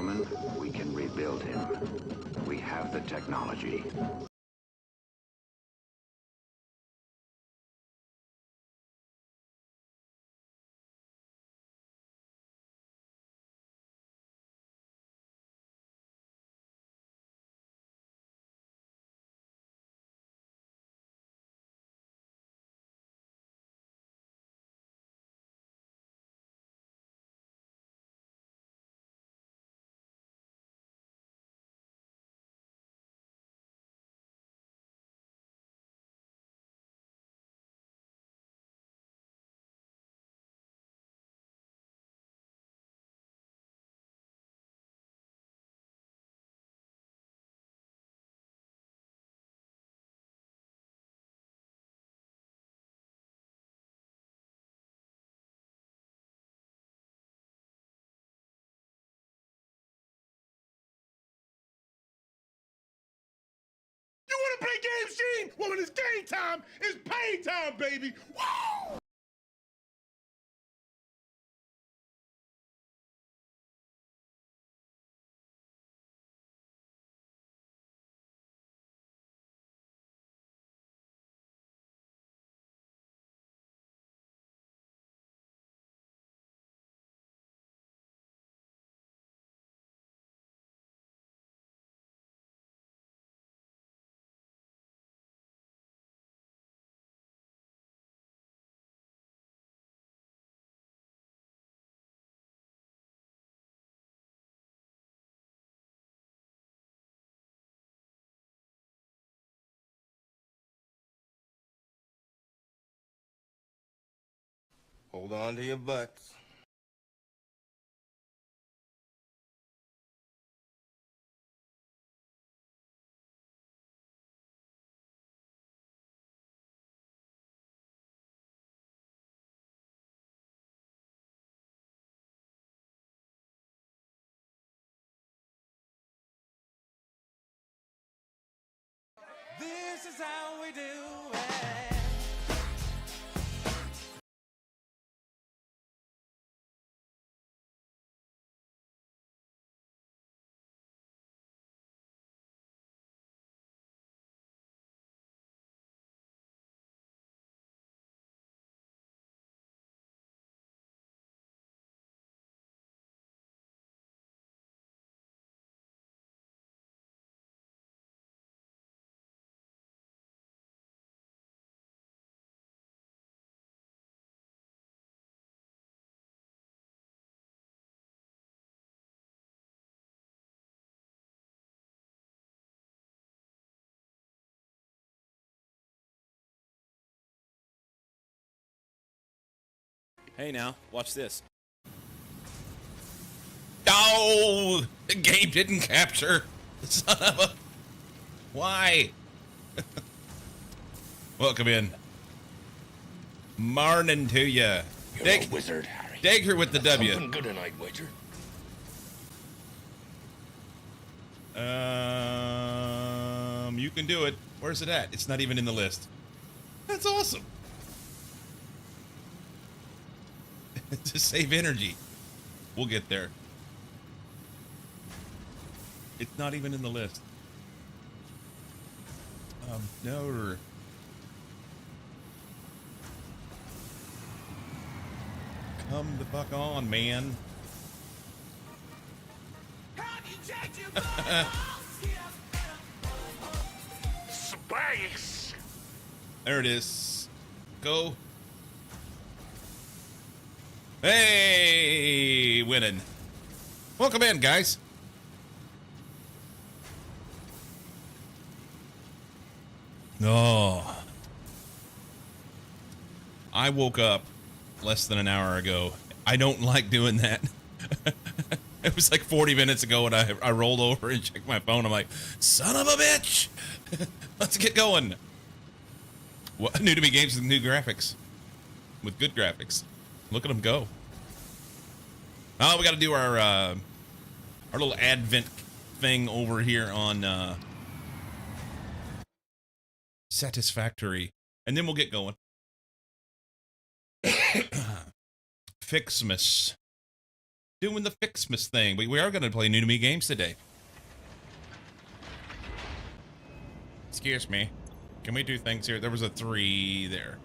gentlemen, we can rebuild him. We have the technology. You want to play games, Gene? Well, when it's game time, it's pay time, baby. Woo! Hold on to your butts. This is how we do it. Hey now, watch this. Oh, the game didn't capture. Son of a... Why? Welcome in. Morning to ya. You're a wizard, Harry. Dagger with the W. Something good tonight, Witcher. You can do it. Where's it at? It's not even in the list. That's awesome. To save energy. We'll get there. It's not even in the list. No. Come the fuck on, man. Space! There it is. Go. Hey, winning. Welcome in, guys. Oh. I woke up less than an hour ago. I don't like doing that. It was like 40 minutes ago and I rolled over and checked my phone. I'm like, son of a bitch. Let's get going. What, new to me games with new graphics. With good graphics. Look at them go. Oh, we got to do our little advent thing over here on Satisfactory, and then we'll get going. Fixmas. doing the Fixmas thing. We are going to play new to me games today. Excuse me. Can we do things here? There was a 3 there.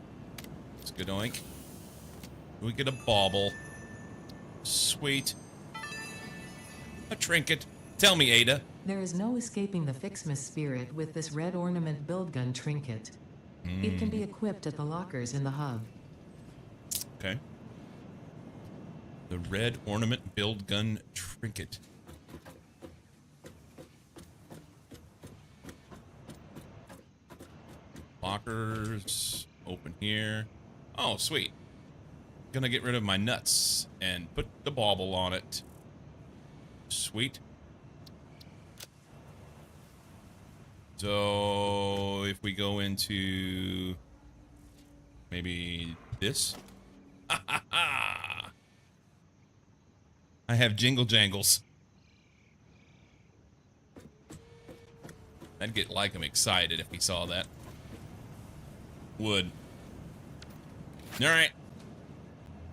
Let's go doink. We get a bauble. Sweet. A trinket. Tell me, Ada. There is no escaping the Fixmas spirit with this red ornament build gun trinket. It can be equipped at the lockers in the hub. Okay. The red ornament build gun trinket. Lockers. Open here. Oh, sweet. Gonna get rid of my nuts and put the bauble on it. Sweet. So if we go into maybe this. I have jingle jangles. I'd get like him excited if he saw that. Would. All right.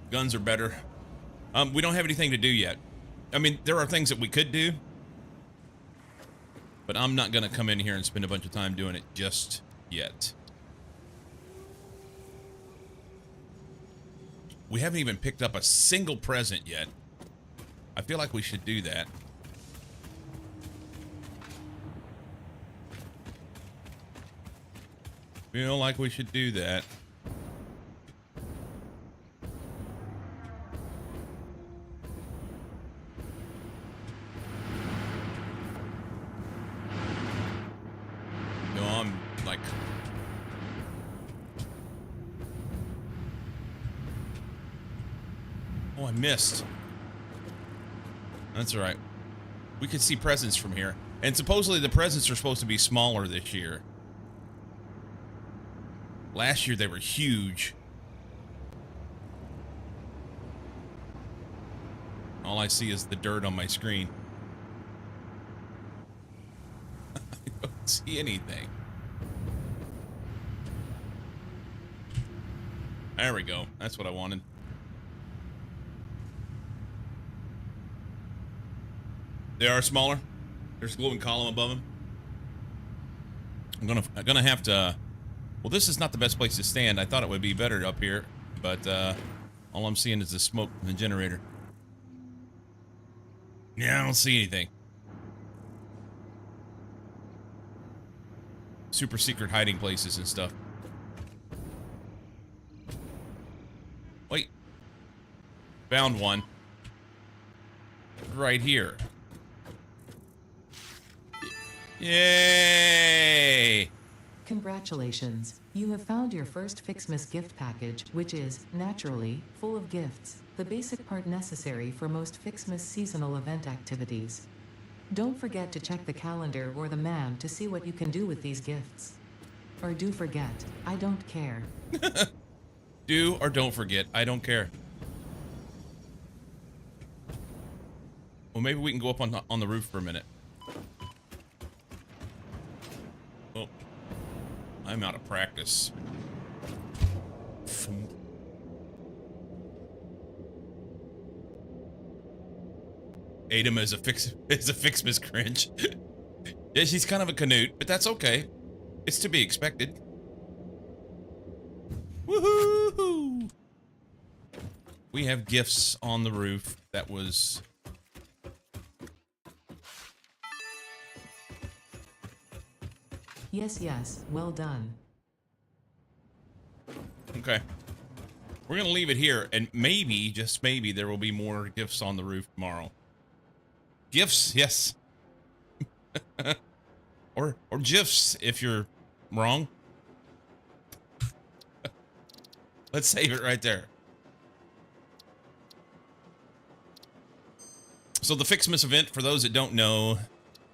Guns are better. We don't have anything to do yet. I mean, there are things that we could do, but I'm not going to come in here and spend a bunch of time doing it just yet. We haven't even picked up a single present yet. I feel like we should do that. Feel like we should do that. No, I'm like... Oh, I missed. That's all right. We could see presents from here. And supposedly the presents are supposed to be smaller this year. Last year they were huge. All I see is the dirt on my screen. I don't see anything. There we go. That's what I wanted. They are smaller. There's a glowing column above them. I'm gonna have to. Well, this is not the best place to stand. I thought it would be better up here, but all I'm seeing is the smoke from the generator. Yeah, I don't see anything. Super secret hiding places and stuff. Wait. Found one. Right here. Yay! Congratulations, you have found your first Fixmas gift package, which is, naturally, full of gifts, the basic part necessary for most Fixmas seasonal event activities. Don't forget to check the calendar or the map to see what you can do with these gifts. Or do forget, I don't care. Do or don't forget, I don't care. Well, maybe we can go up on the roof for a minute. Oh, I'm out of practice. Adam is a Fixmas cringe. Yeah, she's kind of a Canute, but that's okay. It's to be expected. Woohoo! We have gifts on the roof. That was... Yes, well done. Okay. We're going to leave it here, and maybe, just maybe, there will be more gifts on the roof tomorrow. Gifts, yes. or GIFs, if you're wrong. Let's save it right there. So the Fixmas event, for those that don't know,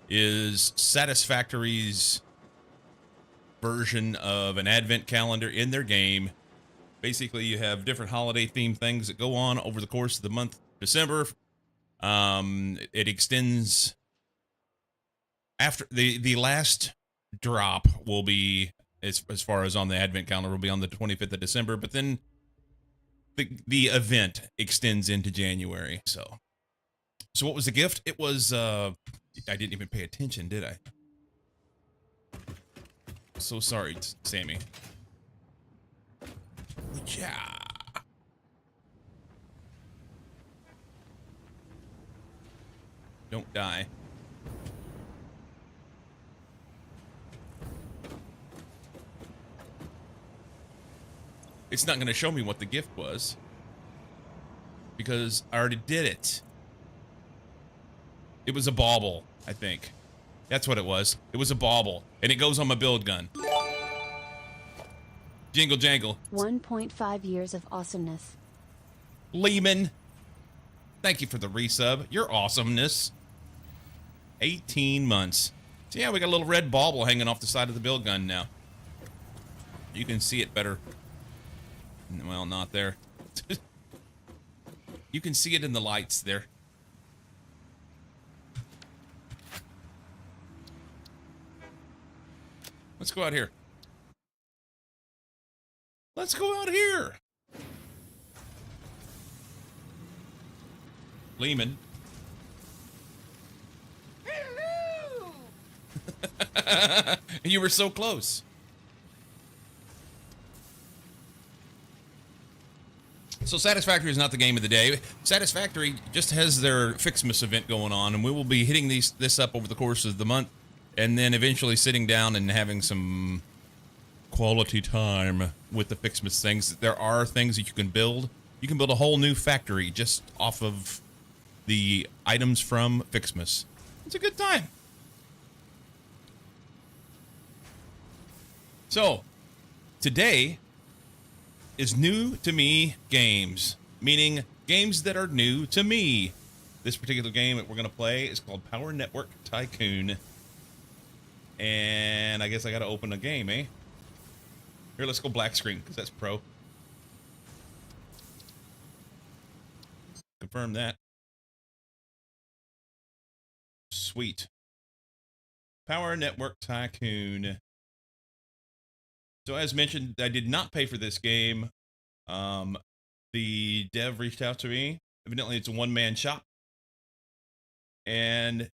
is Satisfactory's version of an advent calendar in their game. Basically, you have different holiday themed things that go on over the course of the month December. It extends after the last drop will be as far as on the advent calendar will be on the 25th of December, but then the event extends into January. So So what was the gift? It was, I didn't even pay attention, did I? So sorry, Sammy. Yeah. Don't die. It's not going to show me what the gift was because I already did it. It was a bauble, I think. That's what it was. It was a bauble, and it goes on my build gun. Jingle jangle. 1.5 years of awesomeness. Lehman, thank you for the resub. Your awesomeness. 18 months. So yeah, we got a little red bauble hanging off the side of the build gun now. You can see it better. Well, not there. You can see it in the lights there. Let's go out here. Let's go out here. Lehman. Hello! You were so close. So Satisfactory is not the game of the day. Satisfactory just has their Fixmas event going on, and we will be hitting this up over the course of the month, and then eventually sitting down and having some quality time with the Fixmas things. There are things that you can build. You can build a whole new factory just off of the items from Fixmas. It's a good time. So, today is new to me games, meaning games that are new to me. This particular game that we're going to play is called Power Network Tycoon. And I guess I got to open a game, eh? Here, let's go black screen, because that's pro. Confirm that. Sweet. Power Network Tycoon. So as mentioned, I did not pay for this game. The dev reached out to me. Evidently, it's a one-man shop. And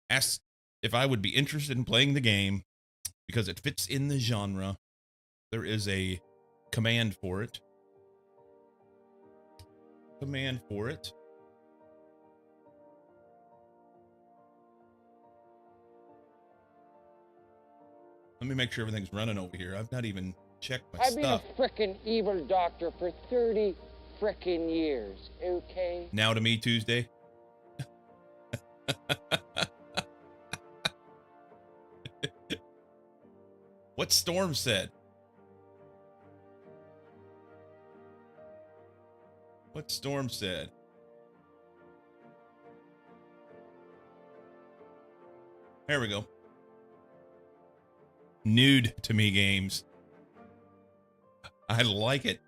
asked if I would be interested in playing the game because it fits in the genre. There is a command for it. Command for it. Let me make sure everything's running over here. I've not even checked my I've been stuff. a frickin' evil doctor for 30 frickin' years, okay? Now to me Tuesday. What Storm said? What Storm said? There we go. Nude to me games. I like it.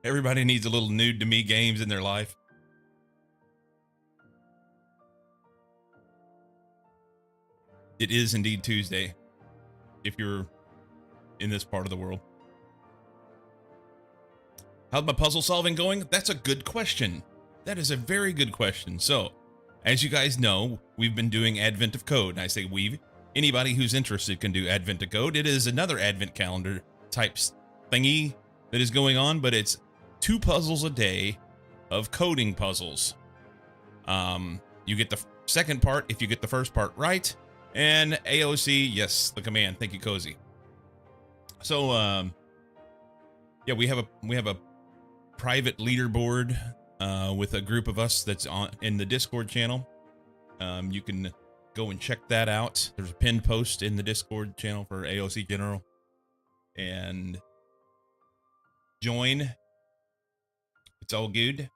Everybody needs a little nude to me games in their life. It is indeed Tuesday, if you're in this part of the world. How's my puzzle solving going? That's a good question. That is a very good question. So, as you guys know, we've been doing Advent of Code. And I say we've. Anybody who's interested can do Advent of Code. It is another Advent calendar type thingy that is going on, but it's 2 puzzles a day of coding puzzles. You get the second part if you get the first part right. And AOC, yes, the command. Thank you, Cozy. So, yeah, we have a private leaderboard with a group of us that's on in the Discord channel. You can go and check that out. There's a pinned post in the Discord channel for AOC General, and join. It's all good.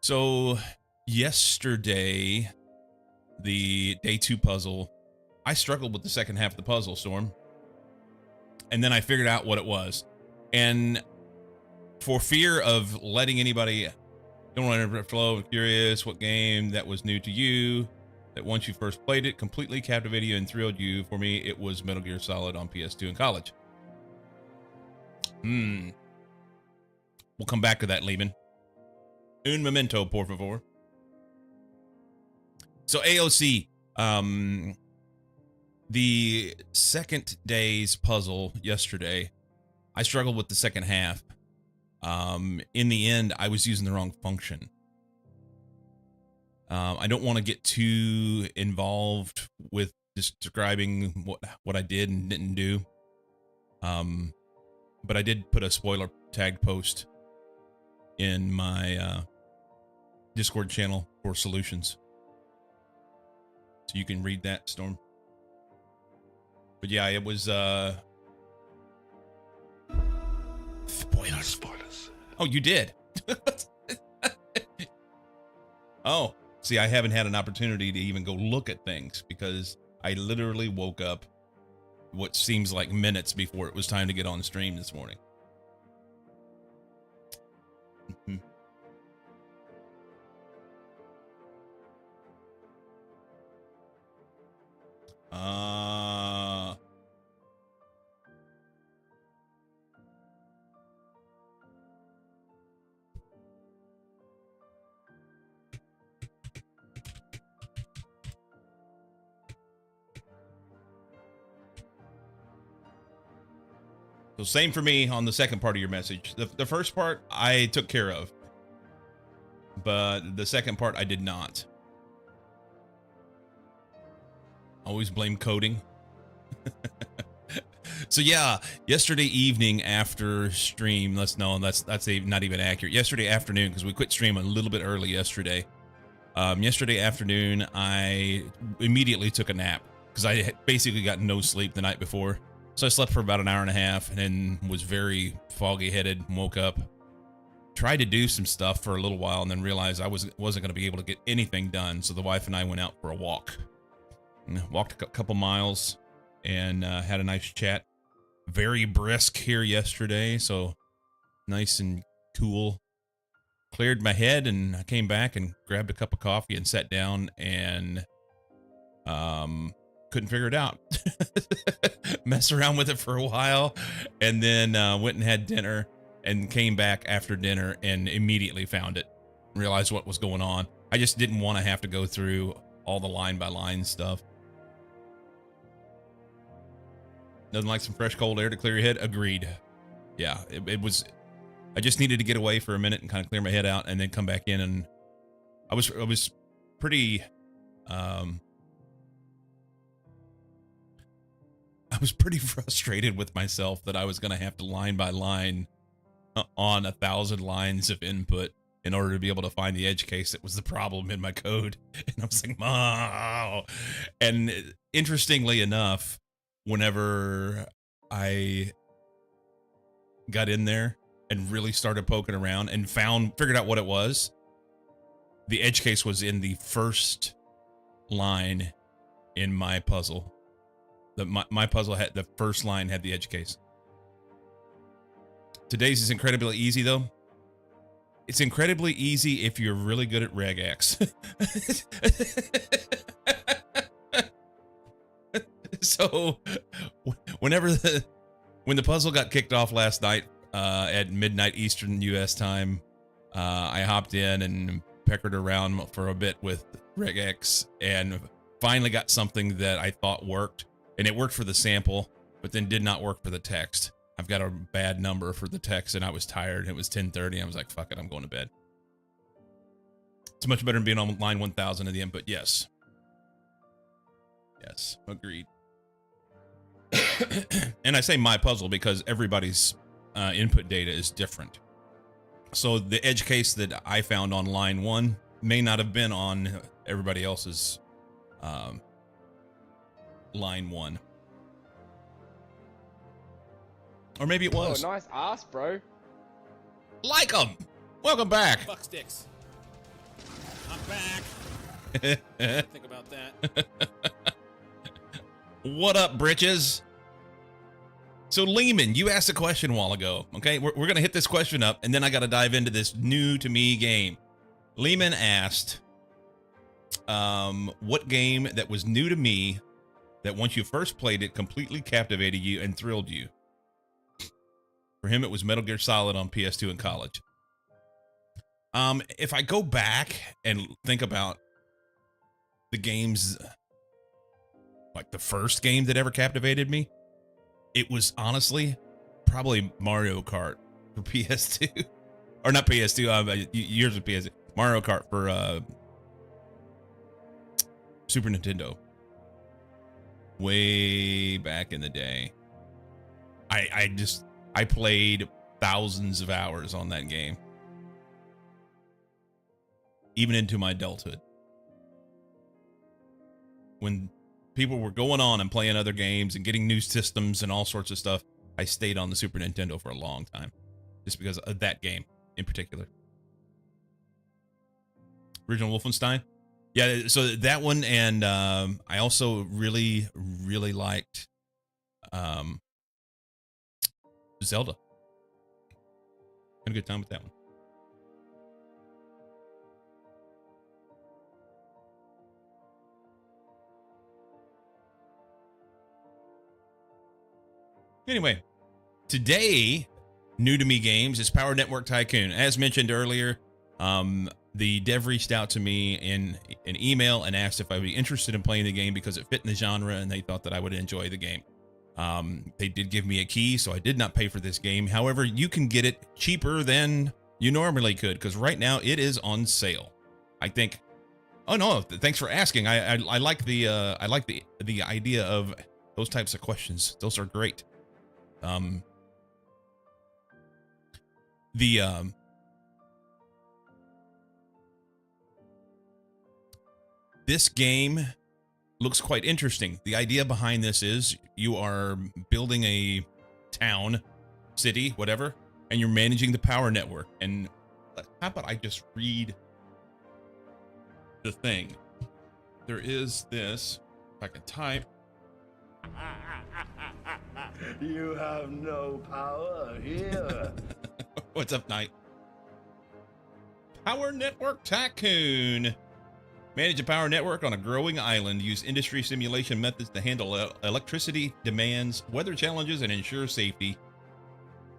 So yesterday, the day 2 puzzle, I struggled with the second half of the puzzle, Storm, and then I figured out what it was. And for fear of letting anybody, don't want to flow, curious what game that was new to you, that once you first played it, completely captivated you and thrilled you. For me, it was Metal Gear Solid on PS2 in college. we'll come back to that, Lehman. Un momento, por favor. So AOC, the second day's puzzle yesterday, I struggled with the second half. In the end, I was using the wrong function. I don't want to get too involved with describing what I did and didn't do. But I did put a spoiler tagged post in my Discord channel for solutions. So you can read that, Storm. But yeah, it was spoilers. Oh, you did. Oh, see, I haven't had an opportunity to even go look at things because I literally woke up what seems like minutes before it was time to get on stream this morning. So same for me on the second part of your message. The first part I took care of, but the second part I did not. Always blame coding. So yeah, yesterday evening after stream, that's not even accurate. Yesterday afternoon, because we quit stream a little bit early yesterday. Yesterday afternoon, I immediately took a nap because I had basically got no sleep the night before. So I slept for about an hour and a half and then was very foggy headed and woke up. Tried to do some stuff for a little while and then realized I wasn't going to be able to get anything done. So the wife and I went out for a walk. Walked a couple miles and had a nice chat. Very brisk here yesterday, so nice and cool. Cleared my head and I came back and grabbed a cup of coffee and sat down and couldn't figure it out. Mess around with it for a while and then went and had dinner and came back after dinner and immediately found it. Realized what was going on. I just didn't want to have to go through all the line by line stuff. Doesn't like some fresh cold air to clear your head? Agreed. Yeah, it was, I just needed to get away for a minute and kind of clear my head out and then come back in, and I was pretty I was pretty frustrated with myself that I was going to have to line by line on 1,000 lines of input in order to be able to find the edge case that was the problem in my code. And I was like, oh. And interestingly enough, whenever I got in there and really started poking around and figured out what it was, the edge case was in the first line in my puzzle. My puzzle had the first line had the edge case. Today's is incredibly easy though. It's incredibly easy if you're really good at regex. So when the puzzle got kicked off last night at midnight Eastern US time, I hopped in and peckered around for a bit with regex and finally got something that I thought worked. And it worked for the sample, but then did not work for the text. I've got a bad number for the text, and I was tired. It was 10:30. I was like, fuck it, I'm going to bed. It's much better than being on line 1,000 of the input. Yes. Yes, agreed. And I say my puzzle because everybody's input data is different. So the edge case that I found on line 1 may not have been on everybody else's line 1. Or maybe it was. Oh, nice ass, bro. Like 'em. Welcome back. Fuck sticks. I'm back. Think about that. What up, britches? So Lehman, you asked a question a while ago. Okay, we're gonna hit this question up, and then I gotta dive into this new to me game. Lehman asked, what game that was new to me that once you first played it completely captivated you and thrilled you? For him, it was Metal Gear Solid on PS2 in college. If I go back and think about the games, like the first game that ever captivated me, it was honestly probably Mario Kart for PS2. Or not PS2, years of PS2. Mario Kart for Super Nintendo. Way back in the day. I played thousands of hours on that game. Even into my adulthood. When people were going on and playing other games and getting new systems and all sorts of stuff, I stayed on the Super Nintendo for a long time. Just because of that game in particular. Original Wolfenstein? Yeah, so that one, and I also really, really liked Zelda. Had a good time with that one. Anyway, today, new to me games is Power Network Tycoon. As mentioned earlier, the dev reached out to me in an email and asked if I'd be interested in playing the game because it fit in the genre and they thought that I would enjoy the game. They did give me a key, so I did not pay for this game. However, you can get it cheaper than you normally could because right now it is on sale. I think. Oh no! Thanks for asking. I like the idea of those types of questions. Those are great. This game looks quite interesting. The idea behind this is you are building a town, city, whatever, and you're managing the power network. And how about I just read the thing? There is this, if I can type. You have no power here. What's up, Knight? Power Network Tycoon. Manage a power network on a growing island. Use industry simulation methods to handle electricity demands, weather challenges, and ensure safety.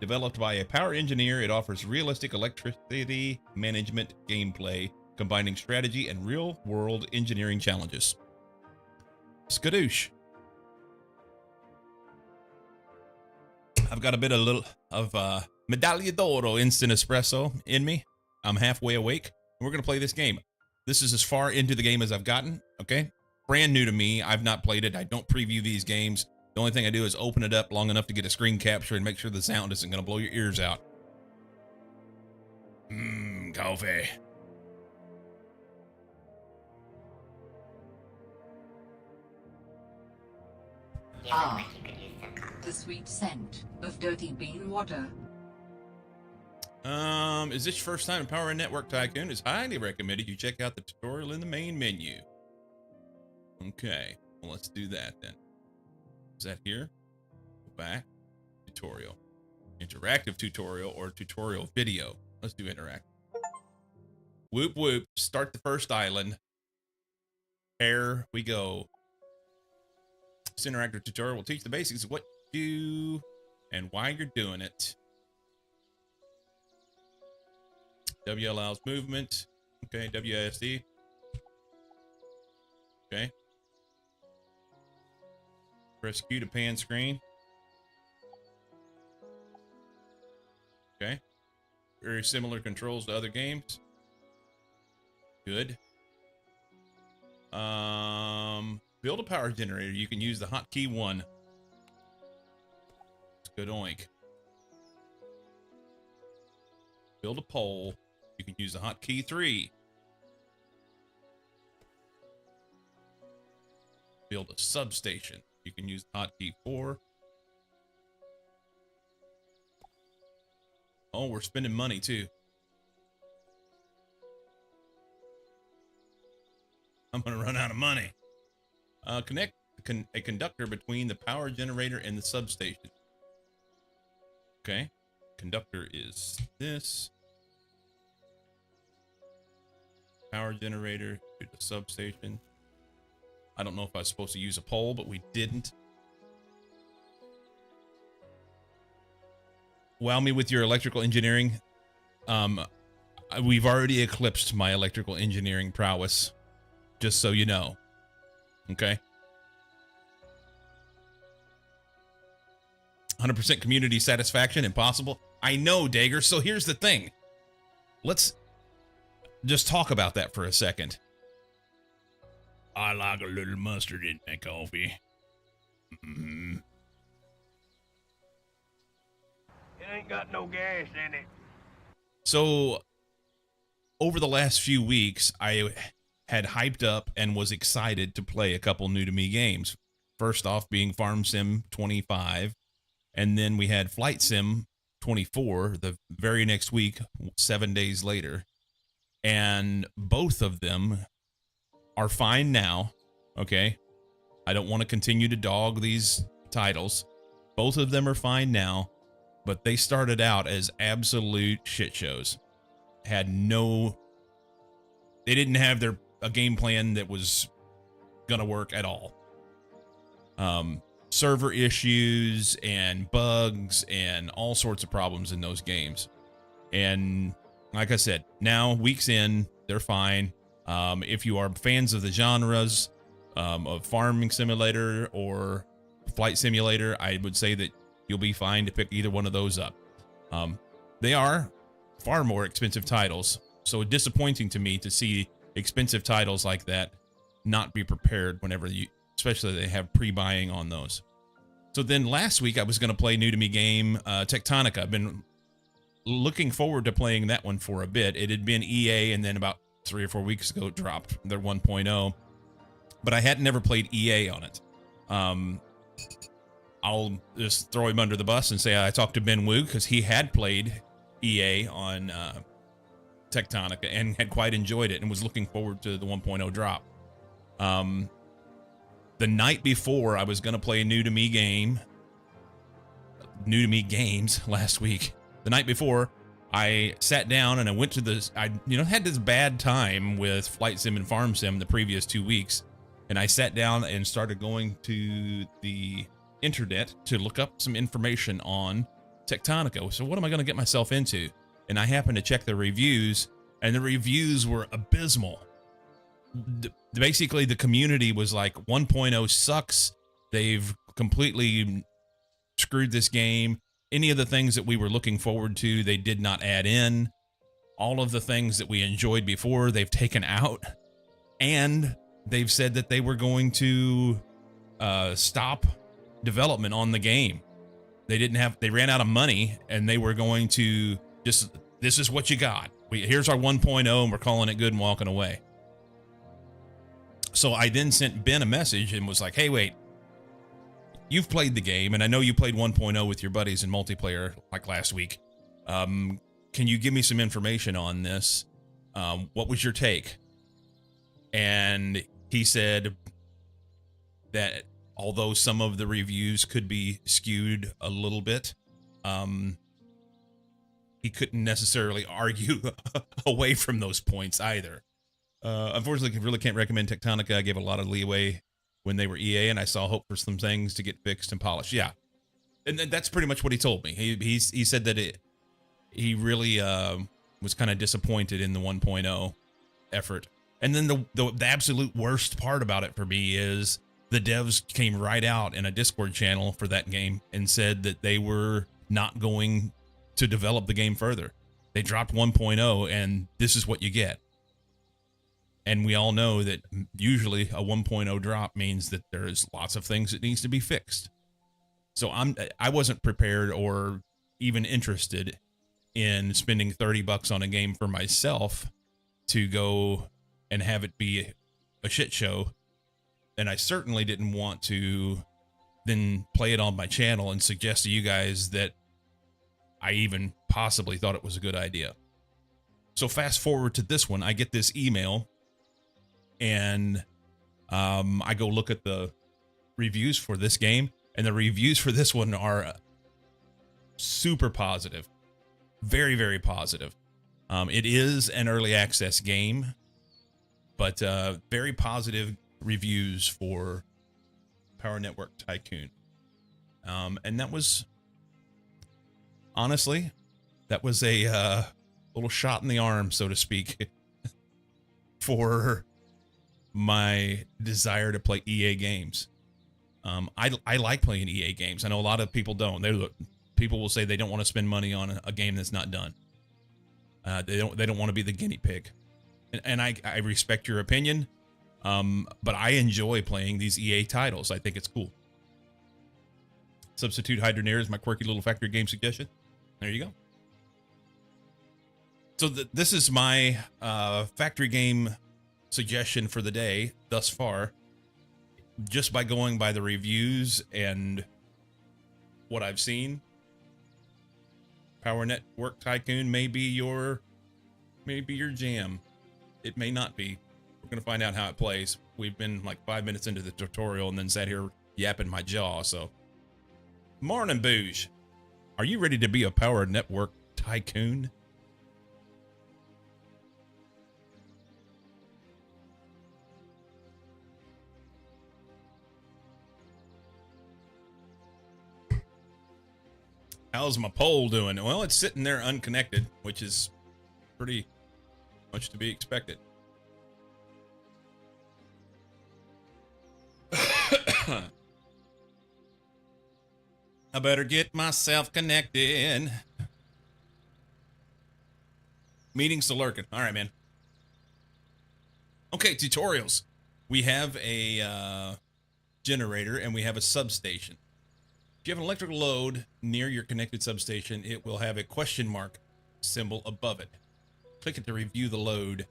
Developed by a power engineer, it offers realistic electricity management gameplay, combining strategy and real-world engineering challenges. Skadoosh. I've got a bit of Medaglia d'Oro instant espresso in me. I'm halfway awake. We're going to play this game. This is as far into the game as I've gotten, okay? Brand new to me. I've not played it. I don't preview these games. The only thing I do is open it up long enough to get a screen capture and make sure the sound isn't going to blow your ears out. Coffee. The sweet scent of dirty bean water. Is this your first time in Power Network Tycoon? It's highly recommended you check out the tutorial in the main menu. Okay, well, let's do that then. Is that here? Go back. Tutorial. Interactive tutorial or tutorial video. Let's do interactive. Whoop whoop. Start the first island. Here we go. This interactive tutorial will teach the basics of what you do and why you're doing it. W allows movement. Okay, WASD. Okay. Press Q to pan screen. Okay. Very similar controls to other games. Good. Build a power generator. You can use the hotkey 1. It's good oink. Build a pole. You can use the hotkey 3. Build a substation. You can use the hotkey 4. Oh, we're spending money too. I'm gonna run out of money. Connect a conductor between the power generator and the substation. Okay. Conductor is this. Power generator to the substation. I don't know if I was supposed to use a pole, but we didn't. wow me with your electrical engineering. We've already eclipsed my electrical engineering prowess, just so you know. Okay? 100% community satisfaction, impossible. I know, Dagger. So here's the thing. Let's just talk about that for a second. I like a little mustard in my coffee. Mm. It ain't got no gas in it. So, over the last few weeks, I had hyped up and was excited to play a couple new to me games. First off being Farm Sim 25, and then we had Flight Sim 24 the very next week, 7 days later. And both of them are fine now, okay? I don't want to continue to dog these titles. Both of them are fine now, but they started out as absolute shit shows. They didn't have a game plan that was gonna work at all. Server issues and bugs and all sorts of problems in those games. And like I said, now weeks in, they're fine. If you are fans of the genres of Farming Simulator or Flight Simulator, I would say that you'll be fine to pick either one of those up. They are far more expensive titles, so disappointing to me to see expensive titles like that not be prepared whenever especially they have pre-buying on those. So then last week I was going to play new to me game Tectonica. I've been looking forward to playing that one for a bit. It had been EA, and then about 3 or 4 weeks ago it dropped their 1.0, but I had never played EA on it. I'll just throw him under the bus and say I talked to Ben Wu because he had played EA on Tectonica and had quite enjoyed it and was looking forward to the 1.0 drop. The night before I was going to play a new to me games last week. The night before, I sat down and I went to this. I had this bad time with Flight Sim and Farm Sim the previous 2 weeks, and I sat down and started going to the internet to look up some information on Tectonica. So what am I going to get myself into? And I happened to check the reviews, and the reviews were abysmal. Basically, the community was like 1.0 sucks. They've completely screwed this game. Any of the things that we were looking forward to, they did not add in. All of the things that we enjoyed before, they've taken out. And they've said that they were going to stop development on the game. They ran out of money, and they were going to this is what you got. Here's our 1.0, and we're calling it good and walking away. So I then sent Ben a message and was like, hey, wait, you've played the game, and I know you played 1.0 with your buddies in multiplayer like last week. Can you give me some information on this? What was your take? And he said that although some of the reviews could be skewed a little bit, he couldn't necessarily argue away from those points either. Unfortunately, I really can't recommend Tectonica. I gave a lot of leeway when they were EA, and I saw hope for some things to get fixed and polished. Yeah, and that's pretty much what he told me. He said that he really was kind of disappointed in the 1.0 effort. And then the absolute worst part about it for me is the devs came right out in a Discord channel for that game and said that they were not going to develop the game further. They dropped 1.0, and this is what you get. And we all know that usually a 1.0 drop means that there's lots of things that needs to be fixed. So I wasn't prepared or even interested in spending $30 on a game for myself to go and have it be a shit show. And I certainly didn't want to then play it on my channel and suggest to you guys that I even possibly thought it was a good idea. So fast forward to this one, I get this email, and I go look at the reviews for this game, and the reviews for this one are super positive. Very, very positive. It is an early access game, but very positive reviews for Power Network Tycoon. And that was honestly, that was a little shot in the arm, so to speak, for my desire to play EA games. I like playing EA games. I know a lot of people don't. People will say they don't want to spend money on a game that's not done. They don't want to be the guinea pig, and I respect your opinion. But I enjoy playing these EA titles. I think it's cool. Substitute Hydroneer is my quirky little factory game suggestion. There you go. So this is my factory game suggestion for the day thus far. Just by going by the reviews and what I've seen, Power Network Tycoon may be your jam. It may not be. We're gonna find out how it plays. We've been like 5 minutes into the tutorial and then sat here yapping my jaw. So, morning, Booge. Are you ready to be a Power Network Tycoon? How's my poll doing? Well, it's sitting there unconnected, which is pretty much to be expected. I better get myself connected. Meeting's still lurking. All right, man. Okay, tutorials. We have a generator and we have a substation. If you have an electrical load near your connected substation, it will have a question mark symbol above it. Click it to review the load.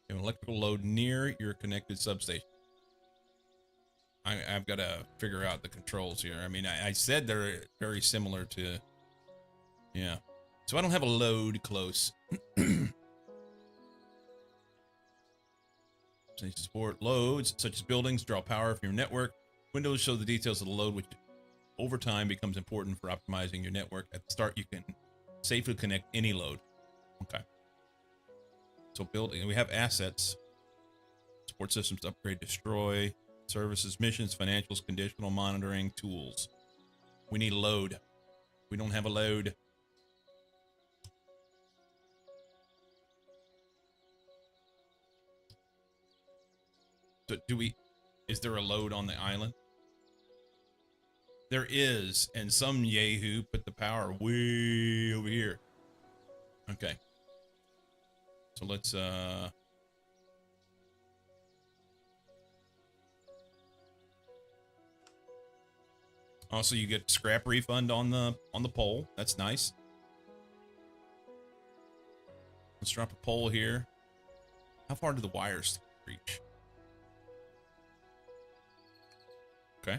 You have an electrical load near your connected substation. I've got to figure out the controls here. I mean, I said they're very similar to... Yeah. So I don't have a load close. Support loads, such as buildings, draw power from your network. Windows show the details of the load, which over time becomes important for optimizing your network. At the start, you can safely connect any load. Okay. So building, we have assets. Support systems, upgrade, destroy, services, missions, financials, conditional monitoring, tools. We need a load. We don't have a load. So is there a load on the island? There is, and some yahoo put the power way over here. Okay. So let's also you get scrap refund on the pole. That's nice. Let's drop a pole here. How far do the wires reach? Okay.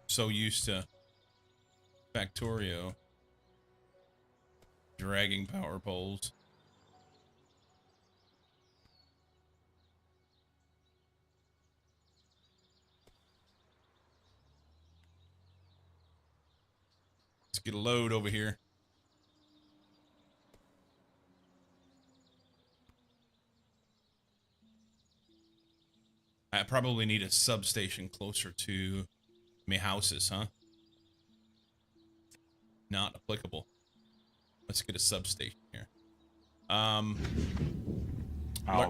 So used to Factorio dragging power poles. Let's get a load over here. I probably need a substation closer to my houses, huh? Not applicable. Let's get a substation here. I'll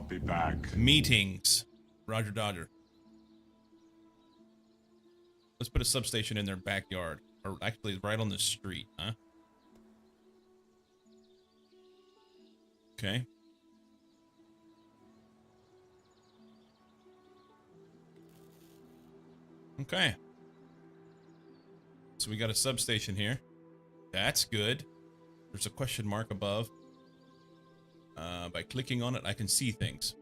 be back. Meetings. Roger Dodger. Let's put a substation in their backyard. Or actually right on the street, huh? Okay. Okay. So we got a substation here. That's good. There's a question mark above. By clicking on it, I can see things.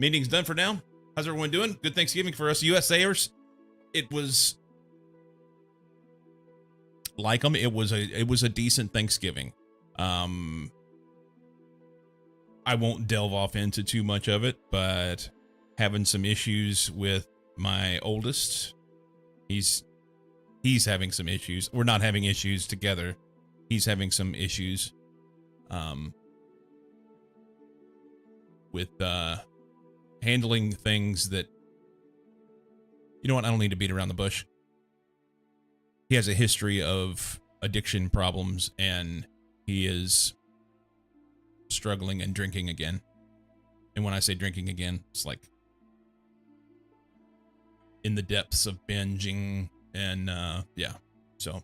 Meeting's done for now. How's everyone doing? Good Thanksgiving for us USAers. It was like them. It was a decent Thanksgiving. I won't delve off into too much of it, but having some issues with my oldest. He's having some issues. We're not having issues together. He's having some issues with handling things that, you know what, I don't need to beat around the bush. He has a history of addiction problems, and he is struggling and drinking again. And when I say drinking again, it's like in the depths of binging, and yeah. So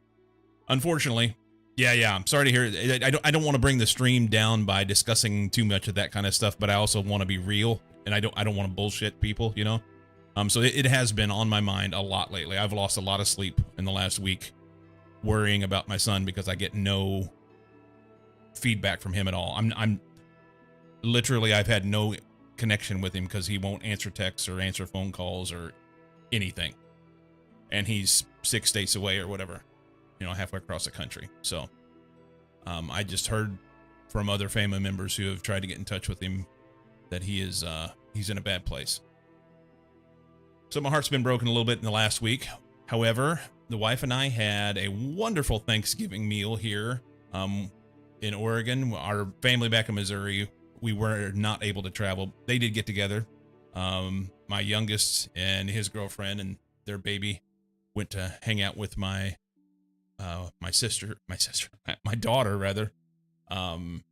unfortunately, yeah, I'm sorry to hear it. I don't want to bring the stream down by discussing too much of that kind of stuff, but I also want to be real, and I don't want to bullshit people, you know. So it has been on my mind a lot lately. I've lost a lot of sleep in the last week worrying about my son because I get no feedback from him at all. I'm literally, I've had no connection with him because he won't answer texts or answer phone calls or anything. And he's 6 states away or whatever, you know, halfway across the country. So I just heard from other family members who have tried to get in touch with him that he is he's in a bad place. So my heart's been broken a little bit in the last week. However, the wife and I had a wonderful Thanksgiving meal here in Oregon. Our family back in Missouri, we were not able to travel. They did get together. My youngest and his girlfriend and their baby went to hang out with my daughter rather. And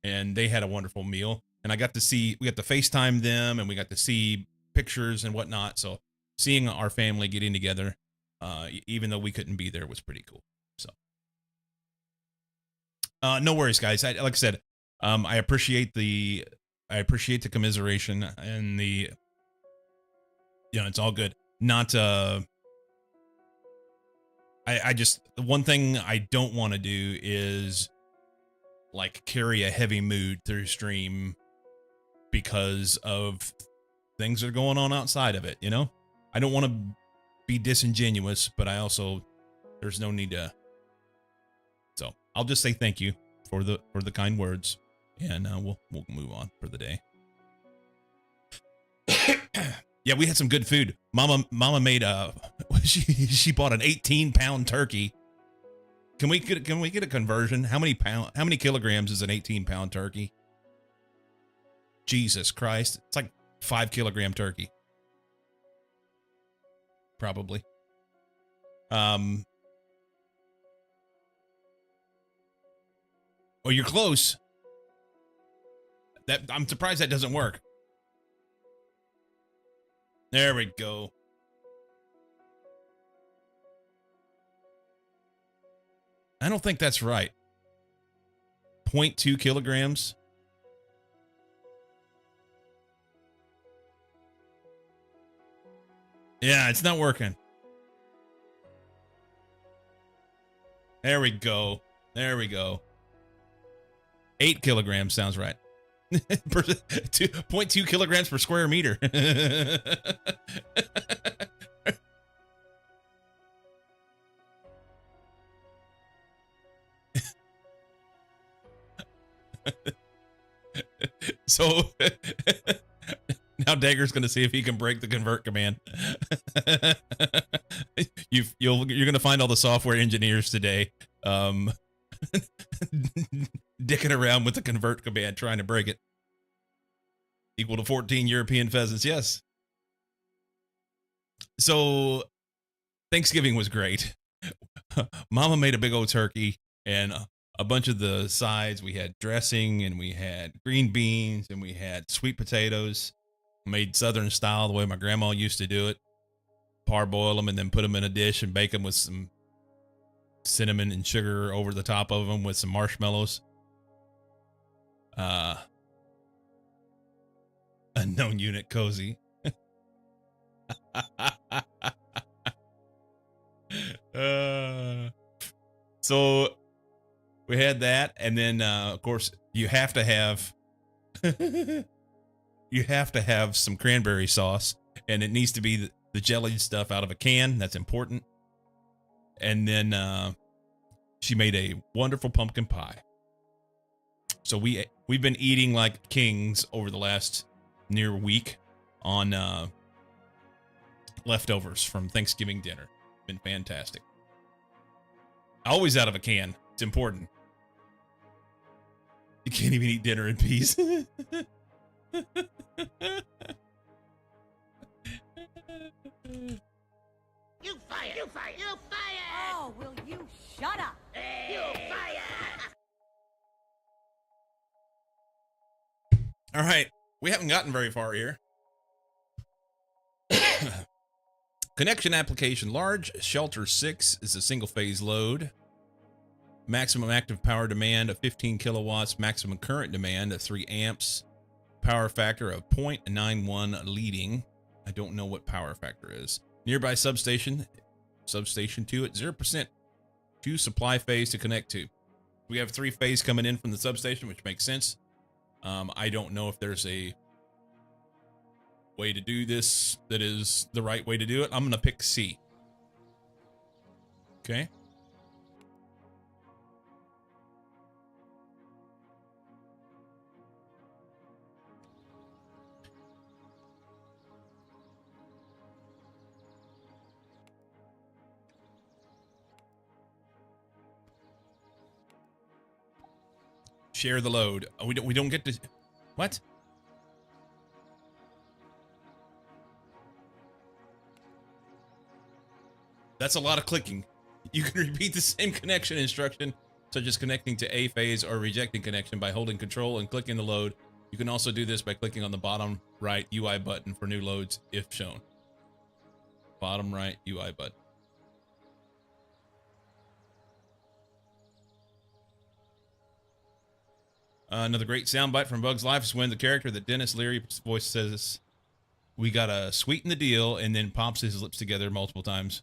they had a wonderful meal. And we got to FaceTime them, and we got to see pictures and whatnot. So seeing our family getting together, even though we couldn't be there, was pretty cool. So no worries, guys. Like I said, I appreciate the commiseration and the, you know, it's all good. Not I just, the one thing I don't want to do is like carry a heavy mood through stream because of things that are going on outside of it, you know? I don't want to be disingenuous, but I also, there's no need to. So I'll just say thank you for the kind words, and we'll move on for the day. Yeah, we had some good food. Mama made she bought an 18-pound turkey. Can we get a conversion? How many kilograms is an 18-pound turkey? Jesus Christ. It's like 5-kilogram turkey. Probably. Oh, you're close. I'm surprised that doesn't work. There we go. I don't think that's right. 0.2 kilograms. Yeah, it's not working. There we go. 8 kilograms sounds right. 0.2 kilograms per square meter. So now Dagger's going to see if he can break the convert command. You're going to find all the software engineers today dicking around with the convert command trying to break it. Equal to 14 European pheasants, yes. So Thanksgiving was great. Mama made a big old turkey and a bunch of the sides. We had dressing, and we had green beans, and we had sweet potatoes. Made Southern style, the way my grandma used to do it. Parboil them and then put them in a dish and bake them with some cinnamon and sugar over the top of them with some marshmallows. Unknown unit cozy. So we had that, and then of course you have to have some cranberry sauce, and it needs to be the jellied stuff out of a can. That's important. And then she made a wonderful pumpkin pie. So we've been eating like kings over the last near week. on leftovers from Thanksgiving dinner. Been fantastic. Always out of a can. It's important. You can't even eat dinner in peace. You fired! You fired! You fired! Oh, will you shut up? You fired! All right. We haven't gotten very far here. Connection application. Large shelter 6 is a single phase load. Maximum active power demand of 15 kilowatts. Maximum current demand of 3 amps. Power factor of 0.91 leading. I don't know what power factor is. Nearby substation. Substation 2 at 0%. 2 supply phase to connect to. We have 3 phase coming in from the substation, which makes sense. I don't know if there's a way to do this that is the right way to do it. I'm going to pick C. Okay. Share the load. We don't get to... What? That's a lot of clicking. You can repeat the same connection instruction, such as connecting to A phase or rejecting connection by holding control and clicking the load. You can also do this by clicking on the bottom right UI button for new loads if shown. Bottom right UI button. Another great soundbite from Bug's Life is when the character that Dennis Leary's voice says, "We gotta sweeten the deal," and then pops his lips together multiple times.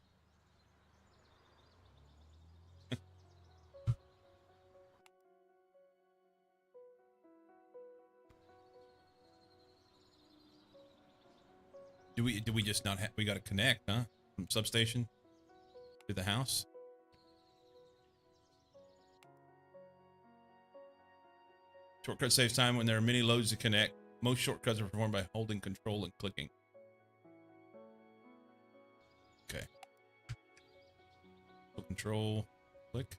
Do we just not have, we gotta connect, huh? From substation to the house? Shortcut saves time when there are many loads to connect. Most shortcuts are performed by holding control and clicking. Okay. Hold control, click.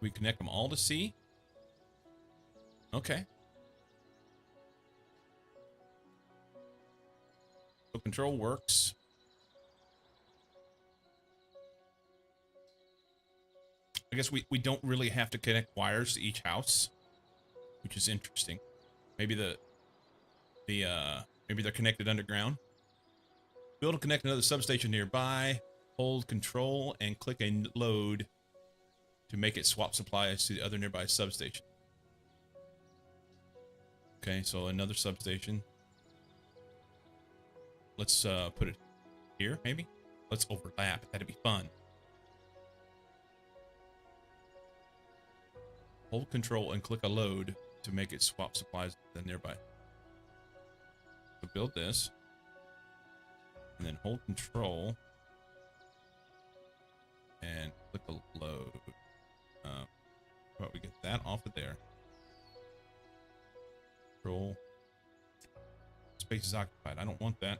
We connect them all to C. Okay. So control works. I guess we don't really have to connect wires to each house, which is interesting. Maybe maybe they're connected underground. Build and connect another substation nearby. Hold control and click a load to make it swap supplies to the other nearby substation. Okay, so another substation. Let's put it here, maybe? Let's overlap. That'd be fun. Hold control and click a load to make it swap supplies to the nearby. So build this. And then hold control. And click a load. How about we get that off of there? Control. Space is occupied. I don't want that.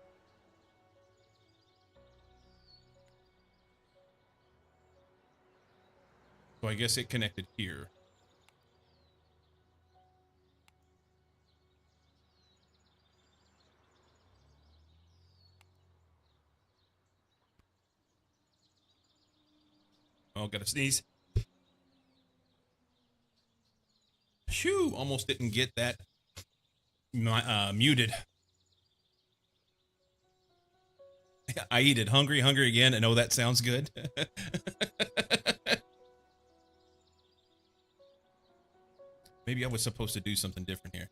So I guess it connected here. Oh, gotta sneeze. Shoo! Almost didn't get that muted. I eat it. Hungry again. And oh, that sounds good. Maybe I was supposed to do something different here.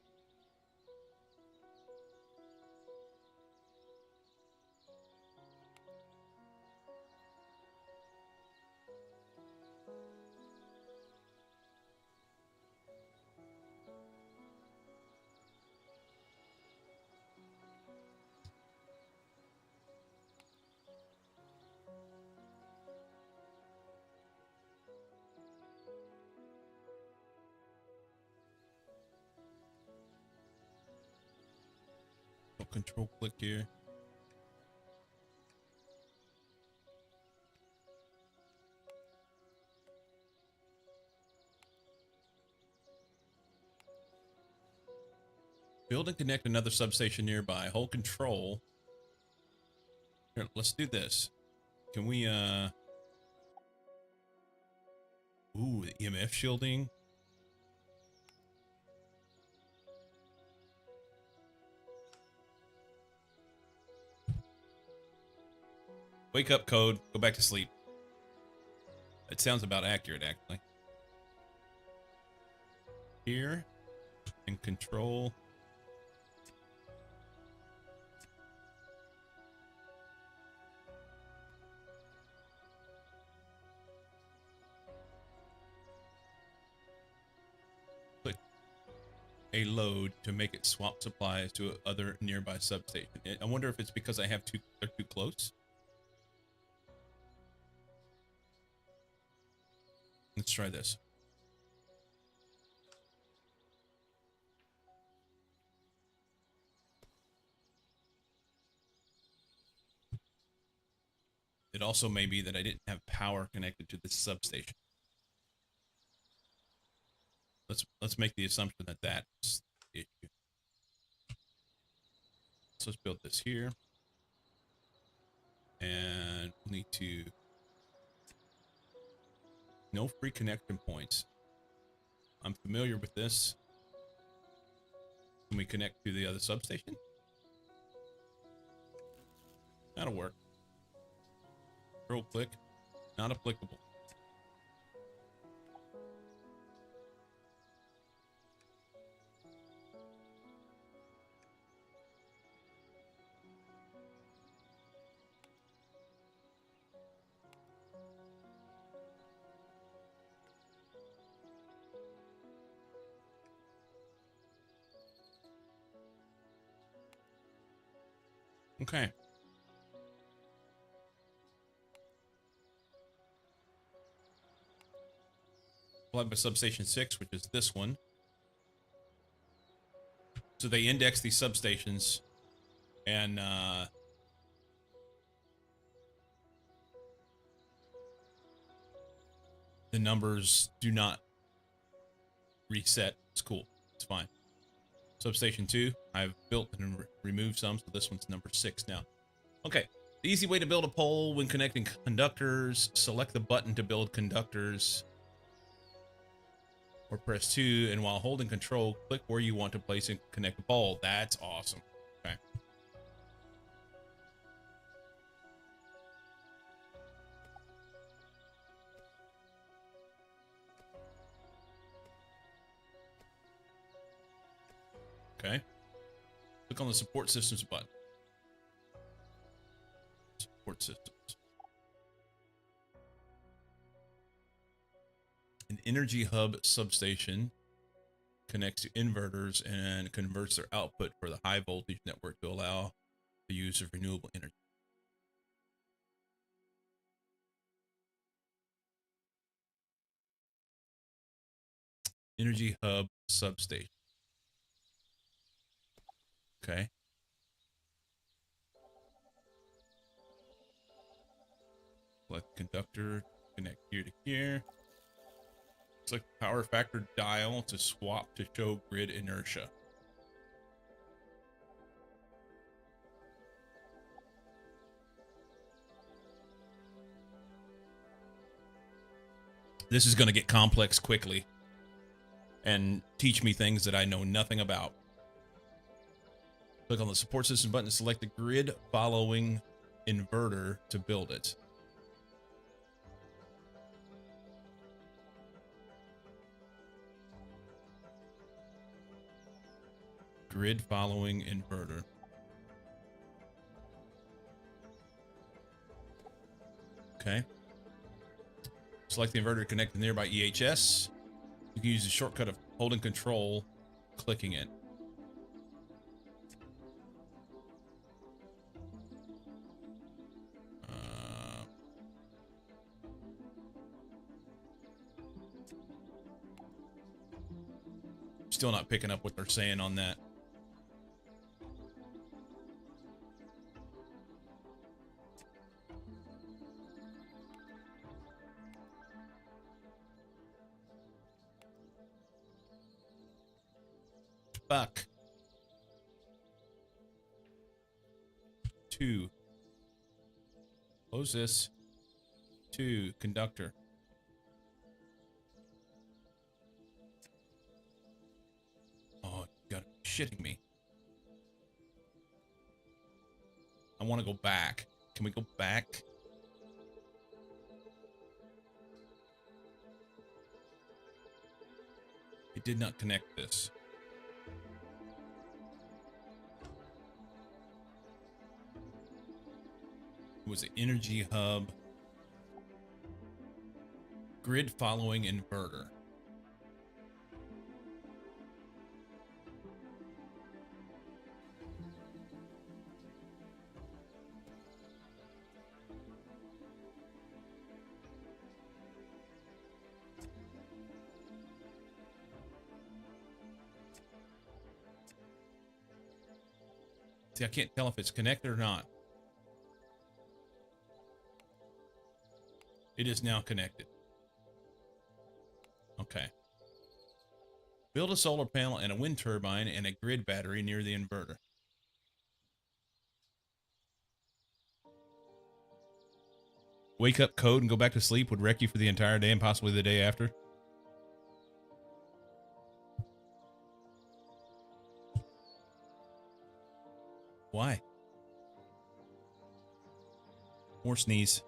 Control click here. Build and connect another substation nearby. Hold control. Here, let's do this. Can we, ooh, the EMF shielding. Wake up, code. Go back to sleep. It sounds about accurate, actually. Here. And control. Click a load to make it swap supplies to other nearby substation. I wonder if it's because I have they're too close. Let's try this. It also may be that I didn't have power connected to this substation. Let's make the assumption that that's the issue. So let's build this here. And we'll need to... No free connection points. I'm familiar with this. Can we connect to the other substation? That'll work. Control click. Not applicable. Okay. Applied by substation 6, which is this one. So they index these substations, and the numbers do not reset. It's cool. It's fine. Substation 2, I've built and removed some, so this one's number 6 now. Okay, the easy way to build a pole when connecting conductors, select the button to build conductors, or press 2, and while holding control, click where you want to place and connect the pole. That's awesome. Okay. Okay. Click on the support systems button. Support systems. An energy hub substation connects to inverters and converts their output for the high voltage network to allow the use of renewable energy. Energy hub substation. Okay. Select conductor, connect here to here. Select power factor dial to swap to show grid inertia. This is going to get complex quickly and teach me things that I know nothing about. Click on the support system button to select the grid following inverter to build it. Grid following inverter. Okay. Select the inverter to connect to the nearby EHS. You can use the shortcut of holding control, clicking it. Still not picking up what they're saying on that. Fuck. 2. Close this. 2. Conductor. Oh, you gotta be shitting me. I want to go back. Can we go back? It did not connect this. It was an energy hub. Grid following inverter. See, I can't tell if it's connected or not. It is now connected. Okay. Build a solar panel and a wind turbine and a grid battery near the inverter. Wake up, code, and go back to sleep would wreck you for the entire day and possibly the day after. Why? More sneeze.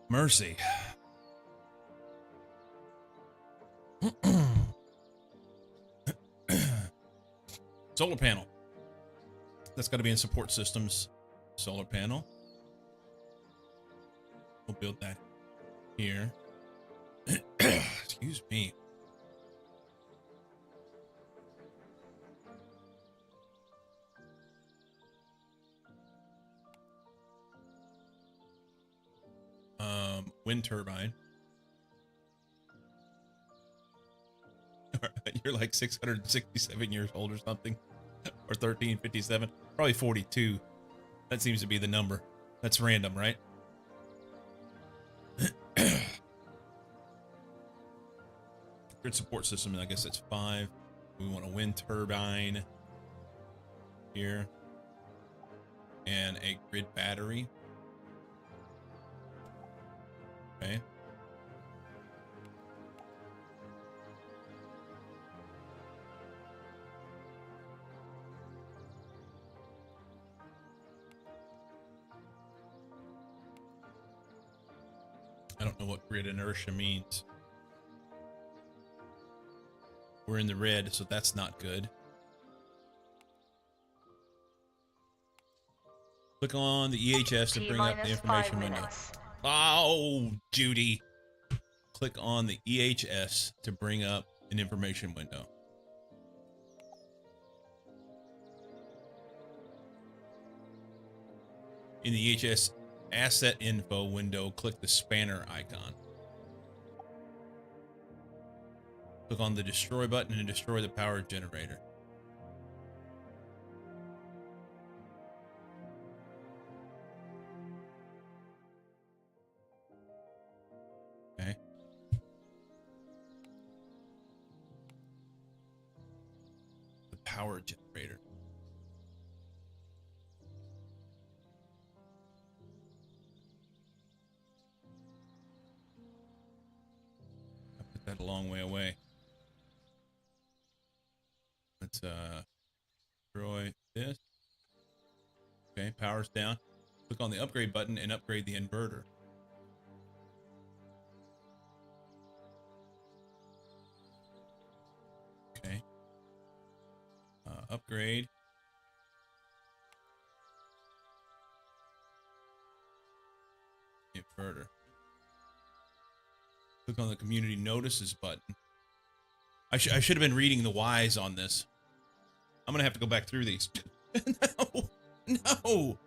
Mercy. Solar panel. That's got to be in support systems. Solar panel. We'll build that here. Excuse me. Wind turbine. You're like 667 years old or something. Or 1357. Probably 42. That seems to be the number. That's random, right? Grid support system, I guess that's 5. We want a wind turbine here. And a grid battery. Okay. I don't know what grid inertia means. We're in the red, so that's not good. Click on the EHS to bring up the information window. Oh, Judy. Click on the EHS to bring up an information window. In the EHS asset info window, click the spanner icon. Click on the destroy button and destroy the power generator. Okay. The power generator. I put that a long way away. Let's destroy this. Okay, power's down. Click on the upgrade button and upgrade the inverter. Okay. Upgrade. Inverter. Click on the community notices button. I should have been reading the whys on this. I'm gonna have to go back through these. No.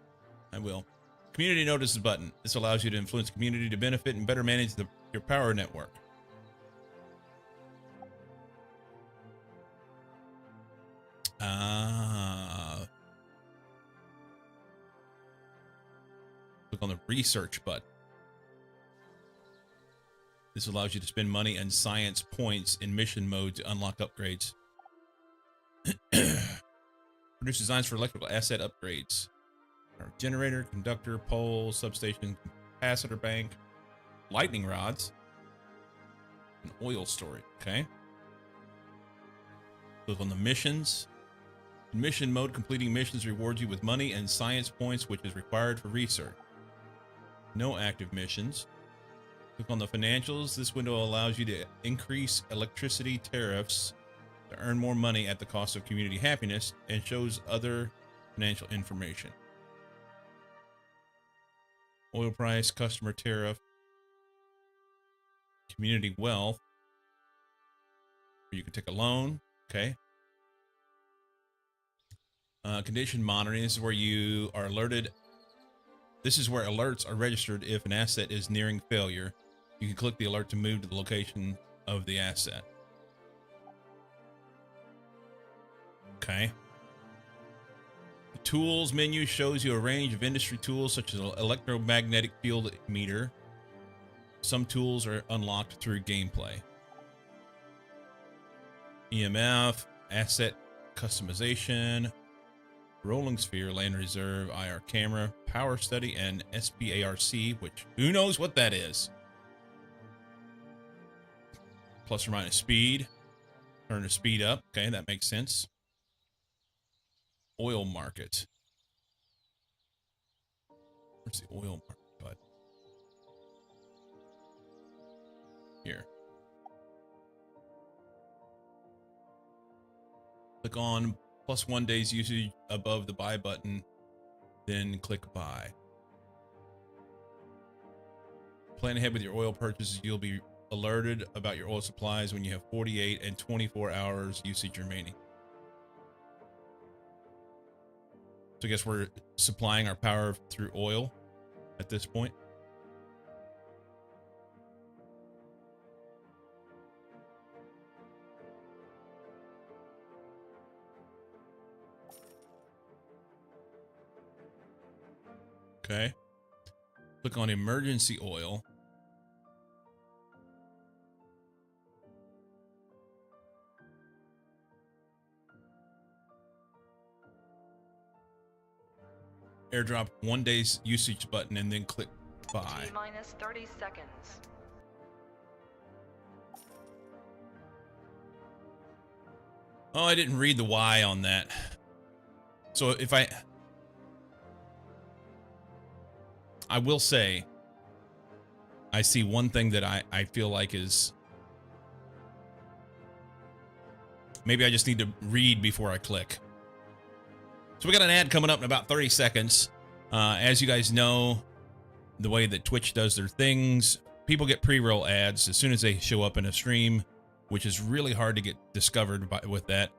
I will. Community notices button. This allows you to influence the community to benefit and better manage your power network. Click on the research button. This allows you to spend money and science points in mission mode to unlock upgrades. Produce designs for electrical asset upgrades. Our generator, conductor, pole, substation, capacitor bank, lightning rods, and oil storage. Okay. Click on the missions. In mission mode, completing missions rewards you with money and science points, which is required for research. No active missions. Click on the financials. This window allows you to increase electricity tariffs to earn more money at the cost of community happiness and shows other financial information. Oil price, customer tariff, community wealth. You can take a loan. Okay. Condition monitoring. This is where you are alerted. This is where alerts are registered if an asset is nearing failure. You can click the alert to move to the location of the asset. Okay. The tools menu shows you a range of industry tools such as an electromagnetic field meter. Some tools are unlocked through gameplay. EMF, asset customization, rolling sphere, land reserve, IR camera, power study, and SPARC, which who knows what that is. Plus or minus speed. Turn the speed up. Okay, that makes sense. Oil market. Where's the oil market button? Here. Click on +1 day's usage above the buy button, then click buy. Plan ahead with your oil purchases. You'll be alerted about your oil supplies when you have 48 and 24 hours usage remaining. So I guess we're supplying our power through oil at this point. Okay. Click on emergency oil. Airdrop 1 day's usage button and then click buy. T-minus 30 seconds. Oh, I didn't read the Y on that. So if I will say, I see one thing that I feel like is, maybe I just need to read before I click. So we got an ad coming up in about 30 seconds. As you guys know, the way that Twitch does their things, people get pre-roll ads as soon as they show up in a stream, which is really hard to get discovered with that.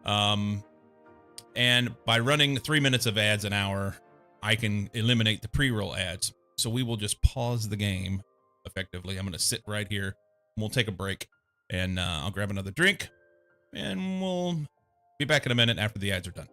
And by running 3 minutes of ads an hour, I can eliminate the pre-roll ads. So we will just pause the game effectively. I'm going to sit right here. And we'll take a break, and I'll grab another drink, and we'll be back in a minute after the ads are done.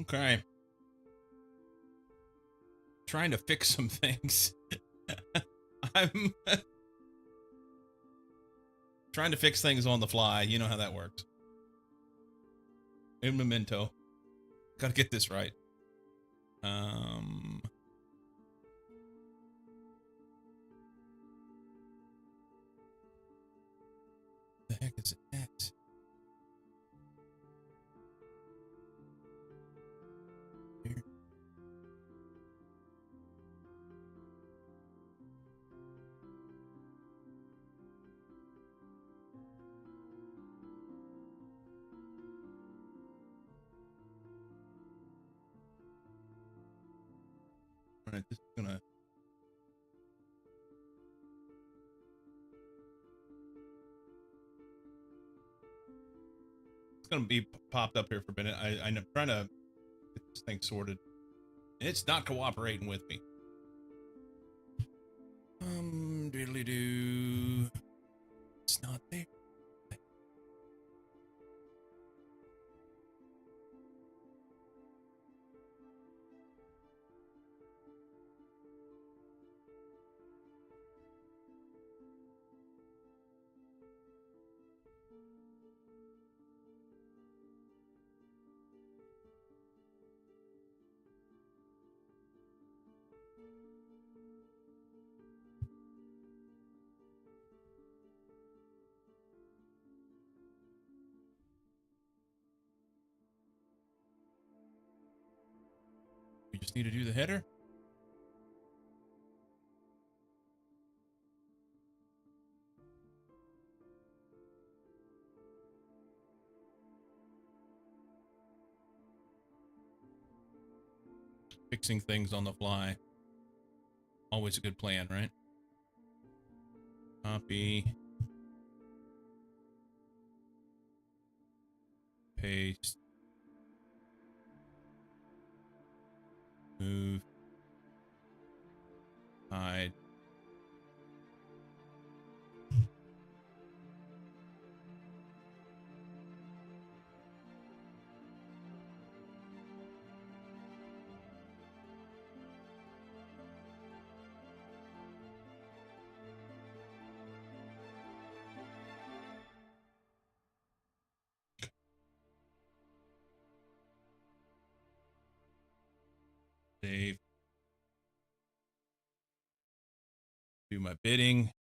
Okay. Trying to fix some things. I'm trying to fix things on the fly. You know how that works. In memento. Gotta get this right. The heck is it at? Here. All right, this is gonna. It's gonna be popped up here for a minute. I'm trying to get this thing sorted. It's not cooperating with me. Diddly doo. It's not there. We just need to do the header. Fixing things on the fly. Always a good plan, right? Copy. Paste. Move. Hide. Save. Do my bidding.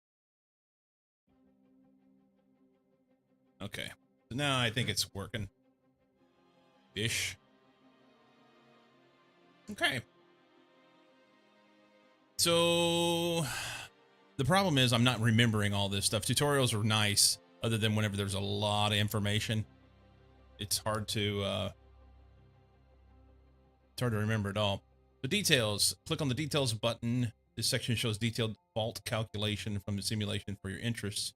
Okay. So now I think it's working. Ish. Okay. So the problem is I'm not remembering all this stuff. Tutorials are nice, other than whenever there's a lot of information. It's hard to remember it all. The details. Click on the details button. This section shows detailed fault calculation from the simulation for your interests.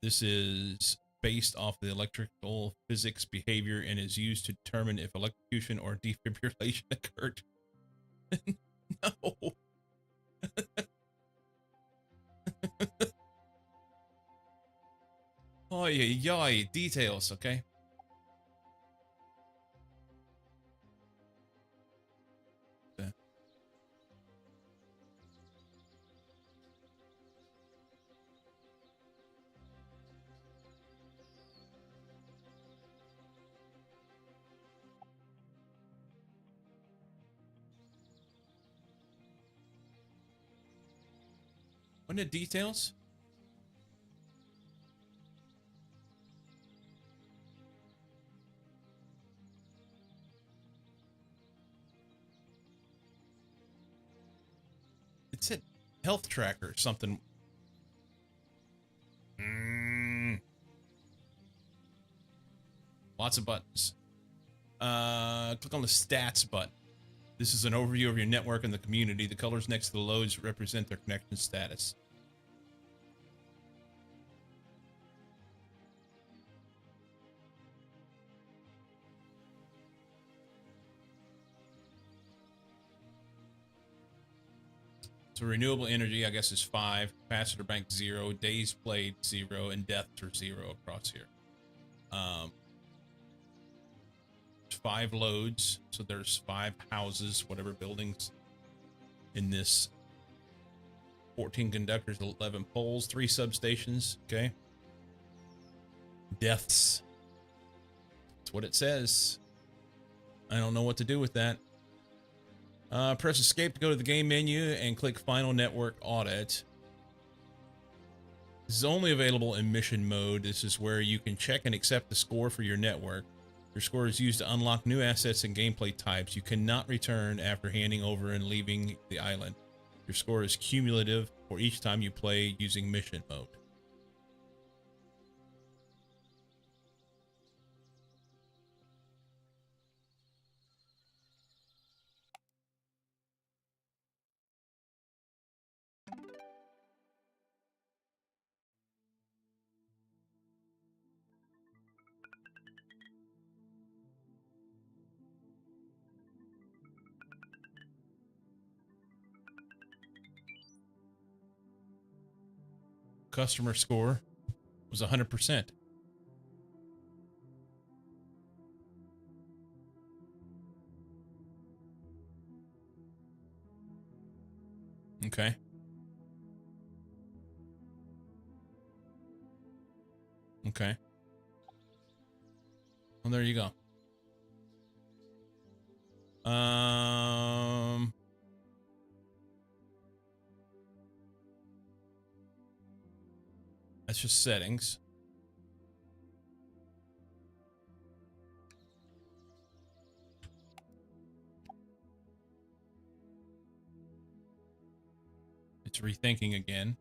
This is based off the electrical physics behavior and is used to determine if electrocution or defibrillation occurred. No. Oh yeah, details, okay? Wasn't it details? It said health tracker or something. Lots of buttons. Click on the stats button. This is an overview of your network and the community. The colors next to the loads represent their connection status. So renewable energy, I guess, is 5. Capacitor bank 0. Days played 0. And deaths are 0 across here. 5 loads. So there's 5 houses, whatever buildings in this. 14 conductors, 11 poles, 3 substations. Okay. Deaths. That's what it says. I don't know what to do with that. Press escape to go to the game menu and click final network audit. This is only available in mission mode. This is where you can check and accept the score for your network. Your score is used to unlock new assets and gameplay types. You cannot return after handing over and leaving the island. Your score is cumulative for each time you play using mission mode. Customer score was 100%. Okay. Okay. Well, there you go. That's just settings. It's rethinking again.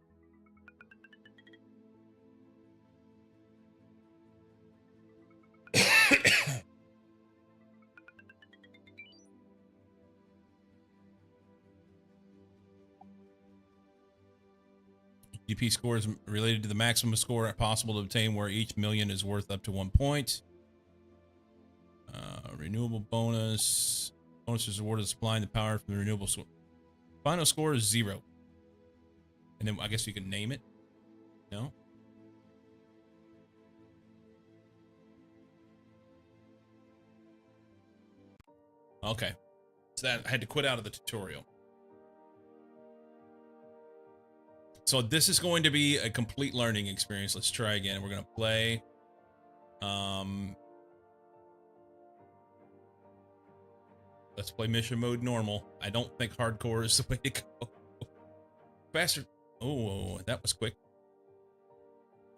GP score is related to the maximum score possible to obtain, where each million is worth up to 1 point. Renewable bonus. Bonus is awarded supplying the power from the renewable source. Final score is 0. And then I guess you can name it. No? Okay. So that I had to quit out of the tutorial. So this is going to be a complete learning experience. Let's try again. We're going to play. Let's play mission mode normal. I don't think hardcore is the way to go. Faster. Oh, that was quick.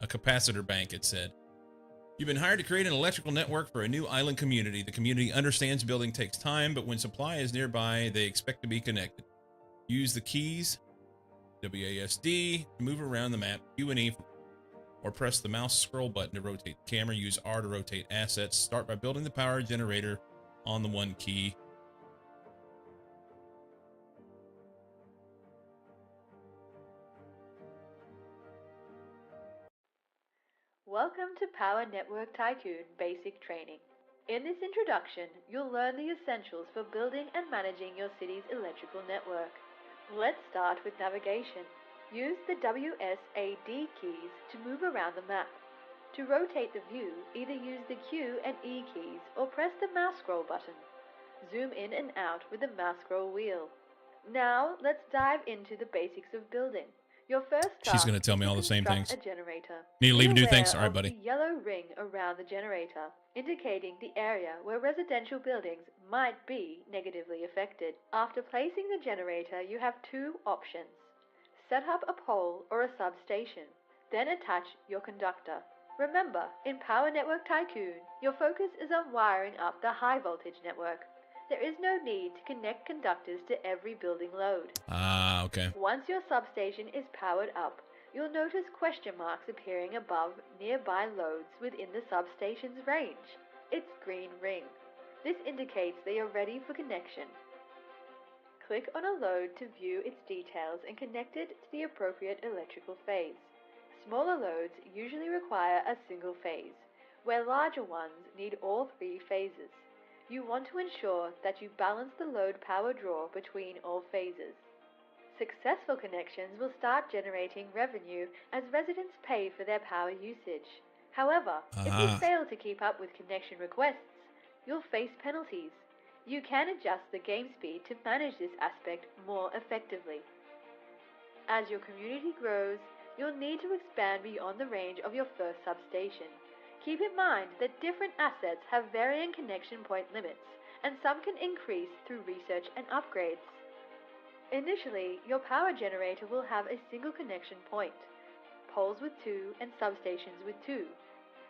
A capacitor bank, it said. You've been hired to create an electrical network for a new island community. The community understands building takes time, but when supply is nearby, they expect to be connected. Use the keys, WASD, to move around the map, Q and E, or press the mouse scroll button to rotate the camera. Use R to rotate assets. Start by building the power generator on the 1 key. Welcome to Power Network Tycoon Basic Training. In this introduction, you'll learn the essentials for building and managing your city's electrical network. Let's start with navigation. Use the WSAD keys to move around the map. To rotate the view, either use the Q and E keys or press the mouse scroll button. Zoom in and out with the mouse scroll wheel. Now, let's dive into the basics of building. Your first task. She's going to tell me all the same things. A generator. Need to leave and do things. Beware All right, of buddy. the yellow ring around the generator, indicating the area where residential buildings might be negatively affected. After placing the generator, you have 2 options. Set up a pole or a substation, then attach your conductor. Remember, in Power Network Tycoon, your focus is on wiring up the high voltage network. There is no need to connect conductors to every building load. Ah, okay. Once your substation is powered up, you'll notice question marks appearing above nearby loads within the substation's range. Its green ring. This indicates they are ready for connection. Click on a load to view its details and connect it to the appropriate electrical phase. Smaller loads usually require a single phase, where larger ones need all 3 phases. You want to ensure that you balance the load power draw between all phases. Successful connections will start generating revenue as residents pay for their power usage. However, if you fail to keep up with connection requests, you'll face penalties. You can adjust the game speed to manage this aspect more effectively. As your community grows, you'll need to expand beyond the range of your first substation. Keep in mind that different assets have varying connection point limits, and some can increase through research and upgrades. Initially, your power generator will have a single connection point, poles with 2 and substations with 2,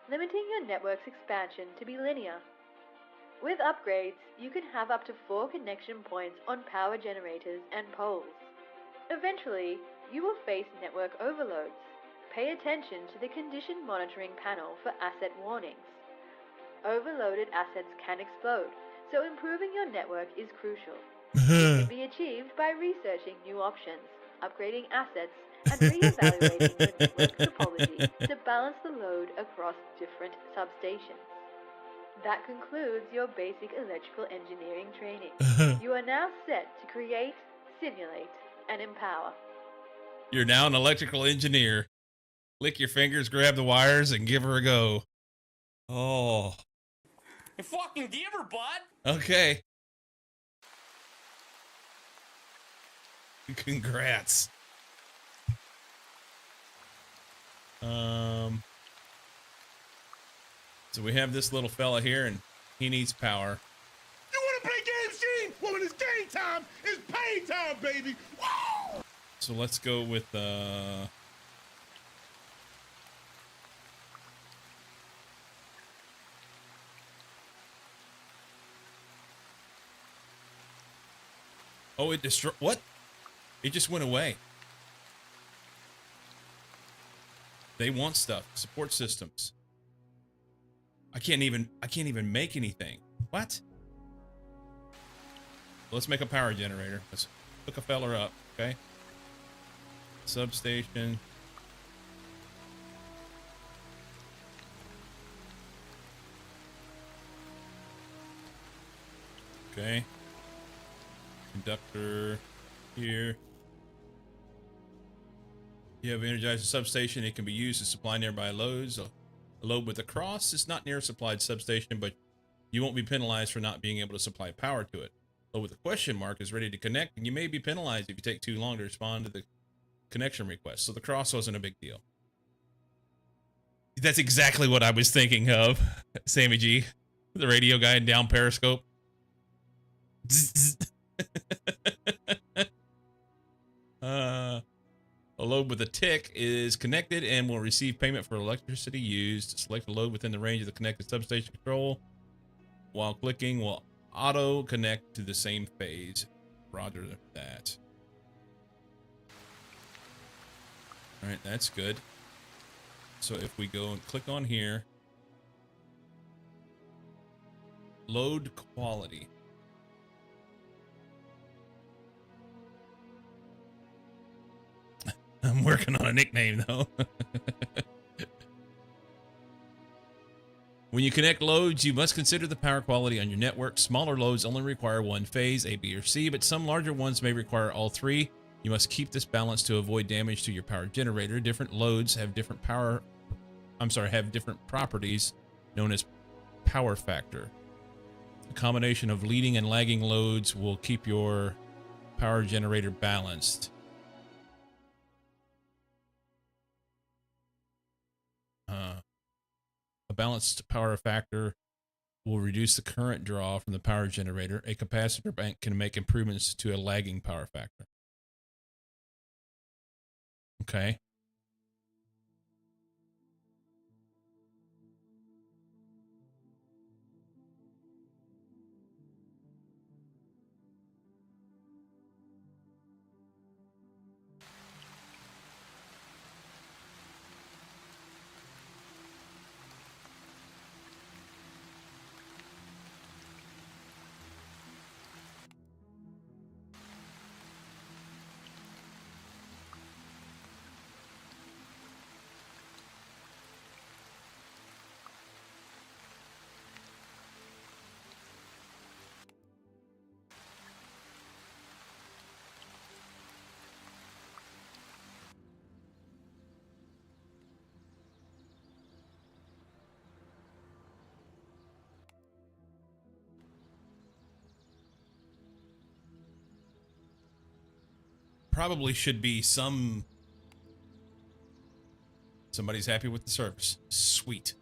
limiting your network's expansion to be linear. With upgrades, you can have up to 4 connection points on power generators and poles. Eventually, you will face network overloads. Pay attention to the condition monitoring panel for asset warnings. Overloaded assets can explode, so improving your network is crucial. This can be achieved by researching new options, upgrading assets, and re-evaluating your network topology to balance the load across different substations. That concludes your basic electrical engineering training. You are now set to create, simulate, and empower. You're now an electrical engineer. Lick your fingers, grab the wires, and give her a go. Oh. You fucking give her, bud. Okay. Congrats. So we have this little fella here, and he needs power. You want to play games, Gene? Well, when it's game time, it's pay time, baby. Woo! So let's go with oh, it destroyed. What? It just went away. They want stuff. Support systems. I can't even make anything. What? Let's make a power generator. Let's hook a feller up, okay? Substation. Okay. Conductor here. You have energized a substation. It can be used to supply nearby loads. A load with a cross is not near a supplied substation, but you won't be penalized for not being able to supply power to it. Load with a question mark is ready to connect, and you may be penalized if you take too long to respond to the connection request. So the cross wasn't a big deal. That's exactly what I was thinking of, Sammy G, the radio guy down Periscope. A load with a tick is connected and will receive payment for electricity used. Select a load within the range of the connected substation control. While clicking will auto connect to the same phase. Roger that. All right, that's good. So if we go and click on here, load quality. I'm working on a nickname though. When you connect loads, you must consider the power quality on your network. Smaller loads only require one phase, A, B, or C, but some larger ones may require all three. You must keep this balance to avoid damage to your power generator. Different loads have different different properties known as power factor. A combination of leading and lagging loads will keep your power generator balanced. A balanced power factor will reduce the current draw from the power generator. A capacitor bank can make improvements to a lagging power factor. Okay. probably should be some... Somebody's happy with the service. Sweet.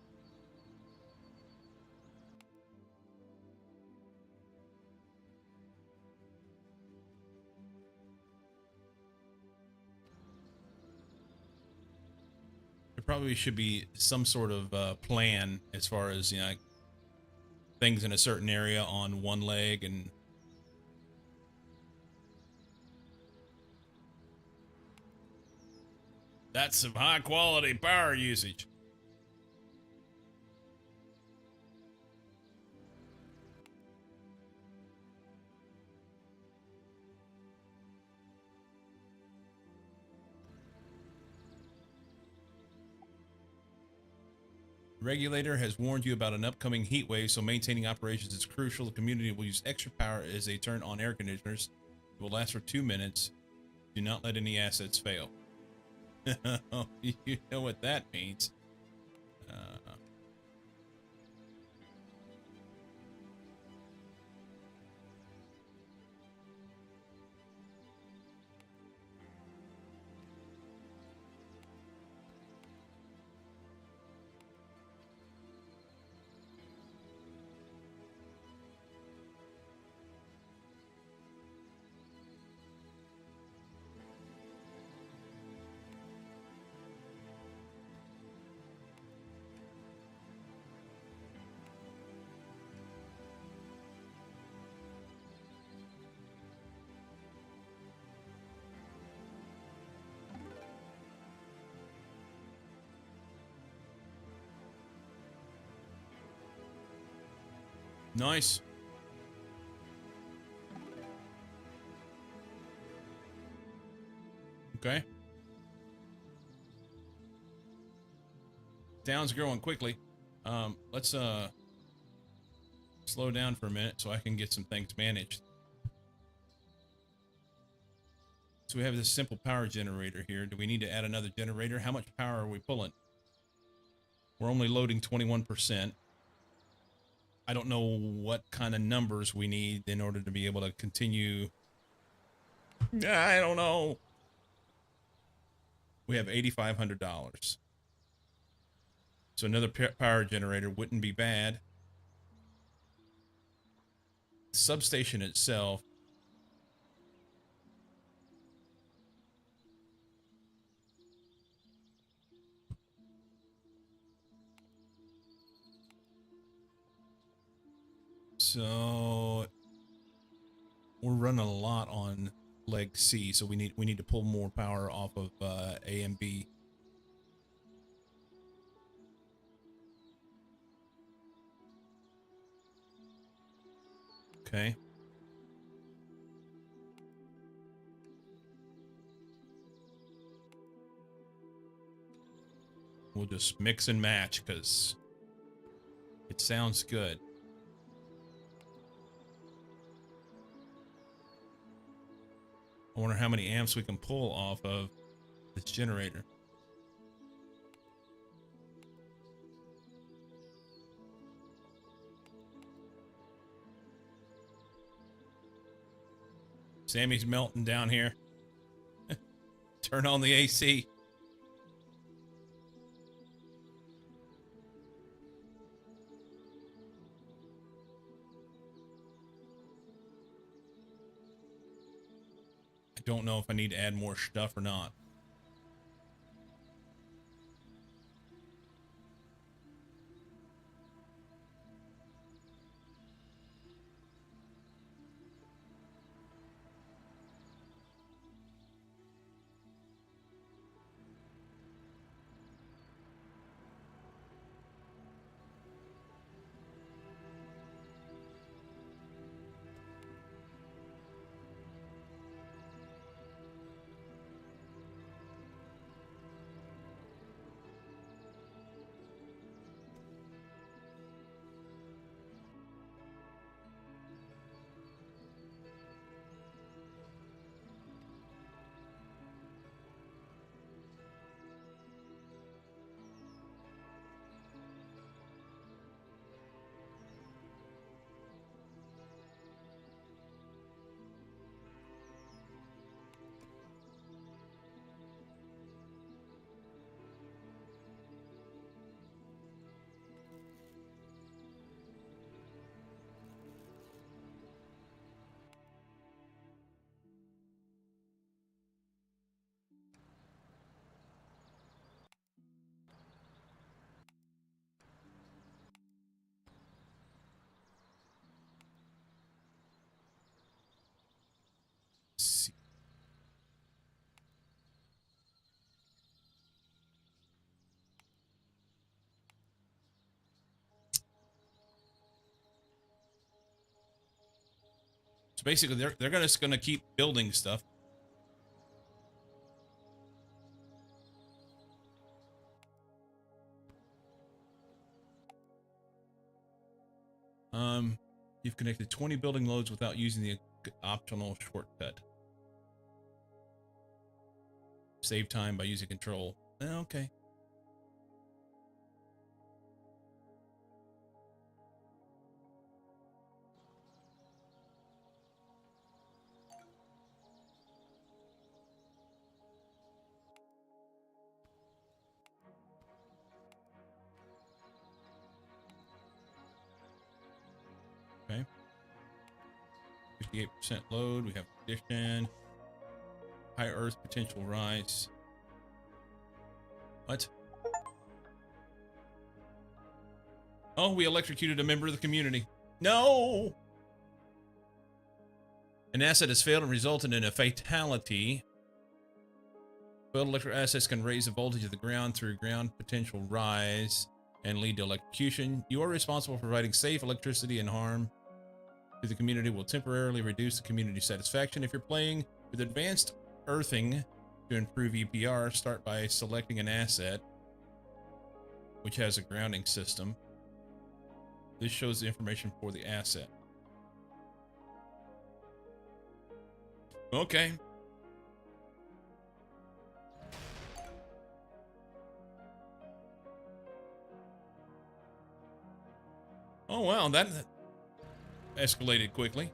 There probably should be some sort of plan as far as, you know, like things in a certain area on one leg and... That's some high quality power usage. Regulator has warned you about an upcoming heat wave, so maintaining operations is crucial. The community will use extra power as they turn on air conditioners. It will last for 2 minutes. Do not let any assets fail. You know what that means. Nice. Okay. Town's growing quickly. Let's slow down for a minute so I can get some things managed. So we have this simple power generator here. Do we need to add another generator? How much power are we pulling? We're only loading 21%. I don't know what kind of numbers we need in order to be able to continue. I don't know. We have $8,500. So another power generator wouldn't be bad. The substation itself. So we're running a lot on leg C, so we need to pull more power off of A and B. Okay. We'll just mix and match because it sounds good. I wonder how many amps we can pull off of this generator. Sammy's melting down here. Turn on the AC. I don't know if I need to add more stuff or not. Basically, they're just gonna keep building stuff. You've connected 20 building loads without using the optional shortcut. Save time by using control. Okay. Okay. 58% load. We have addition. High Earth potential rise. What? Oh, we electrocuted a member of the community. No! An asset has failed and resulted in a fatality. Failed electric assets can raise the voltage of the ground through ground potential rise and lead to electrocution. You are responsible for providing safe electricity, and harm to the community will temporarily reduce the community satisfaction. If you're playing with advanced earthing to improve EPR, start by selecting an asset which has a grounding system. This shows the information for the asset. Okay. Oh wow, that escalated quickly.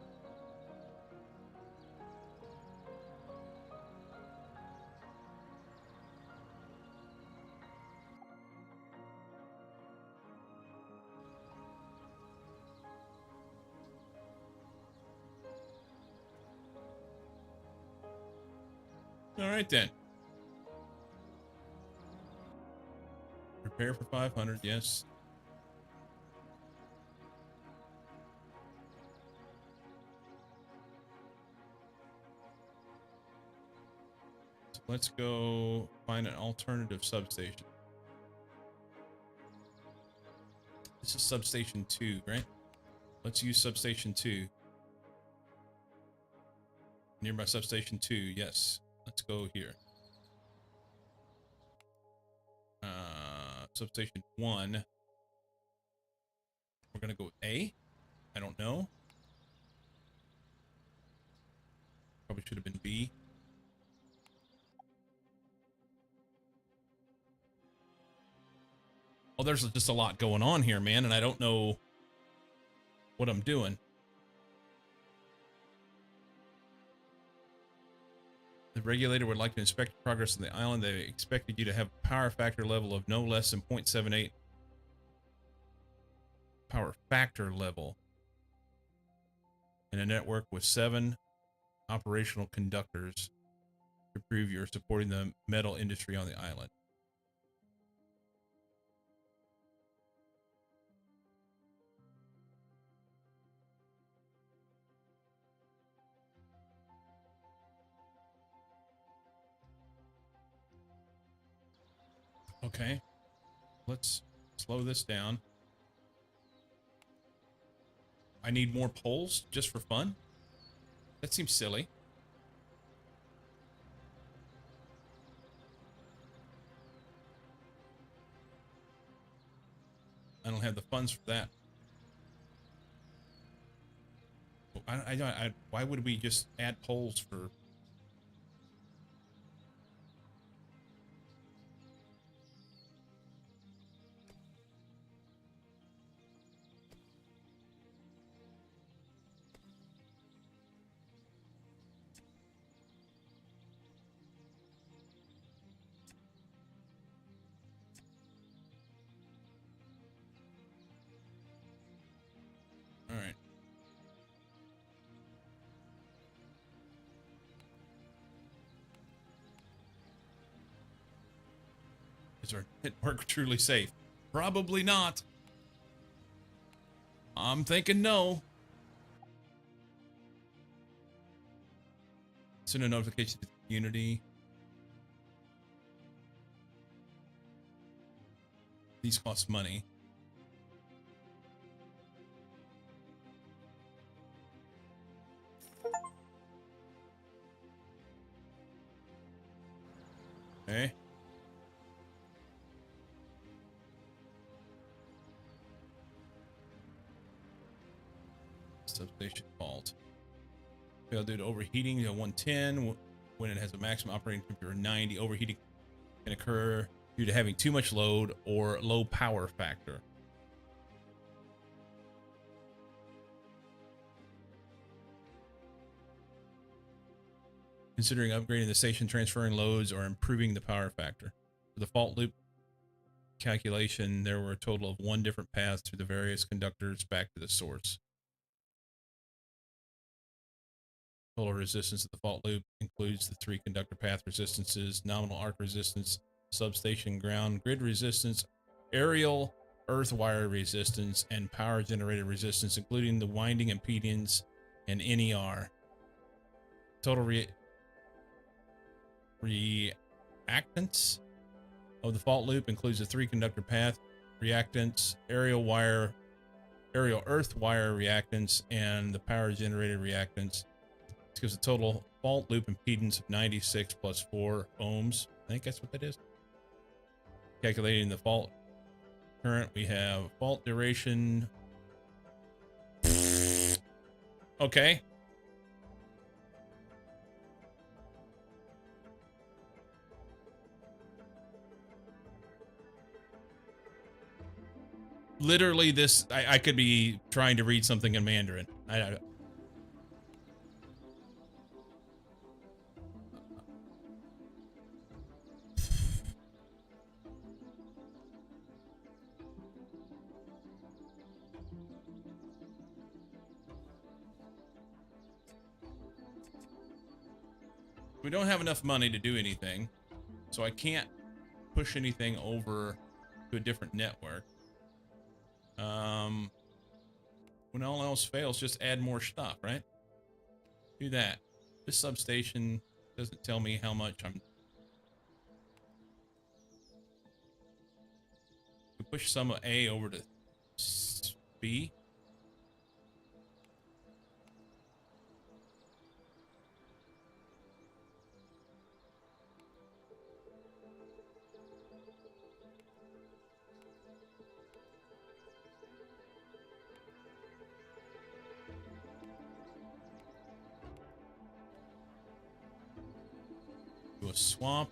All right then. Prepare for 500, yes. So let's go find an alternative substation. This is substation 2, right? Let's use substation 2. Nearby substation 2, yes. Let's go here. Substation 1. We're gonna go with A. I don't know. Probably should have been B. Oh, there's just a lot going on here, man, and I don't know what I'm doing. The regulator would like to inspect progress on the island. They expected you to have a power factor level of no less than 0.78. Power factor level. In a network with 7 operational conductors to prove you're supporting the metal industry on the island. Okay, let's slow this down. I need more poles just for fun? That seems silly. I don't have the funds for that. Why would we just add poles for... All right. Is our network truly safe? Probably not. I'm thinking no. Send a notification to the community. These cost money. Okay. Substation fault. Failed due to overheating to 110 when it has a maximum operating temperature of 90. Overheating can occur due to having too much load or low power factor. Considering upgrading the station, transferring loads, or improving the power factor. For the fault loop calculation, there were a total of 1 different path through the various conductors back to the source. Total resistance of the fault loop includes the 3 conductor path resistances, nominal arc resistance, substation ground grid resistance, aerial earth wire resistance, and power generator resistance, including the winding impedance and NER. Total reactance of the fault loop includes the 3 conductor path reactance, aerial earth wire reactance, and the power generator reactance. This gives a total fault loop impedance of 96 plus 4 ohms. I think that's what that is. Calculating the fault current, we have fault duration. Okay. Literally this, I could be trying to read something in Mandarin. We don't have enough money to do anything, so I can't push anything over to a different network. When all else fails, just add more stuff, right? Do that. This substation doesn't tell me how much I'm... We push some of A over to B. To a swamp.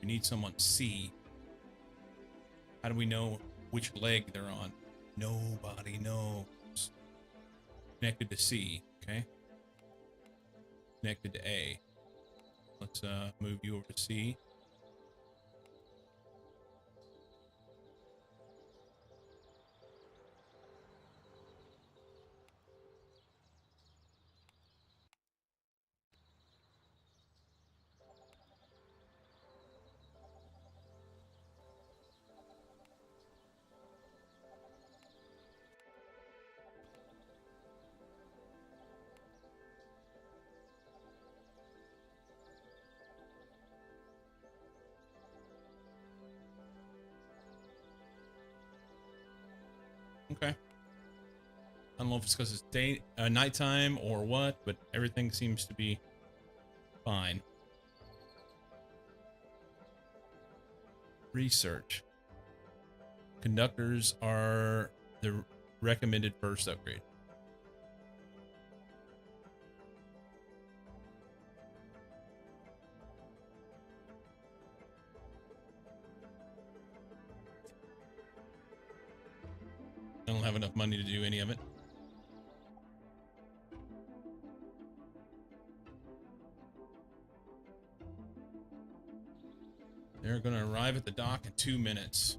We need someone C. How do we know which leg they're on? Nobody knows. Connected to C, okay? Connected to A. Let's move you over to C. Okay. I don't know if it's because it's nighttime or what, but everything seems to be fine. Research. Conductors are the recommended first upgrade. I don't have enough money to do any of it. They're going to arrive at the dock in 2 minutes.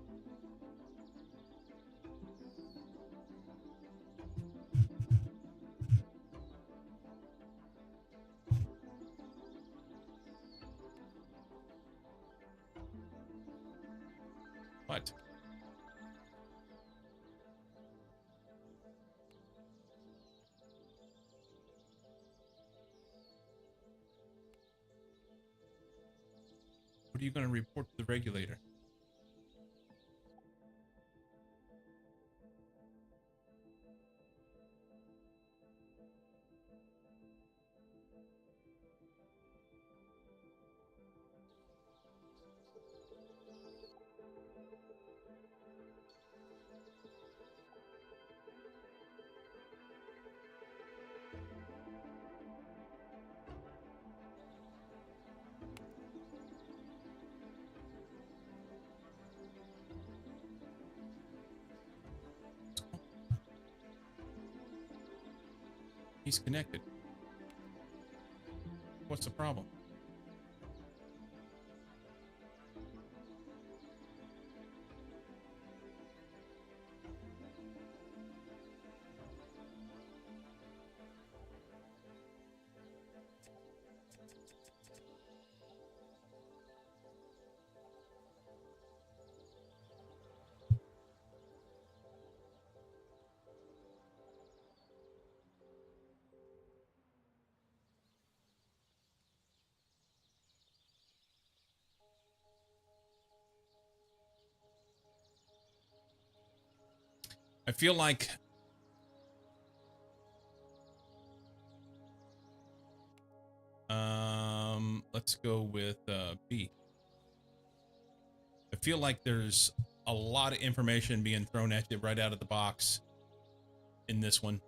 What? What are you going to report to the regulator? He's connected. What's the problem? I feel like let's go with B. I feel like there's a lot of information being thrown at you right out of the box in this one.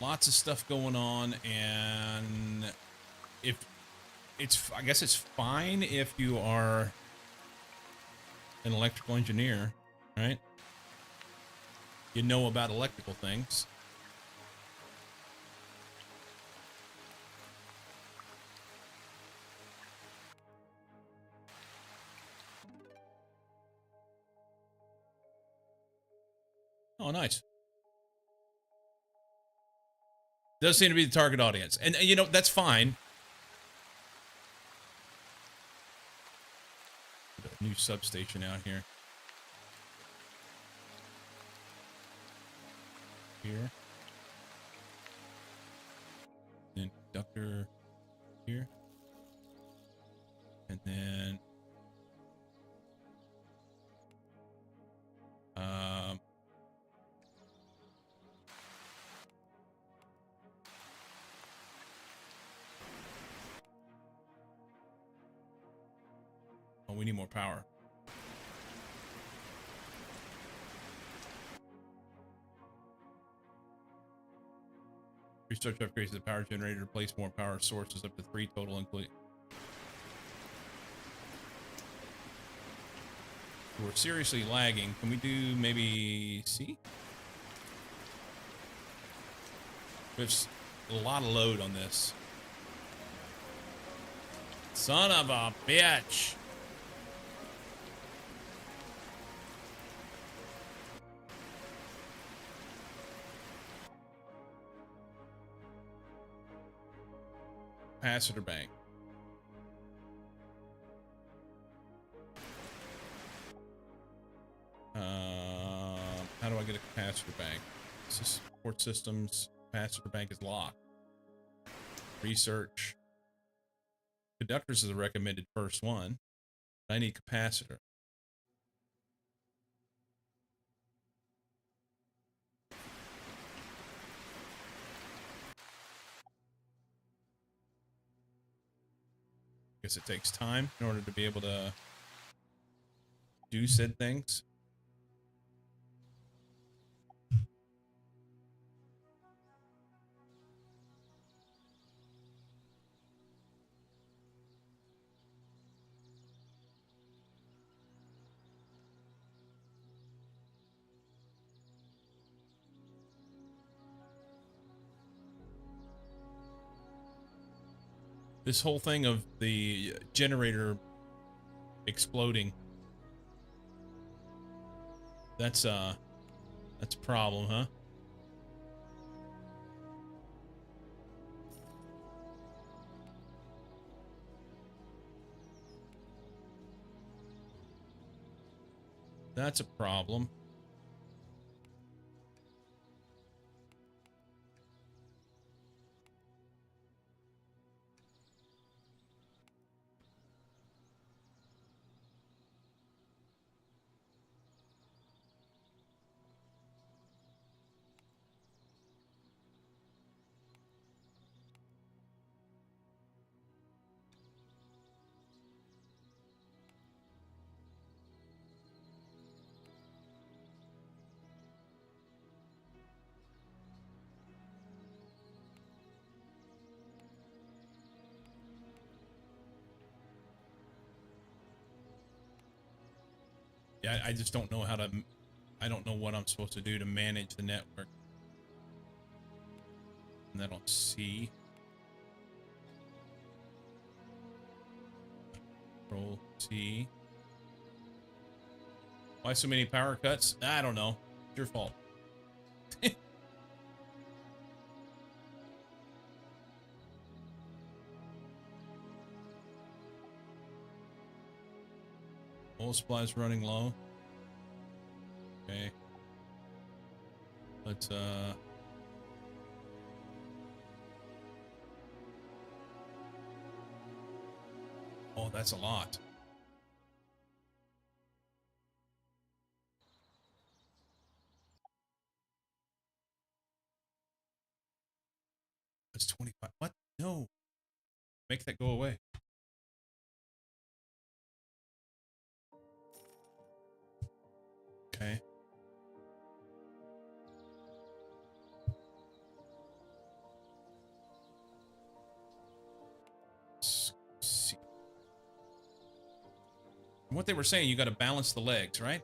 Lots of stuff going on, and if it's, I guess it's fine if you are an electrical engineer, right? You know about electrical things. Oh, nice. Does seem to be the target audience. And you know, that's fine. New substation out here. Here. Then conductor here. And then oh, we need more power. Research upgrades to the power generator, replace more power sources up to 3 total include. We're seriously lagging. Can we do maybe C? We have a lot of load on this. Son of a bitch. Capacitor bank. How do I get a capacitor bank? Support systems. Capacitor bank is locked. Research. Conductors is the recommended first one. I need capacitor. Guess it takes time in order to be able to do said things. This whole thing of the generator exploding, that's a problem, huh? That's a problem. Yeah, I just don't know how to, I don't know what I'm supposed to do to manage the network. And I don't see. Control C. Why so many power cuts? I don't know. It's your fault. Oil supply's running low. Okay. Let's oh, that's a lot. That's 25. What? No. Make that go away. Okay. Let's see. From what they were saying, you got to balance the legs, right?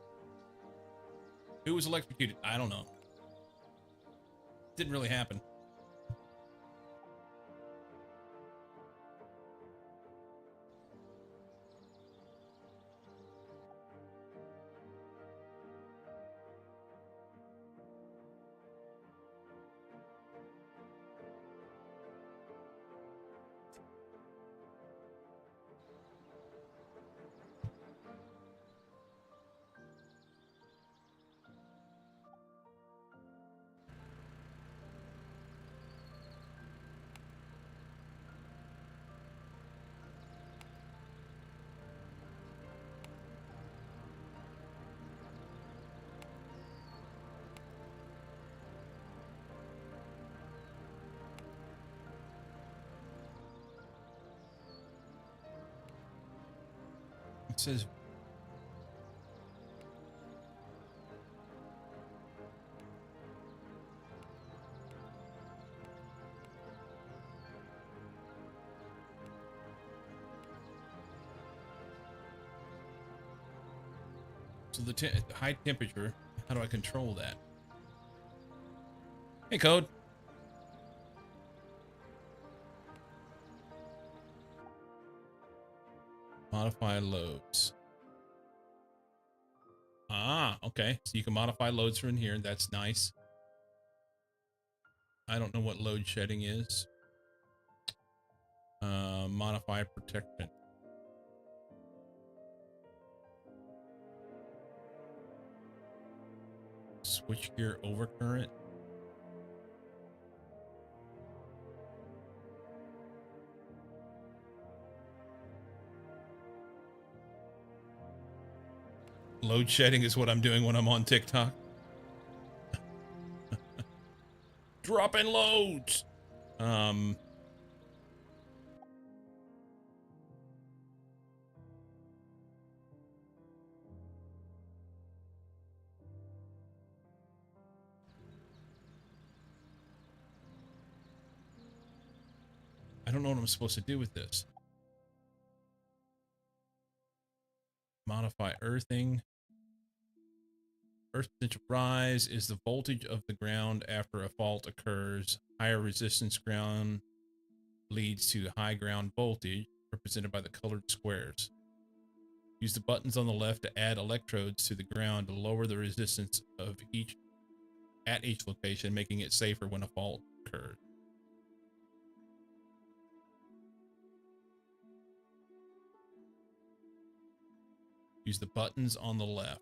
Who was electrocuted? I don't know. Didn't really happen. It says so the high temperature. How do I control that? Hey, code. Modify loads. Ah, okay. So you can modify loads from here. That's nice. I don't know what load shedding is. Modify protection. Switchgear overcurrent. Load shedding is what I'm doing when I'm on TikTok. Dropping loads. I don't know what I'm supposed to do with this. Modify earthing. Earth potential rise is the voltage of the ground after a fault occurs. Higher resistance ground leads to high ground voltage, represented by the colored squares. Use the buttons on the left to add electrodes to the ground to lower the resistance of each at each location, making it safer when a fault occurs. Use the buttons on the left.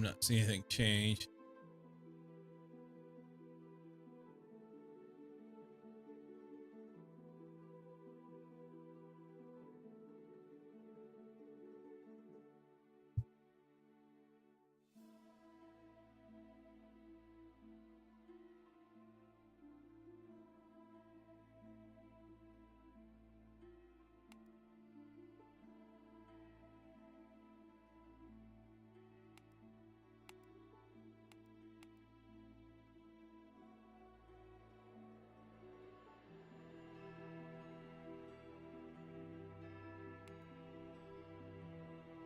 I'm not seeing anything change.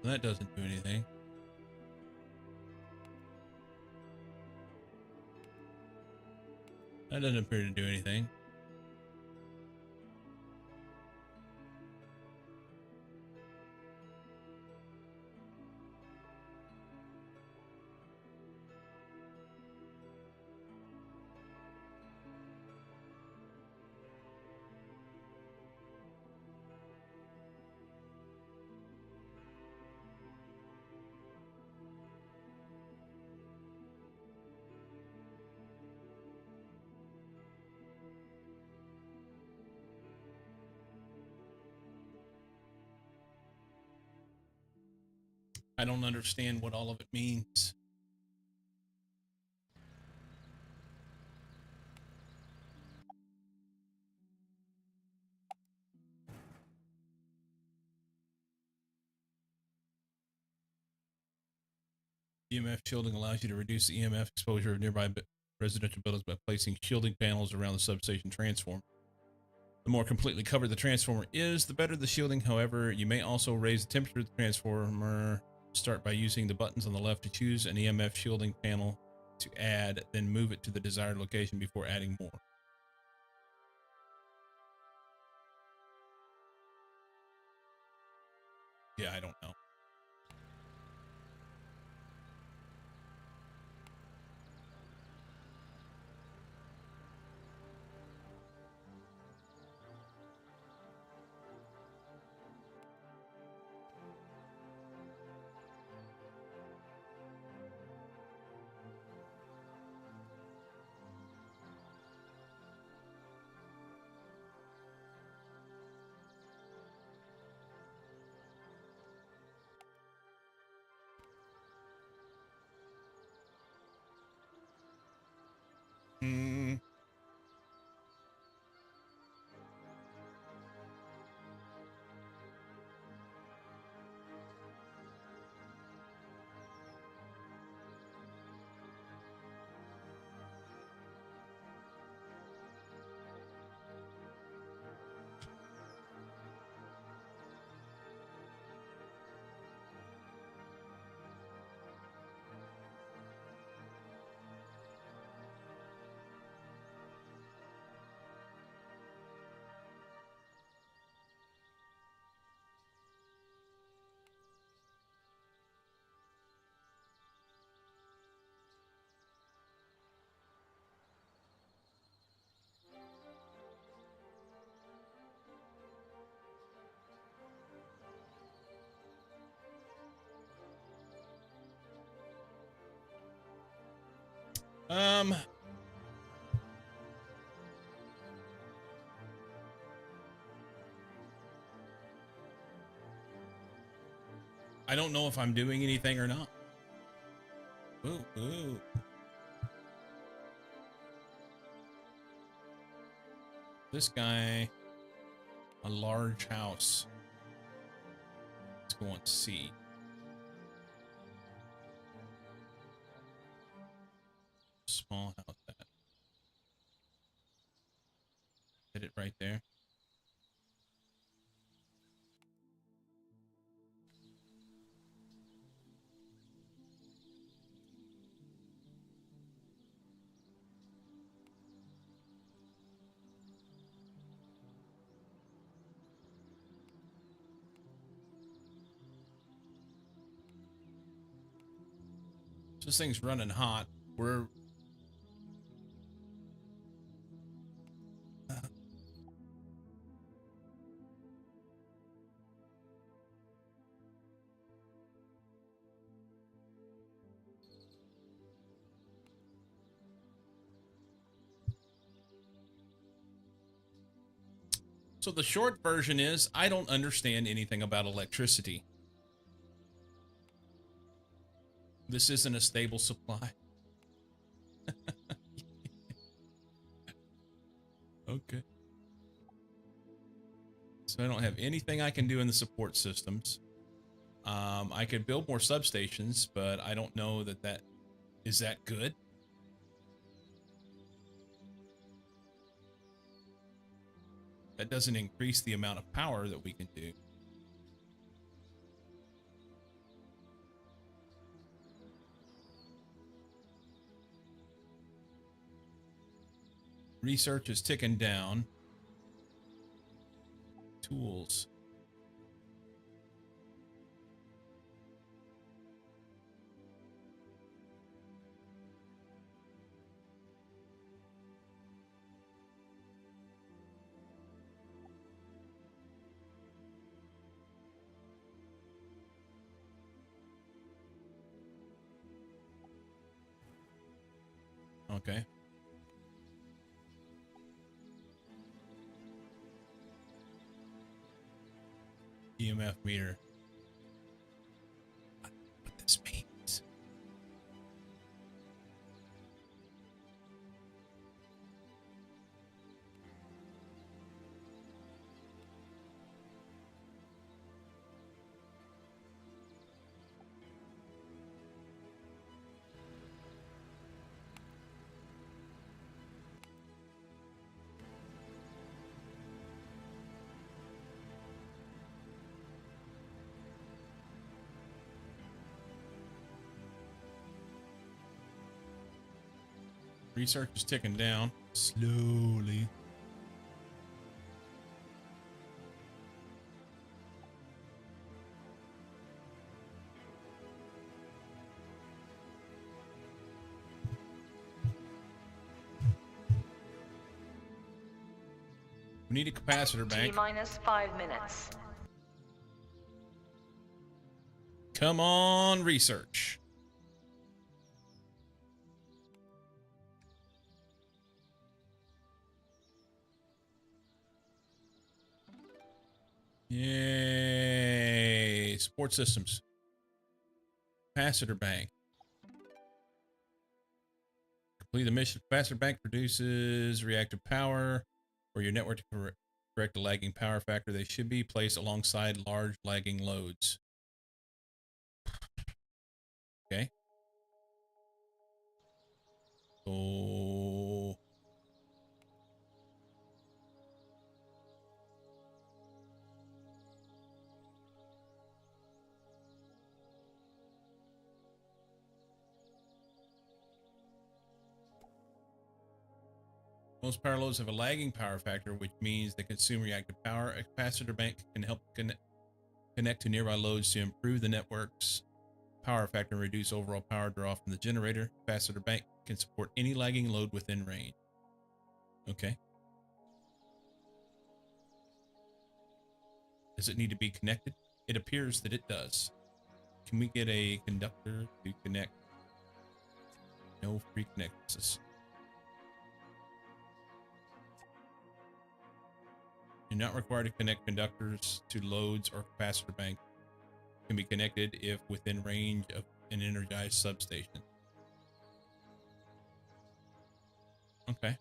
That doesn't do anything. That doesn't appear to do anything. I don't understand what all of it means. EMF shielding allows you to reduce the EMF exposure of nearby residential buildings by placing shielding panels around the substation transformer. The more completely covered the transformer is, the better the shielding. However, you may also raise the temperature of the transformer. Start by using the buttons on the left to choose an EMF shielding panel to add, then move it to the desired location before adding more. Yeah, I don't know. I don't know if I'm doing anything or not. Ooh, ooh. This guy, a large house. Let's go on C. Small house. That. Hit it right there. This thing's running hot. We're So the short version is, I don't understand anything about electricity. This isn't a stable supply. Okay. So I don't have anything I can do in the support systems. I could build more substations, but I don't know that is that good. That doesn't increase the amount of power that we can do. Research is ticking down. Tools. Okay. EMF meter. What this means. Research is ticking down slowly. We need a capacitor bank. T-minus 5 minutes. Come on, research. Yay. Support systems. Capacitor bank. Complete the mission. Capacitor bank produces reactive power for your network to correct the lagging power factor. They should be placed alongside large lagging loads. Okay. So most power loads have a lagging power factor, which means they consume reactive power. A capacitor bank can help connect to nearby loads to improve the network's power factor and reduce overall power draw from the generator. Capacitor bank can support any lagging load within range. Okay. Does it need to be connected? It appears that it does. Can we get a conductor to connect? No free connections. You're not required to connect conductors to loads or capacitor bank. Can be connected if within range of an energized substation. Okay.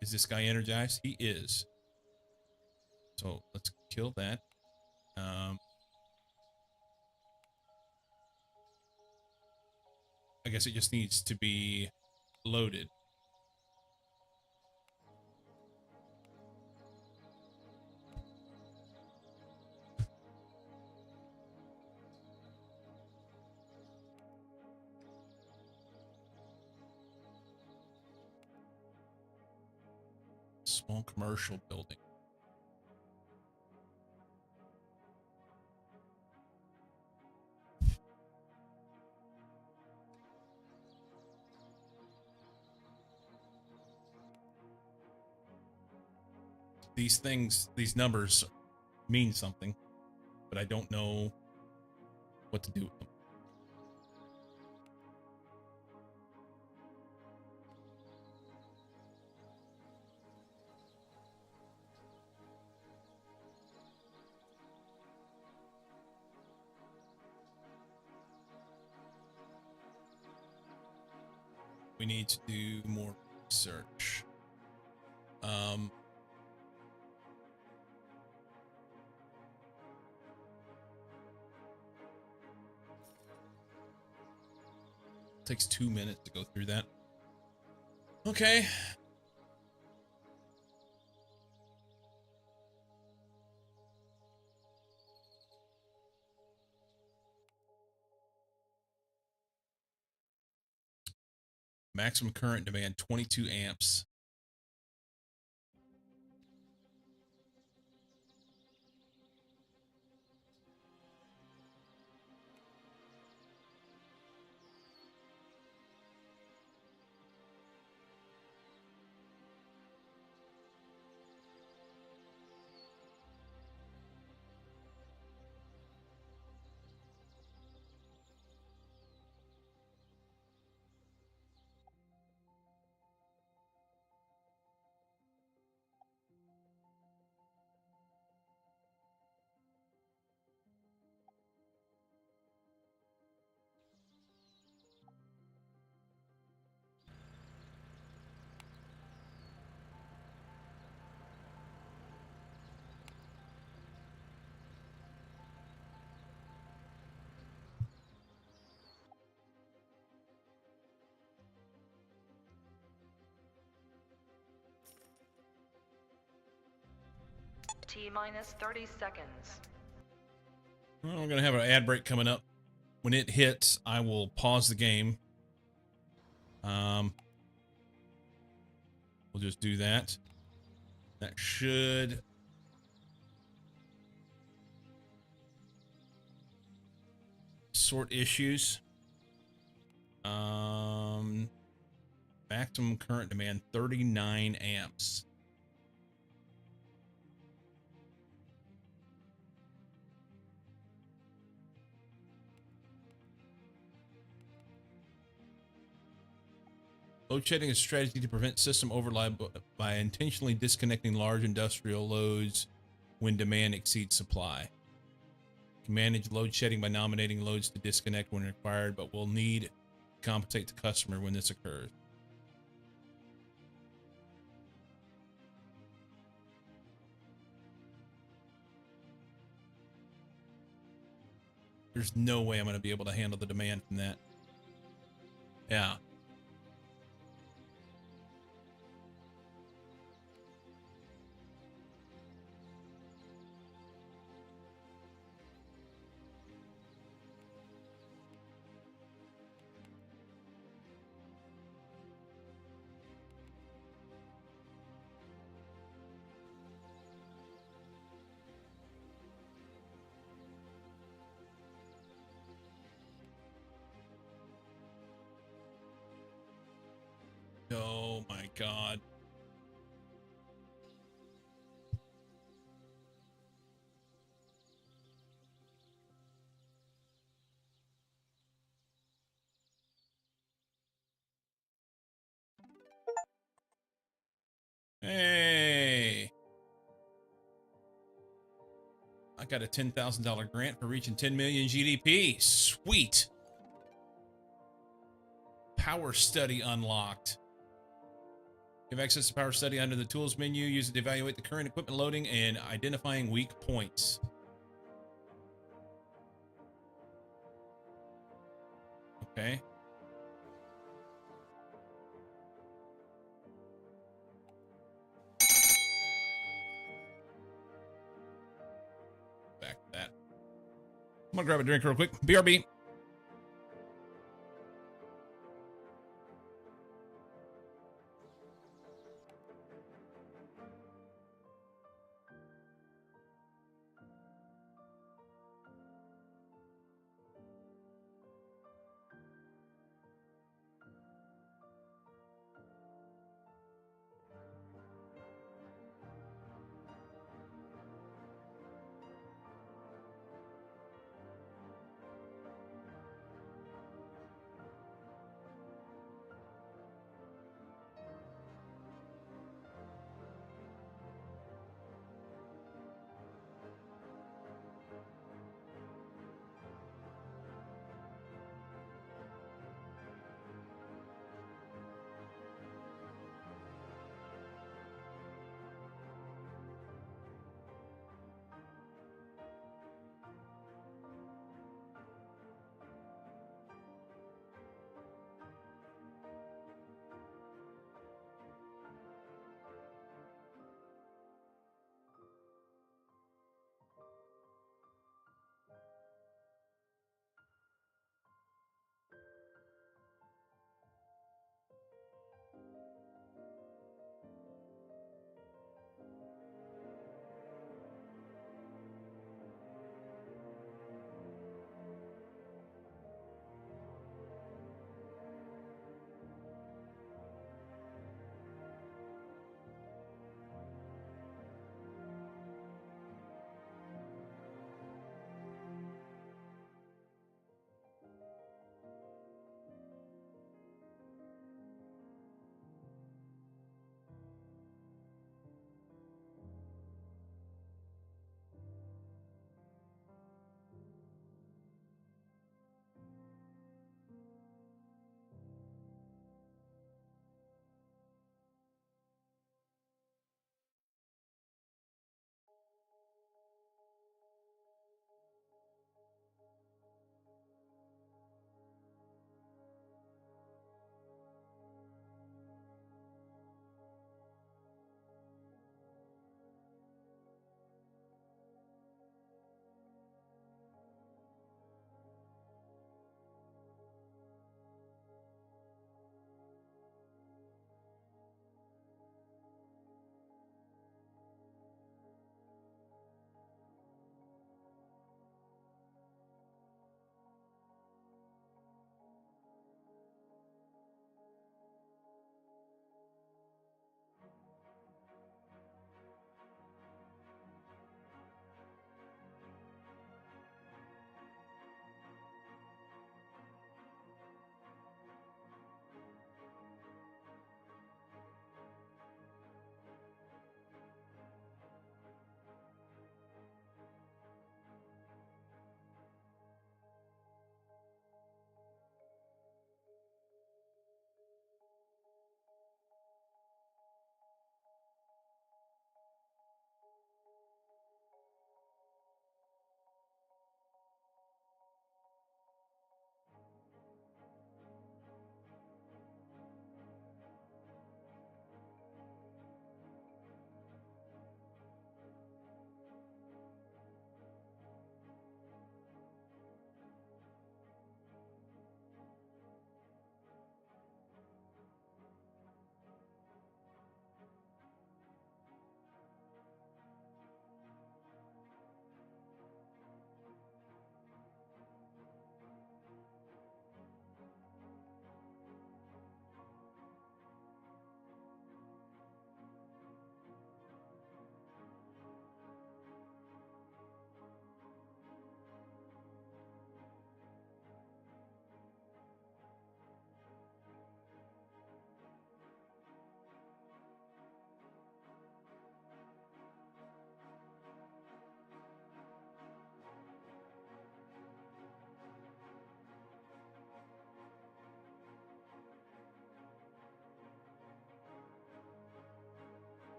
Is this guy energized? He is. So let's kill that. I guess it just needs to be loaded. Small commercial building. These things, these numbers mean something, but I don't know what to do with them. We need to do more research. Takes 2 minutes to go through that. Okay. Maximum current demand 22 amps. T-minus 30 seconds. Well, we're going to have an ad break coming up. When it hits, I will pause the game. We'll just do that. That should sort issues. Maximum current demand 39 amps. Load shedding is a strategy to prevent system overload by intentionally disconnecting large industrial loads when demand exceeds supply. You can manage load shedding by nominating loads to disconnect when required, but will need to compensate the customer when this occurs. There's no way I'm going to be able to handle the demand from that. Yeah. Oh my God. Hey. I got a $10,000 grant for reaching 10 million GDP. Sweet. Power study unlocked. You have access to power study under the tools menu. Use it to evaluate the current equipment loading and identifying weak points. Okay. Back to that. I'm gonna grab a drink real quick. BRB.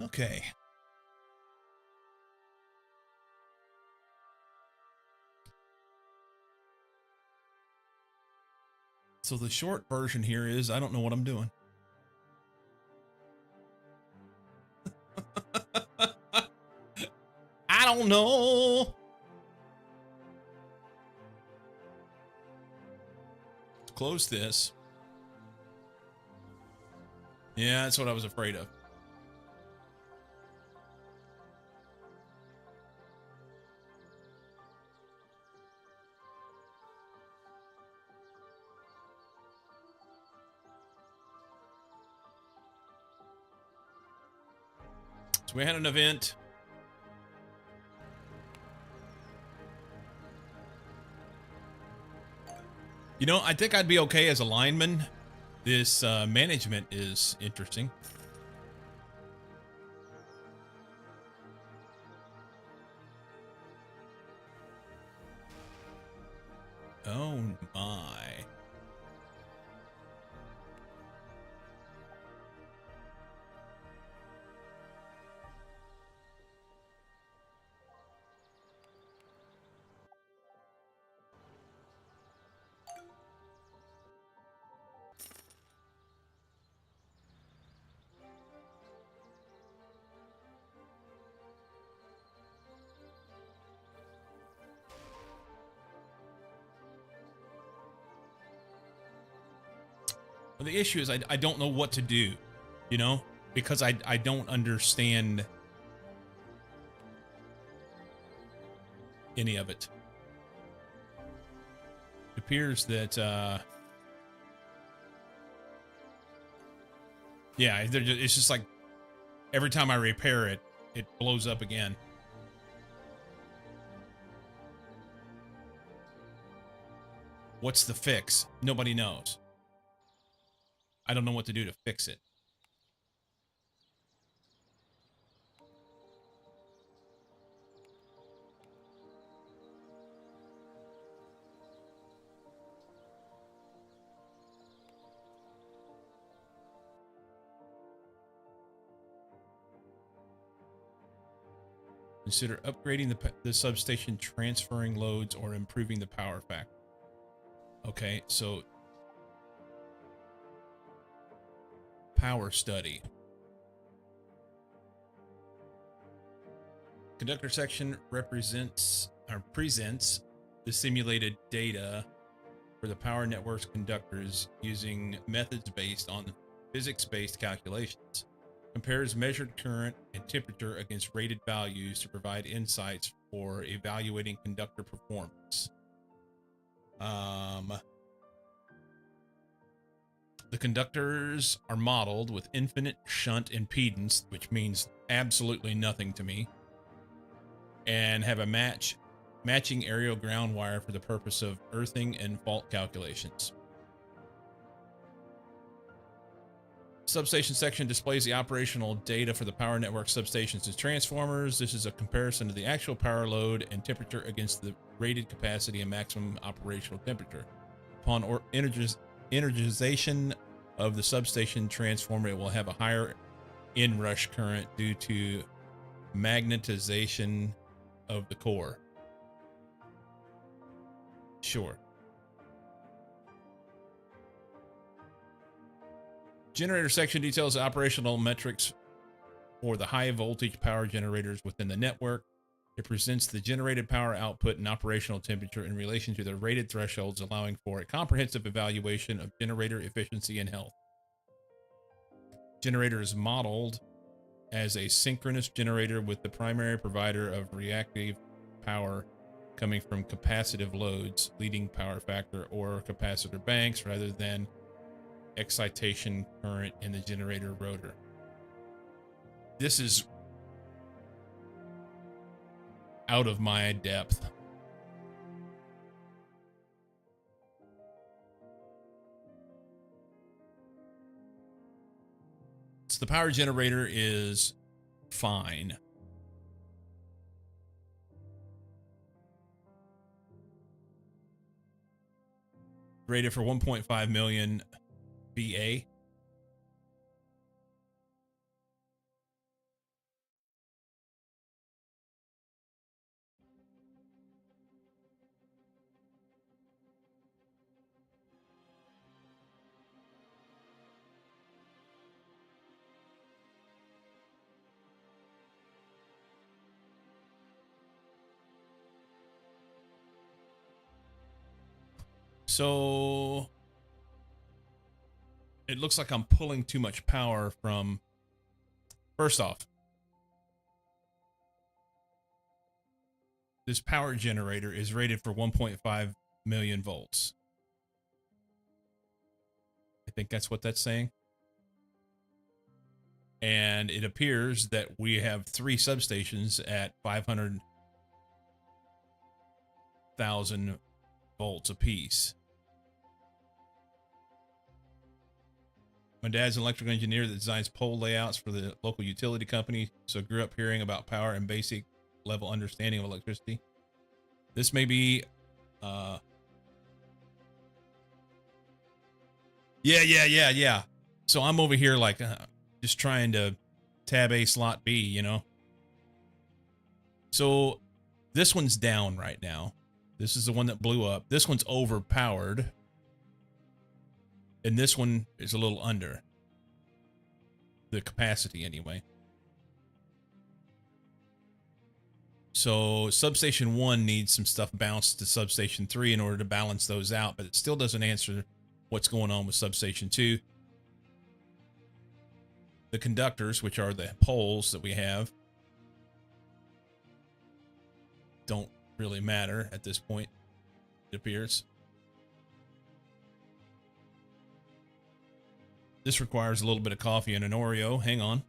Okay. So the short version here is I don't know what I'm doing. I don't know. Let's close this. Yeah, that's what I was afraid of. So we had an event. You know, I think I'd be okay as a lineman. This management is interesting. Oh my. Well, the issue is I don't know what to do, you know, because I don't understand any of it. It appears that, yeah, it's just like every time I repair it, it blows up again. What's the fix? Nobody knows. I don't know what to do to fix it. Consider upgrading the substation, transferring loads, or improving the power factor. Okay, so power study. Conductor section presents the simulated data for the power network's conductors using methods based on physics-based calculations. Compares measured current and temperature against rated values to provide insights for evaluating conductor performance. The conductors are modeled with infinite shunt impedance, which means absolutely nothing to me, and have a matching aerial ground wire for the purpose of earthing and fault calculations. Substation section displays the operational data for the power network substations and transformers. This is a comparison of the actual power load and temperature against the rated capacity and maximum operational temperature. Upon energization of the substation transformer, it will have a higher inrush current due to magnetization of the core. Sure. Generator section details the operational metrics for the high voltage power generators within the network. It presents the generated power output and operational temperature in relation to the rated thresholds, allowing for a comprehensive evaluation of generator efficiency and health. Generator is modeled as a synchronous generator with the primary provider of reactive power coming from capacitive loads, leading power factor, or capacitor banks rather than excitation current in the generator rotor. This is out of my depth. So the power generator is fine. Rated for 1.5 million VA. So it looks like I'm pulling too much power from, first off, this power generator is rated for 1.5 million volts. I think that's what that's saying. And it appears that we have 3 substations at 500,000 volts apiece. My dad's an electrical engineer that designs pole layouts for the local utility company, so grew up hearing about power and basic level understanding of electricity. This may be yeah. So I'm over here like just trying to tab A slot B, you know. So this one's down right now. This is the one that blew up. This one's overpowered. And this one is a little under the capacity anyway. So substation 1 needs some stuff bounced to substation 3 in order to balance those out, but it still doesn't answer what's going on with substation 2. The conductors, which are the poles that we have, don't really matter at this point, it appears. This requires a little bit of coffee and an Oreo. Hang on.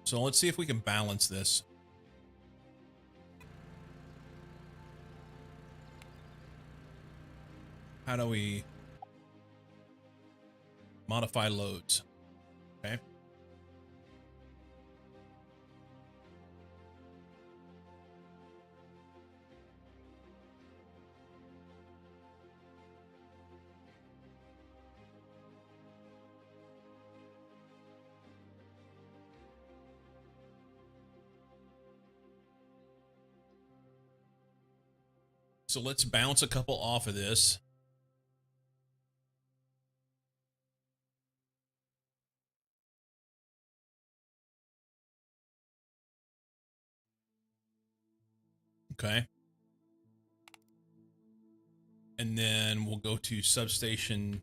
So let's see if we can balance this. How do we modify loads? Okay. So let's bounce a couple off of this. Okay. And then we'll go to substation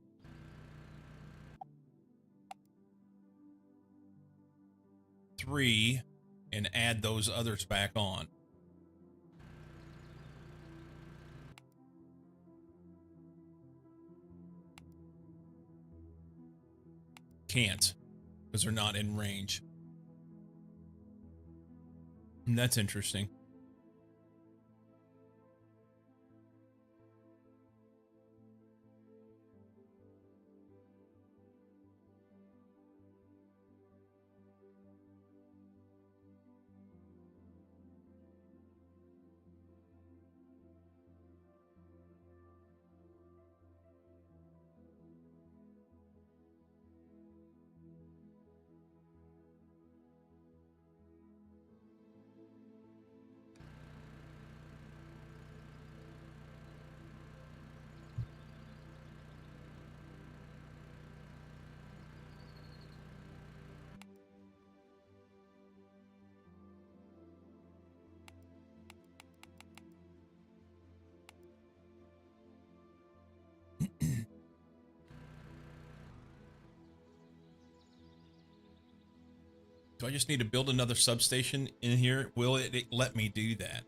3 and add those others back on. Can't, because they're not in range. And that's interesting. Do I just need to build another substation in here? Will it let me do that?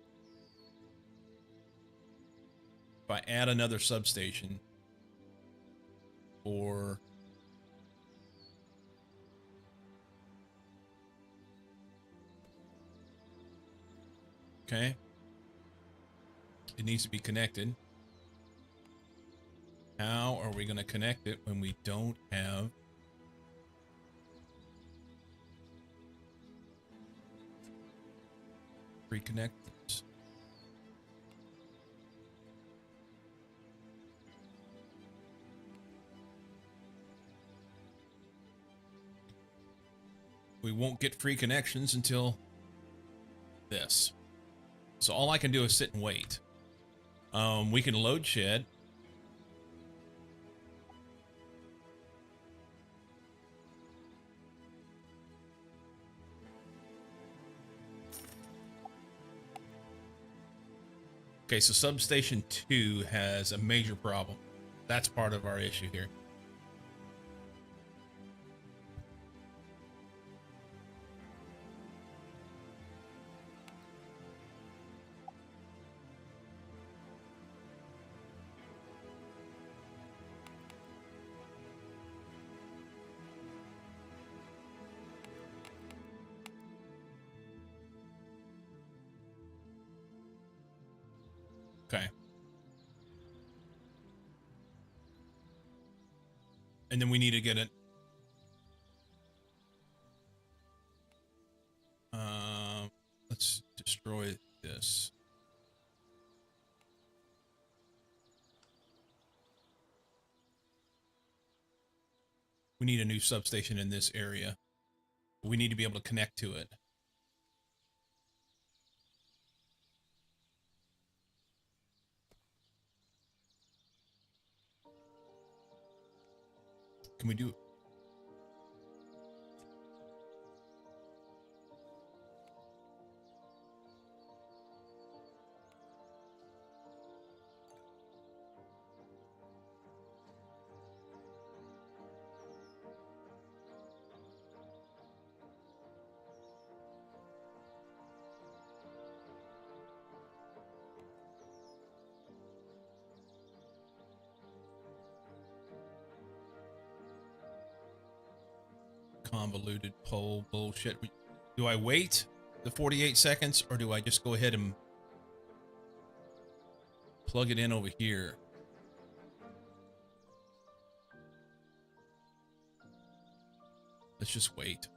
If I add another substation, or okay, it needs to be connected. How are we going to connect it when we don't have reconnectors? We won't get free connections until this. So all I can do is sit and wait. We can load shed. Okay, so substation 2 has a major problem. That's part of our issue here. Okay. And then we need to get it. Let's destroy this. We need a new substation in this area. We need to be able to connect to it. Can we do it? Convoluted poll bullshit. Do I wait the 48 seconds or do I just go ahead and plug it in over here? Let's just wait.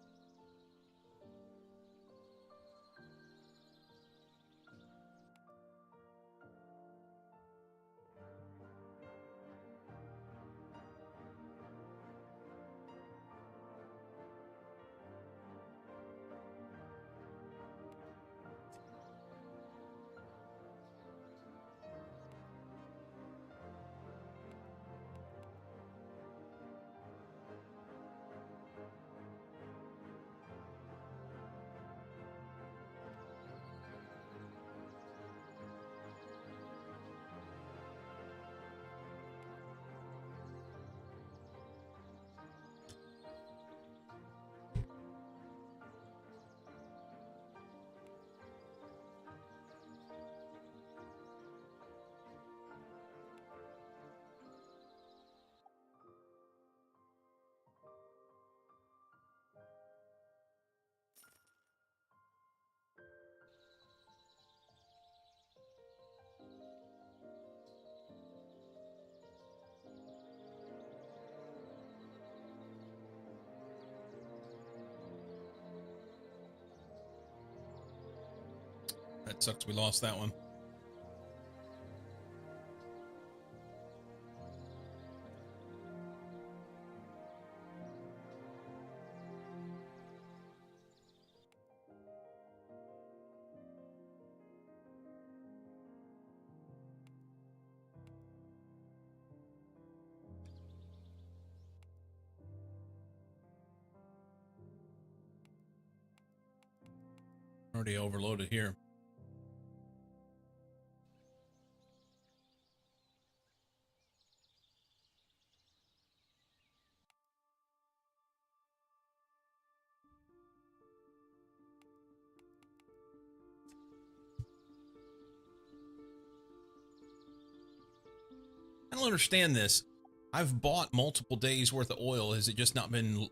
That sucks. We lost that one. Already overloaded here. I don't understand this. I've bought multiple days worth of oil. Has it just not been...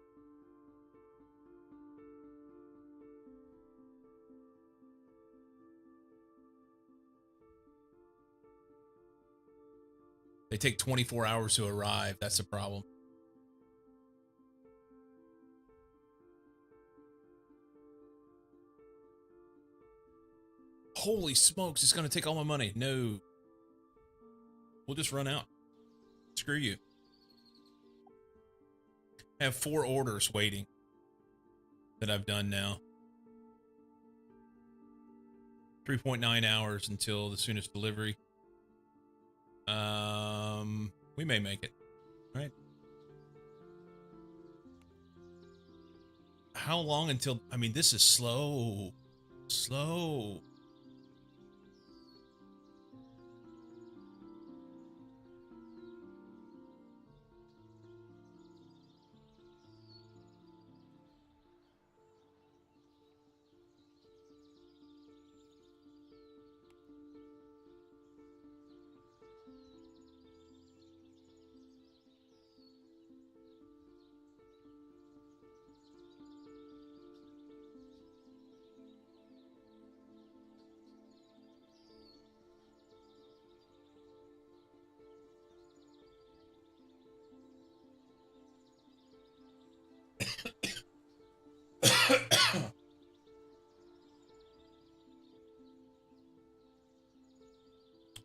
They take 24 hours to arrive. That's the problem. Holy smokes, it's going to take all my money. No. We'll just run out. Screw you. I have 4 orders waiting that I've done now. 3.9 hours until the soonest delivery. We may make it. All right. How long until, I mean, this is slow. Slow.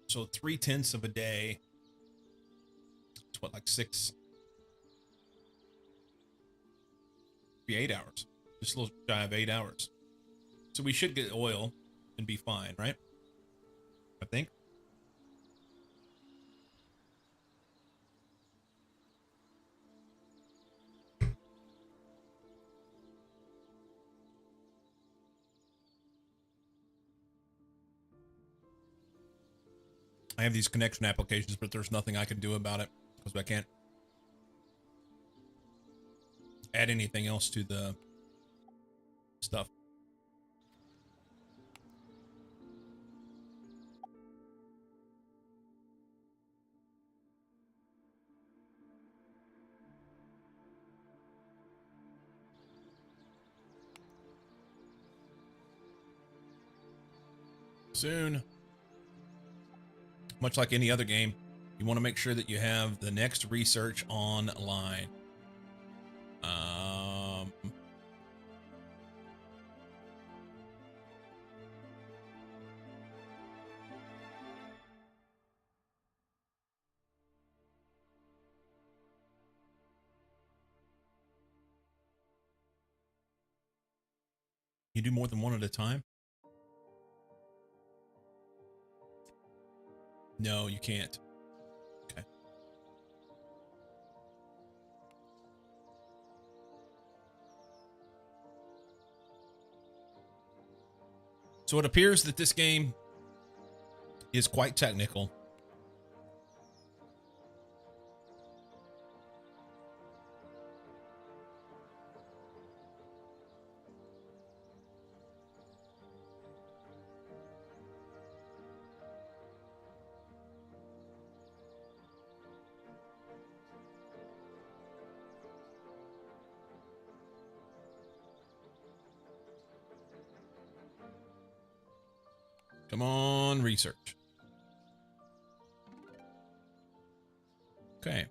So 3/10 of a day. It's what, like 6? Be 8 hours. Just a little shy of 8 hours. So we should get oil and be fine, right? I think. I have these connection applications, but there's nothing I can do about it because I can't add anything else to the stuff. Soon. Much like any other game, you want to make sure that you have the next research online. You do more than one at a time? No, you can't. Okay. So it appears that this game is quite technical. Come on, research. Okay.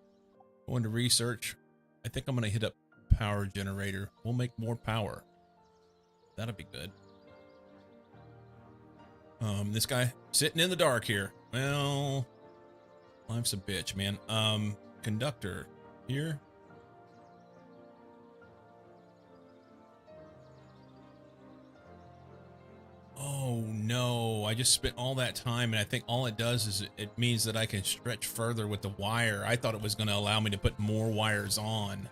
Going to research. I think I'm going to hit up power generator. We'll make more power. That'll be good. This guy sitting in the dark here. Well, life's a bitch, man. Conductor here. Oh no, I just spent all that time, and I think all it does is it means that I can stretch further with the wire. I thought it was going to allow me to put more wires on.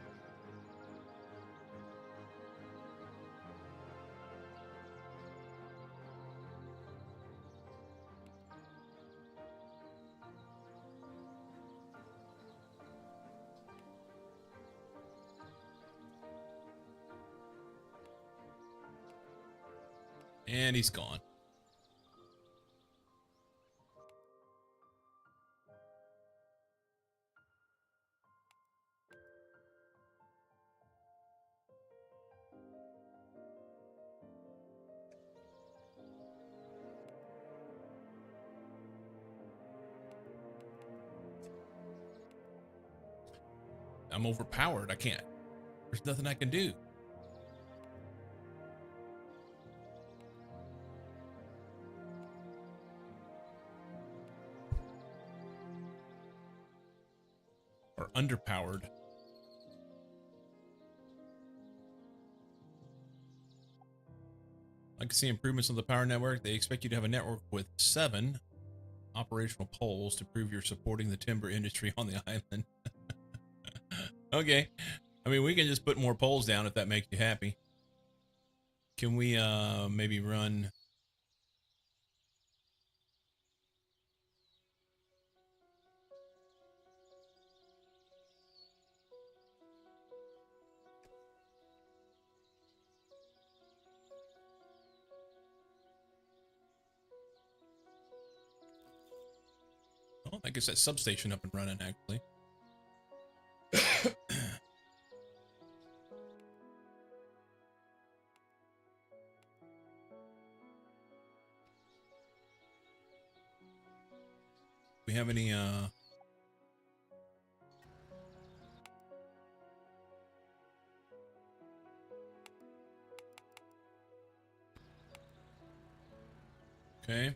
And he's gone. I'm overpowered. I can't. There's nothing I can do. Or underpowered. I can see improvements on the power network. They expect you to have a network with 7 operational poles to prove you're supporting the timber industry on the island. Okay. I mean, we can just put more poles down if that makes you happy. Can we maybe run... Oh, I guess that substation up and running, actually. We have any, okay.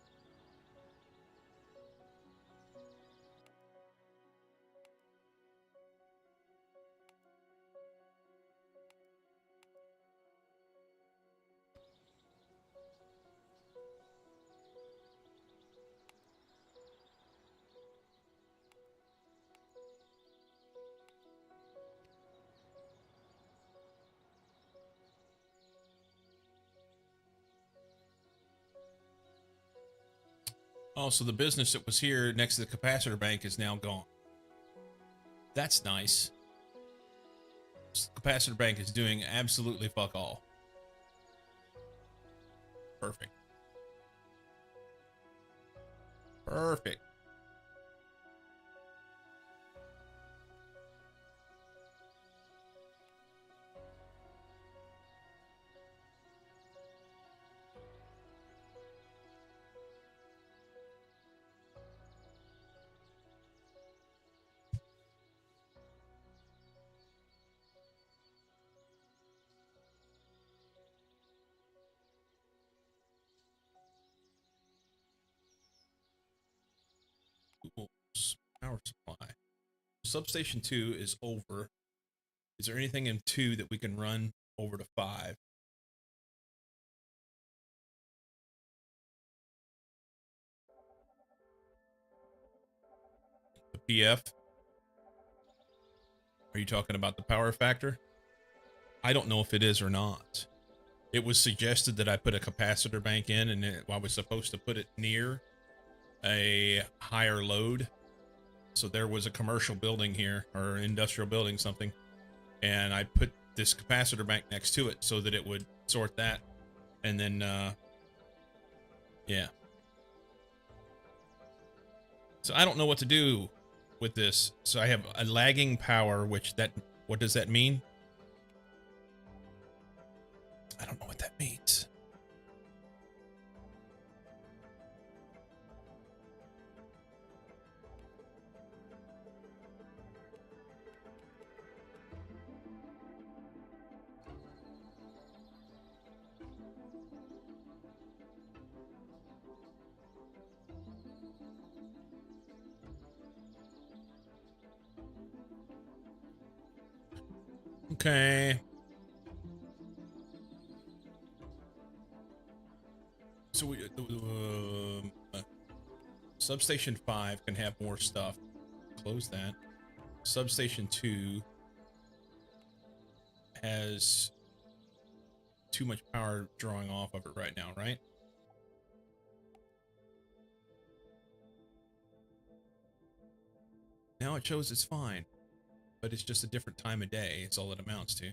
Oh, so the business that was here next to the capacitor bank is now gone. That's nice. So the capacitor bank is doing absolutely fuck all. Perfect. Perfect. Oops. Power supply. Substation 2 is over. Is there anything in 2 that we can run over to 5? The PF? Are you talking about the power factor? I don't know if it is or not. It was suggested that I put a capacitor bank in, and I was supposed to put it near a higher load. So there was a commercial building here, or industrial building, something, and I put this capacitor bank next to it so that it would sort that, and then yeah. So I don't know what to do with this. So I have a lagging power, which what does that mean? I don't know what that means. Okay. So we Substation 5 can have more stuff. Close that. Substation 2 has too much power drawing off of it right now, right? Now it shows it's fine, but it's just a different time of day. It's all it amounts to.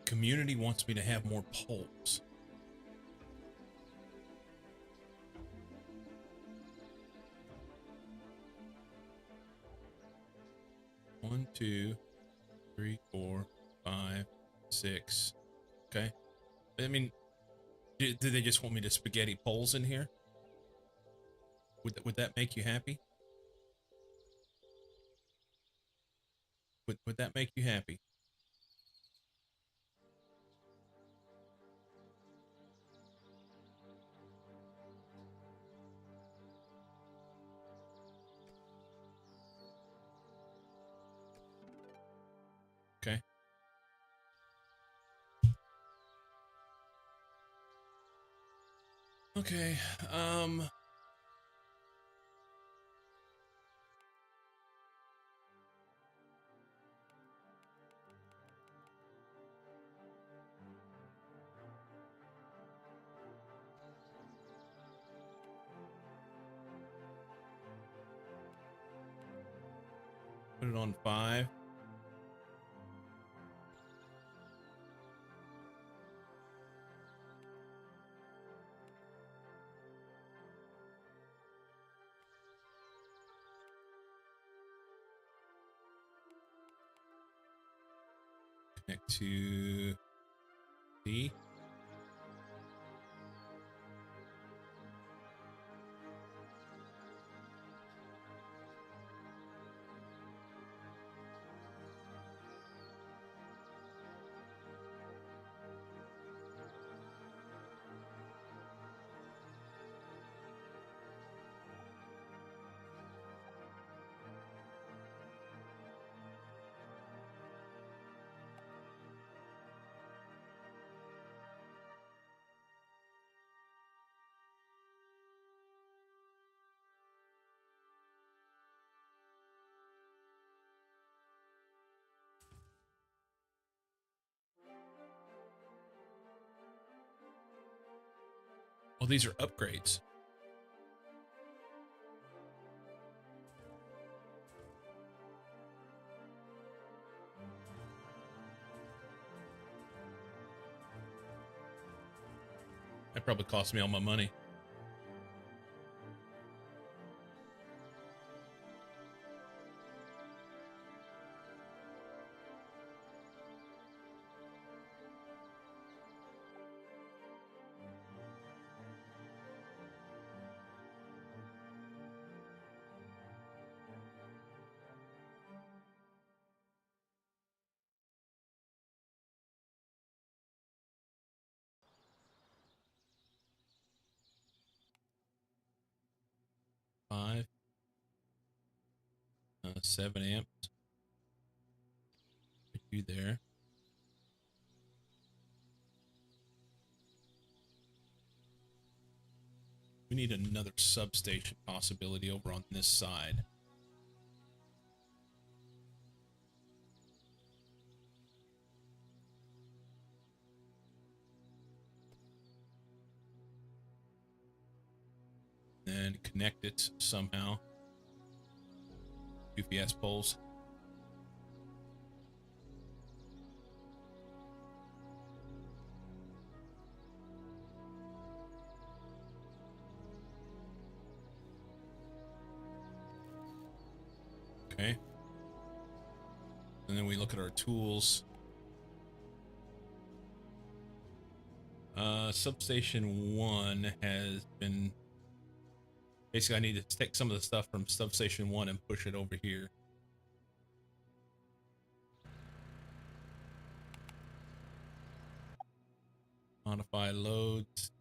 Community wants me to have more polls. One, 2, 3, 4, 5, 6. 6. Okay. I mean, do they just want me to spaghetti poles in here? Would that make you happy? Would that make you happy? Okay. Okay. Put it on 5. Connect to D. Oh, these are upgrades. That probably cost me all my money. Five. 7 amps. Put you there. We need another substation possibility over on this side. And connect it somehow. UPS poles. Okay. And then we look at our tools. Substation 1 has been... Basically, I need to take some of the stuff from Substation 1 and push it over here. Modify loads.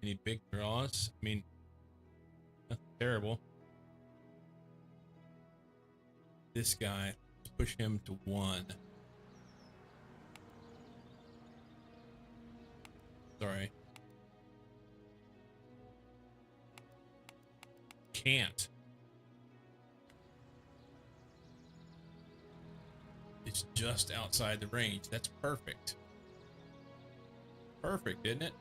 Any big draws? I mean, nothing terrible. This guy, let's push him to 1. Sorry. Can't. It's just outside the range. That's perfect. Perfect, isn't it?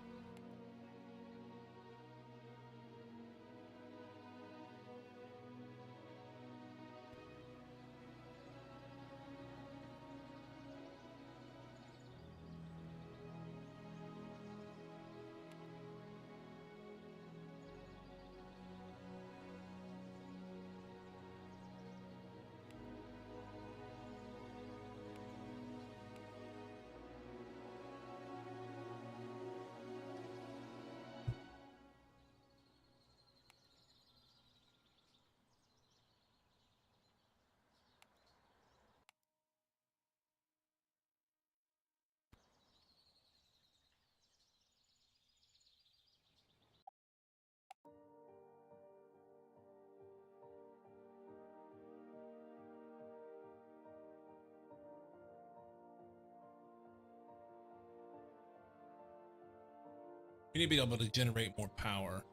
We need to be able to generate more power.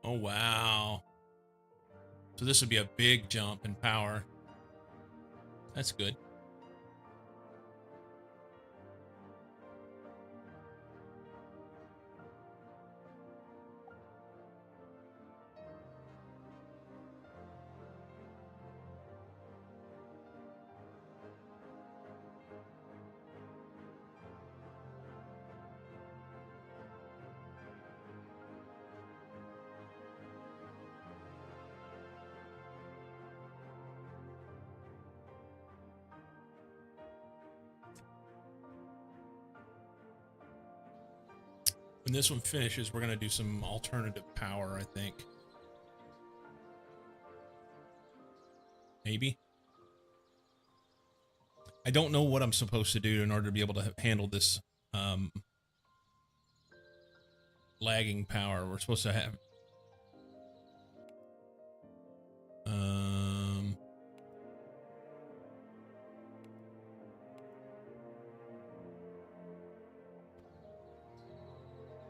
Oh, wow. So this would be a big jump in power. That's good. When this one finishes, we're going to do some alternative power, I think. Maybe. I don't know what I'm supposed to do in order to be able to handle this lagging power. We're supposed to have...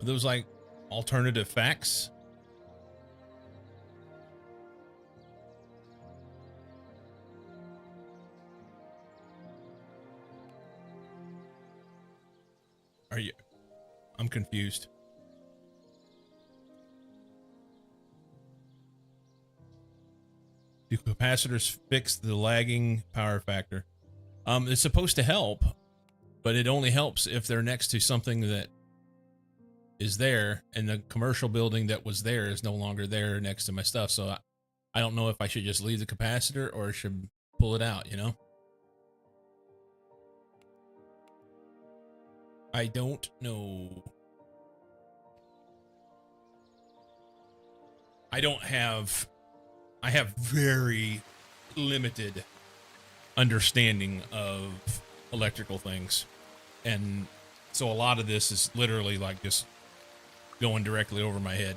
Are those like alternative facts? Are you? I'm confused. Do capacitors fix the lagging power factor? It's supposed to help, but it only helps if they're next to something that is there, and the commercial building that was there is no longer there next to my stuff. So I don't know if I should just leave the capacitor or should pull it out, you know? I don't know. I have very limited understanding of electrical things. And so a lot of this is literally like just going directly over my head.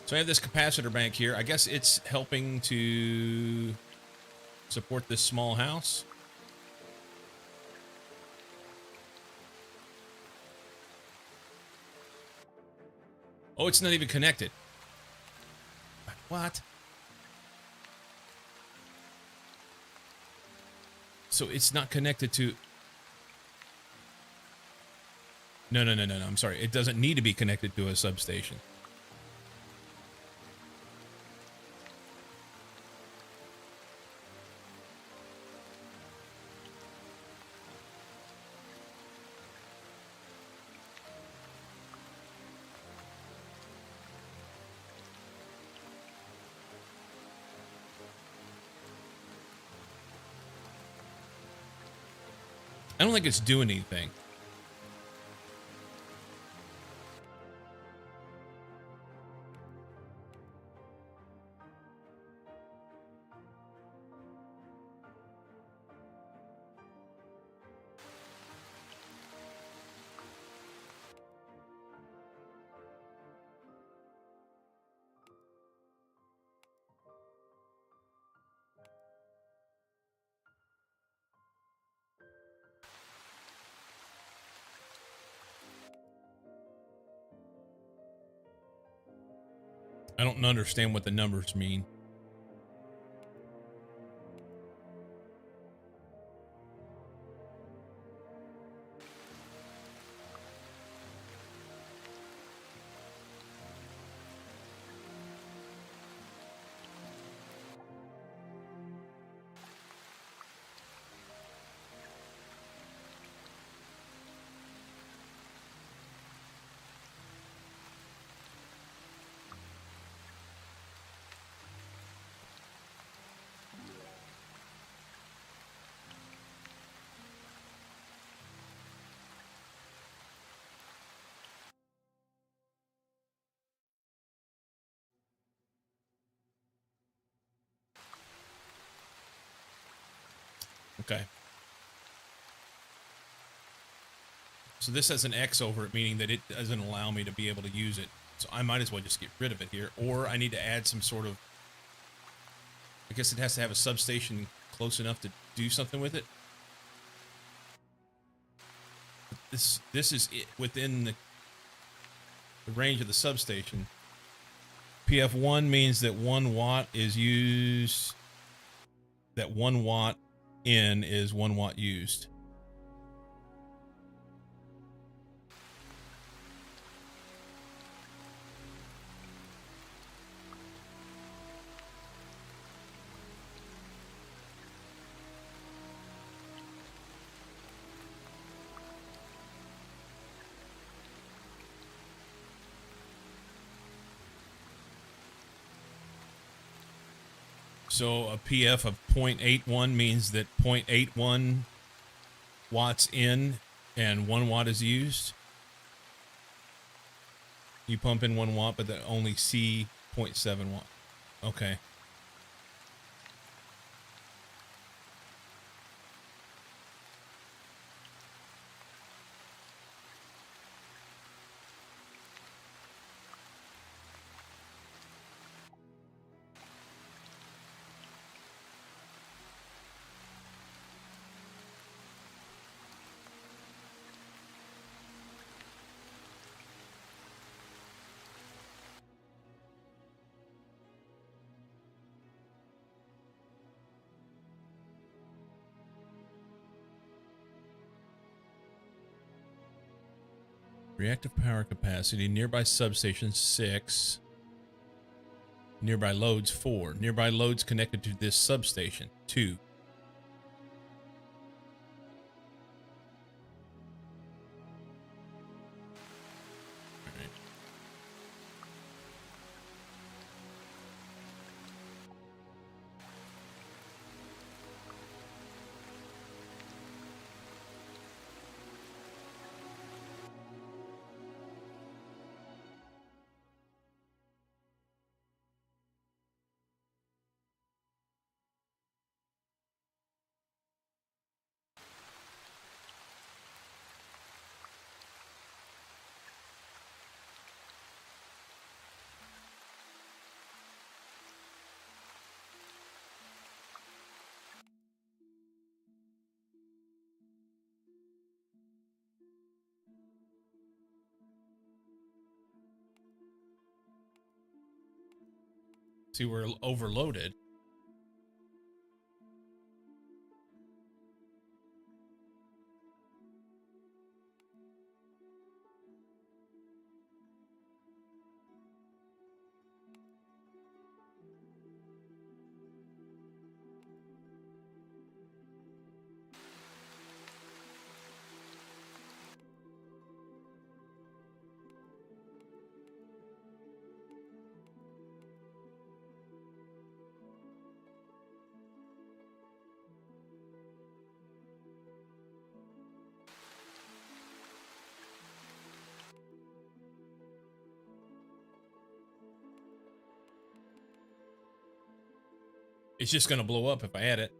So I have this capacitor bank here. I guess it's helping to support this small house. Oh, it's not even connected. What? So it's not connected to... No. I'm sorry. It doesn't need to be connected to a substation. I don't think it's doing anything. I don't understand what the numbers mean. Okay. So this has an X over it, meaning that it doesn't allow me to be able to use it. So I might as well just get rid of it here. Or I need to add some sort of... I guess it has to have a substation close enough to do something with it. This is it within the range of the substation. PF1 means that 1 watt is used. That 1 watt in is 1 watt used. So a PF of 0.81 means that 0.81 watts in and 1 watt is used. You pump in 1 watt, but that only see 0.7 watt. Okay. Reactive power capacity, nearby substation 6, nearby loads 4, nearby loads connected to this substation 2. See, we're overloaded. It's just going to blow up if I add it.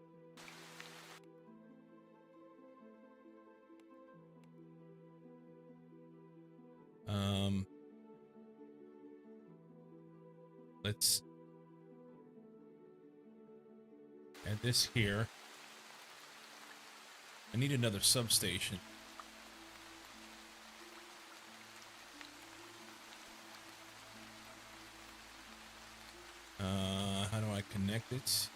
Let's add this here. I need another substation. How do I connect it?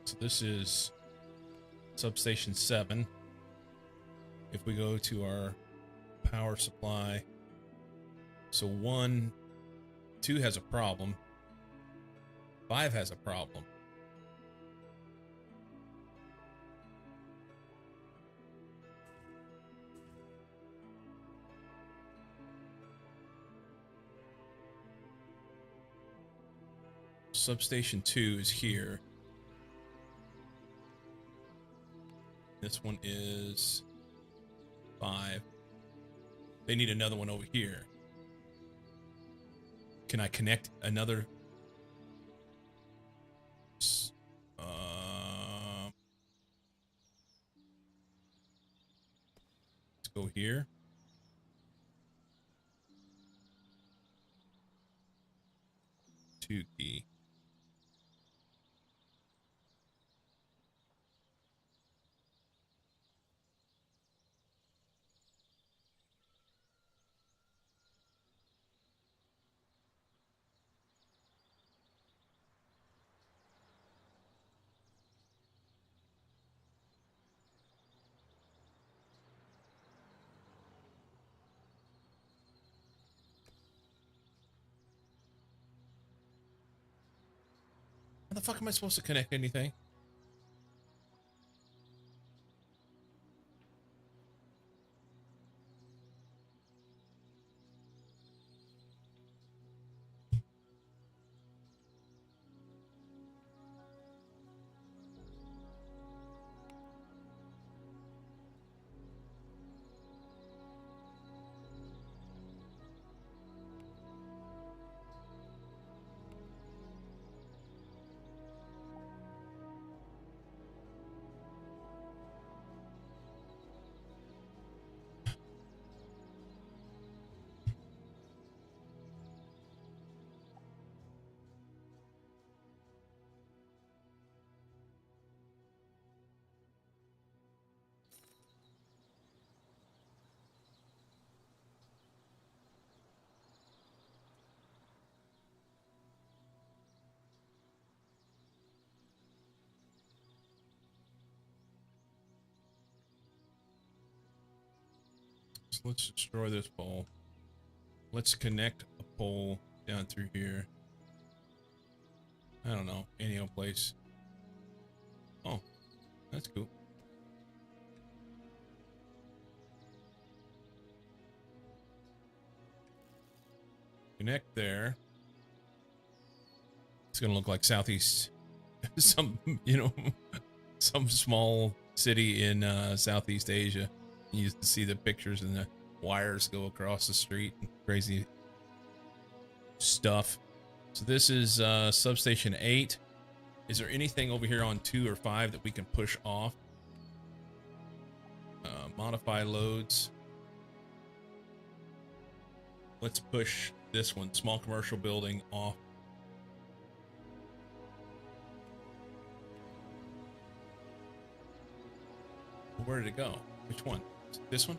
So this is substation 7. If we go to our power supply, so 2 has a problem. 5 has a problem. Substation 2 is here. This one is 5. They need another one over here. Can I connect another? Let's go here. Two key. How the fuck am I supposed to connect anything? So let's destroy this pole. Let's connect a pole down through here. I don't know, any old place. Oh, that's cool. Connect there. It's gonna look like Southeast, some, you know, some small city in Southeast Asia. You used to see the pictures and the wires go across the street and crazy stuff. So this is substation 8. Is there anything over here on 2 or 5 that we can push off? Modify loads. Let's push this one, small commercial building, off. Where did it go? Which one? This one?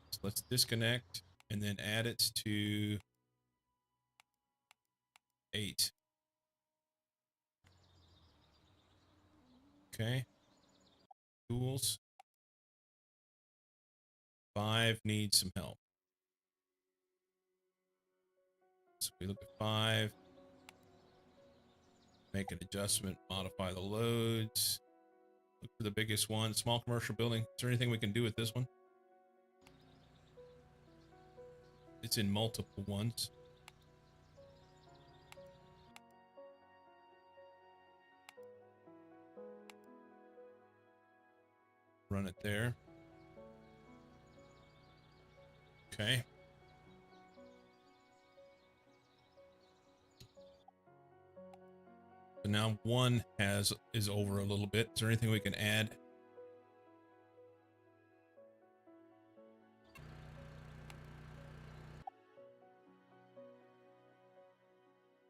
So let's disconnect and then add it to 8. Okay. Tools. 5 needs some help. So we look at 5. Make an adjustment, modify the loads. Look for the biggest one, small commercial building. Is there anything we can do with this one? It's in multiple ones. Run it there. Okay. So now 1 is over a little bit. Is there anything we can add?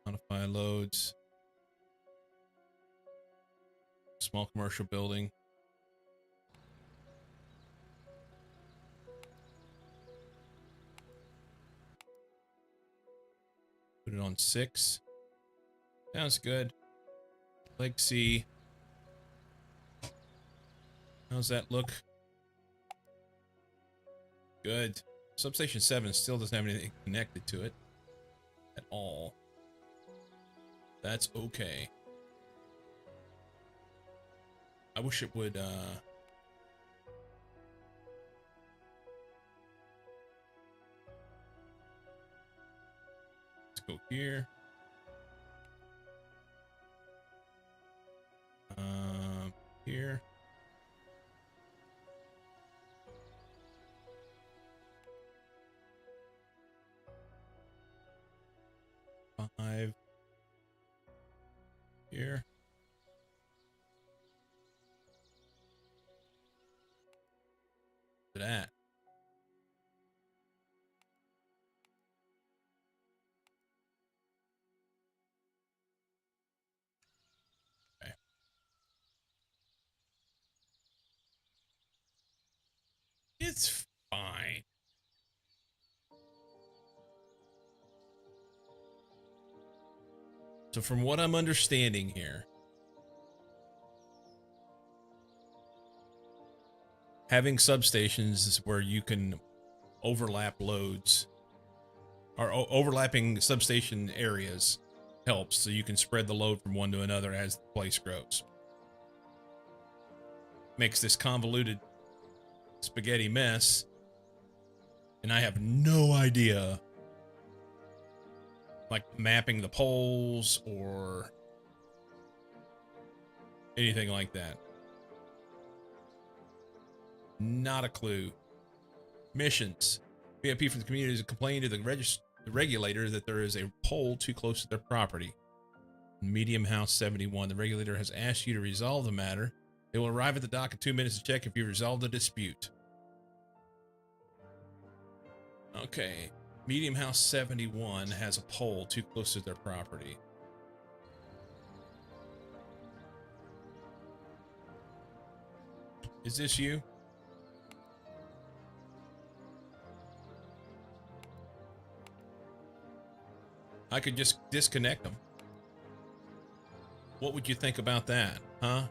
Modify loads. Small commercial building. Put it on 6. Sounds good. Lake C. How's that look? Good. Substation 7 still doesn't have anything connected to it at all. That's okay. I wish it would, let's go here. Here. 5 here. That. Okay. It's fine. So from what I'm understanding here, having substations where you can overlap loads or overlapping substation areas helps, so you can spread the load from one to another as the place grows. Makes this convoluted spaghetti mess, and I have no idea, like mapping the poles or anything like that. Not a clue. Missions. VIP from the community has complained to the regulator that there is a pole too close to their property. Medium House 71. The regulator has asked you to resolve the matter. They will arrive at the dock in 2 minutes to check if you resolved the dispute. Okay. Medium House 71 has a pole too close to their property. Is this you? I could just disconnect them. What would you think about that, huh?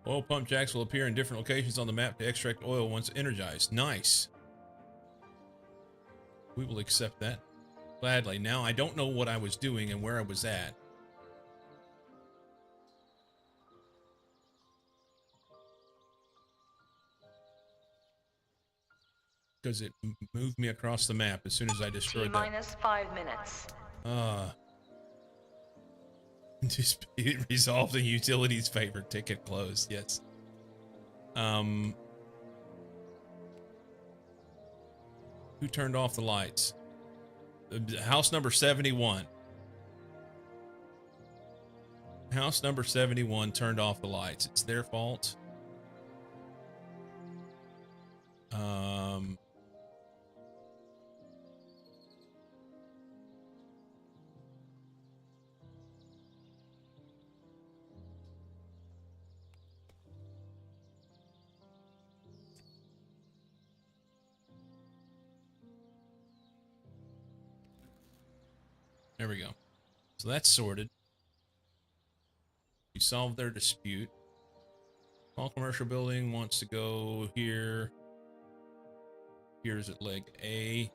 Oil pump jacks will appear in different locations on the map to extract oil once energized. Nice. We will accept that gladly. Now, I don't know what I was doing and where I was at. Because it moved me across the map as soon as I destroyed that. T-minus 5 minutes. Dispute resolved in utilities favor. Ticket closed. Yes. Who turned off the lights? House number 71. House number 71 turned off the lights. It's their fault. There we go. So that's sorted. We solved their dispute. Small commercial building wants to go here. Here's at leg A.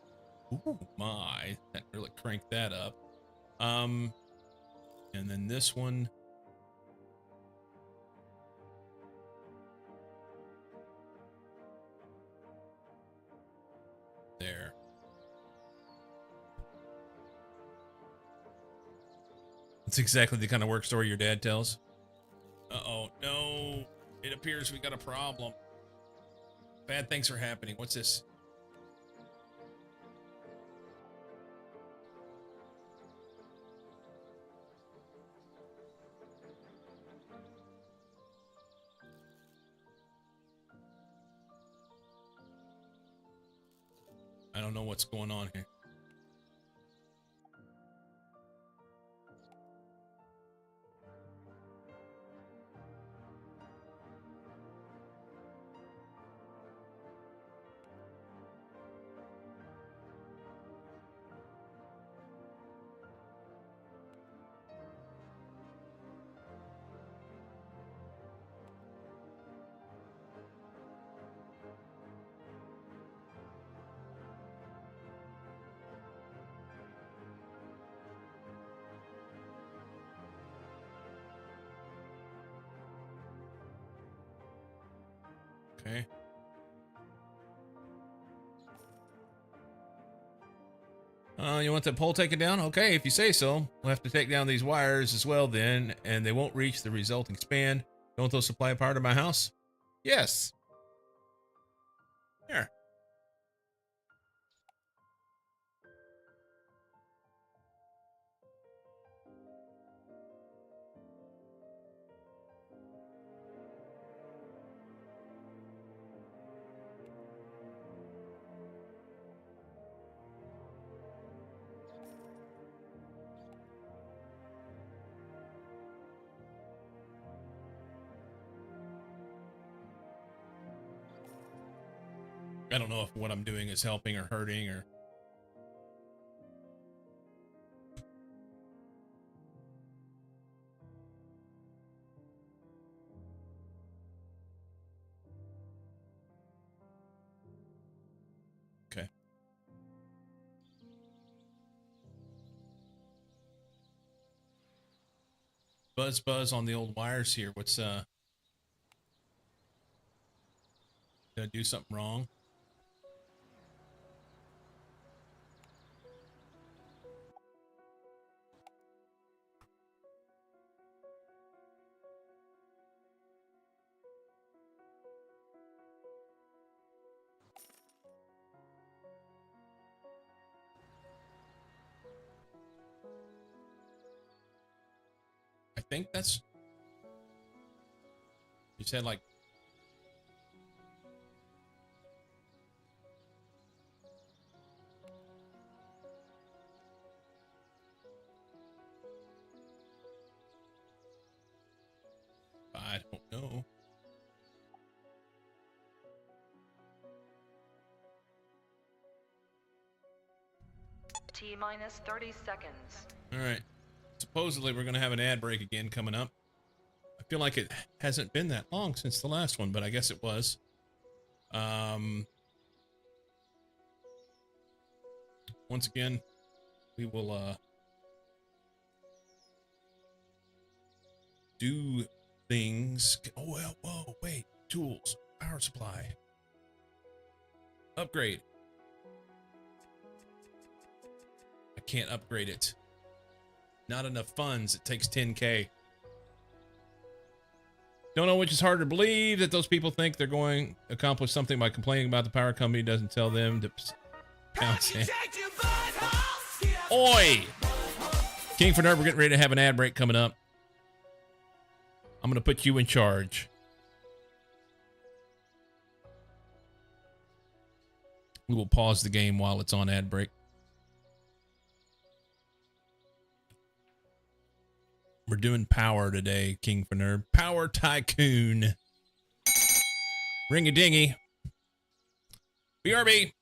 Ooh, my. That really cranked that up. And then this one. There. It's exactly the kind of work story your dad tells. Uh-oh, no. It appears we got a problem. Bad things are happening. What's this? I don't know what's going on here. Okay. You want that pole taken down? Okay, if you say so. We'll have to take down these wires as well then, and they won't reach the resulting span. Don't those supply power to my house? Yes. Here. I don't know if what I'm doing is helping or hurting or... Okay. Buzz on the old wires here. What's, did I do something wrong? I think that's... You said like... I don't know. T-minus 30 seconds. All right. Supposedly we're going to have an ad break again coming up. I feel like it hasn't been that long since the last one, but I guess it was. Once again, we will do things. Oh, well, whoa, wait. Tools, power supply. Upgrade. I can't upgrade it. Not enough funds. It takes 10K. Don't know which is harder to believe, that those people think they're going to accomplish something by complaining about the power company doesn't tell them to pounce in. Oi! King for Nerd, we're getting ready to have an ad break coming up. I'm going to put you in charge. We will pause the game while it's on ad break. We're doing power today, King for Nerd. Power Tycoon. Ring-a-dingy. BRB.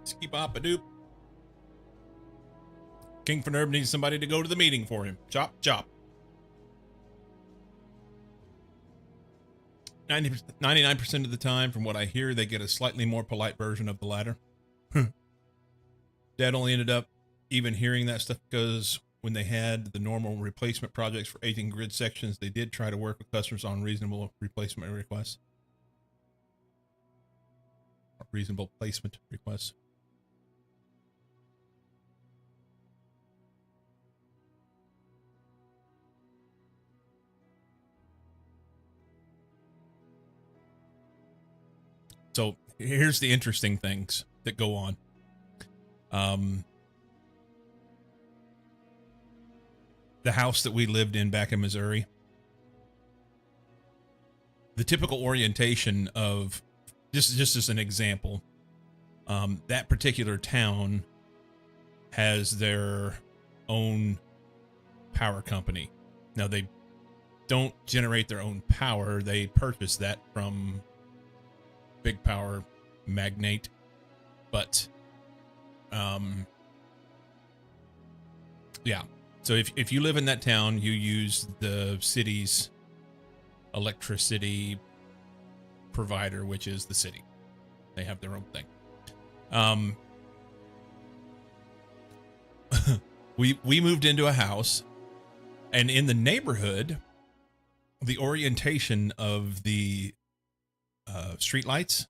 Skee-bop-a-doop. King for Nerve needs somebody to go to the meeting for him. Chop, chop. 99% of the time, from what I hear, they get a slightly more polite version of the latter. Dad only ended up even hearing that stuff because when they had the normal replacement projects for aging grid sections, they did try to work with customers on reasonable replacement requests. Reasonable placement requests. So here's the interesting things that go on. The house that we lived in back in Missouri, the typical orientation of, just as an example, that particular town has their own power company. Now, they don't generate their own power. They purchase that from big power magnate. But, yeah. So if you live in that town, you use the city's electricity provider, which is the city. They have their own thing. We moved into a house, and in the neighborhood, the orientation of the street lights,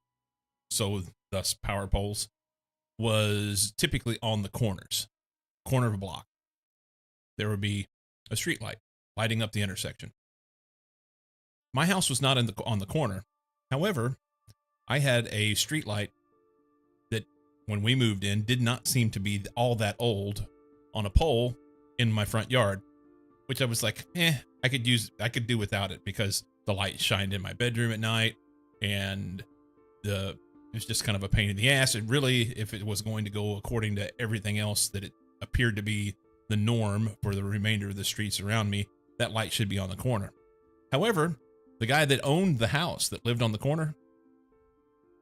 so thus power poles, was typically on the corner of a block. There would be a street light lighting up the intersection. My house was not on the corner. However, I had a street light that, when we moved in, did not seem to be all that old, on a pole in my front yard, which I was like, I could do without it, because the light shined in my bedroom at night, and it was just kind of a pain in the ass. It really, if it was going to go according to everything else that it appeared to be the norm for the remainder of the streets around me, that light should be on the corner. However, the guy that owned the house that lived on the corner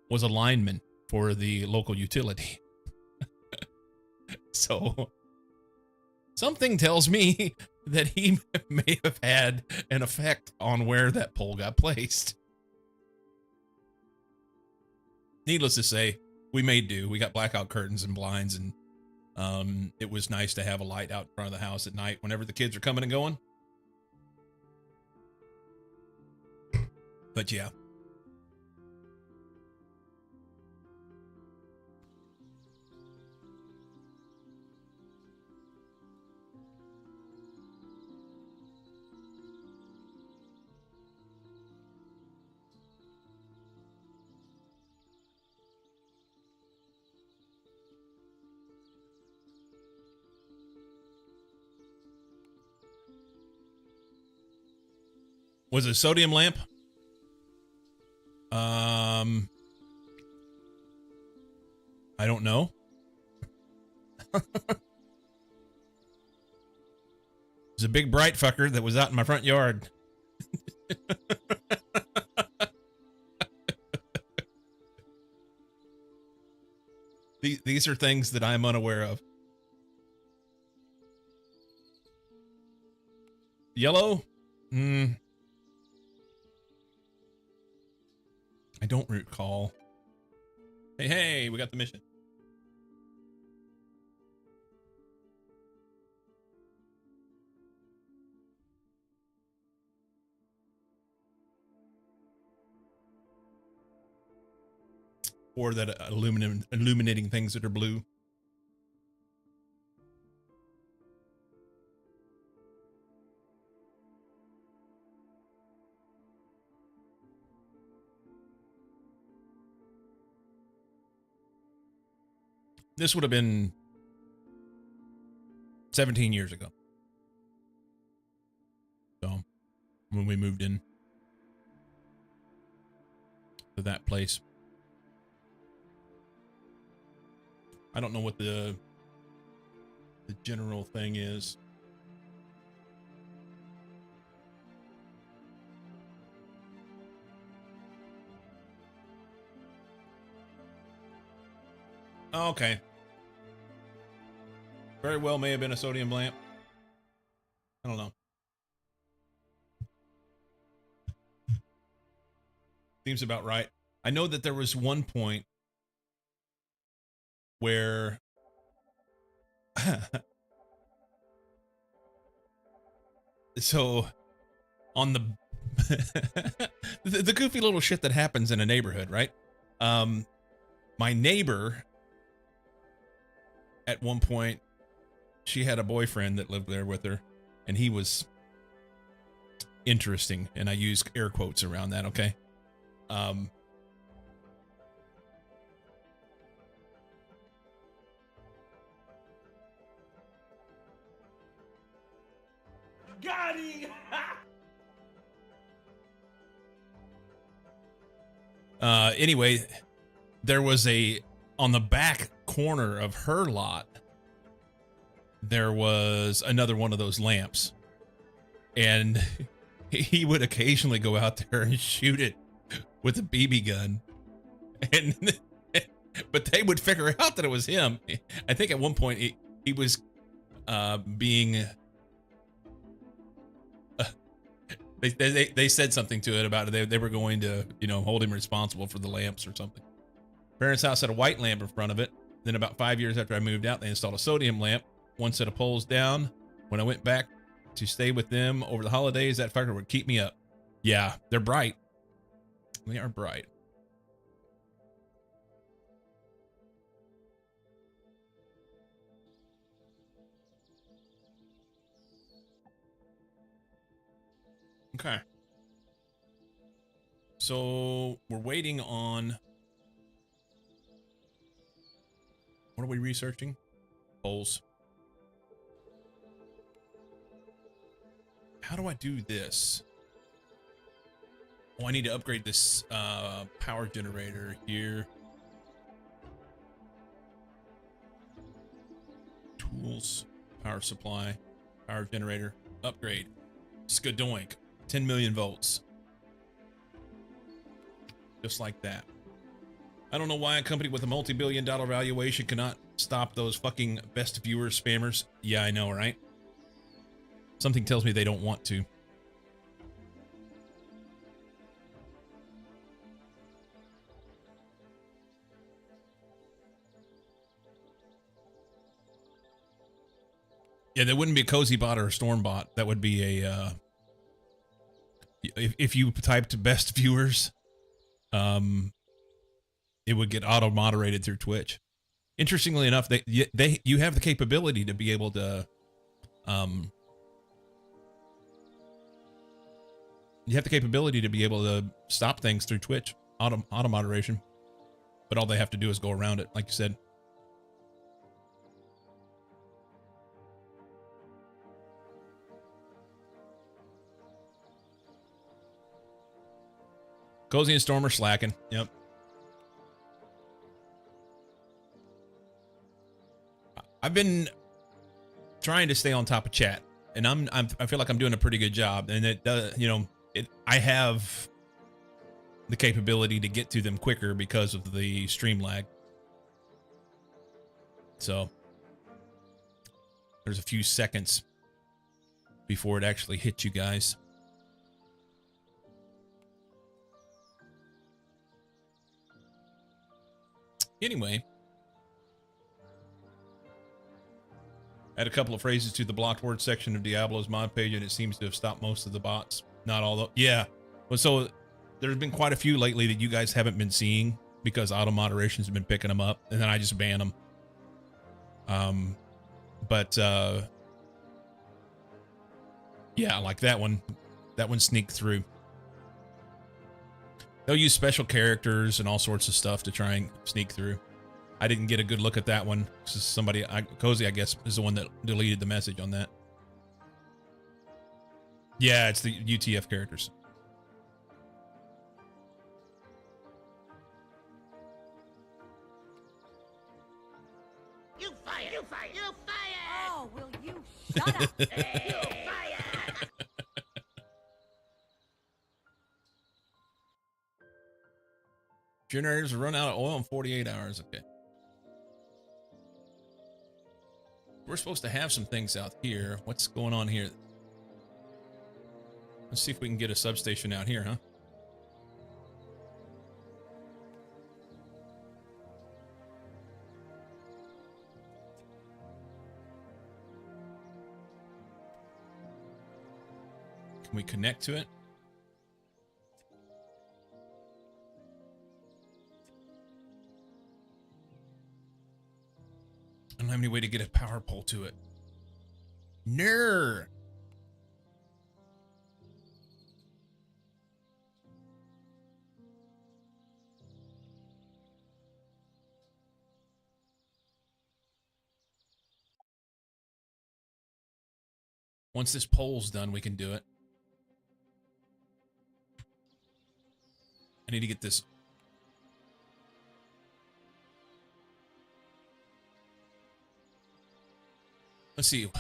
was a lineman for the local utility. So something tells me that he may have had an effect on where that pole got placed. Needless to say, we made do. We got blackout curtains and blinds, and it was nice to have a light out in front of the house at night whenever the kids are coming and going. But yeah. Was it a sodium lamp? I don't know. It was a big bright fucker that was out in my front yard. These are things that I'm unaware of. Yellow? I don't recall. Hey, we got the mission. Or that illuminating things that are blue. This would have been 17 years ago. So, when we moved in to that place. I don't know what the general thing is. Oh, okay. Very well may have been a sodium lamp. I don't know. Seems about right. I know that there was one point where so on the the goofy little shit that happens in a neighborhood, right? My neighbor at one point, she had a boyfriend that lived there with her, and he was interesting, and I use air quotes around that, okay? Got him! Anyway, there was on the back corner of her lot, there was another one of those lamps, and he would occasionally go out there and shoot it with a BB gun, and but they would figure out that it was him. I think at one point he was being they said something to it about it. They were going to, you know, hold him responsible for the lamps or something. Parents' house had a white lamp in front of it. Then about 5 years after I moved out, they installed a sodium lamp, one set of poles down. When I went back to stay with them over the holidays, that fucker would keep me up. Yeah, they're bright. They are bright. Okay. So we're waiting on, what are we researching? Poles. How do I do this? Oh, I need to upgrade this power generator here. Tools, power supply, power generator, upgrade. Skadoink, 10 million volts. Just like that. I don't know why a company with a multi-billion-dollar valuation cannot stop those fucking best viewers spammers. Yeah, I know, right? Something tells me they don't want to. Yeah, that wouldn't be a cozy bot or a storm bot. That would be a if you typed best viewers, it would get auto moderated through Twitch. Interestingly enough, you have the capability to be able to you have the capability to be able to stop things through Twitch auto moderation, but all they have to do is go around it, like you said. Cozy and Storm are slacking. Yep. I've been trying to stay on top of chat, and I feel like I'm doing a pretty good job. And it does, you know, I have the capability to get to them quicker because of the stream lag. So there's a few seconds before it actually hits you guys. Anyway, add a couple of phrases to the blocked word section of Diablo's mod page, and it seems to have stopped most of the bots. Not all, though. Yeah. Well, so there's been quite a few lately that you guys haven't been seeing because auto moderations have been picking them up, and then I just ban them. Yeah, like that one sneaked through. They'll use special characters and all sorts of stuff to try and sneak through. I didn't get a good look at that one. Somebody, Cozy, I guess, is the one that deleted the message on that. Yeah, it's the UTF characters. You fired! You fired! You fired! Oh, will you shut up? You fired! Generators will run out of oil in 48 hours. Okay. We're supposed to have some things out here. What's going on here? Let's see if we can get a substation out here, huh? Can we connect to it? I don't have any way to get a power pole to it. No. Once this pole's done, we can do it. I need to get this. Let's see.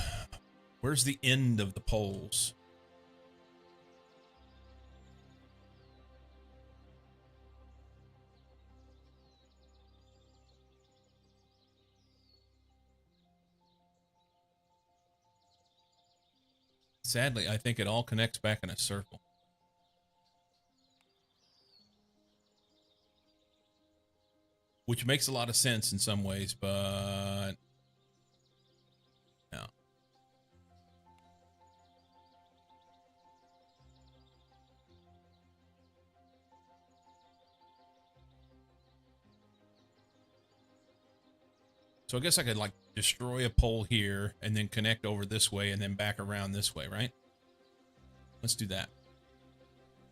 Where's the end of the poles? Sadly, I think it all connects back in a circle. Which makes a lot of sense in some ways, but no. So I guess I could like destroy a pole here and then connect over this way and then back around this way, right? Let's do that.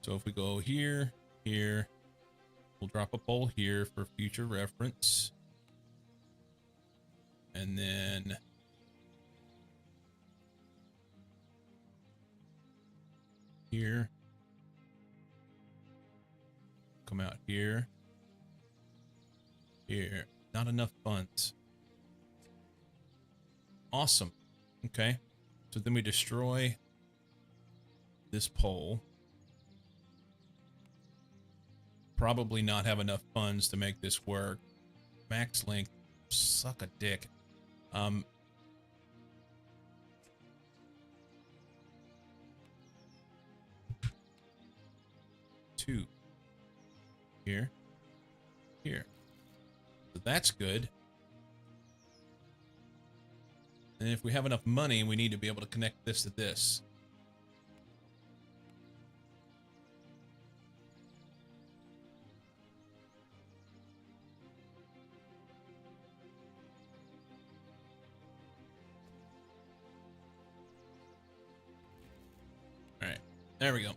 So if we go here, here, we'll drop a pole here for future reference. And then here. Come out here. Here. Not enough funds. Awesome. Okay. So then we destroy this pole. Probably not have enough funds to make this work. Max length. Suck a dick. Two. Here. Here. So that's good. And if we have enough money, we need to be able to connect this to this. All right, there we go.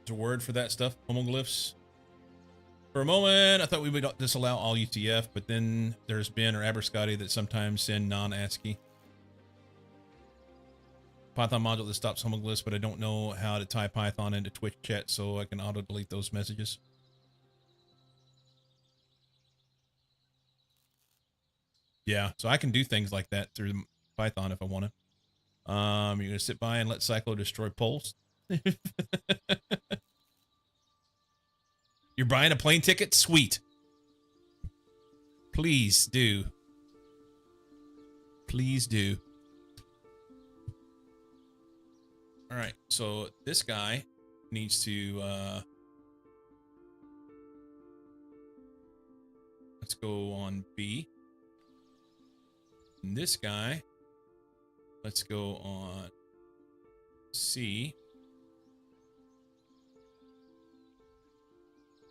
A word for that stuff, homoglyphs. For a moment, I thought we would disallow all UTF, but then there's Ben or Aberscotty that sometimes send non-ASCII. Python module that stops homoglyphs, but I don't know how to tie Python into Twitch chat so I can auto-delete those messages. Yeah, so I can do things like that through Python if I want to. You're going to sit by and let Cyclo destroy polls? You're buying a plane ticket? Sweet. Please do. Please do. All right, so this guy needs to let's go on B. And this guy, let's go on C.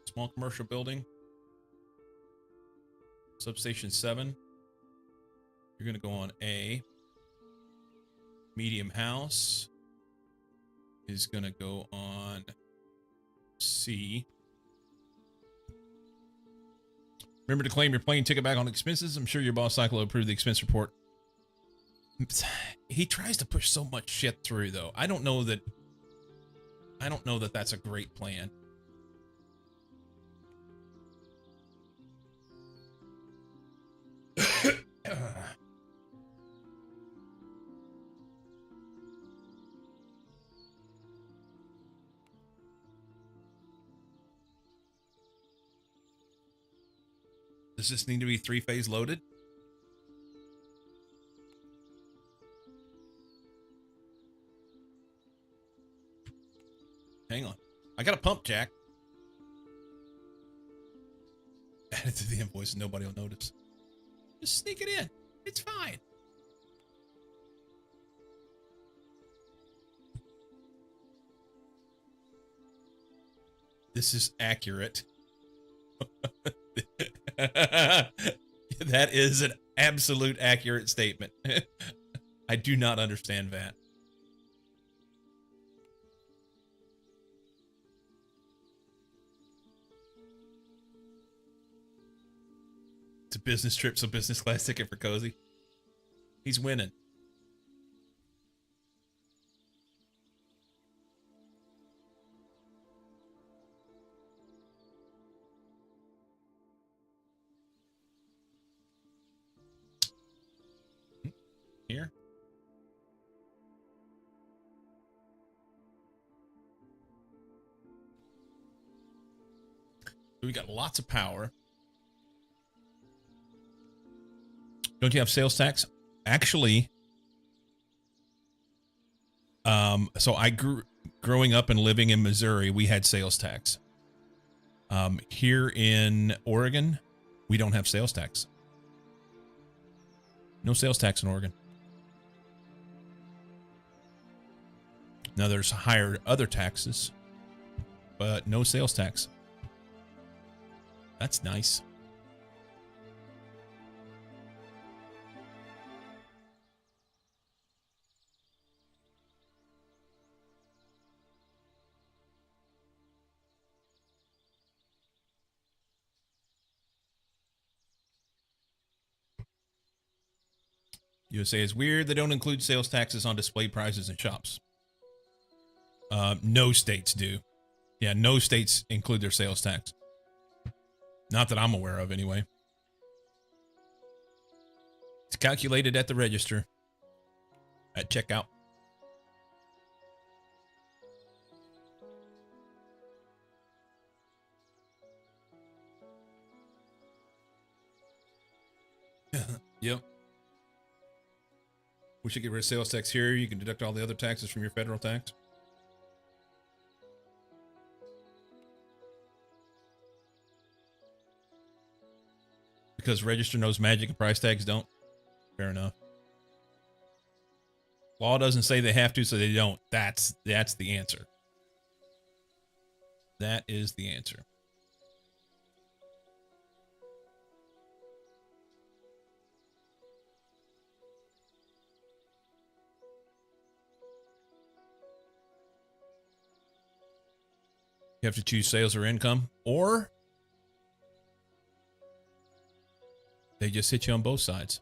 Small commercial building. Substation 7. You're going to go on A. Medium house is going to go on C. Remember to claim your plane ticket back on expenses. I'm sure your boss Cyclo approved the expense report. He tries to push so much shit through, though. I don't know that that's a great plan. Does this need to be 3-phase loaded? Hang on. I got a pump jack. Add it to the invoice and nobody will notice. Just sneak it in. It's fine. This is accurate. That is an absolute accurate statement. I do not understand that. It's a business trip, so business class ticket for Cozy. He's winning. Here. We got lots of power. Don't you have sales tax? Actually, so growing up and living in Missouri, we had sales tax. Here in Oregon, we don't have sales tax. No sales tax in Oregon. Now there's higher other taxes, but no sales tax. That's nice. USA is weird. They don't include sales taxes on display prices in shops. No states do. Yeah, no states include their sales tax. Not that I'm aware of, anyway. It's calculated at the register. At checkout. Yep. We should get rid of sales tax here. You can deduct all the other taxes from your federal tax. Because register knows magic and price tags don't. Fair enough. Law doesn't say they have to, so they don't. That's the answer. That is the answer. You have to choose sales or income, or they just hit you on both sides.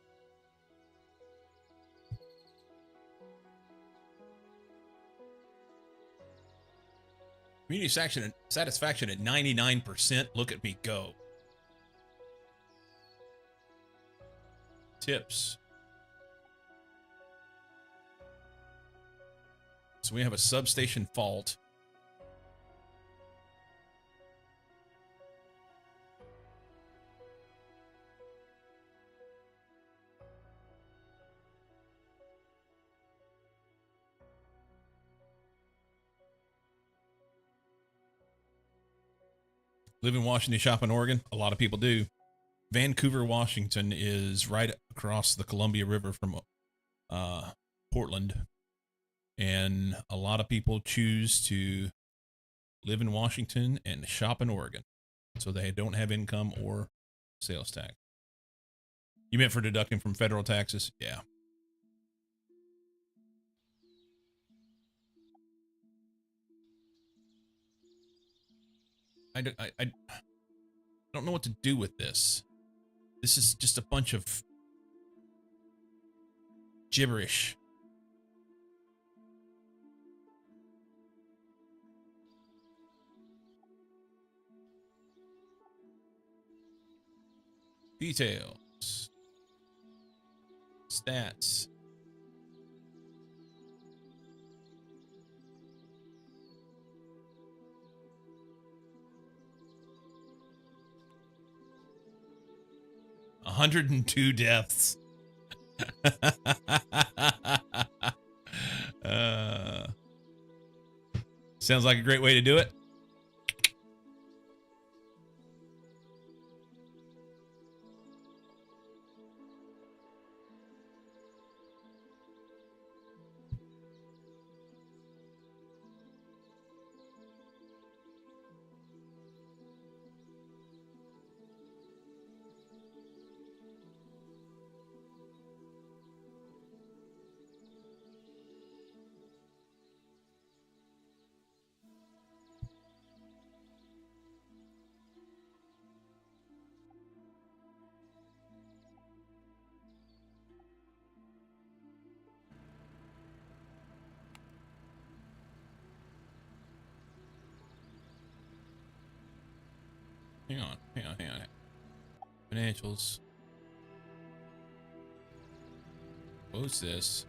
Community satisfaction at 99%. Look at me go. Tips. So we have a substation fault. Live in Washington, shop in Oregon. A lot of people do. Vancouver, Washington is right across the Columbia River from Portland. And a lot of people choose to live in Washington and shop in Oregon. So they don't have income or sales tax. You meant for deducting from federal taxes? Yeah. I don't know what to do with this. This is just a bunch of gibberish. Details. Stats. 102 deaths. Sounds like a great way to do it. Hang on. Financials. Close this.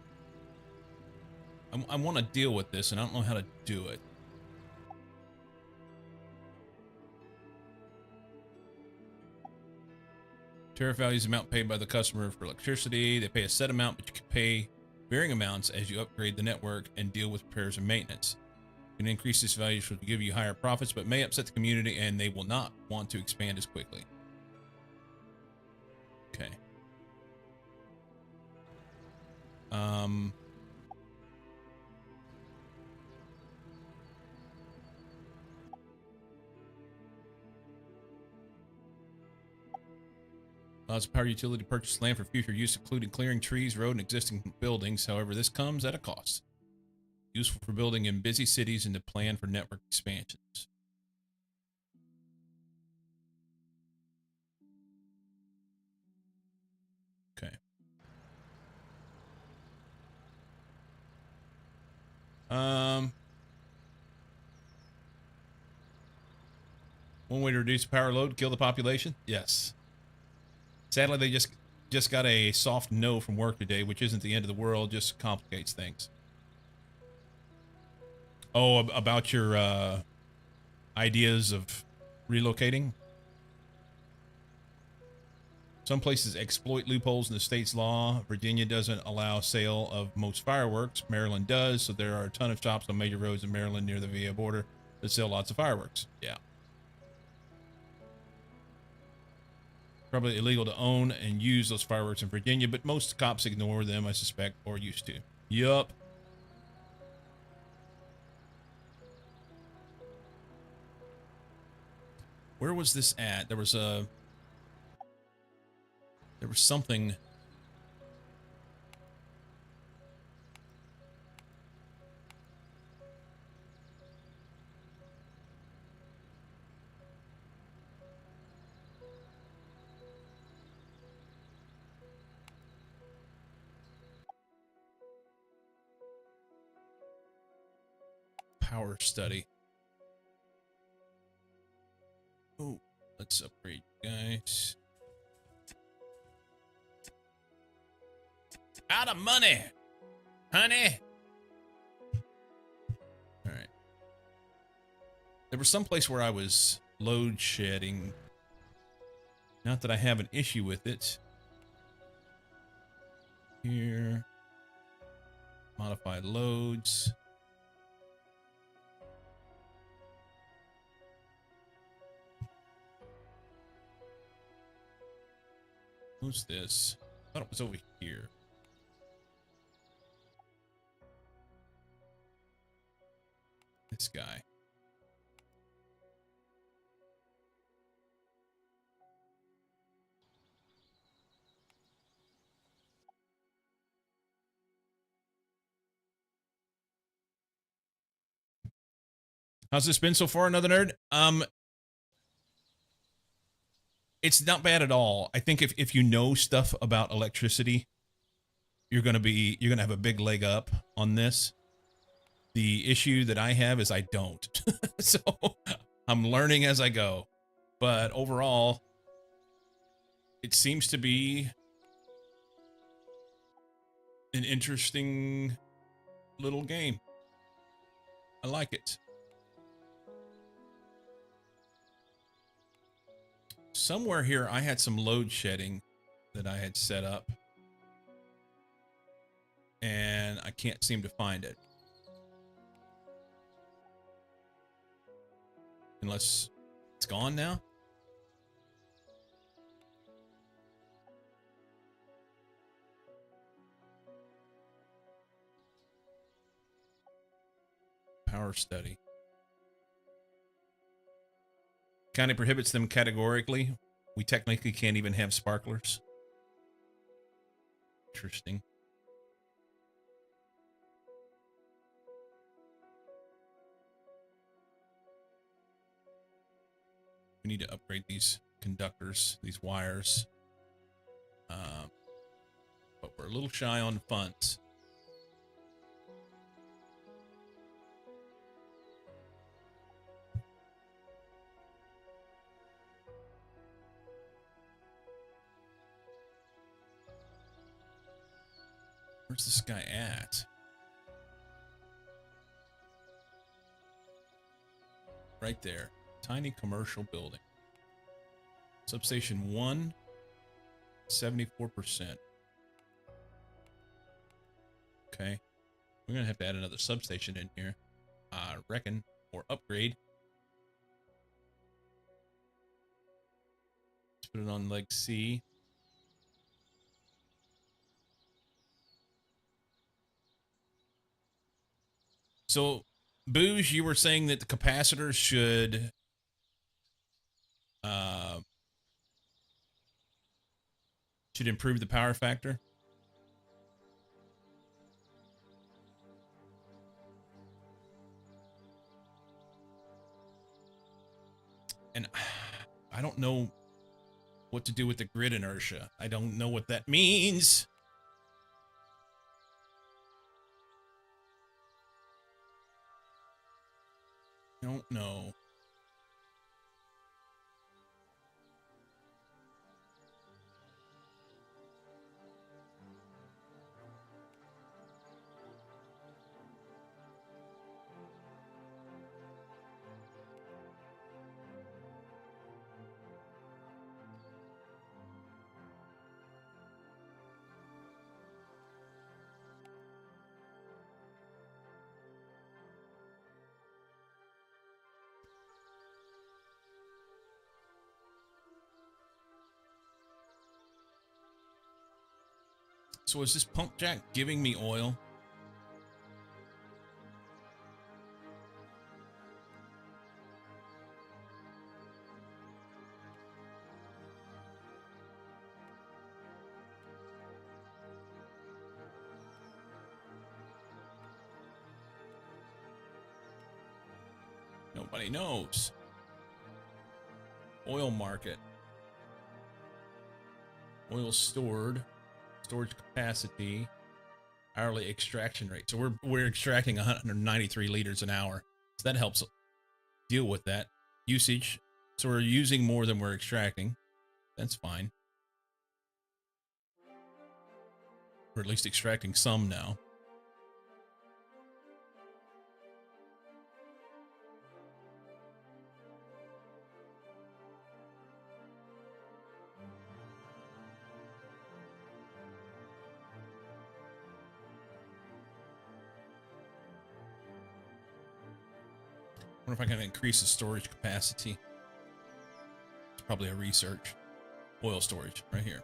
I want to deal with this, and I don't know how to do it. Tariff values amount paid by the customer for electricity. They pay a set amount, but you can pay varying amounts as you upgrade the network and deal with repairs and maintenance. You can increase this value, which will give you higher profits, but may upset the community, and they will not want to expand as quickly. Okay. Allows a power utility to purchase land for future use, including clearing trees, road, and existing buildings. However, this comes at a cost. Useful for building in busy cities and to plan for network expansions. Okay. One way to reduce power load, kill the population? Yes. Sadly, they just got a soft no from work today, which isn't the end of the world, just complicates things. Oh, about your ideas of relocating? Some places exploit loopholes in the state's law. Virginia doesn't allow sale of most fireworks. Maryland does, so there are a ton of shops on major roads in Maryland near the VA border that sell lots of fireworks. Yeah. Probably illegal to own and use those fireworks in Virginia, but most cops ignore them, I suspect, or used to. Yup. Where was this at? There was something. Power study. Oh, let's upgrade you guys. Out of money, honey. All right. There was some place where I was load shedding. Not that I have an issue with it. Here. Modify loads. Who's this? I thought it was over here. This guy. How's this been so far, another nerd? It's not bad at all. I think if you know stuff about electricity, you're gonna have a big leg up on this. The issue that I have is I don't. So I'm learning as I go. But overall, it seems to be an interesting little game. I like it. Somewhere here I had some load shedding that I had set up. And I can't seem to find it. Unless it's gone now? Power study. County prohibits them categorically. We technically can't even have sparklers. Interesting. We need to upgrade these conductors, these wires. But we're a little shy on funds. Where's this guy at? Right there. Tiny commercial building. Substation 1, 74%. Okay. We're going to have to add another substation in here, I reckon, or upgrade. Let's put it on leg C. So, Booze, you were saying that the capacitors should improve the power factor? And I don't know what to do with the grid inertia. I don't know what that means. Don't know. So is this pump jack giving me oil? Nobody knows. Oil market. Oil stored. Storage capacity. Hourly extraction rate. So we're extracting 193 liters an hour. So that helps deal with that. Usage. So we're using more than we're extracting. That's fine. Or at least extracting some now. I wonder if I can increase the storage capacity. It's probably a research. Oil storage, right here.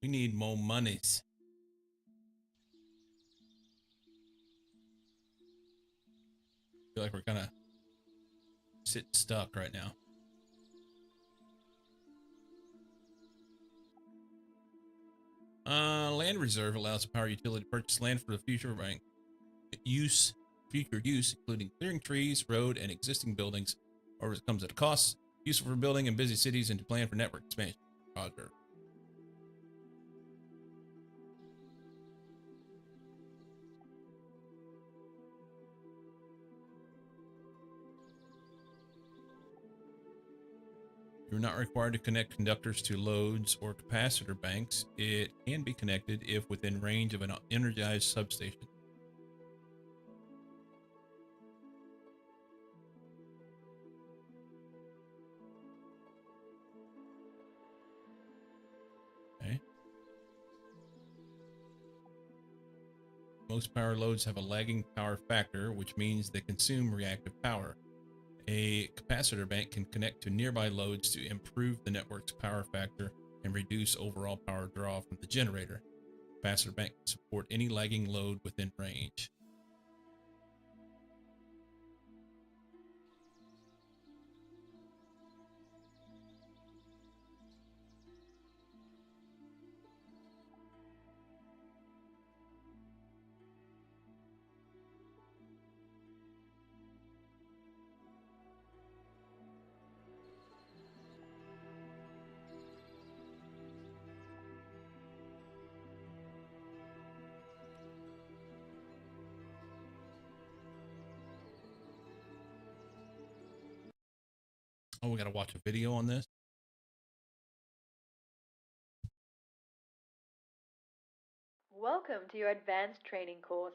We need more monies. I feel like we're kind of sitting stuck right now. Land reserve allows the power utility to purchase land for the future future use, including clearing trees, road, and existing buildings. However, it comes at a cost. Useful for building in busy cities and to plan for network expansion. Roger. You're not required to connect conductors to loads or capacitor banks. It can be connected if within range of an energized substation. Okay. Most power loads have a lagging power factor, which means they consume reactive power. A capacitor bank can connect to nearby loads to improve the network's power factor and reduce overall power draw from the generator. Capacitor bank can support any lagging load within range. Oh, we got to watch a video on this. Welcome to your advanced training course.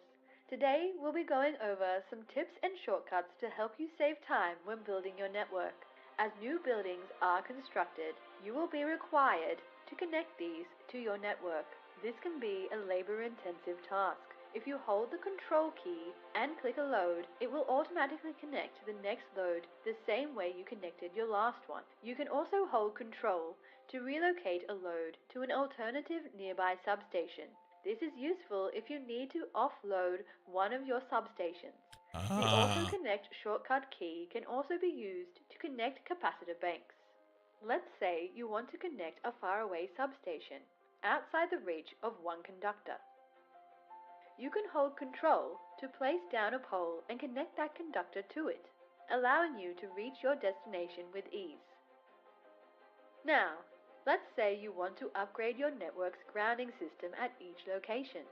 Today we'll be going over some tips and shortcuts to help you save time when building your network. As new buildings are constructed, you will be required to connect these to your network. This can be a labor-intensive task. If you hold the control key and click a load, it will automatically connect to the next load the same way you connected your last one. You can also hold control to relocate a load to an alternative nearby substation. This is useful if you need to offload one of your substations. The Auto Connect shortcut key can also be used to connect capacitor banks. Let's say you want to connect a faraway substation outside the reach of one conductor. You can hold control to place down a pole and connect that conductor to it, allowing you to reach your destination with ease. Now, let's say you want to upgrade your network's grounding system at each location.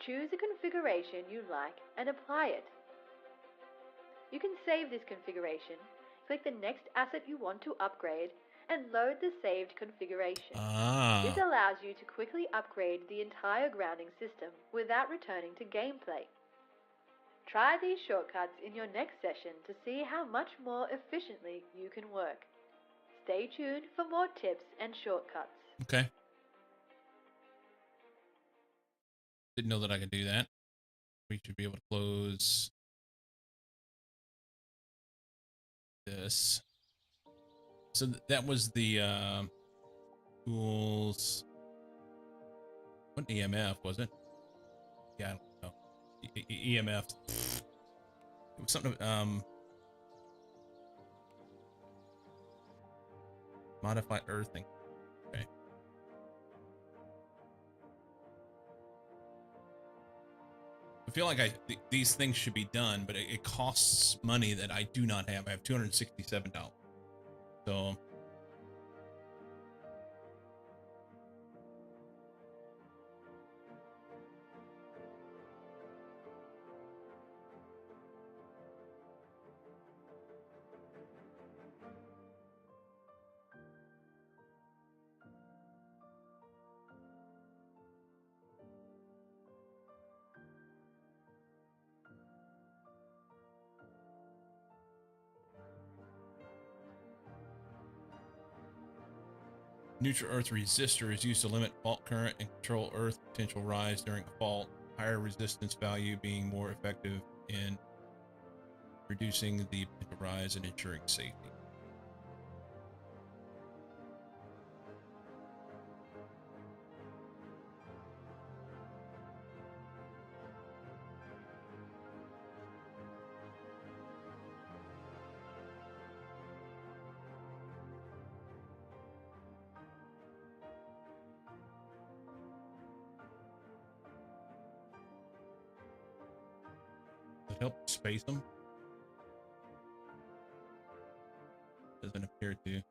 Choose a configuration you like and apply it. You can save this configuration, click the next asset you want to upgrade, and load the saved configuration. This allows you to quickly upgrade the entire grounding system without returning to gameplay. Try these shortcuts in your next session to see how much more efficiently you can work. Stay tuned for more tips and shortcuts. Okay. Didn't know that I could do that. We should be able to close this. So that was the tools. What EMF was it? Yeah, I don't know. EMF. It was something. Modify earthing. Okay. I feel like these things should be done, but it costs money that I do not have. I have $267. So neutral earth resistor is used to limit fault current and control earth potential rise during a fault. Higher resistance value being more effective in reducing the potential rise and ensuring safety. Does it help space them? Doesn't appear to.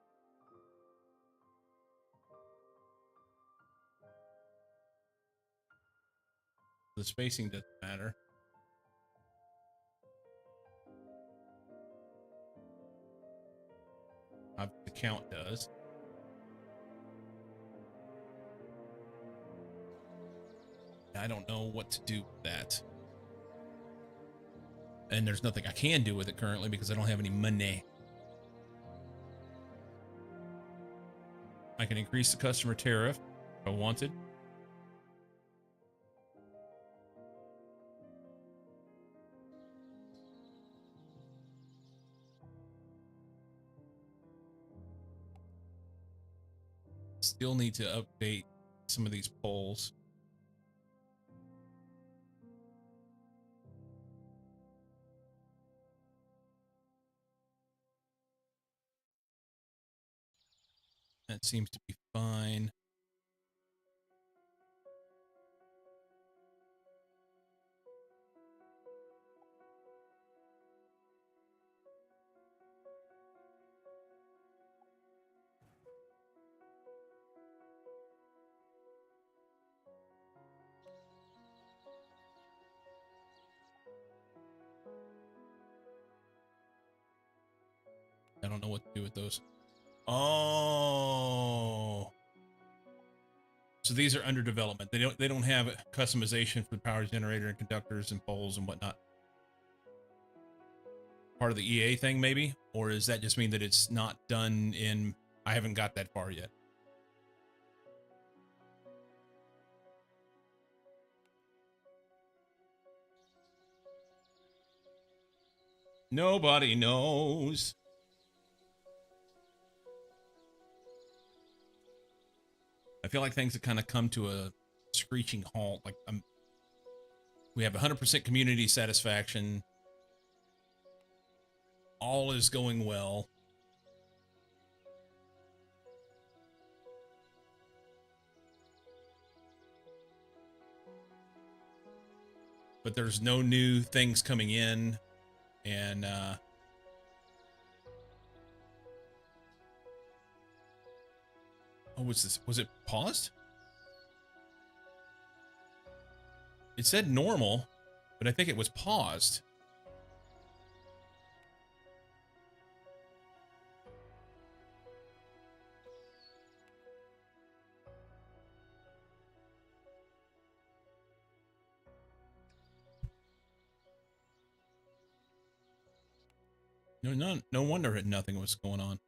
The spacing doesn't matter. account does. I don't know what to do with that. And there's nothing I can do with it currently because I don't have any money. I can increase the customer tariff if I wanted. Still need to update some of these polls. That seems to be fine. I don't know what to do with those. Oh. So these are under development. They don't have customization for the power generator and conductors and poles and whatnot. Part of the EA thing, maybe? Or does that just mean that it's not done in... I haven't got that far yet. Nobody knows. I feel like things have kind of come to a screeching halt. Like we have 100% community satisfaction. All is going well. But there's no new things coming in. And oh, was it paused? It said normal, but I think it was paused. No wonder nothing was going on.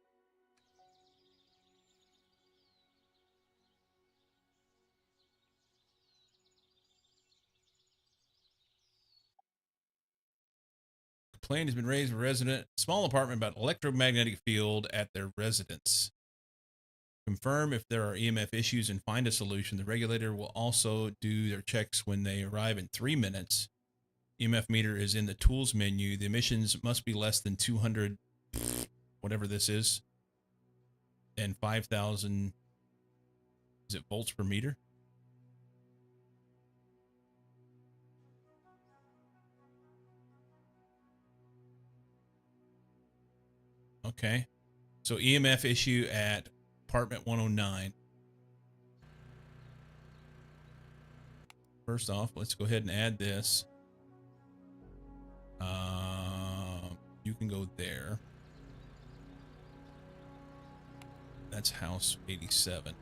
Complaint has been raised by a resident, small apartment, about electromagnetic field at their residence. Confirm if there are EMF issues and find a solution. The regulator will also do their checks when they arrive in 3 minutes. EMF meter is in the tools menu. The emissions must be less than 200, whatever this is, and 5,000, is it volts per meter? Okay. So EMF issue at apartment 109. First off, let's go ahead and add this. You can go there. That's house 87.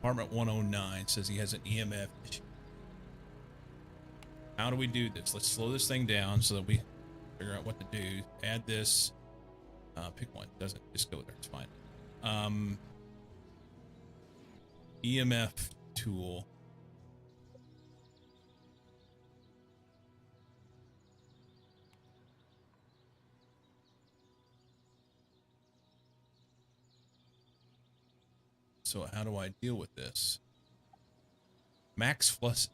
Apartment 109 says he has an EMF issue. How do we do this? Let's slow this thing down so that we figure out what to do. Add this. Pick one. Doesn't just go there. It's fine. EMF tool. So how do I deal with this? Max flux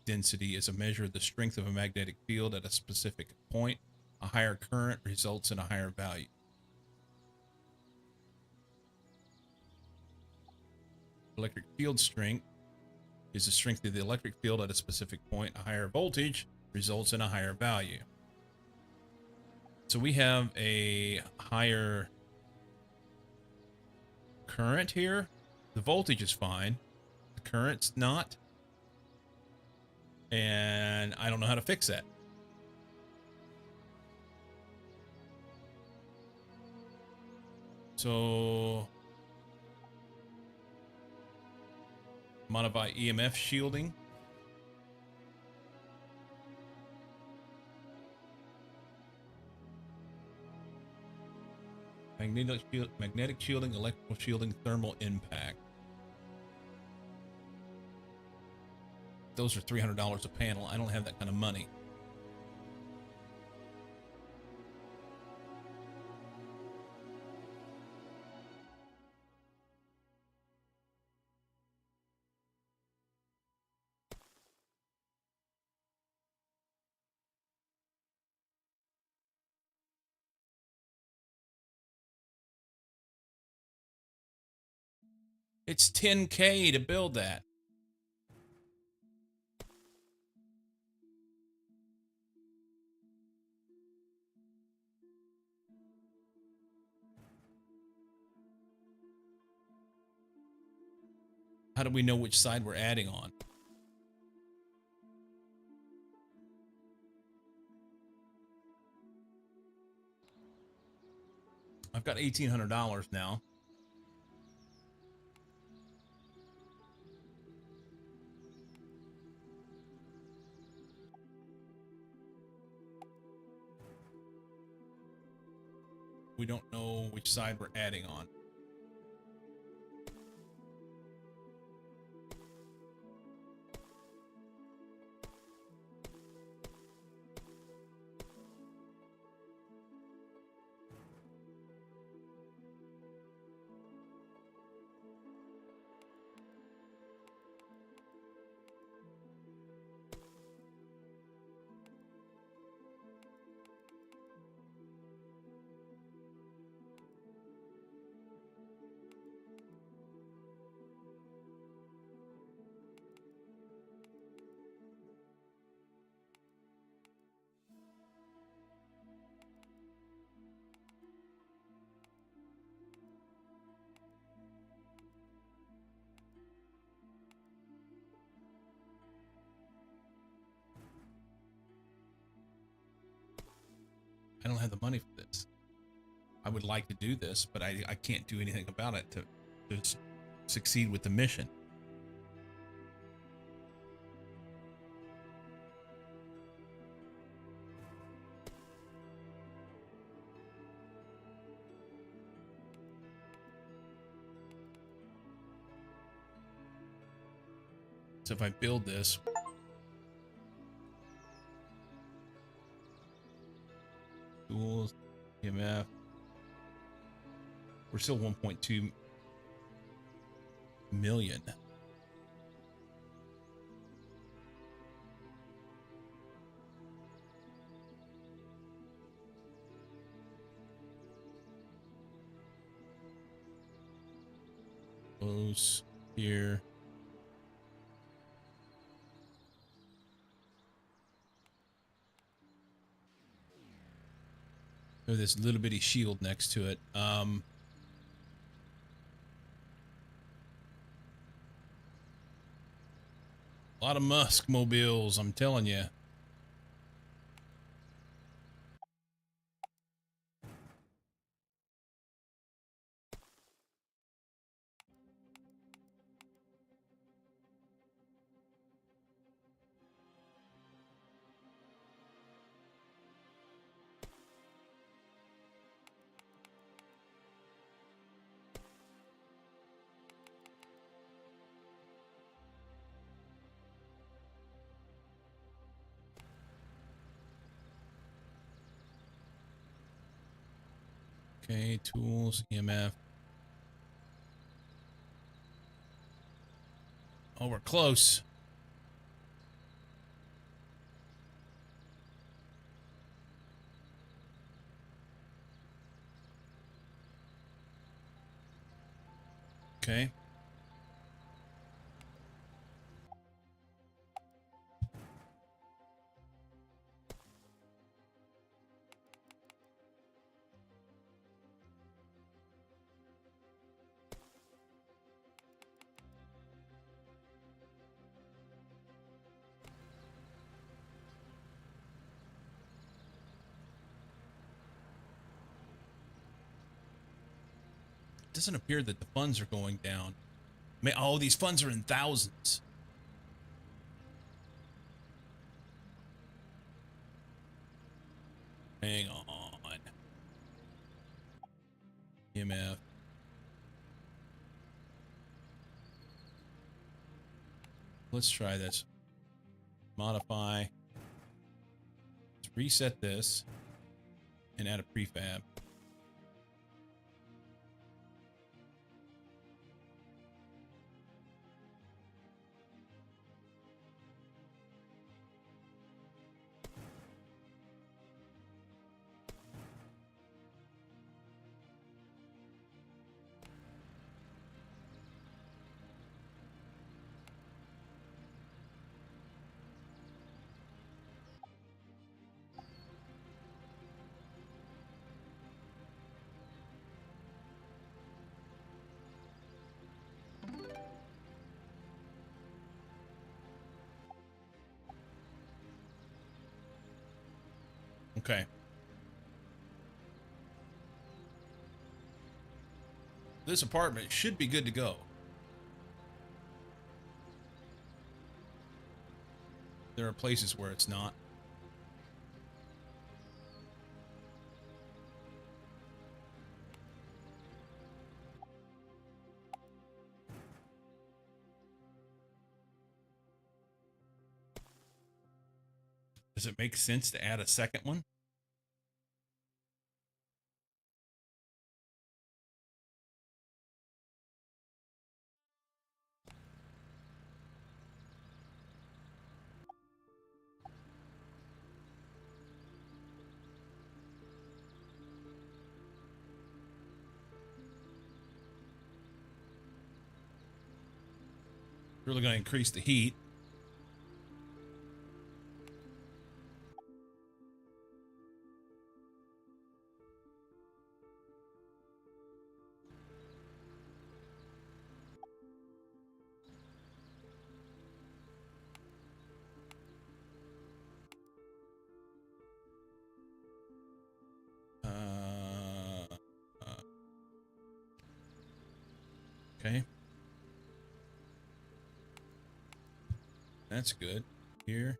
density is a measure of the strength of a magnetic field at a specific point. A higher current results in a higher value. Electric field strength is the strength of the electric field at a specific point. A higher voltage results in a higher value. So we have a higher current here. The voltage is fine. The current's not. And I don't know how to fix that. So modify EMF shielding. Magnetic shielding, electrical shielding, thermal impact. Those are $300 a panel. I don't have that kind of money. It's $10K to build that. How do we know which side we're adding on? I've got $1,800 now. We don't know which side we're adding on. I don't have the money for this. I would like to do this, but I can't do anything about it to succeed with the mission. So if I build this, tools, EMF, we're still 1.2 million. Close here. Oh, this little bitty shield next to it. A lot of Musk mobiles, I'm telling you. Okay, tools, EMF. Oh, we're close. Okay. doesn't appear that the funds are going down. Oh, these funds are in thousands. Hang on. EMF. Let's try this. Modify. Let's reset this and add a prefab. Okay. This apartment should be good to go. There are places where it's not. Does it make sense to add a second one? Really going to increase the heat. Okay. That's good. Here.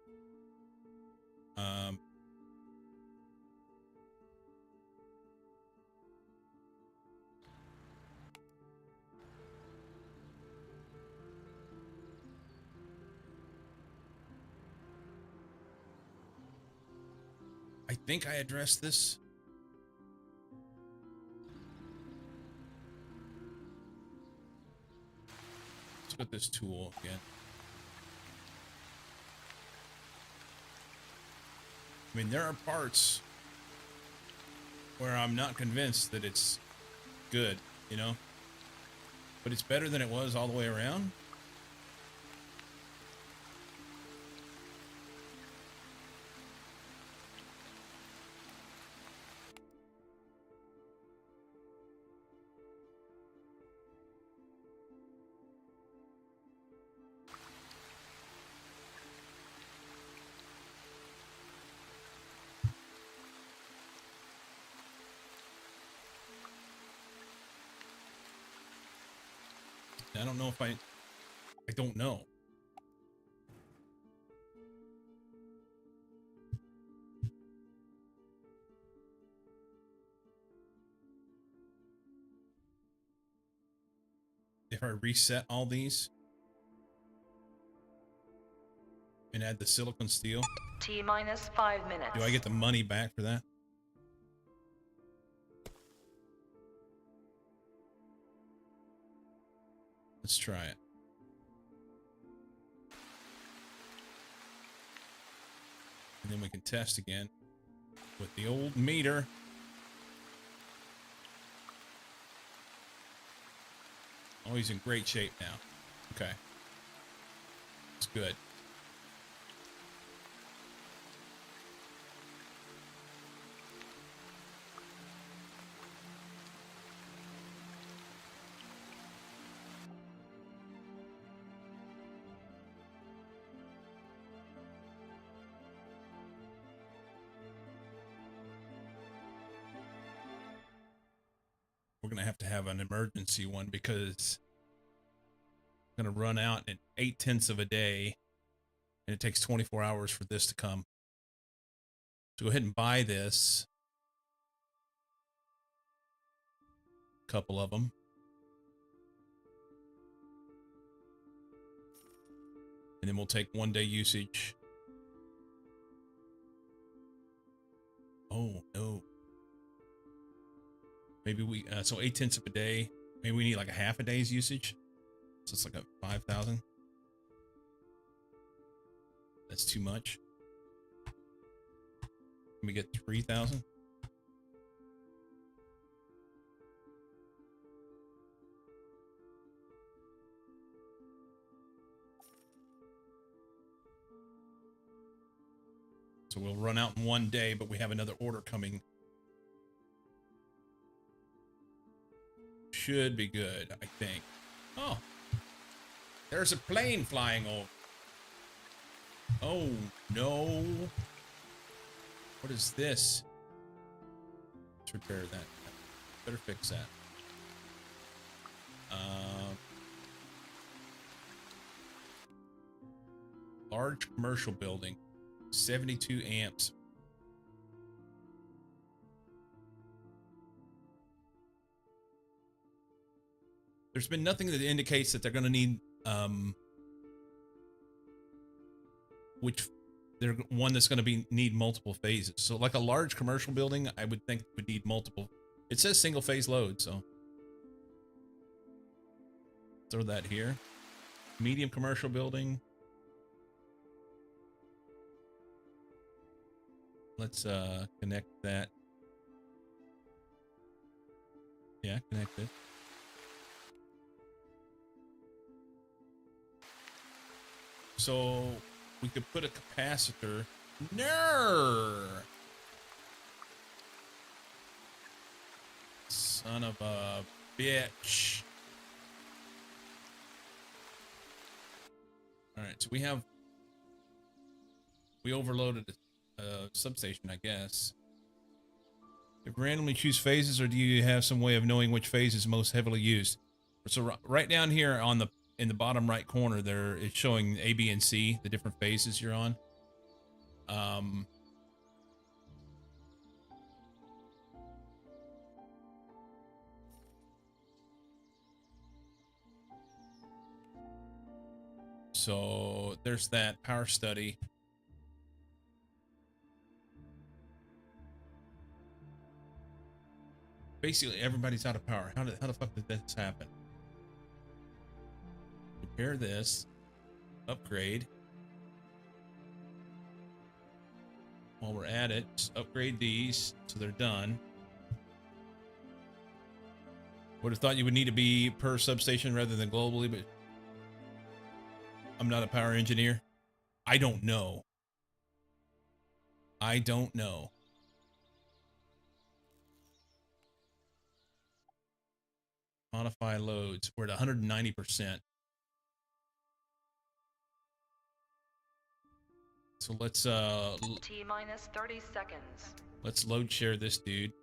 I think I addressed this. Let's look at this tool again. I mean, there are parts where I'm not convinced that it's good, you know? But it's better than it was all the way around. I don't know if I don't know. If I reset all these and add the silicone steel, T-minus 5 minutes. do I get the money back for that? Let's try it. And then we can test again with the old meter. Oh, he's in great shape now. Okay. It's good. We're going to have an emergency one because I'm going to run out in 8/10 of a day, and it takes 24 hours for this to come. So go ahead and buy this. A couple of them. And then we'll take 1 day usage. Oh, no. Maybe we, so 8/10 of a day. Maybe we need like a half a day's usage. So it's like a 5,000. That's too much. Can we get 3,000? So we'll run out in 1 day, but we have another order coming. Should be good, I think. Oh, there's a plane flying over. Oh, no. What is this? Let's repair that. Better fix that. Large commercial building. 72 amps. There's been nothing that indicates that they're going to need one that's going to need multiple phases. So like a large commercial building, I would think would need multiple. It says single phase load, so throw that here. Medium commercial building. Let's connect that. Yeah, connect it. So we could put a capacitor. No! Son of a bitch. All right, so we overloaded a substation, I guess. You randomly choose phases, or do you have some way of knowing which phase is most heavily used? So right down here in the bottom right corner there, it's showing A, B, and C, the different phases you're on. So there's that power study. Basically, everybody's out of power. How the fuck did this happen? Repair this. Upgrade. While we're at it, just upgrade these so they're done. Would have thought you would need to be per substation rather than globally, but I'm not a power engineer. I don't know. I don't know. Modify loads. We're at 190%. So let's T-minus 30 seconds. Let's load share this dude.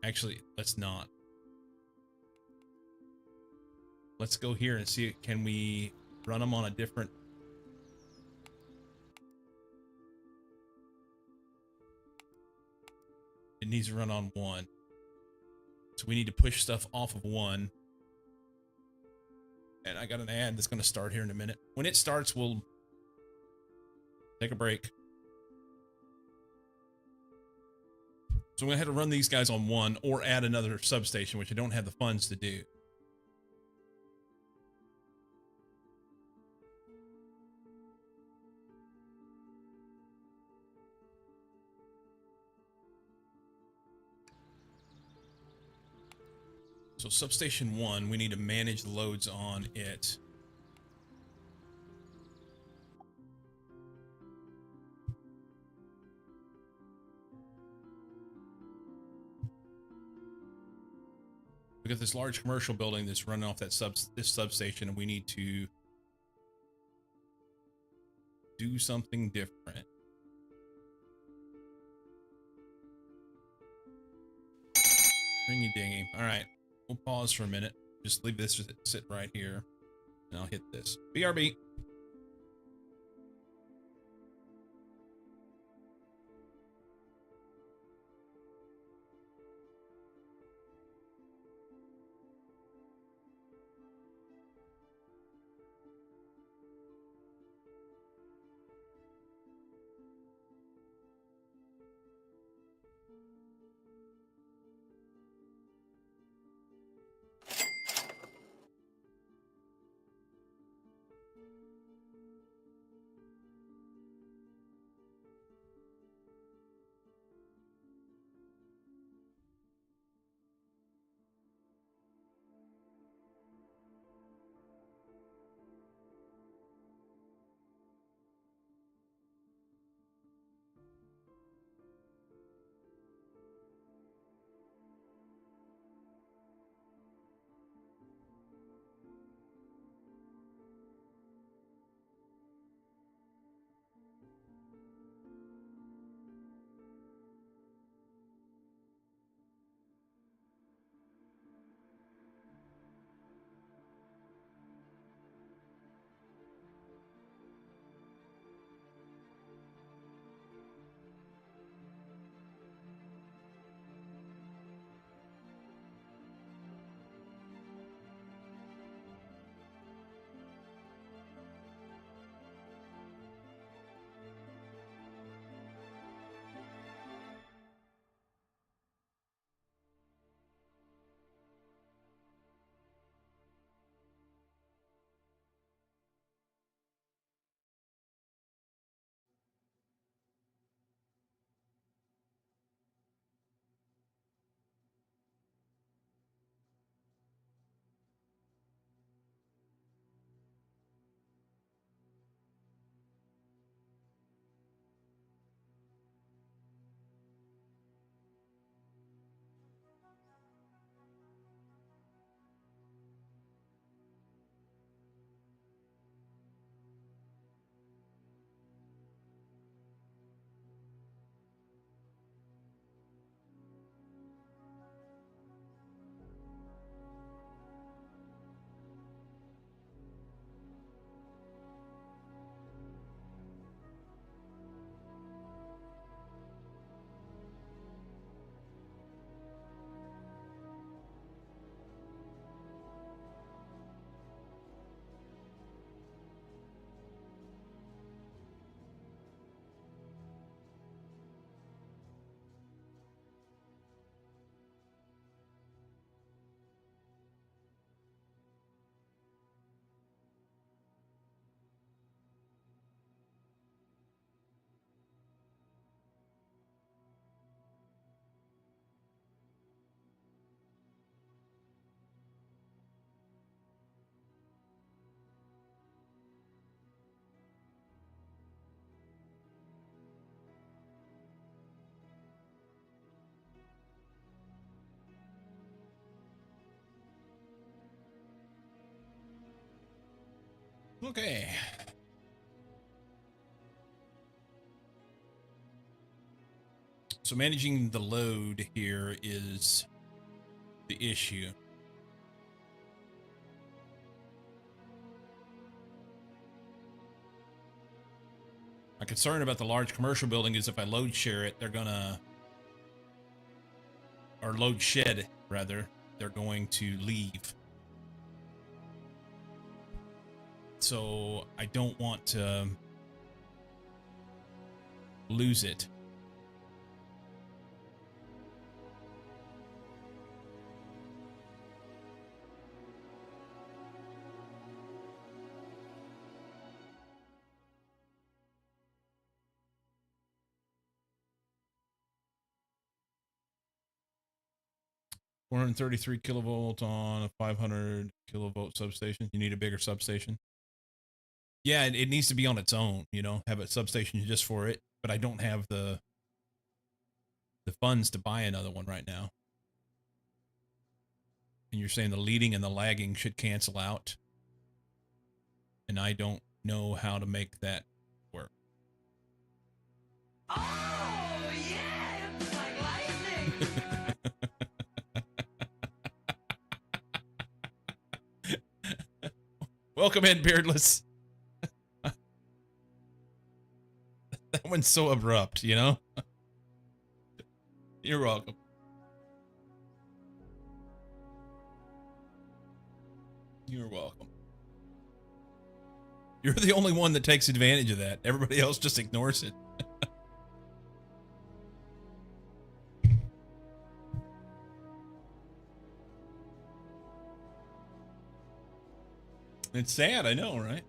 Actually, let's not. Let's go here and see, can we run them on a different... It needs to run on one. So we need to push stuff off of one. And I got an ad that's going to start here in a minute. When it starts, we'll take a break. So I'm going to have to run these guys on one or add another substation, which I don't have the funds to do. So substation 1, we need to manage the loads on it. We got this large commercial building that's running off that this substation, and we need to do something different. Ringy dingy. All right. We'll pause for a minute. Just leave this sit right here. And I'll hit this. BRB. Okay. So managing the load here is the issue. My concern about the large commercial building is if I load share it, they're gonna, or load shed rather, they're going to leave. So I don't want to lose it. $433 kilovolt on a 500 kilovolt substation. You need a bigger substation. Yeah, it needs to be on its own, you know, have a substation just for it, but I don't have the funds to buy another one right now. And you're saying the leading and the lagging should cancel out. And I don't know how to make that work. Oh, yeah, it's like lightning. Welcome in, Beardless. That one's so abrupt, you know? You're welcome. You're welcome. You're the only one that takes advantage of that. Everybody else just ignores it. It's sad, I know, right?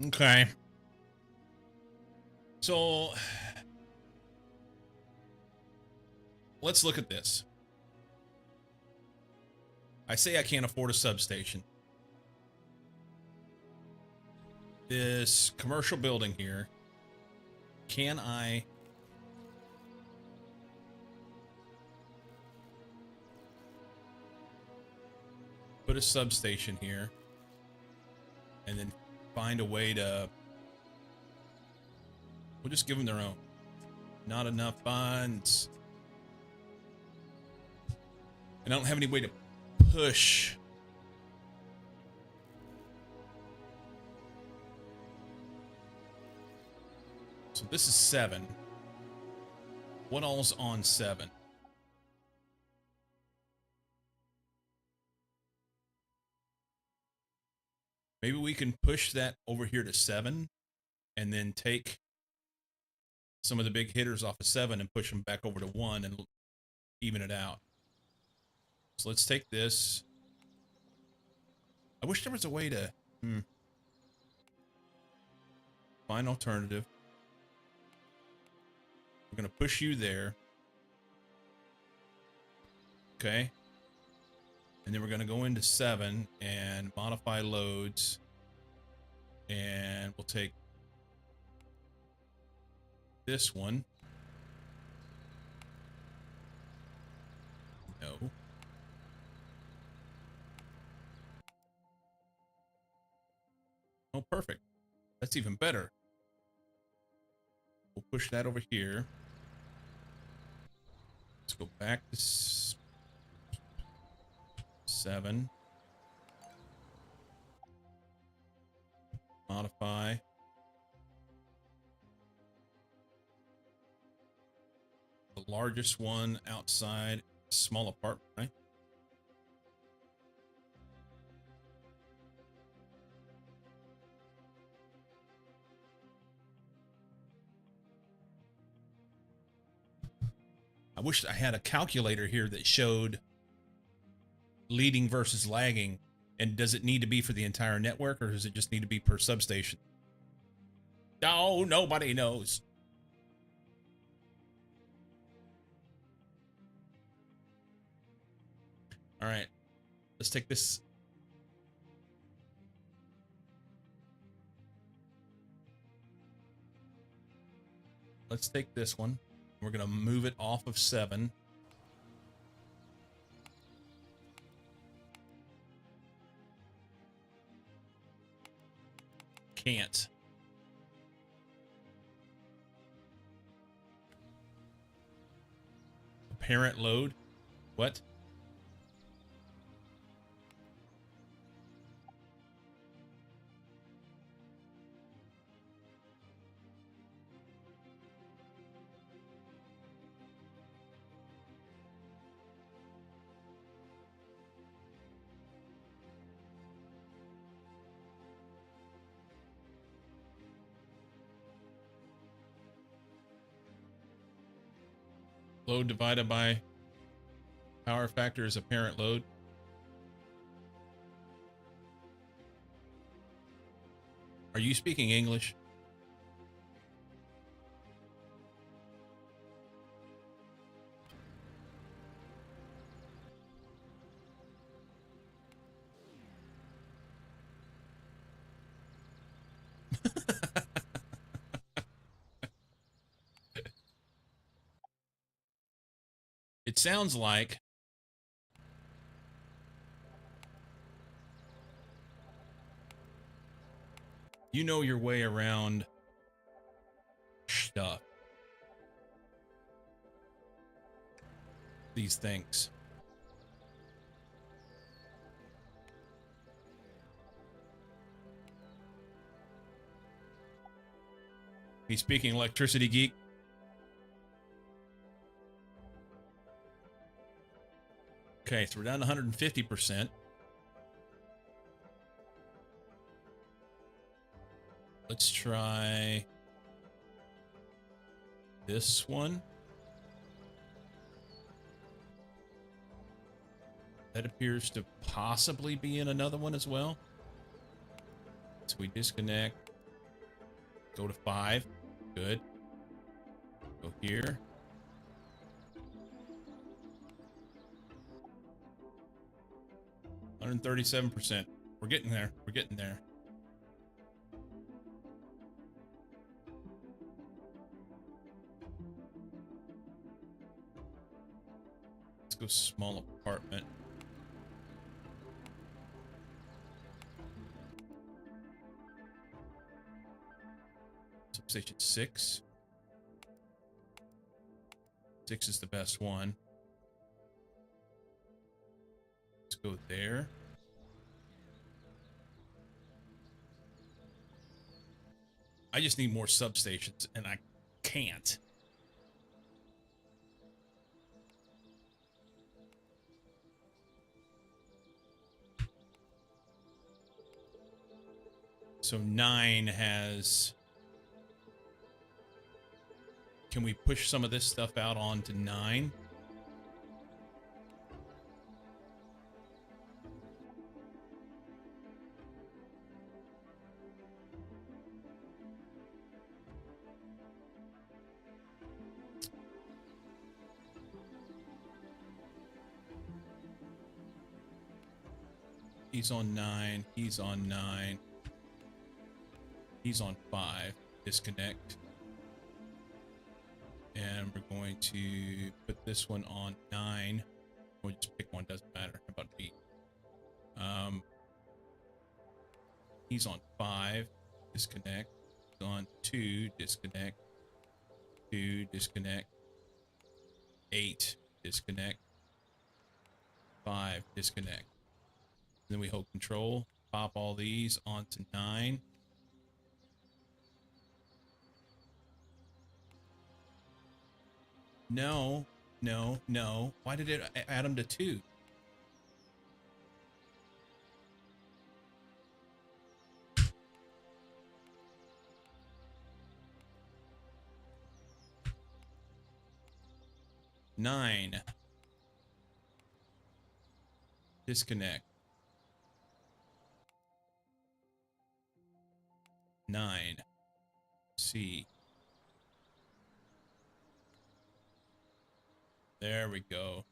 Okay. So let's look at this. I say I can't afford a substation. This commercial building here, can I put a substation here and then find a way to, we'll just give them their own. Not enough funds. And I don't have any way to push. So this is 7. What all's on 7? Maybe we can push that over here to 7 and then take some of the big hitters off of 7 and push them back over to 1 and even it out. So let's take this. I wish there was a way to find alternative. We're going to push you there. Okay. And then we're going to go into 7 and modify loads. And we'll take this one. No. Oh, perfect. That's even better. We'll push that over here. Let's go back to 7. Modify. The largest one outside, small apartment, right? I wish I had a calculator here that showed leading versus lagging. And does it need to be for the entire network or does it just need to be per substation? Oh, nobody knows. All right, let's take this. Let's take this one. We're going to move it off of 7. Can't. Apparent load. What? Load divided by power factor is apparent load. Are you speaking English? It sounds like you know your way around stuff. These things. He's speaking electricity geek. Okay, so we're down to 150%. Let's try this one. That appears to possibly be in another one as well. So we disconnect. Go to 5. Good. Go here. %. We're getting there. We're getting there. Let's go small apartment. Substation 6. 6 is the best one. Let's go there. I just need more substations, and I can't. So 9 has... Can we push some of this stuff out onto 9? He's on 9. He's on 9. He's on 5. Disconnect. And we're going to put this one on 9. We'll just pick one, doesn't matter. How about B? He's on 5. Disconnect. He's on 2. Disconnect. 2. Disconnect. 8. Disconnect. 5. Disconnect. Then we hold control, pop all these onto 9. No, no, no. Why did it add them to 2? Nine. Disconnect. 9. C. There we go.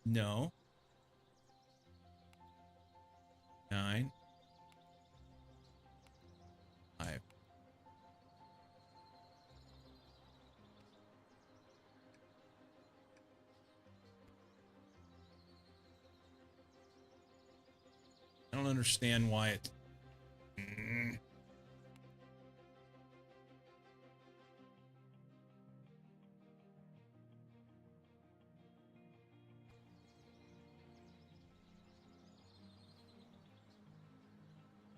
No. 9. 5. I don't understand why it...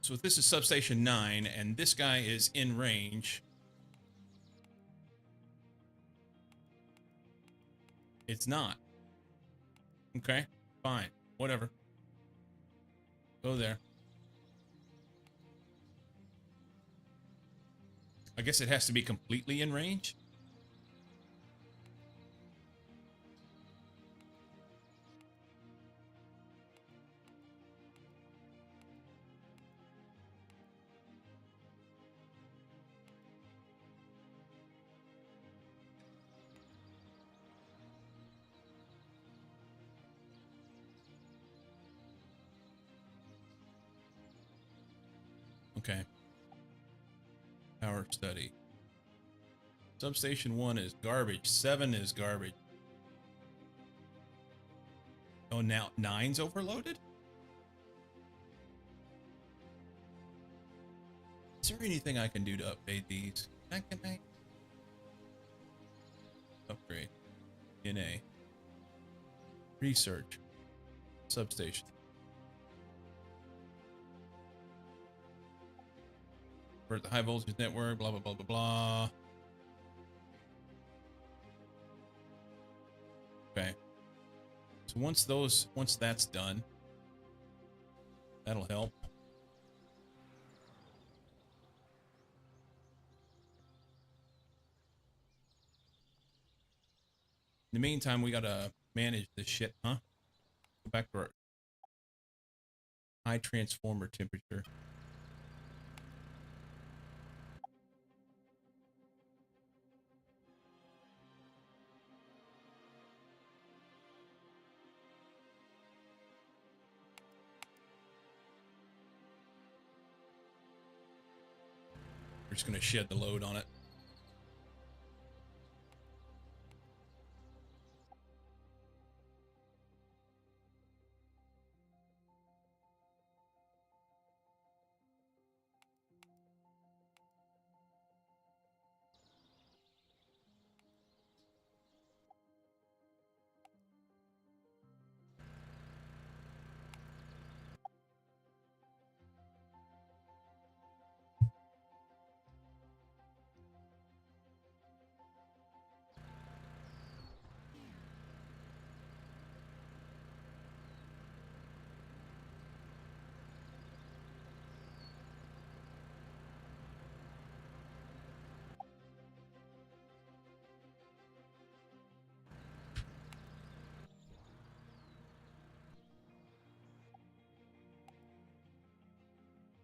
So if this is substation 9 and this guy is in range, it's not. Okay, fine, whatever. Go there. I guess it has to be completely in range. Okay. Power study. Substation 1 is garbage. 7 is garbage. Oh, now 9's overloaded? Is there anything I can do to update these? Can I? Upgrade. NA. Research. Substation. For the high voltage network, blah, blah, blah, blah, blah. Okay. So once that's done, that'll help. In the meantime, we gotta manage this shit, huh? Go back to our high transformer temperature. We're just gonna shed the load on it.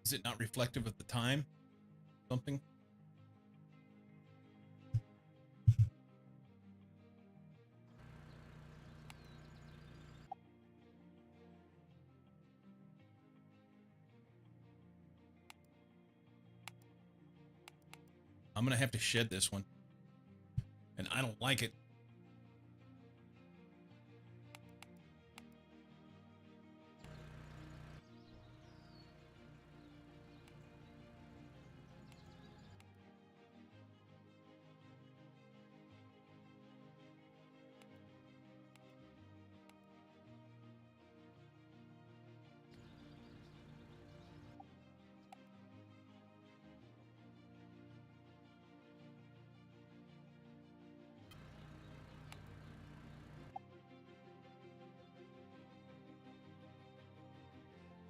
Is it not reflective of the time? Something? I'm gonna have to shed this one. And I don't like it.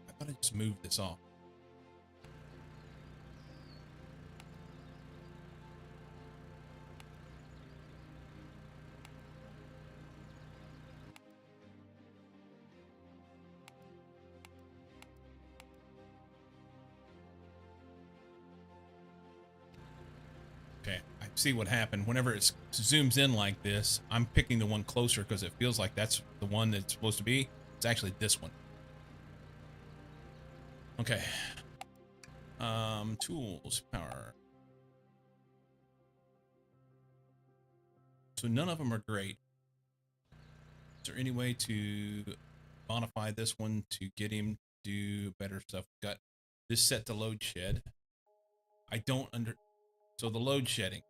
I thought I just moved this off. Okay, I see what happened. Whenever it zooms in like this, I'm picking the one closer because it feels like that's the one that's supposed to be. It's actually this one. Okay. Tools, power. So none of them are great. Is there any way to modify this one to get him to do better stuff? Got this set to load shed. I don't so the load shedding.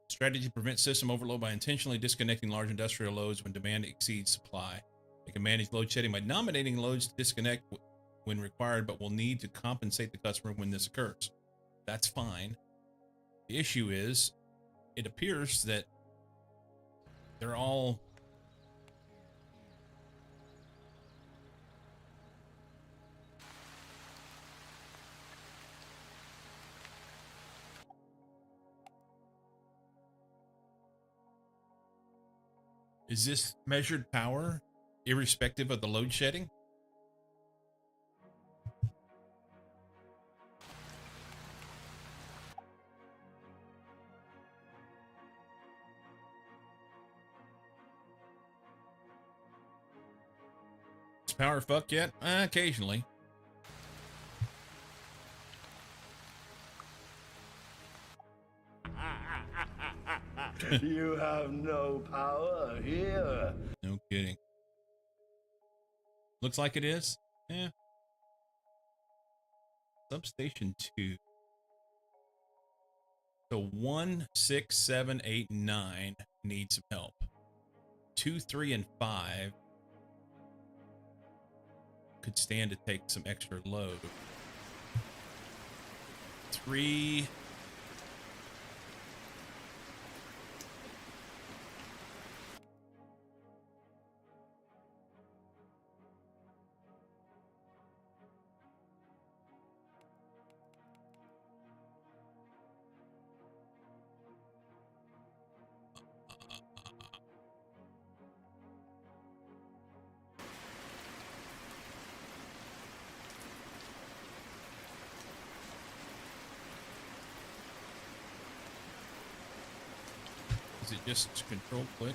Strategy prevents system overload by intentionally disconnecting large industrial loads when demand exceeds supply. They can manage load shedding by nominating loads to disconnect when required, but will need to compensate the customer when this occurs. That's fine. The issue is, it appears that they're all Is this measured power irrespective of the load shedding? Is power fucked yet? Occasionally. You have no power here. No kidding. Looks like it is. Yeah. Substation 2. So 1, 6, 7, 8, 9 need some help. 2, 3, and 5 could stand to take some extra load. 3. Is it just control click?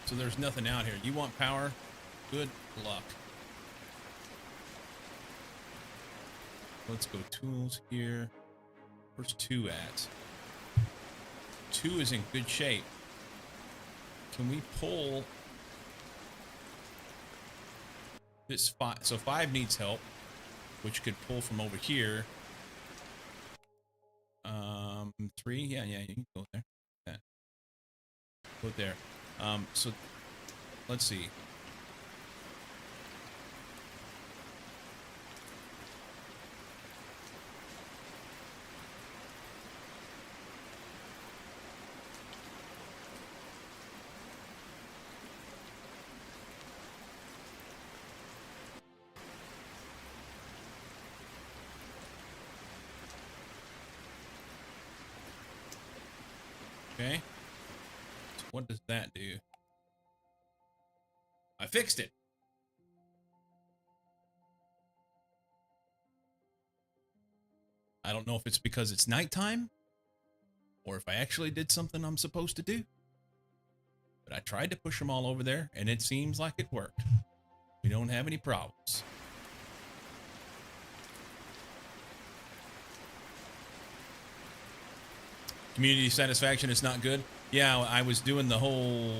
So there's nothing out here. You want power? Good luck. Let's go tools here. Where's 2 at? 2 is in good shape. Can we pull this 5? So 5 needs help, which could pull from over here. 3, yeah, you can go there. Yeah. Go there. So let's see. Okay. So what does that do? I fixed it. I don't know if it's because it's nighttime or if I actually did something I'm supposed to do. But I tried to push them all over there and it seems like it worked. We don't have any problems. Community satisfaction is not good. Yeah, I was doing the whole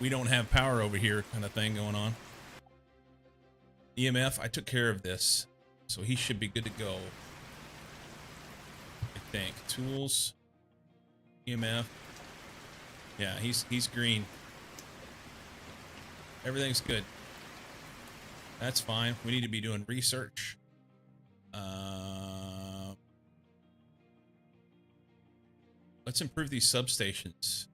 we don't have power over here kind of thing going on. EMF, I took care of this. So he should be good to go. I think. Tools. EMF. Yeah, he's green. Everything's good. That's fine. We need to be doing research. Let's improve these substations.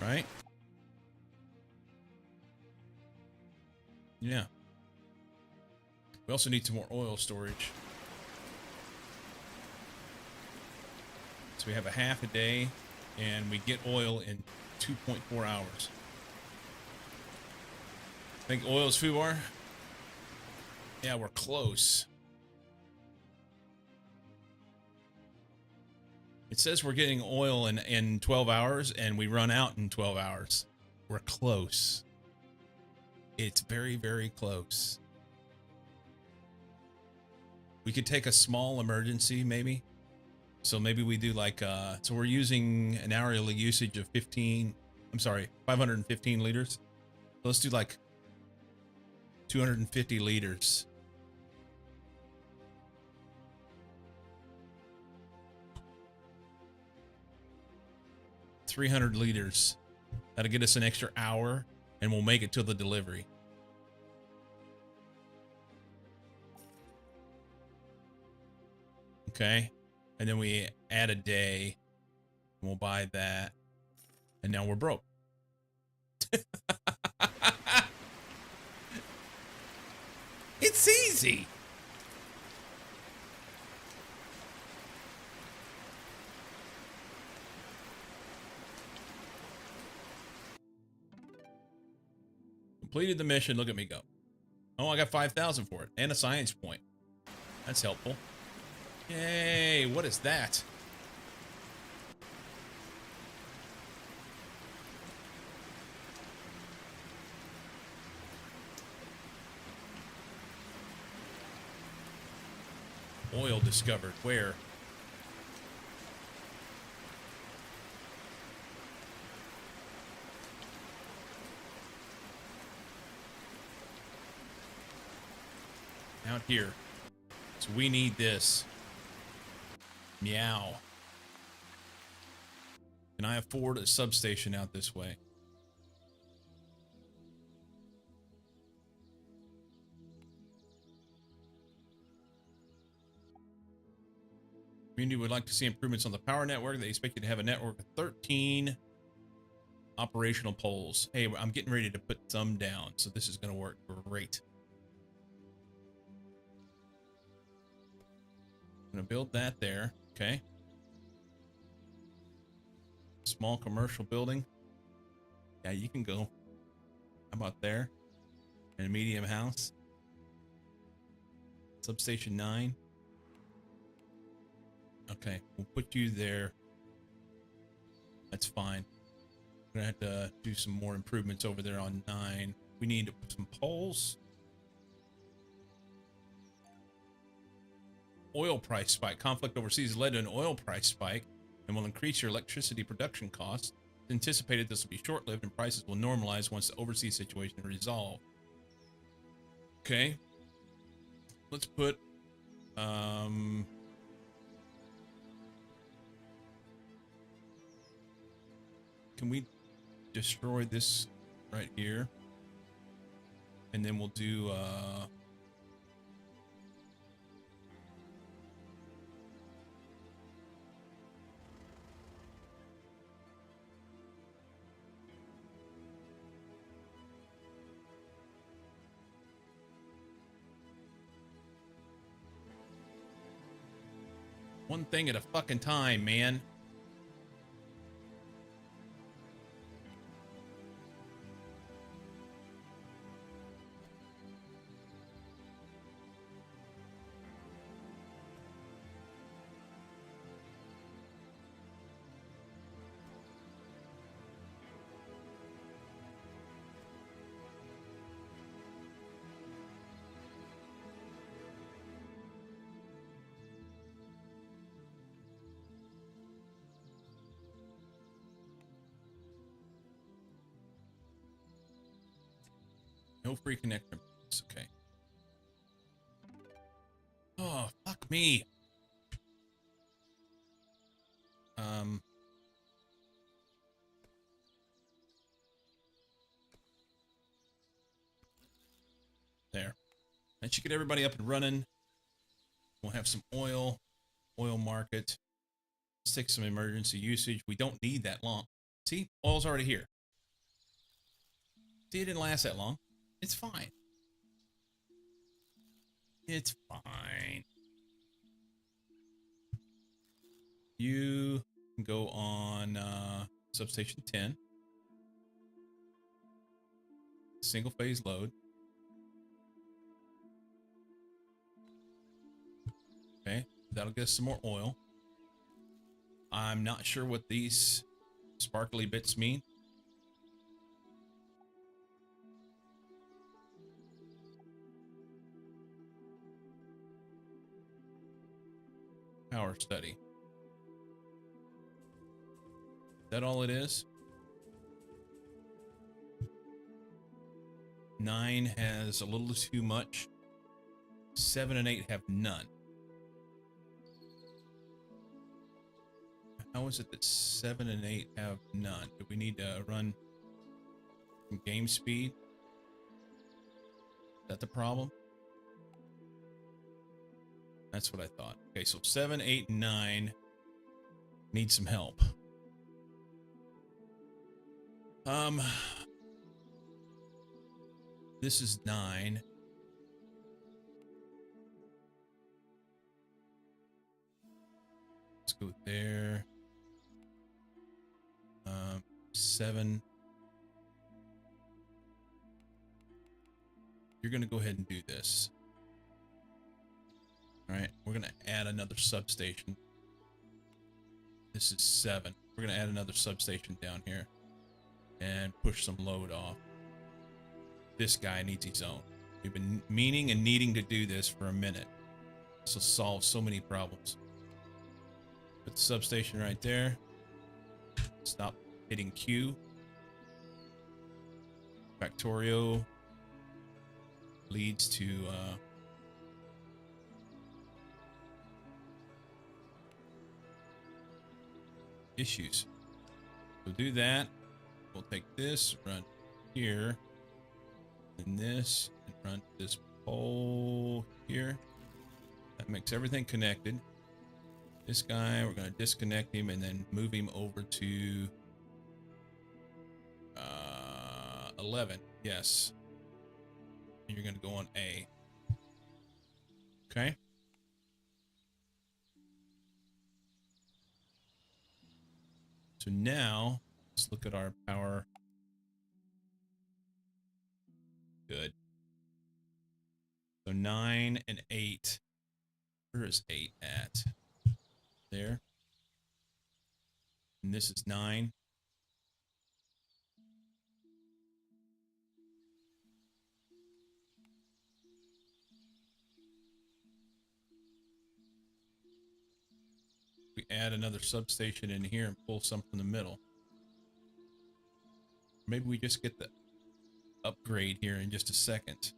Right? Yeah. We also need some more oil storage. So we have a half a day and we get oil in 2.4 hours. Think oil's FUBAR? Yeah, we're close. It says we're getting oil in 12 hours and we run out in 12 hours. We're close. It's very, very close. We could take a small emergency maybe. So maybe we do like, so we're using an hourly usage of 515 liters. So let's do like 250 liters. $300 liters. That'll get us an extra hour and we'll make it to the delivery. Okay. And then we add a day and we'll buy that. And now we're broke. It's easy. Completed the mission. Look at me go. Oh, I got 5,000 for it. And a science point. That's helpful. Yay, what is that? Oil discovered. Where? Out here. So we need this. Meow. Can I afford a substation out this way? Community would like to see improvements on the power network. They expect you to have a network of 13 operational poles. Hey, I'm getting ready to put some down, so this is going to work great. I'm going to build that there. Okay. Small commercial building. Yeah, you can go. How about there? And a medium house. Substation 9. Okay, we'll put you there. That's fine. We're gonna have to do some more improvements over there on 9. We need some poles. Oil price spike. Conflict overseas led to an oil price spike and will increase your electricity production costs. It's anticipated this will be short-lived and prices will normalize once the overseas situation is resolved. Okay. Let's put can we destroy this right here? And then we'll do one thing at a fucking time, man. No free connection. Okay. Oh, fuck me. There. That should get everybody up and running. We'll have some oil market. Let's take some emergency usage. We don't need that long. See, oil's already here. See, it didn't last that long. It's fine. It's fine. You can go on substation 10. Single phase load. Okay, that'll get us some more oil. I'm not sure what these sparkly bits mean. Power study. Is that all it is? 9 has a little too much. 7 and 8 have none. How is it that 7 and 8 have none? Do we need to run some game speed? Is that the problem? That's what I thought. Okay, so 7, 8, and 9 need some help. This is 9. Let's go there. 7. you're going to go ahead and do this. All right, we're going to add another substation. This is 7. We're going to add another substation down here and push some load off. This guy needs his own. We've been meaning and needing to do this for a minute. This will solve so many problems. Put the substation right there. Stop hitting Q. Factorio leads to issues. So do that. We'll take this, run here, and this, and run this pole here. That makes everything connected. This guy, we're going to disconnect him and then move him over to 11. Yes. And you're going to go on A. Okay. So now let's look at our power. Good. So 9 and 8. Where is 8 at? There. And this is 9. We add another substation in here and pull some from the middle. Maybe we just get the upgrade here in just a second.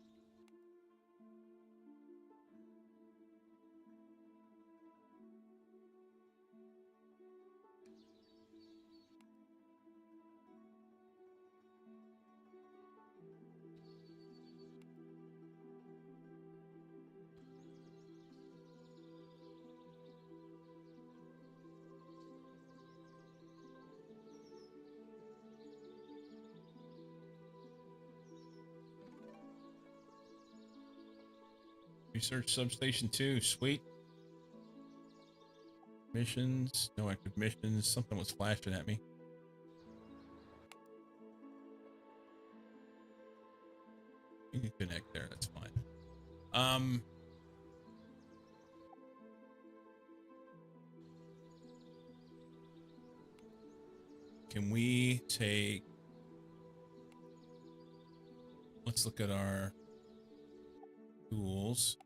Research substation 2, sweet. Missions, no active missions. Something was flashing at me. You can connect there, that's fine. Can we take, let's look at our tools.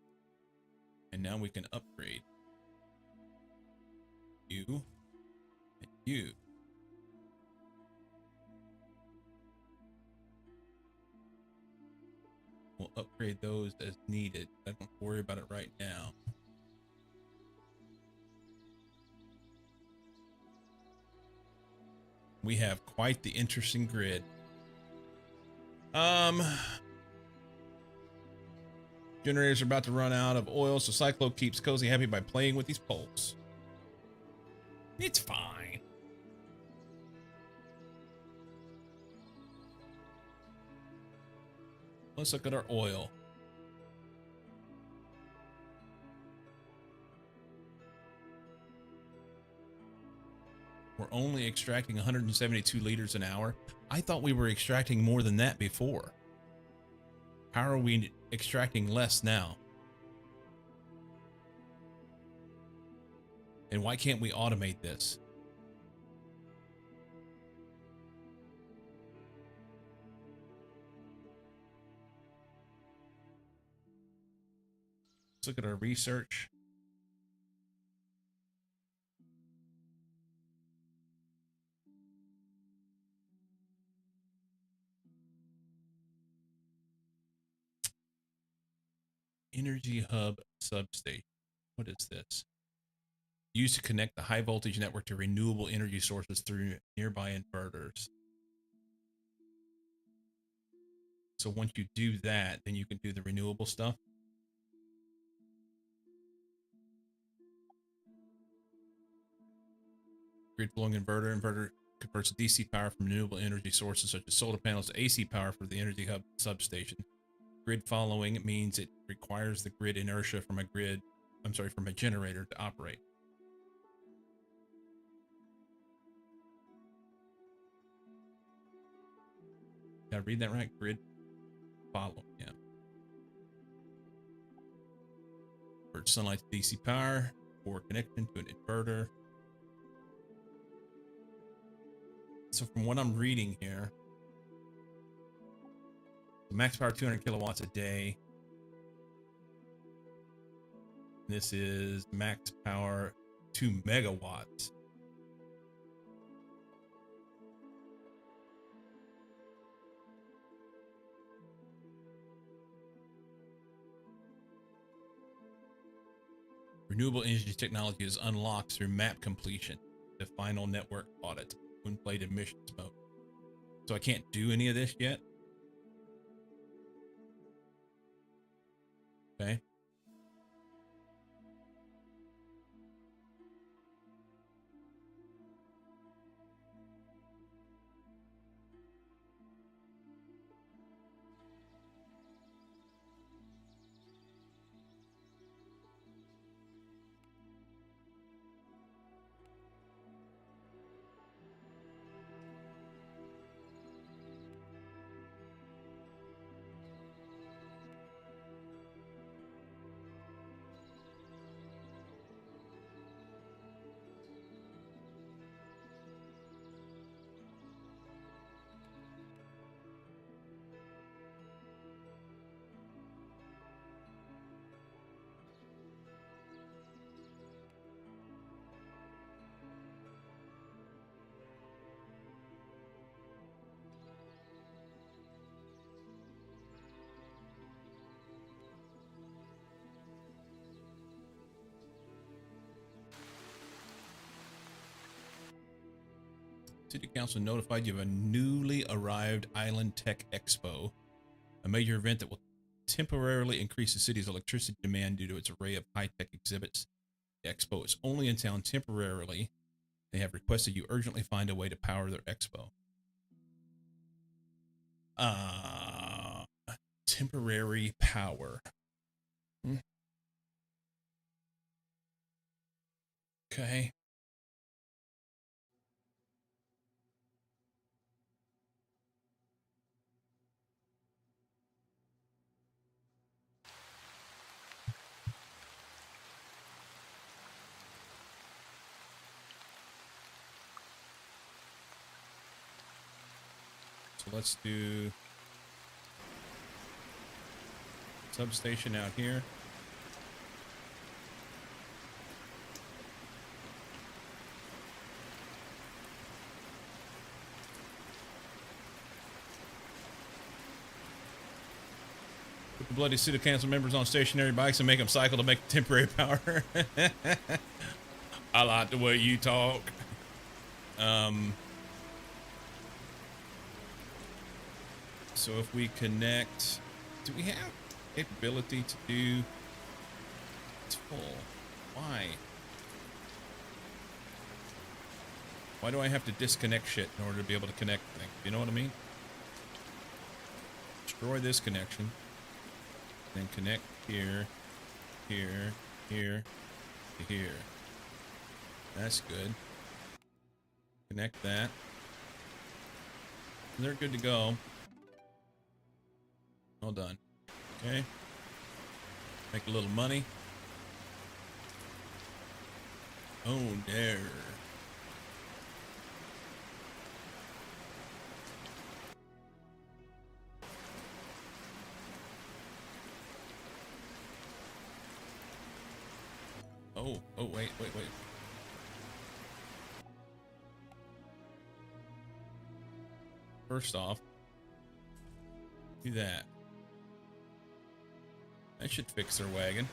And now we can upgrade you and you. We'll upgrade those as needed. I don't worry about it right now. We have quite the interesting grid. Generators are about to run out of oil, so Cyclo keeps Cozy happy by playing with these poles. It's fine. Let's look at our oil. We're only extracting 172 liters an hour. I thought we were extracting more than that before. How are we extracting less now? And why can't we automate this? Let's look at our research. Energy hub substation. What is this? Used to connect the high voltage network to renewable energy sources through nearby inverters. So once you do that, then you can do the renewable stuff. Grid flowing inverter. Inverter converts DC power from renewable energy sources such as solar panels to AC power for the energy hub substation. Grid following means it requires the grid inertia from a generator to operate. Did I read that right? Grid follow, yeah. converts sunlight to DC power or connection to an inverter. So from what I'm reading here, max power 200 kilowatts a day. This is max power 2 megawatts. Renewable energy technology is unlocked through map completion, the final network audit, when played in missions mode. So I can't do any of this yet. Okay. City Council notified you of a newly arrived Island Tech Expo, a major event that will temporarily increase the city's electricity demand due to its array of high-tech exhibits. The expo is only in town temporarily. They have requested you urgently find a way to power their expo. Temporary power. Okay. So let's do substation out here. Put the bloody city council members on stationary bikes and make them cycle to make temporary power. I like the way you talk. So if we connect, do we have capability to do? It's full. Why? Why do I have to disconnect shit in order to be able to connect things? You know what I mean? Destroy this connection. Then connect here, here, here, to here. That's good. Connect that. And they're good to go. All done. Okay. Make a little money. Oh, there. Oh, wait. First off, do that. That should fix their wagon.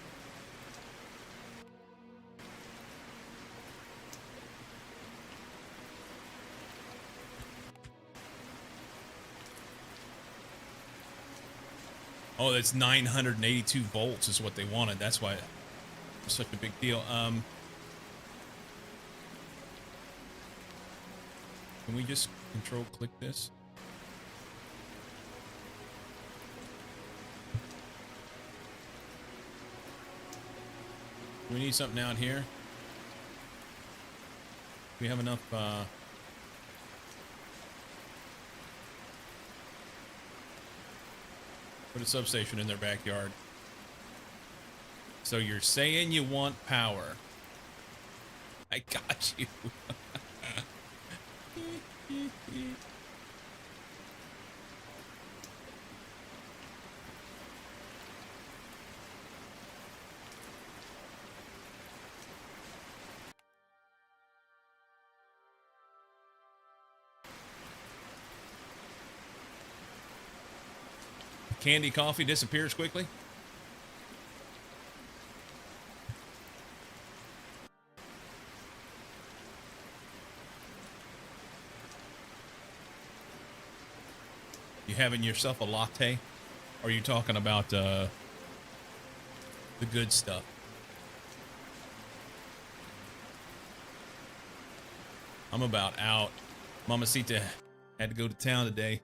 Oh, that's 982 volts is what they wanted. That's why it's such a big deal. Can we just control click this? We need something out here. We have enough, put a substation in their backyard. So you're saying you want power. I got you. Candy coffee disappears quickly. You having yourself a latte? Or are you talking about the good stuff? I'm about out. Mamacita had to go to town today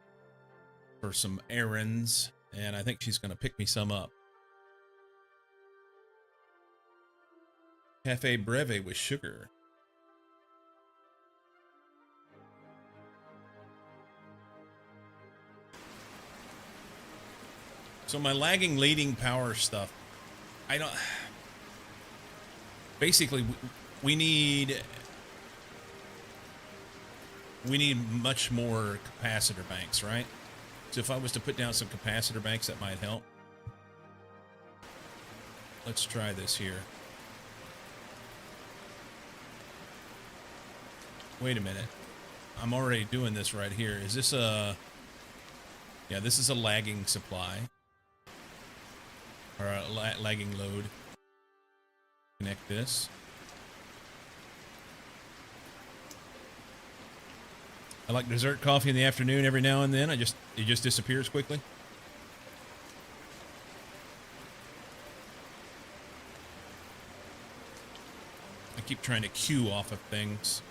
for some errands, and I think she's going to pick me some up. Cafe Breve with sugar. So my lagging leading power stuff, I don't... Basically, we need much more capacitor banks, right? So if I was to put down some capacitor banks, that might help. Let's try this here. Wait a minute. I'm already doing this right here. Is this a... Yeah, this is a lagging supply. Or a lagging load. Connect this. I like dessert coffee in the afternoon every now and then. It just disappears quickly. I keep trying to queue off of things.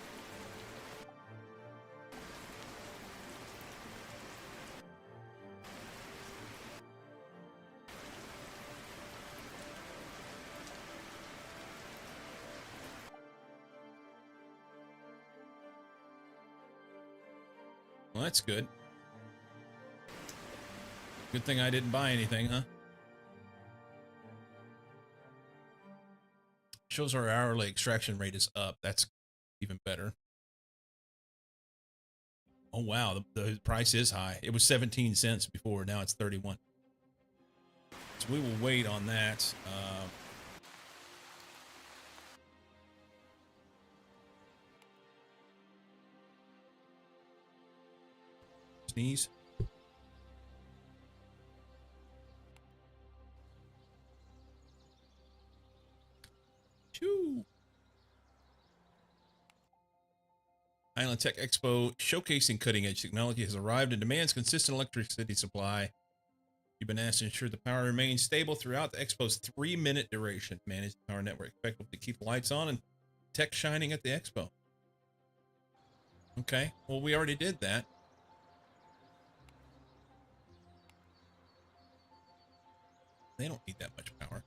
Well, that's good. Good thing I didn't buy anything, huh? Shows our hourly extraction rate is up. That's even better. Oh, wow. The price is high. It was 17 cents before. Now it's 31. So we will wait on that. Sneeze. Choo. Island Tech Expo showcasing cutting-edge technology has arrived and demands consistent electricity supply. You've been asked to ensure the power remains stable throughout the Expo's 3-minute duration. Manage the power network effectively to keep the lights on and tech shining at the Expo. Okay, well, we already did that. They don't need that much power.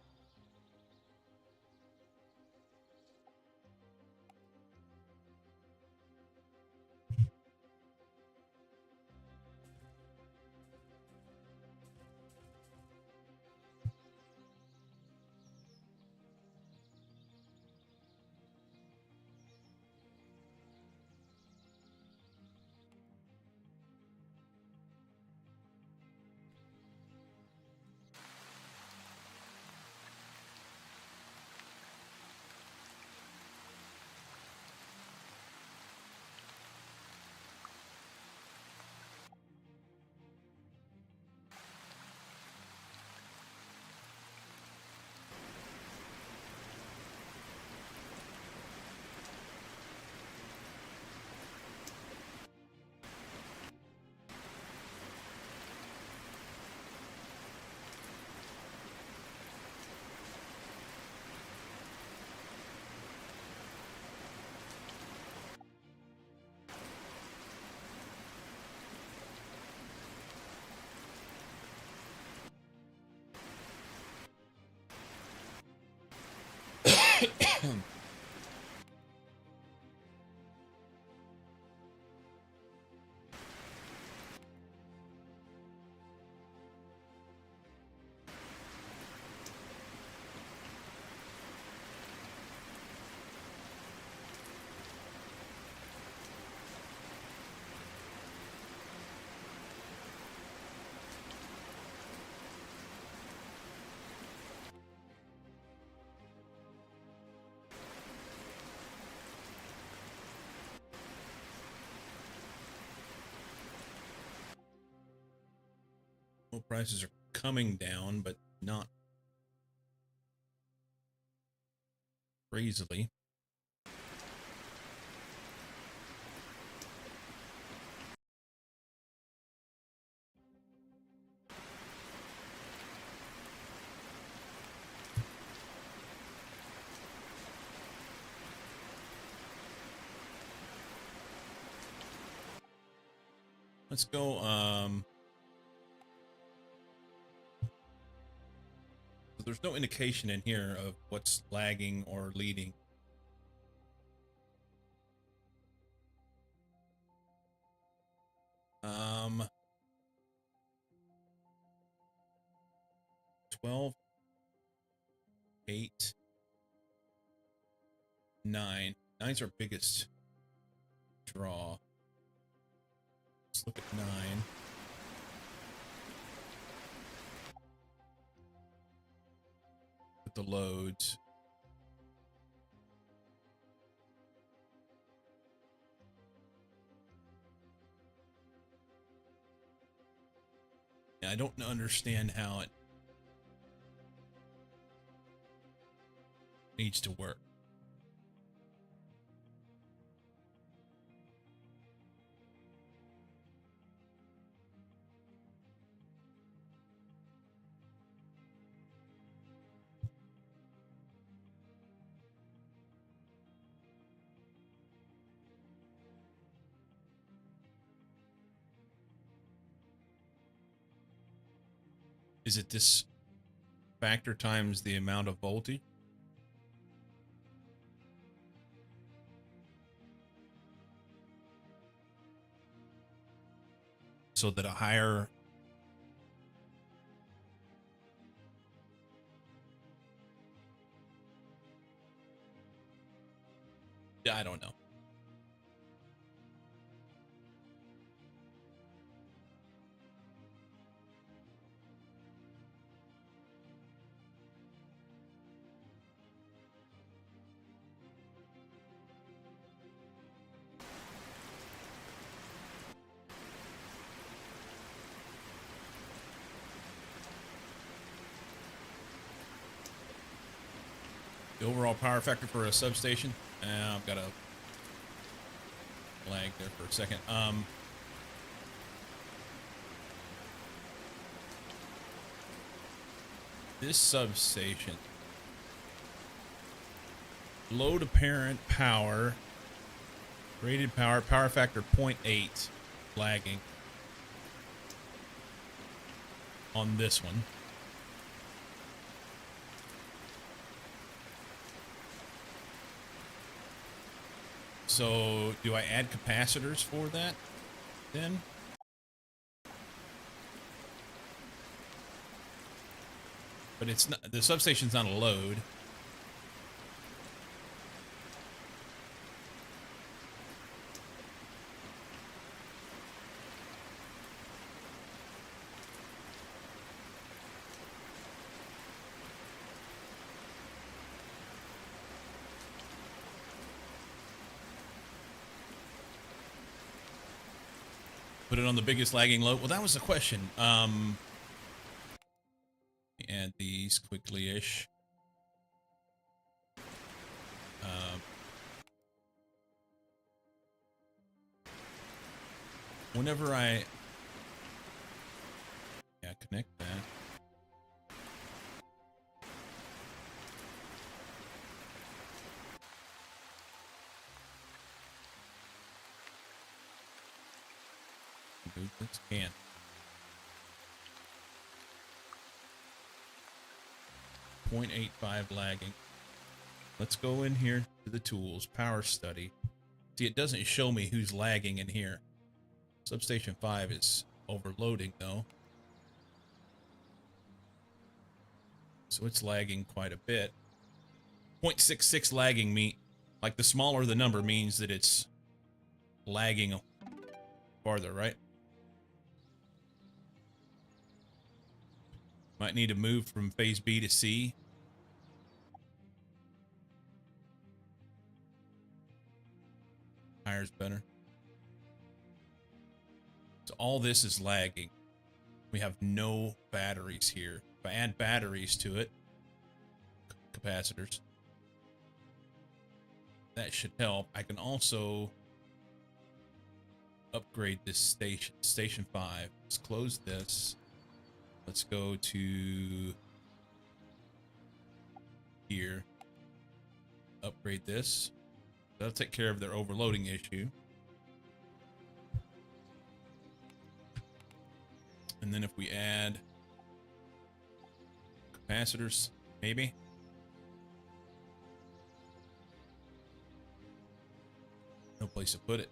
Oil prices are coming down, but not crazily. Let's go, so there's no indication in here of what's lagging or leading. Um, 12, 8, 9. 9's our biggest draw. Let's look at 9. At the loads. I don't understand how it needs to work. Is it this factor times the amount of voltage? So that a higher I don't know. The overall power factor for a substation. I've got a lag there for a second. This substation, load apparent power, rated power, power factor 0.8, lagging on this one. So do I add capacitors for that then? But it's not, the substation's not a load. Put it on the biggest lagging load. Well, that was the question. Add these quickly-ish. Whenever I connect that. Dude, let's can. .85 lagging. Let's go in here to the tools, power study. See, it doesn't show me who's lagging in here. Substation 5 is overloading though. So it's lagging quite a bit. 0.66 lagging like the smaller the number means that it's lagging farther, right? Might need to move from phase B to C. Higher's better. So all this is lagging. I We have no batteries here. If I add batteries to it, capacitors, that should help. I can also upgrade this station 5. Let's close this. Let's go to here. Upgrade this. That'll take care of their overloading issue. And then if we add capacitors, maybe. No place to put it.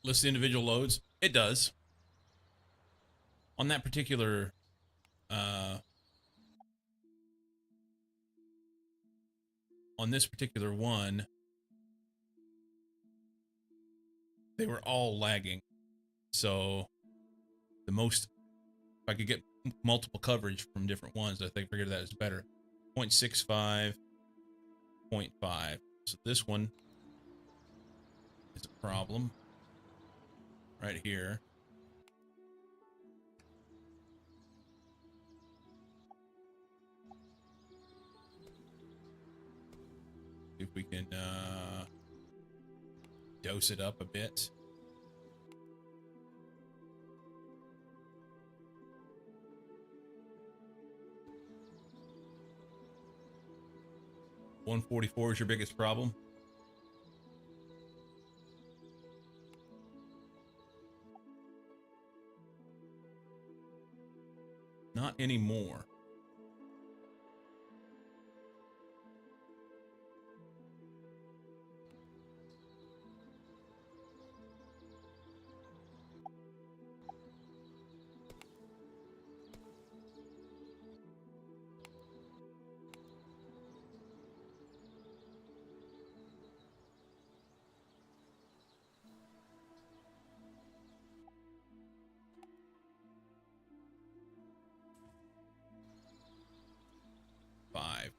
List individual loads. It does. On that particular on this particular one, they were all lagging. So the most, if I could get multiple coverage from different ones, I think figured that is better. 0.65, 0.5. So this one is a problem right here. See if we can dose it up a bit. $144 is your biggest problem? Not anymore.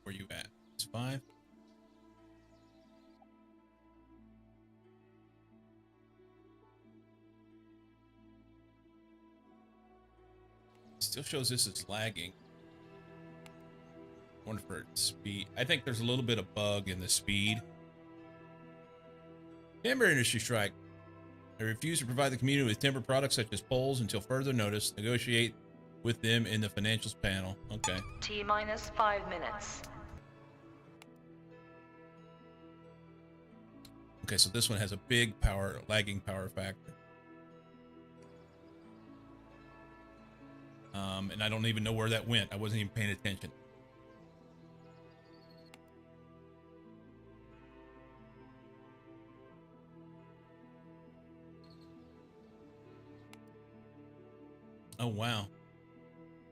Where you at? It's 5. Still shows this is lagging. Wonder for speed. I think there's a little bit of bug in the speed. Timber industry strike. They refuse to provide the community with timber products such as poles until further notice. Negotiate with them in the financials panel. Okay. T-minus 5 minutes. Okay, so this one has a big lagging power factor. And I don't even know where that went. I wasn't even paying attention. Oh, wow.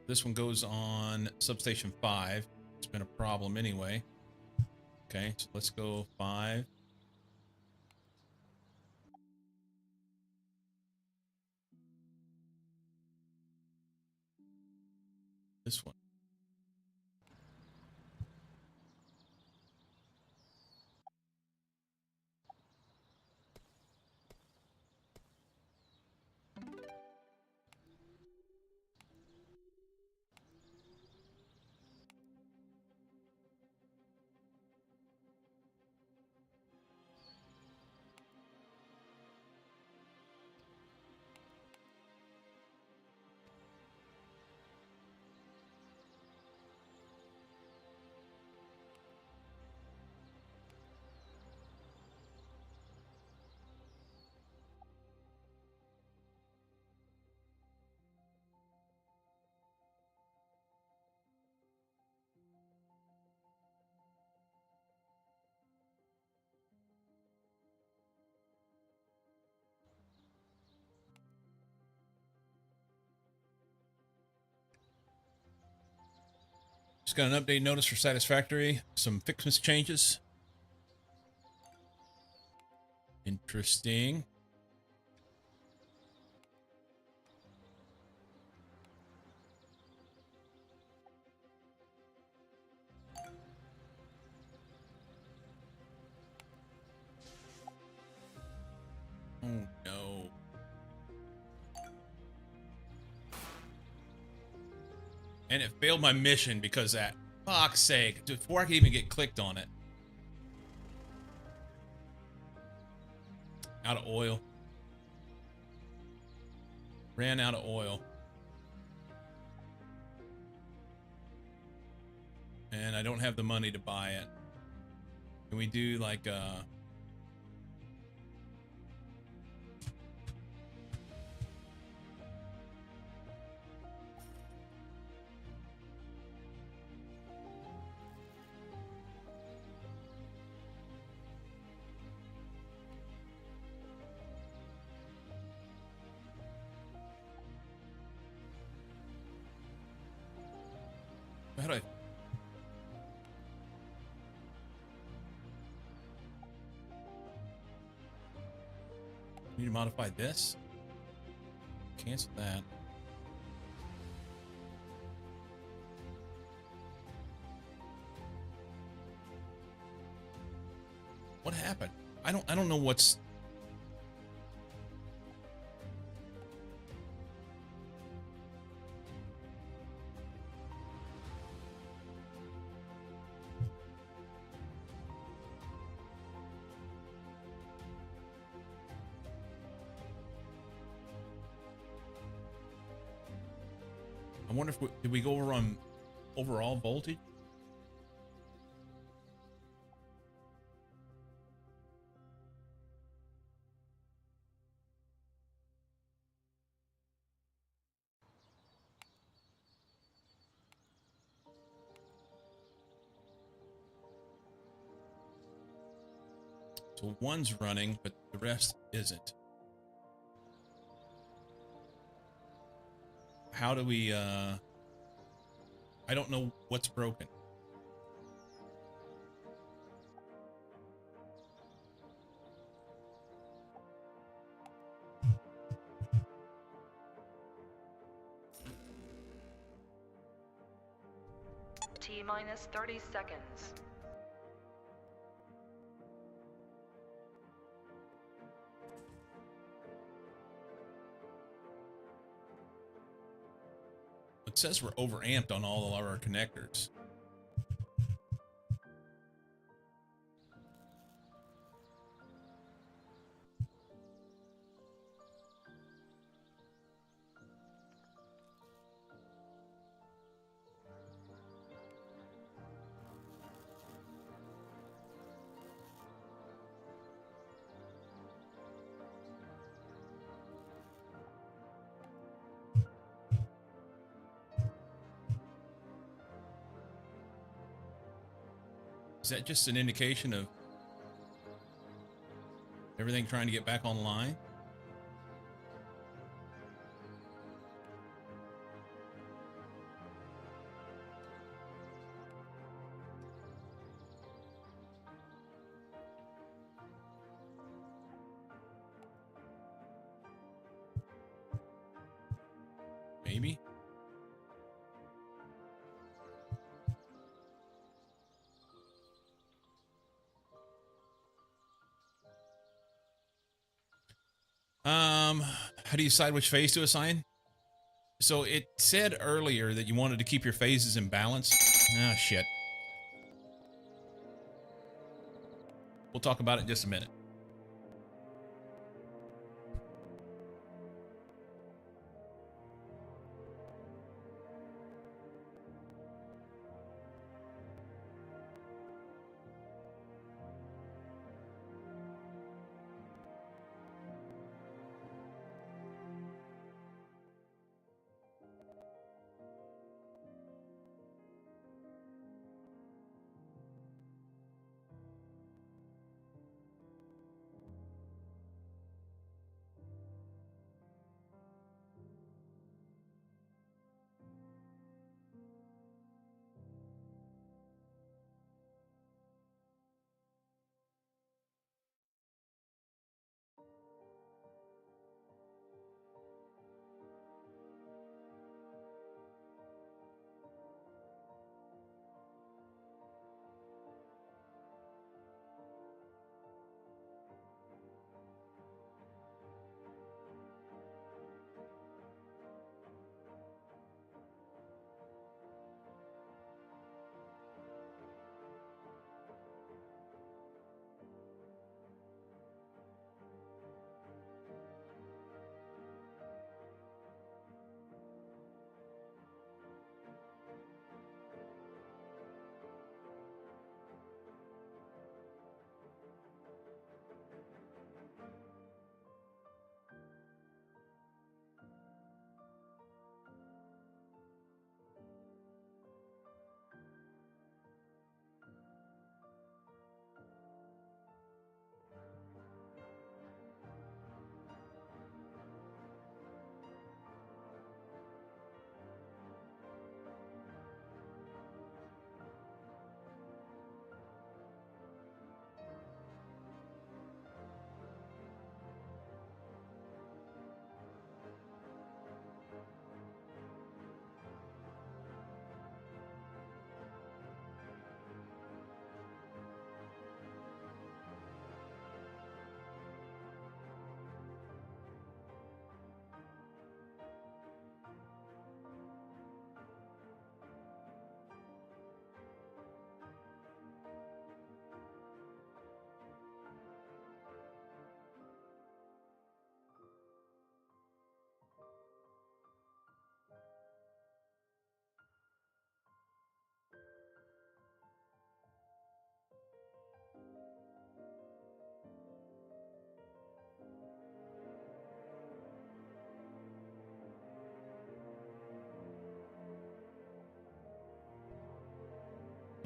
This one goes on substation 5. It's been a problem anyway. Okay, so let's go 5. This one. Just got an update notice for Satisfactory. Some Fixmas changes. Interesting. Oh no. And it failed my mission because of that. Fuck's sake. Before I could even get clicked on it. Out of oil. Ran out of oil. And I don't have the money to buy it. Can we do like how do I need to modify this? Cancel that. What happened? I don't know what's I wonder if did we go over on overall voltage? So one's running, but the rest isn't. How do we, I don't know what's broken. T-minus 30 seconds. It says we're overamped on all of our connectors. Is that just an indication of everything trying to get back online? Maybe. How do you decide which phase to assign? So it said earlier that you wanted to keep your phases in balance. Ah, shit. We'll talk about it in just a minute.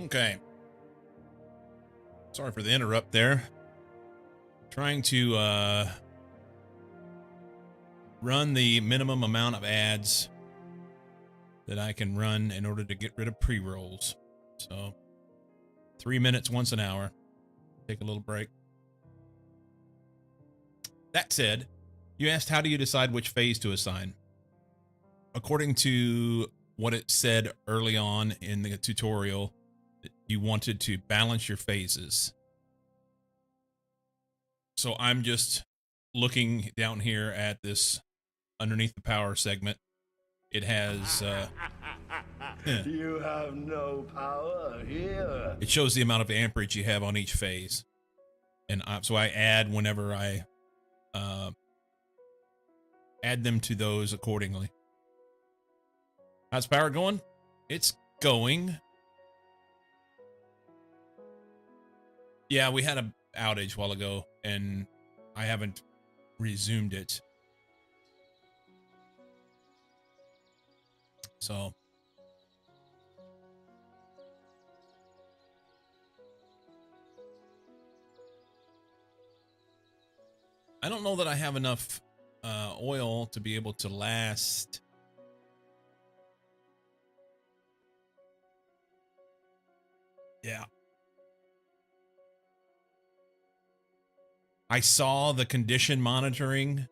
Okay. Sorry for the interrupt there. Trying to run the minimum amount of ads that I can run in order to get rid of pre-rolls. So 3 minutes once an hour. Take a little break. That said, you asked how do you decide which phase to assign? According to what it said early on in the tutorial, you wanted to balance your phases. So I'm just looking down here at this underneath the power segment. It has You have no power here. it shows the amount of amperage you have on each phase. And so I add whenever I add them to those accordingly. How's power going? It's going. Yeah, we had an outage a while ago, and I haven't resumed it. So I don't know that I have enough oil to be able to last. Yeah. I saw the condition monitoring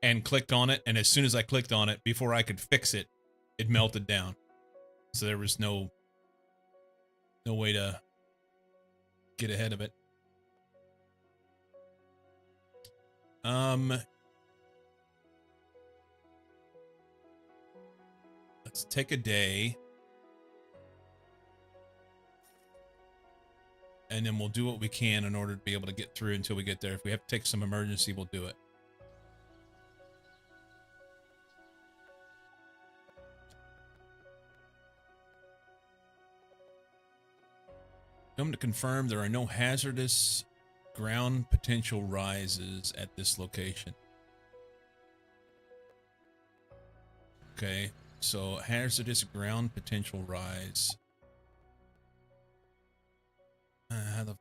and clicked on it. And as soon as I clicked on it, before I could fix it, it melted down. So there was no way to get ahead of it. Let's take a day. And then we'll do what we can in order to be able to get through until we get there. If we have to take some emergency, we'll do it. Come to confirm, there are no hazardous ground potential rises at this location. Okay, so hazardous ground potential rise. How the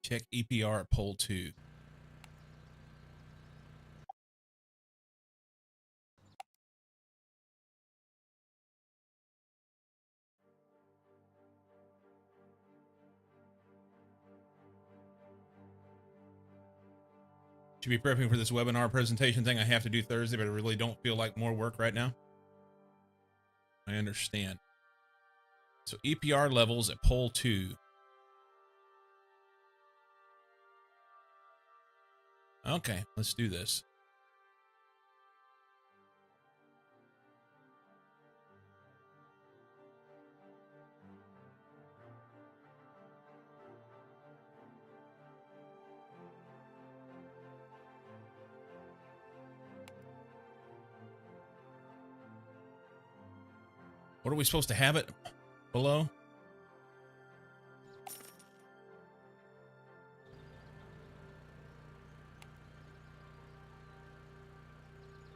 check EPR at pole 2. Should be prepping for this webinar presentation thing I have to do Thursday, but I really don't feel like more work right now. I understand. So EPR levels at pole 2. Okay, let's do this. What are we supposed to have it below?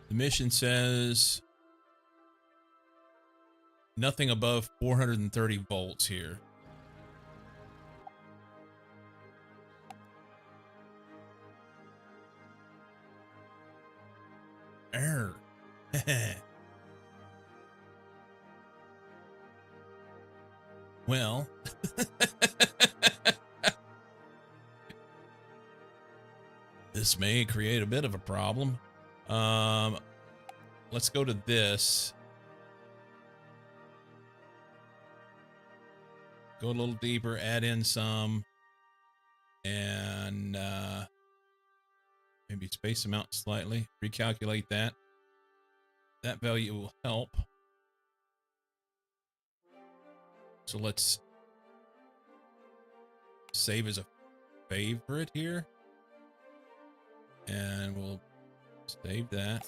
The mission says nothing above 430 volts here. Error. Well, this may create a bit of a problem. Let's go to this. Go a little deeper, add in some, and maybe space them out slightly. Recalculate that. That value will help. So let's save as a favorite here. And we'll save that.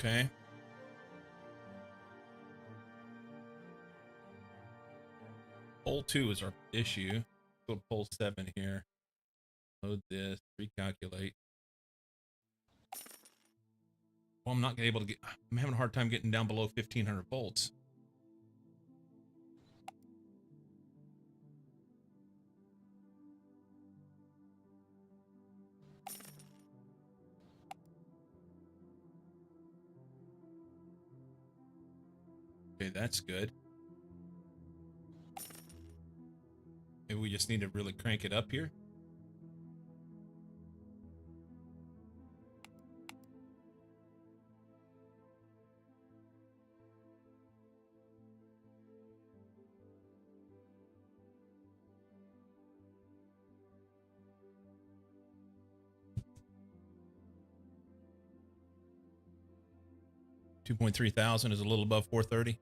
Okay. Pole 2 is our issue. Go pole 7 here. Load this. Recalculate. Well, I'm not able to get. I'm having a hard time getting down below 1500 volts. Okay, that's good. Maybe we just need to really crank it up here. $2,300 is a little above 430.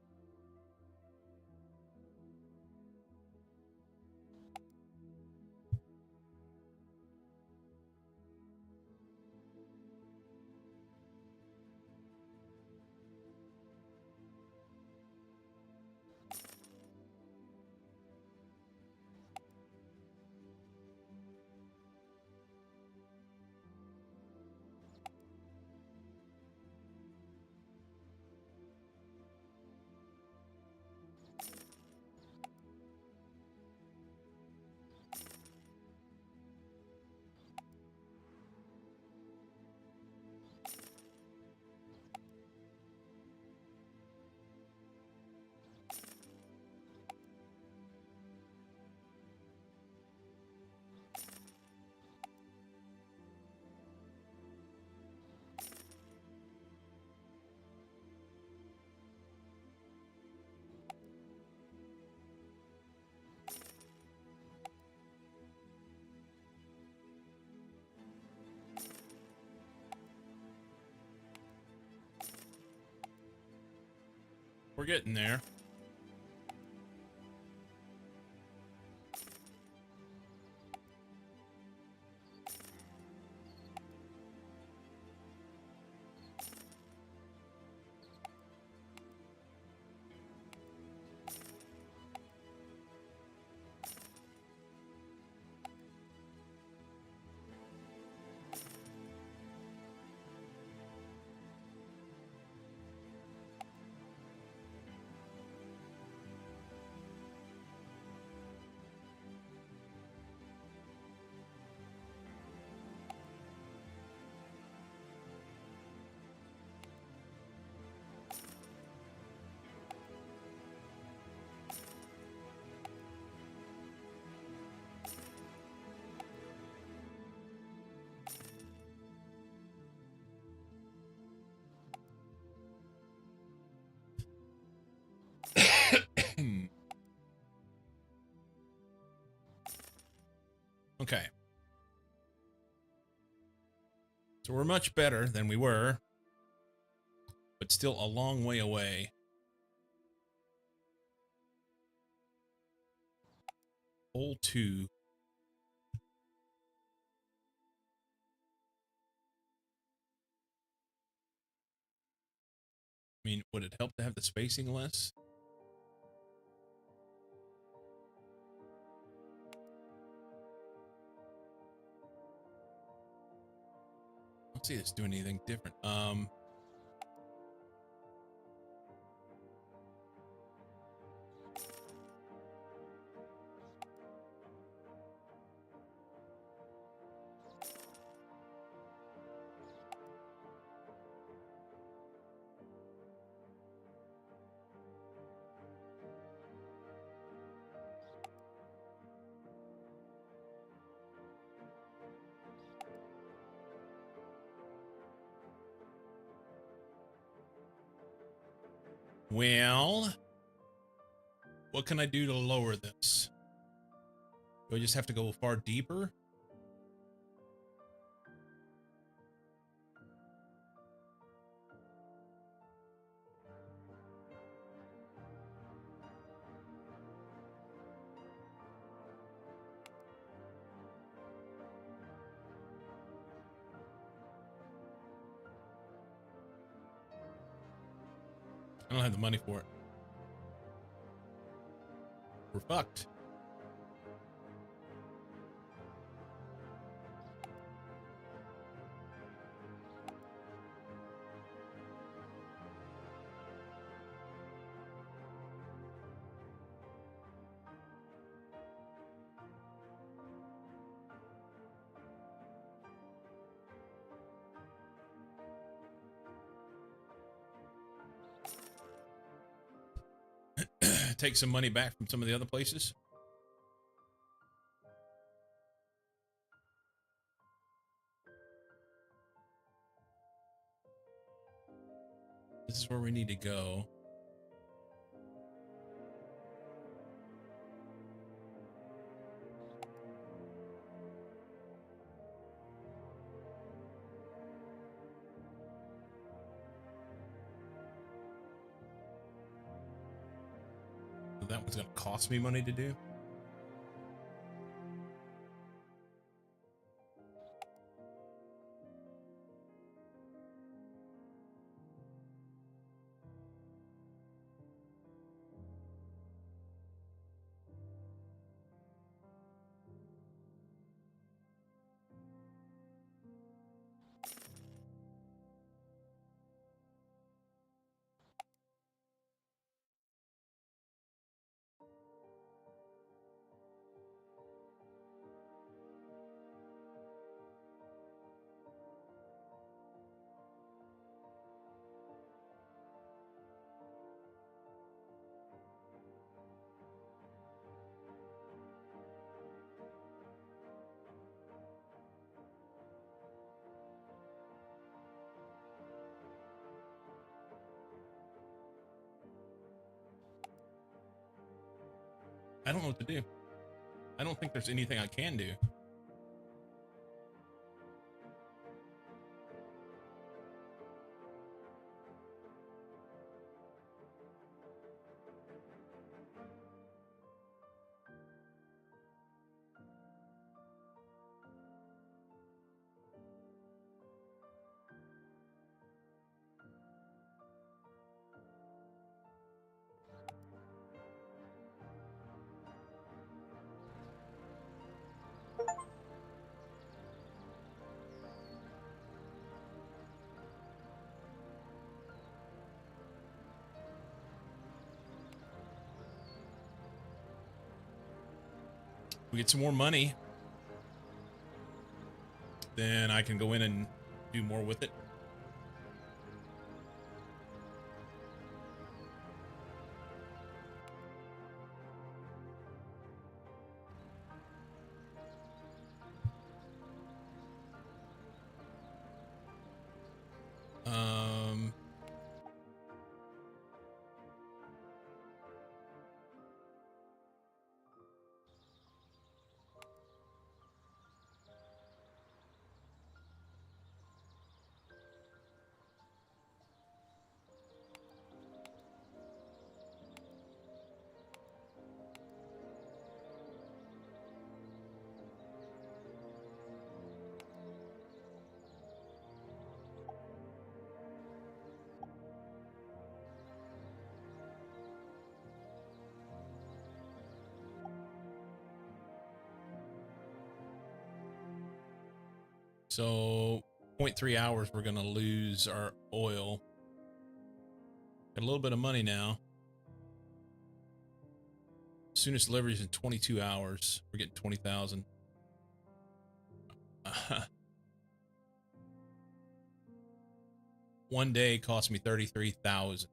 We're getting there. Okay. So we're much better than we were, but still a long way away. Pole 2. I mean, would it help to have the spacing less? I don't see this doing anything different. Well, what can I do to lower this? Do I just have to go far deeper? I don't have the money for it. We're fucked. Take some money back from some of the other places. This is where we need to go. That one's gonna cost me money to do. I don't know what to do. I don't think there's anything I can do. We get some more money, then I can go in and do more with it. So 0.3 hours, we're going to lose our oil. Got a little bit of money now. Soonest delivery is in 22 hours. We're getting 20,000. One day cost me 33,000.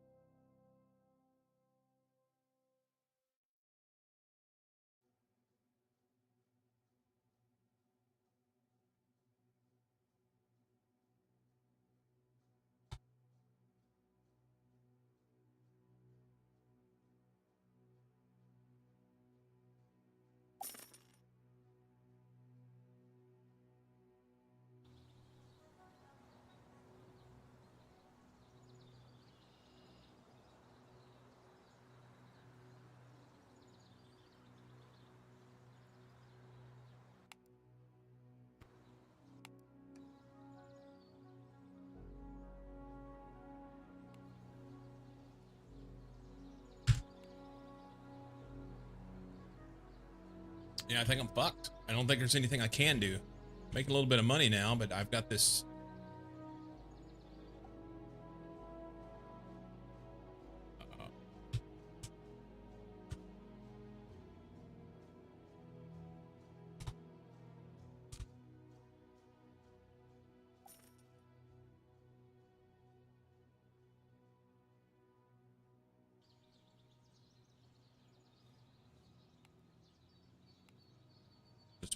Yeah, I think I'm fucked. I don't think there's anything I can do. Making a little bit of money now, but I've got this.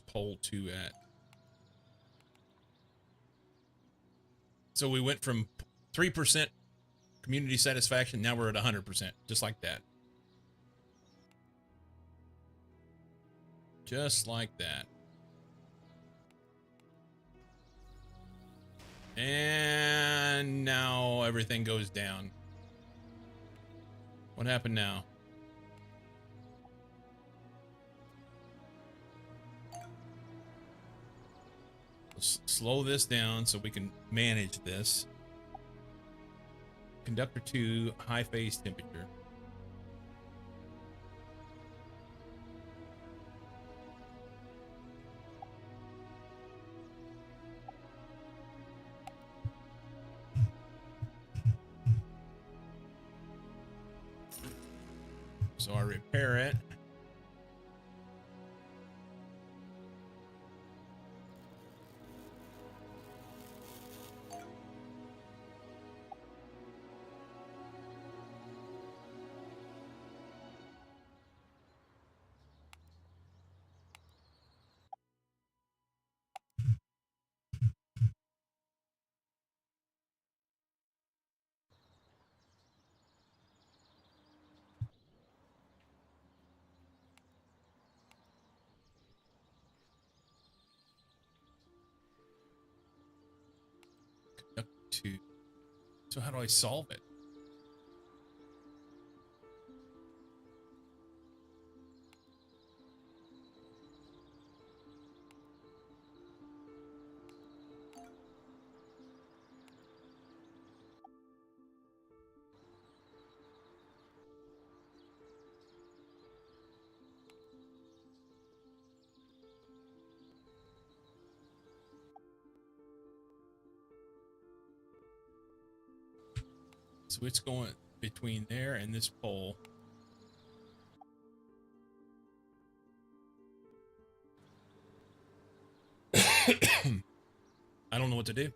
Poll 2 at. So we went from 3% community satisfaction, now we're at 100%, just like that. Just like that. And now everything goes down. What happened now? Slow this down so we can manage this. Conductor 2, high phase temperature. So I repair it. So how do I solve it? So it's going between there and this pole. I don't know what to do.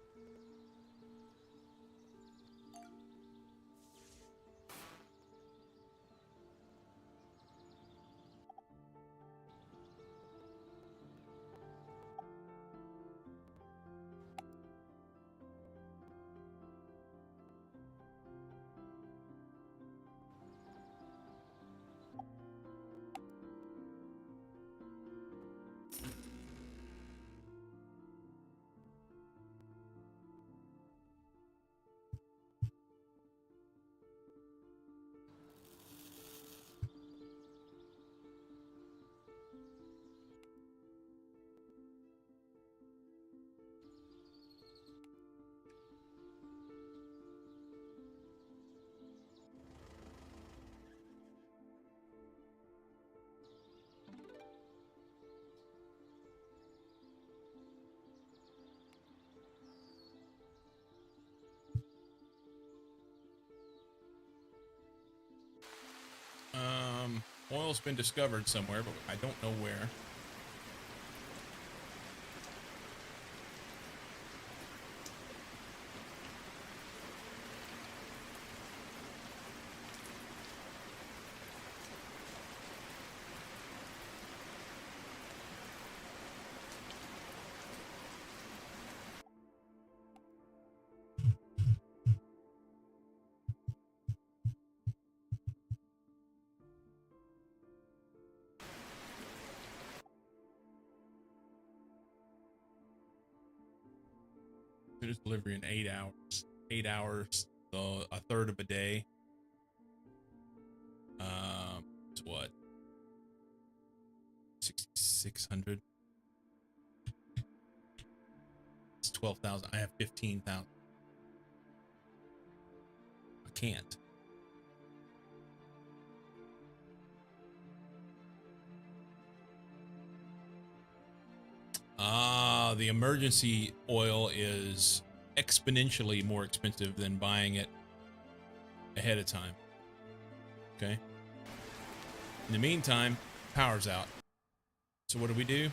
Oil's been discovered somewhere, but I don't know where. There's delivery in 8 hours. 8 hours, so a third of a day. It's what? 6,600. It's 12,000. I have 15,000. I can't. Ah, the emergency oil is exponentially more expensive than buying it ahead of time. Okay. In the meantime, power's out. So what do we do?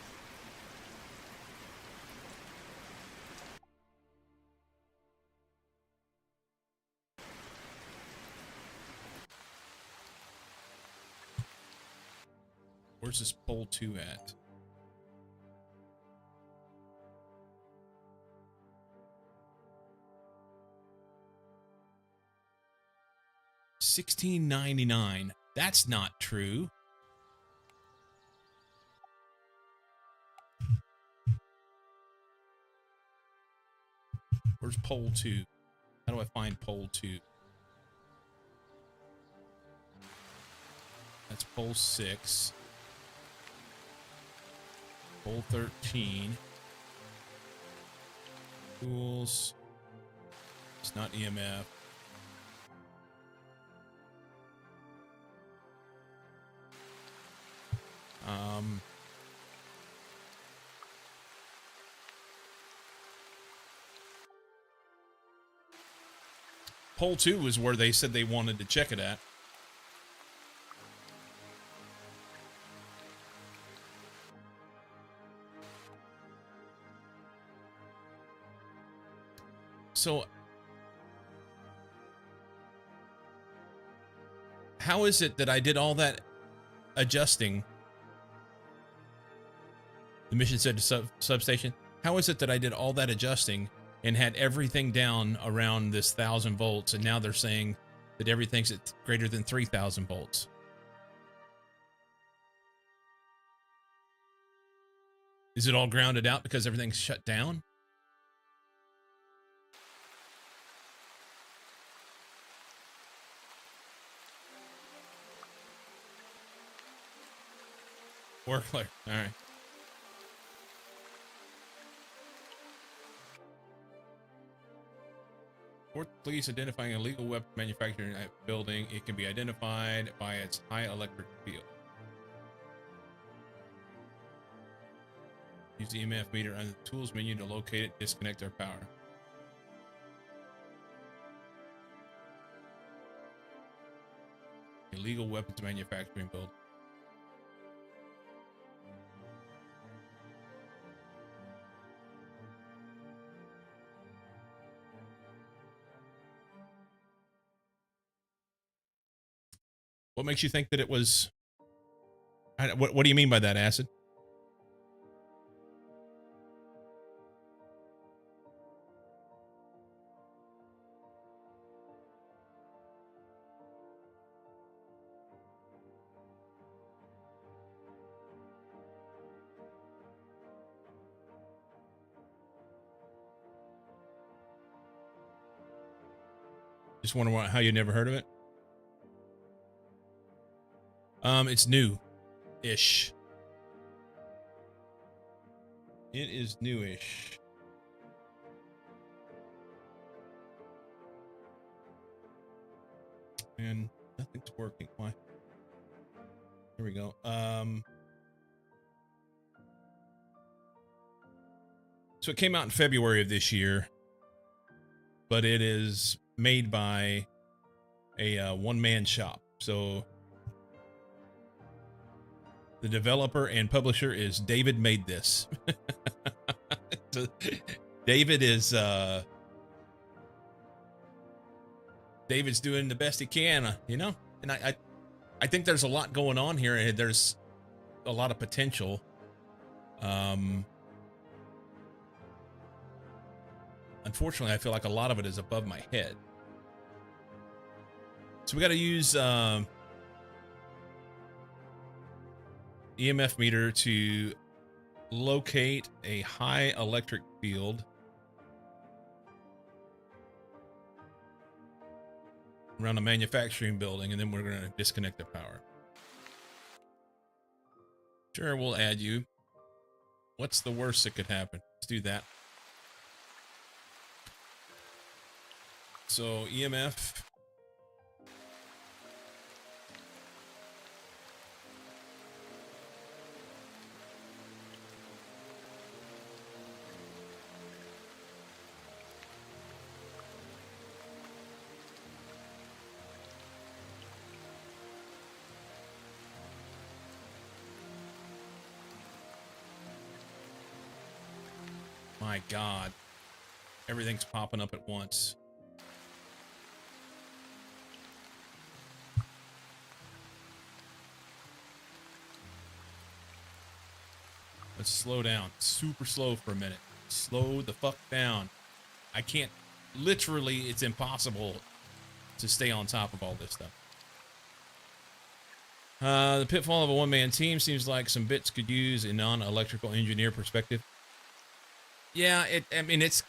Where's this pole 2 at? $16.99. That's not true. Where's pole 2? How do I find pole 2? That's pole 6. Pole 13. Tools. It's not EMF. Pole 2 was where they said they wanted to check it at. So, how is it that I did all that adjusting? The mission said to substation. How is it that I did all that adjusting and had everything down around this 1,000 volts, and now they're saying that everything's at greater than 3,000 volts? Is it all grounded out because everything's shut down? Work clear. All right. Fourth, police identifying a illegal weapon manufacturing building. It can be identified by its high electric field. Use the EMF meter under the tools menu to locate it. Disconnect our power. Illegal weapons manufacturing building. What makes you think that it was? What do you mean by that, Acid? Just wonder how you never heard of it. It's new-ish. It is newish. And nothing's working. Why? Here we go. So it came out in February of this year, but it is made by a one-man shop. So the developer and publisher is David Made This. So David is David's doing the best he can, you know? And I think there's a lot going on here, and there's a lot of potential. Unfortunately, I feel like a lot of it is above my head. So we got to use EMF meter to locate a high electric field around a manufacturing building, and then we're going to disconnect the power. Sure, we'll add you. What's the worst that could happen? Let's do that. So EMF. My God. Everything's popping up at once. Let's slow down. Super slow for a minute. Slow the fuck down. I can't... Literally, it's impossible to stay on top of all this stuff. The pitfall of a one-man team seems like some bits could use a non-electrical engineer perspective. Yeah, I mean, it's...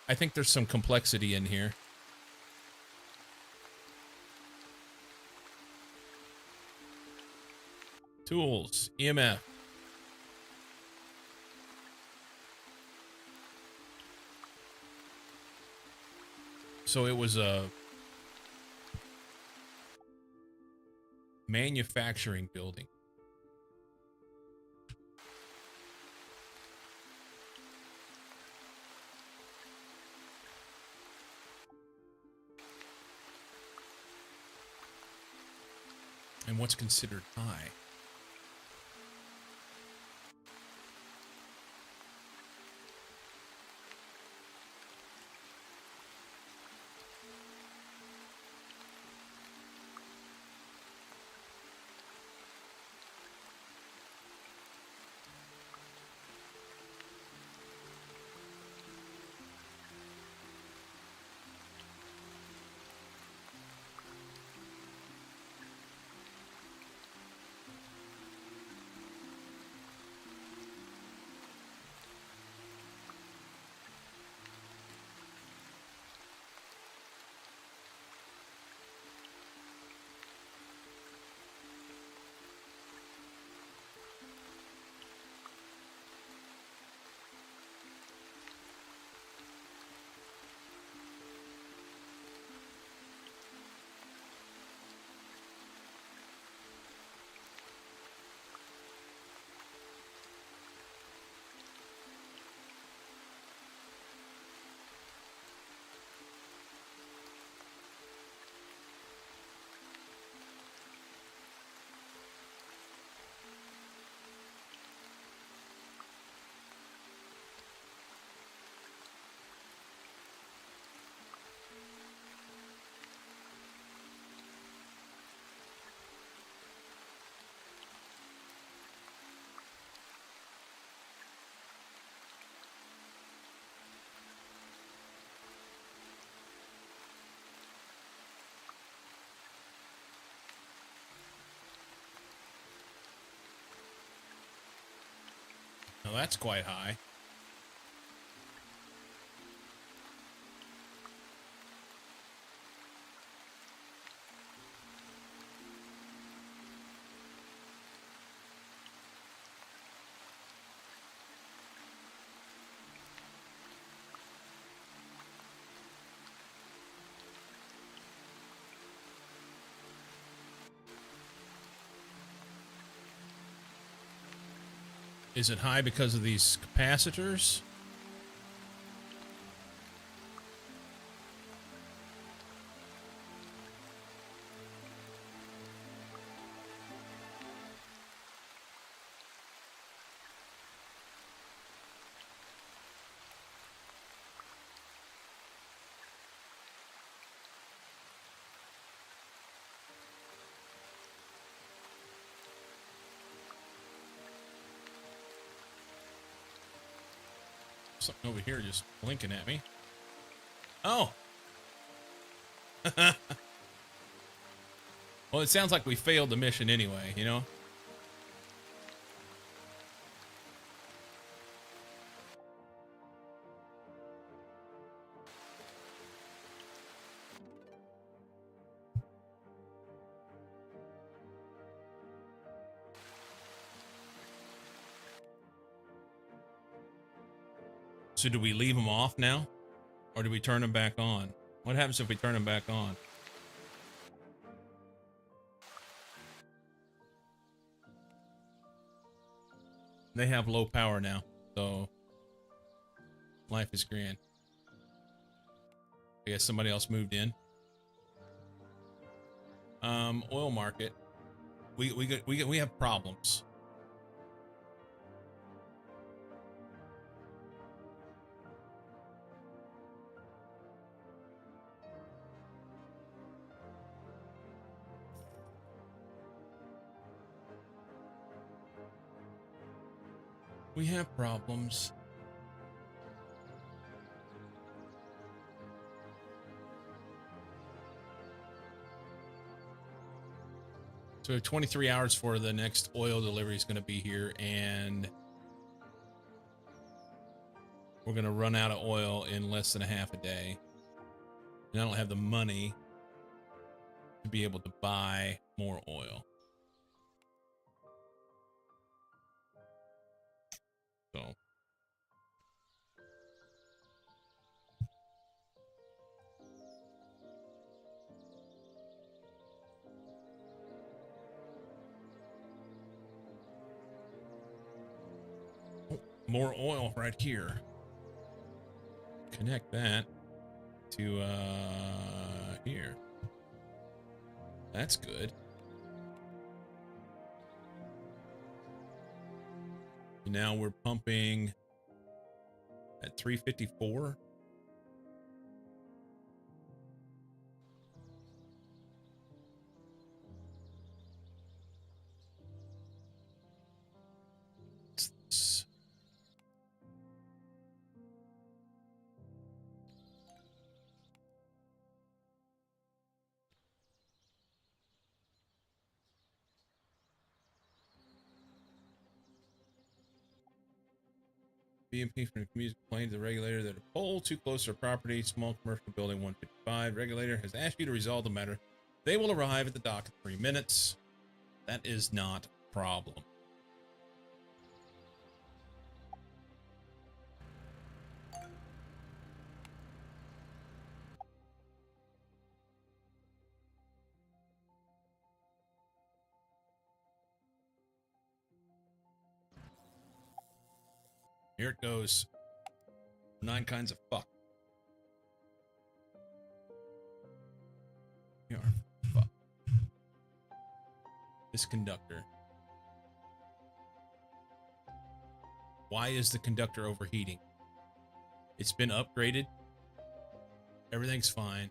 I think there's some complexity in here. Tools. EMF. So it was a manufacturing building. And what's considered high? Now that's quite high. Is it high because of these capacitors? Something over here just blinking at me. Oh! Well, it sounds like we failed the mission anyway, you know? So do we leave them off now? Or do we turn them back on? What happens if we turn them back on? They have low power now, so life is grand. I guess somebody else moved in. Oil market. We have problems. We have problems. So we have 23 hours for the next oil delivery is going to be here, and we're going to run out of oil in less than a half a day. And I don't have the money to be able to buy more oil. So more oil right here. Connect that to here. That's good. Now we're pumping at 354. BMP from the community complained to the regulator that a pole too close to a property, small commercial building 155. Regulator has asked you to resolve the matter. They will arrive at the dock in 3 minutes. That is not a problem. Here it goes. 9 kinds of fuck. You are fuck. This conductor. Why is the conductor overheating? It's been upgraded. Everything's fine.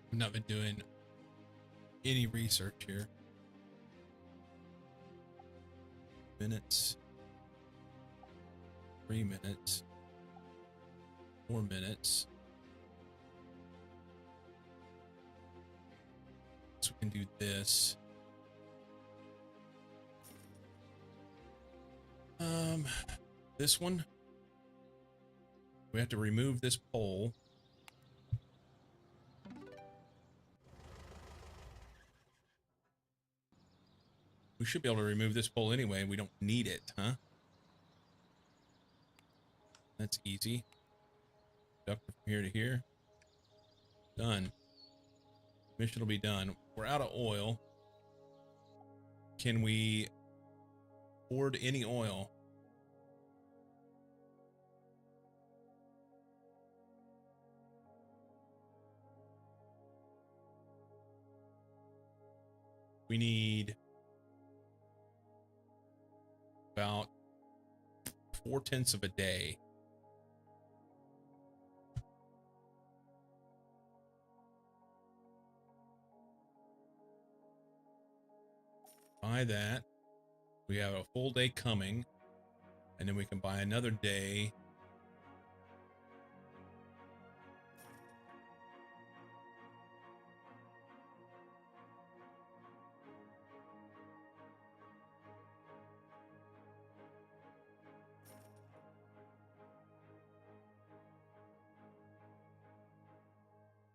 I've not been doing any research here. Minutes. 3 minutes. 4 minutes. So we can do this. This one. We have to remove this pole. We should be able to remove this pole anyway. We don't need it, huh? That's easy. Conductor from here to here. Done. Mission will be done. We're out of oil. Can we hoard any oil? We need about 4/10 of a day. buy that. We have a full day coming, and then we can buy another day.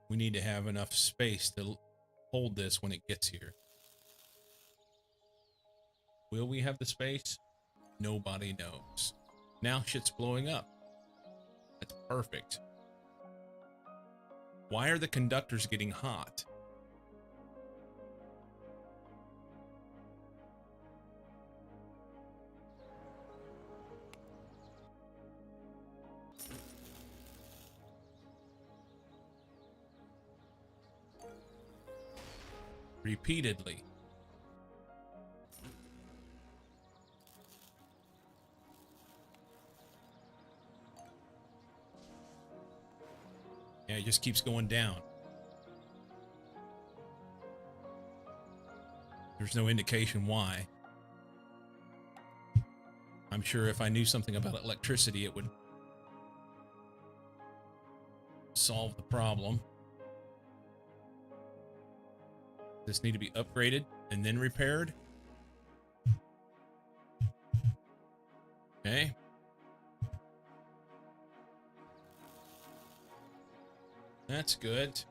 We need to have enough space to hold this when it gets here. Will we have the space? Nobody knows. Now shit's blowing up. That's perfect. Why are the conductors getting hot? Repeatedly. Yeah, it just keeps going down. There's no indication why. I'm sure if I knew something about electricity, it would solve the problem. This need to be upgraded and then repaired. Okay. That's good.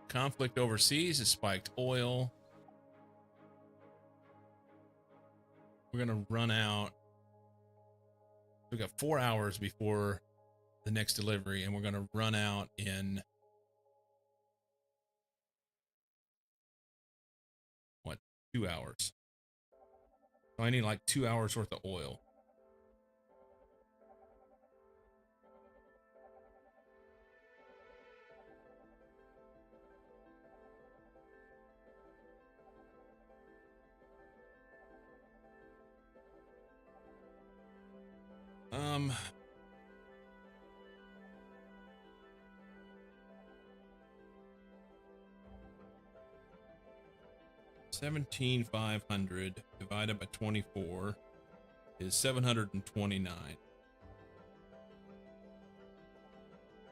Conflict overseas has spiked oil. We're going to run out. We've got 4 hours before the next delivery, and we're going to run out in what, 2 hours. So I need like 2 hours worth of oil. $17,500 divided by 24 is 729.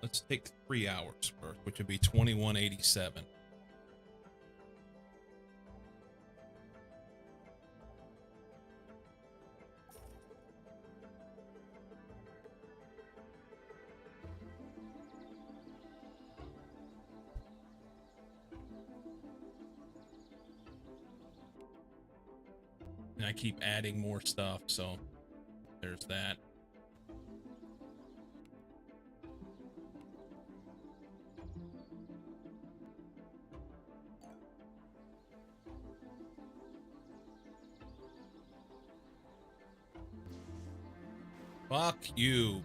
Let's take 3 hours worth, which would be 2187. And I keep adding more stuff, so there's that. Fuck you.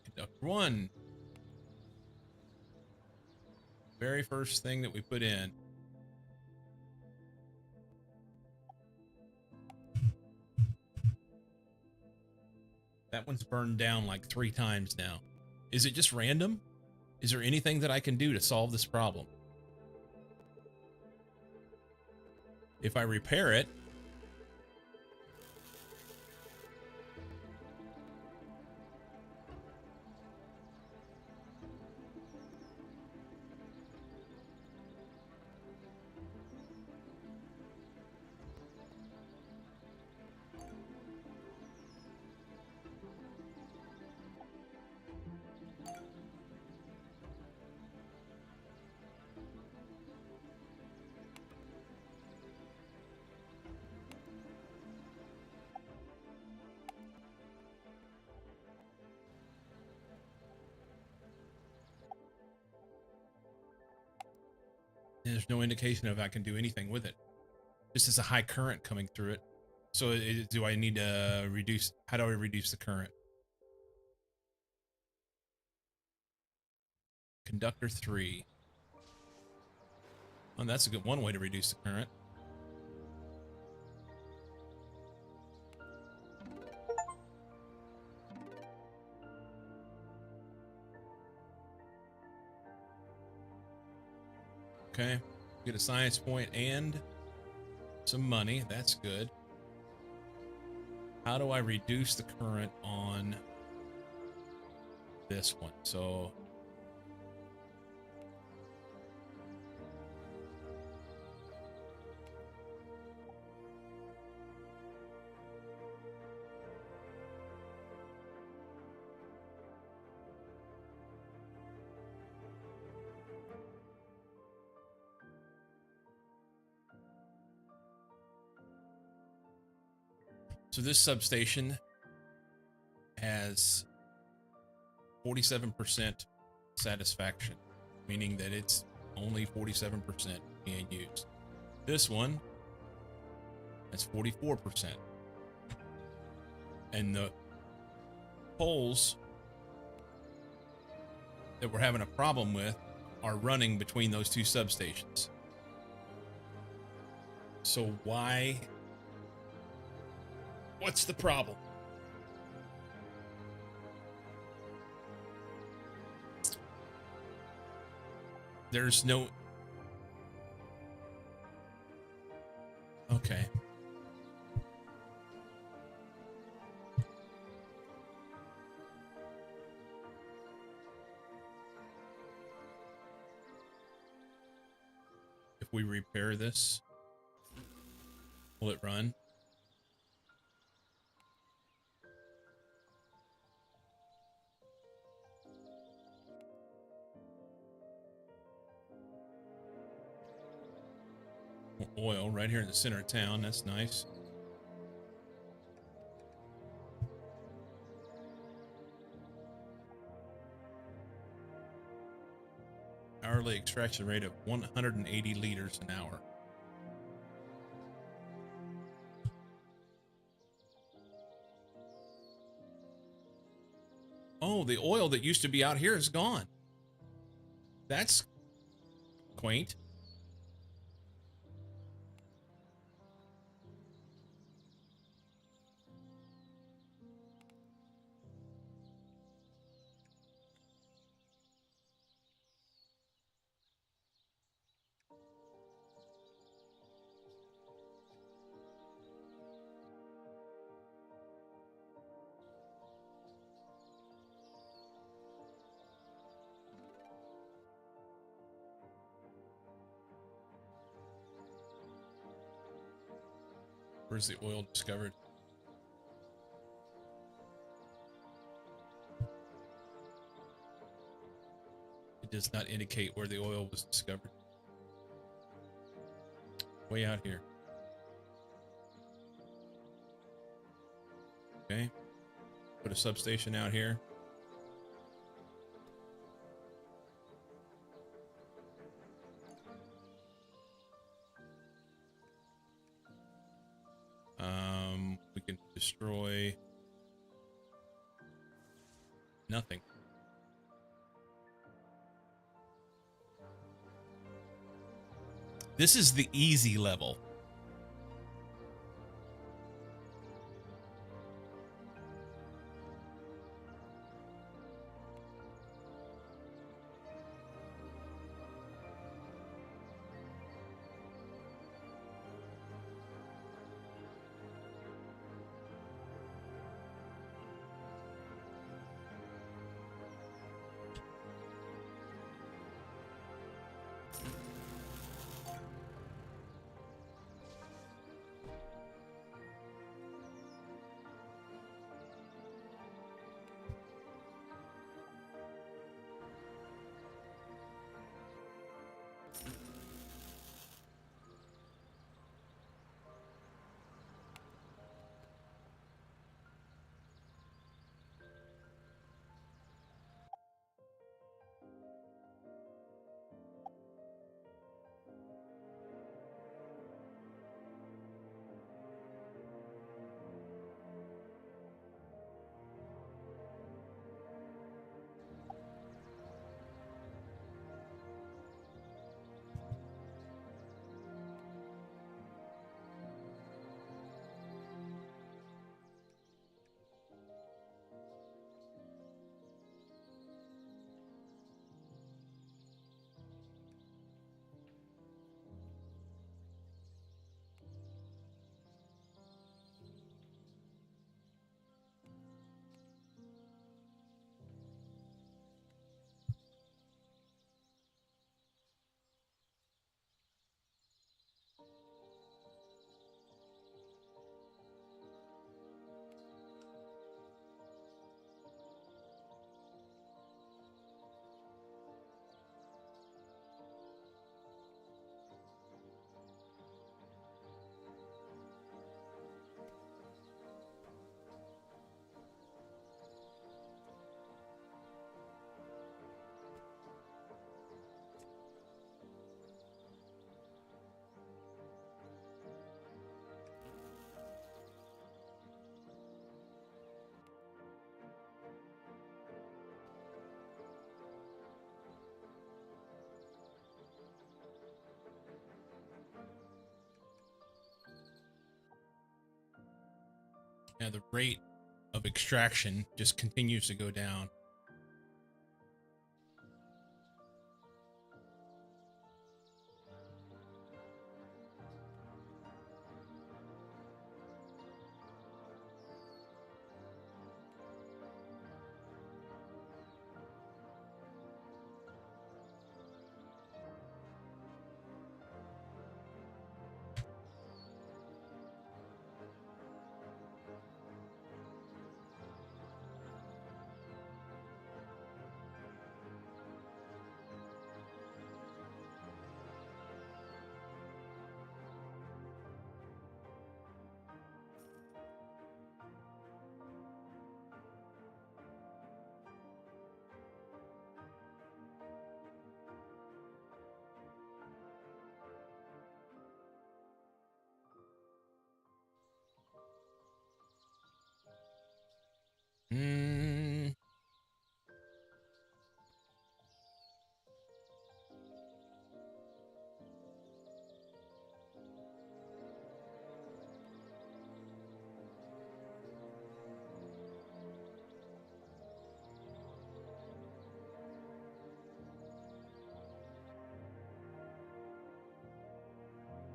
Conductor 1. Very first thing that we put in. That one's burned down like 3 times now. Is it just random? Is there anything that I can do to solve this problem? If I repair it, there's no indication of I can do anything with it. Just as a high current coming through it. So do I need to reduce? How do I reduce the current? Conductor 3. Oh, that's a good one way to reduce the current. Okay, get a science point and some money. That's good. How do I reduce the current on this one? So this substation has 47% satisfaction, meaning that it's only 47% being used. This one has 44%. And the poles that we're having a problem with are running between those two substations. So what's the problem? There's no... Okay. If we repair this, will it run? Oil right here in the center of town. That's nice. Hourly extraction rate of 180 liters an hour. Oh, the oil that used to be out here is gone. That's quaint. Where's the oil discovered? It does not indicate where the oil was discovered. Way out here. Okay. Put a substation out here. We can destroy nothing. This is the easy level. Yeah, the rate of extraction just continues to go down.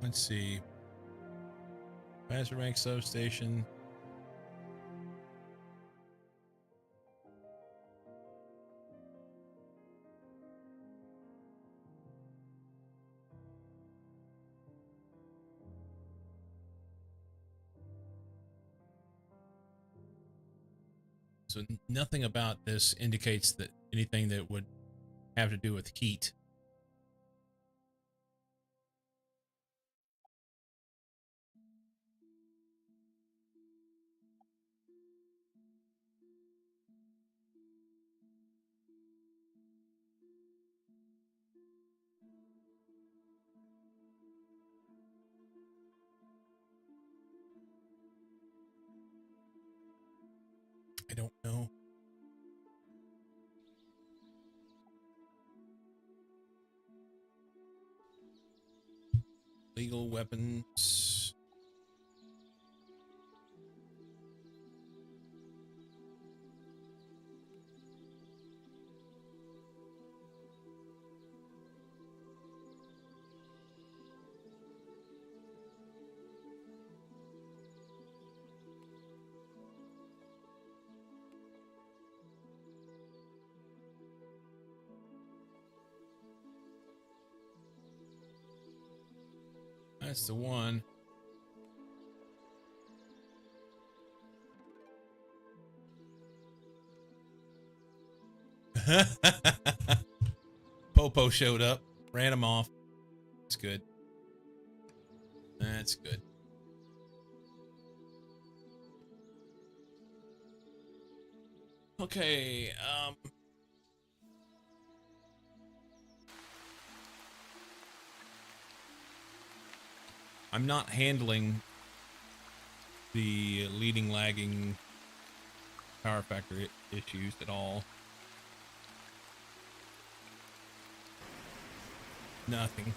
Let's see. Master Bank substation. So nothing about this indicates that anything that would have to do with heat. I don't know. Legal weapons. That's the one. Popo showed up, ran him off. That's good. That's good. Okay, I'm not handling the leading lagging power factor issues at all. Nothing.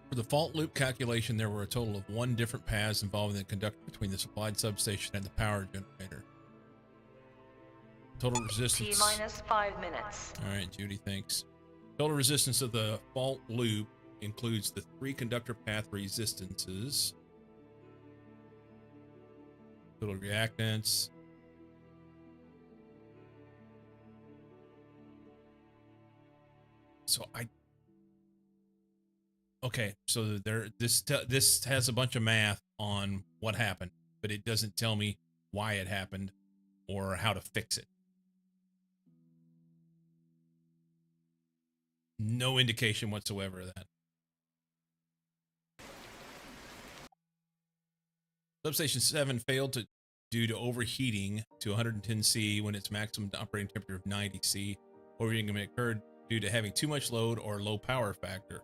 For the fault loop calculation, there were a total of 1 different paths involving the conductor between the supplied substation and the power generator. Total resistance. T-minus 5 minutes. All right, Judy, thanks. Total resistance of the fault loop includes the 3 conductor path resistances. Total reactance. So okay, so this has a bunch of math on what happened, but it doesn't tell me why it happened or how to fix it. No indication whatsoever of that. Substation 7 failed due to overheating to 110 C when its maximum operating temperature of 90 C. Overheating can occur due to having too much load or low power factor.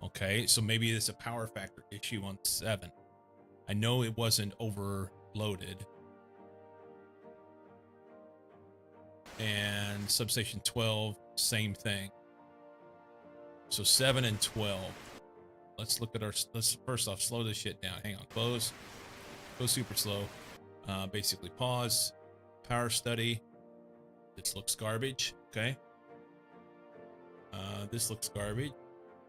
Okay, so maybe it's a power factor issue on 7. I know it wasn't overloaded. And substation 12, same thing. So 7 and 12. Let's look at our, let's first off slow this shit down. Hang on, close. Go super slow. Basically pause. Power study. This looks garbage, okay? This looks garbage.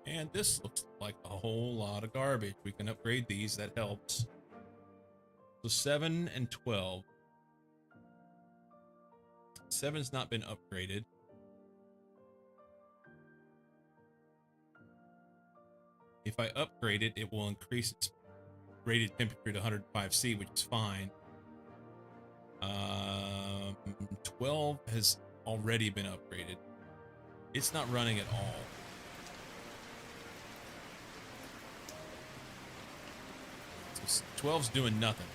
And this looks like a whole lot of garbage. We can upgrade these, that helps. So 7 and 12. 7's not been upgraded. If I upgrade it, it will increase its rated temperature to 105 C, which is fine. 12 has already been upgraded. It's not running at all. So 12's doing nothing.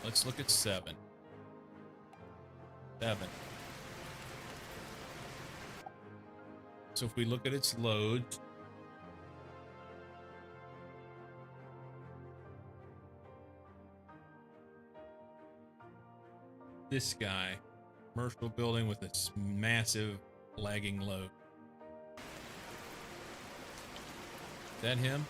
Let's look at 7. 7. So if we look at its load, this guy, commercial building with this massive lagging load. Is that him?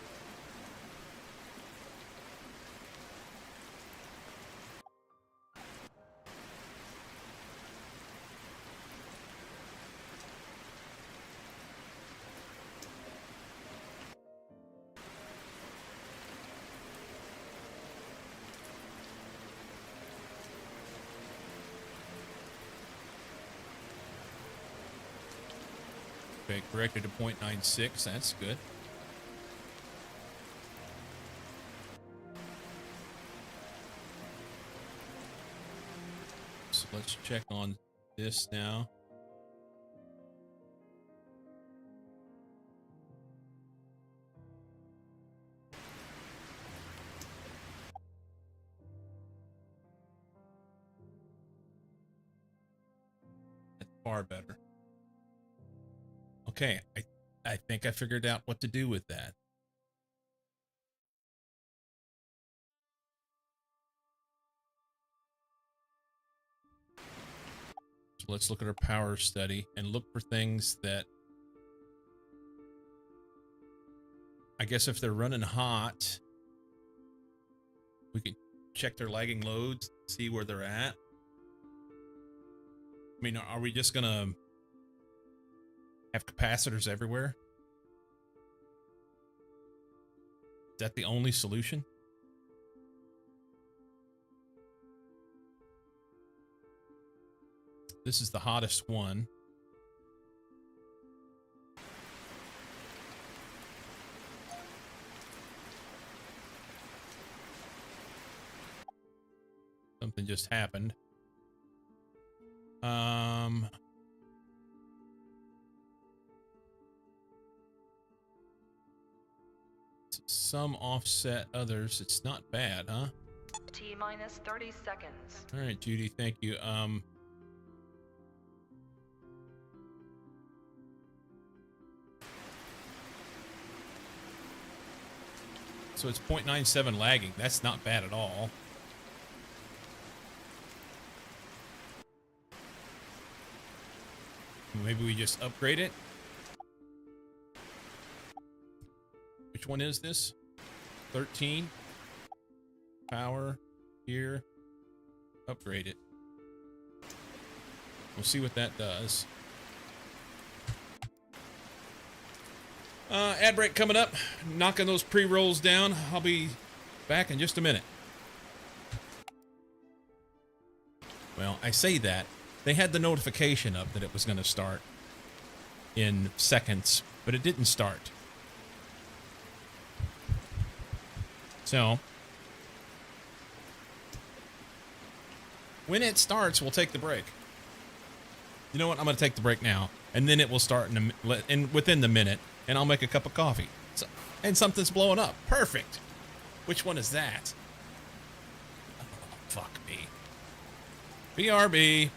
Okay, corrected to 0.96. That's good. So let's check on this now. That's far better. Okay, I think I figured out what to do with that. So let's look at our power study and look for things that, I guess if they're running hot, we can check their lagging loads, see where they're at. I mean, are we just gonna have capacitors everywhere? Is that the only solution? This is the hottest one. Something just happened. Some offset others. It's not bad, huh? T minus 30 seconds. All right, Judy, thank you. So it's 0.97 lagging. That's not bad at all. Maybe we just upgrade it. Which one is this? 13. Power. Here. Upgrade it. We'll see what that does. Ad break coming up. Knocking those pre-rolls down. I'll be back in just a minute. Well, I say that. They had the notification up that it was going to start in seconds, but it didn't start. So, when it starts, we'll take the break. You know what? I'm going to take the break now, and then it will start within the minute, and I'll make a cup of coffee. So, and something's blowing up. Perfect. Which one is that? Fuck me. BRB.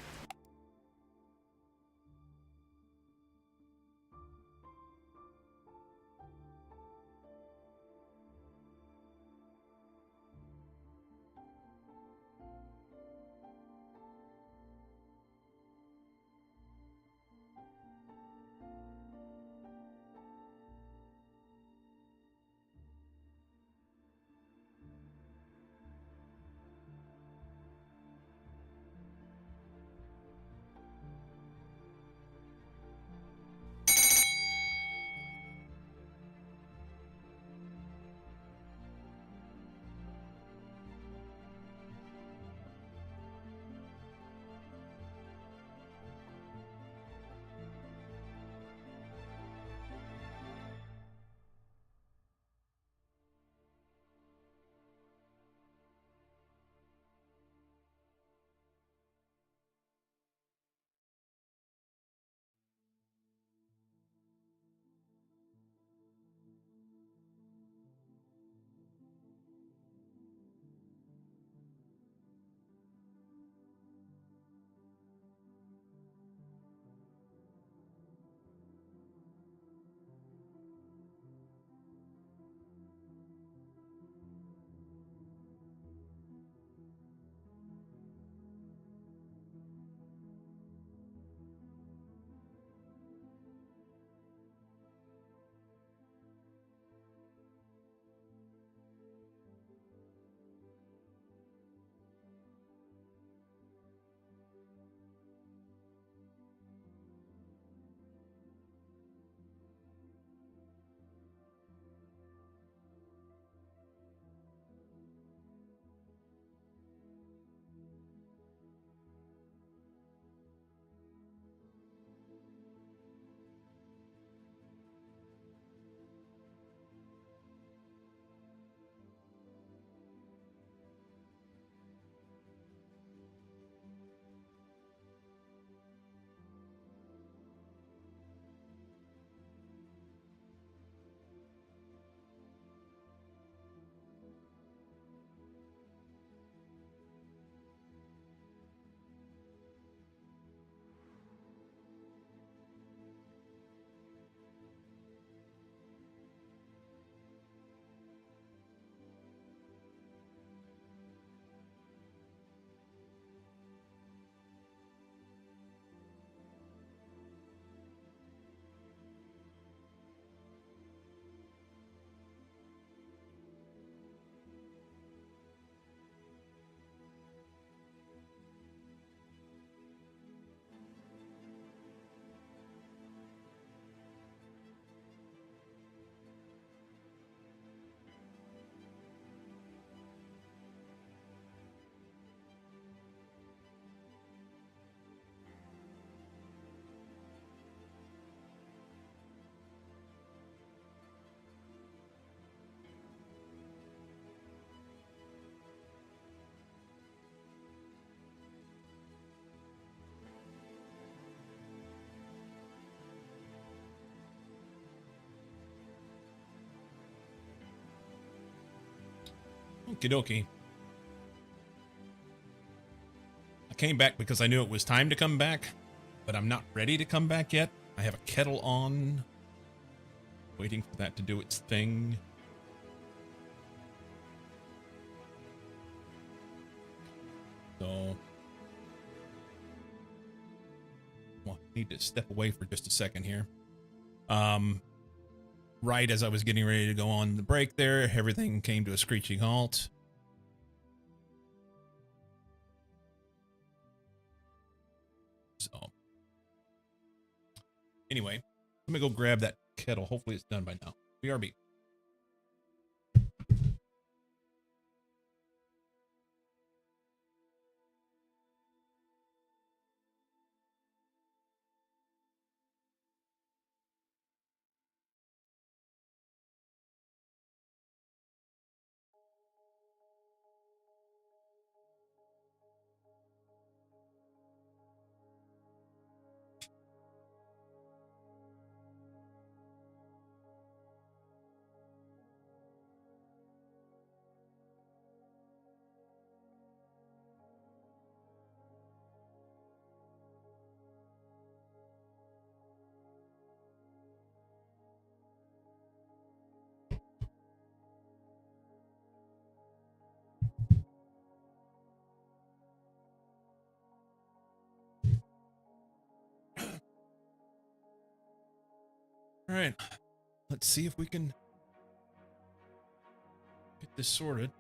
Okie dokie. I came back because I knew it was time to come back, but I'm not ready to come back yet. I have a kettle on, waiting for that to do its thing. So, well, I need to step away for just a second here. Right as I was getting ready to go on the break there, everything came to a screeching halt. So, anyway, let me go grab that kettle. Hopefully it's done by now. BRB. All right, let's see if we can get this sorted.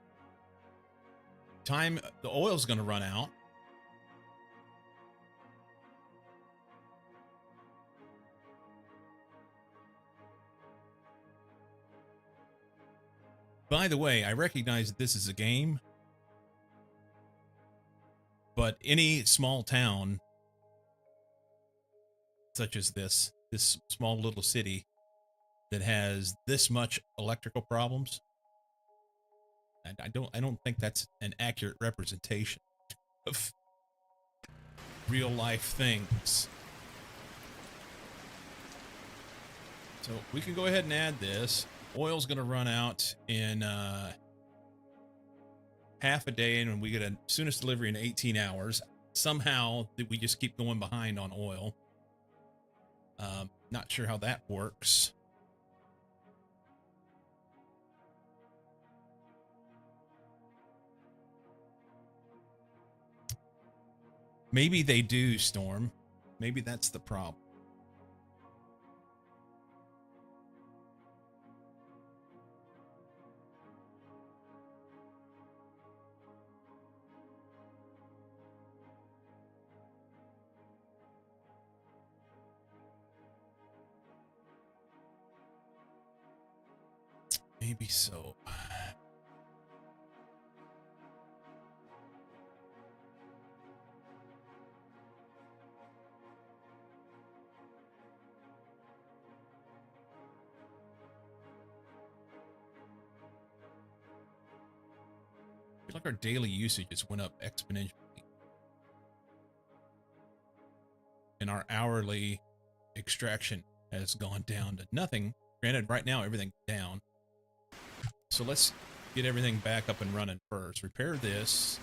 The oil's going to run out. By the way, I recognize that this is a game, but any small town such as this small little city that has this much electrical problems, I don't think that's an accurate representation of real life things. So we can go ahead and add this. Oil's going to run out in half a day, and we get a soonest delivery in 18 hours. Somehow we just keep going behind on oil. Not sure how that works. Maybe they do, Storm. Maybe that's the problem. Maybe so. I feel like our daily usage just went up exponentially. And our hourly extraction has gone down to nothing. Granted, right now everything's down. So let's get everything back up and running first. Repair this.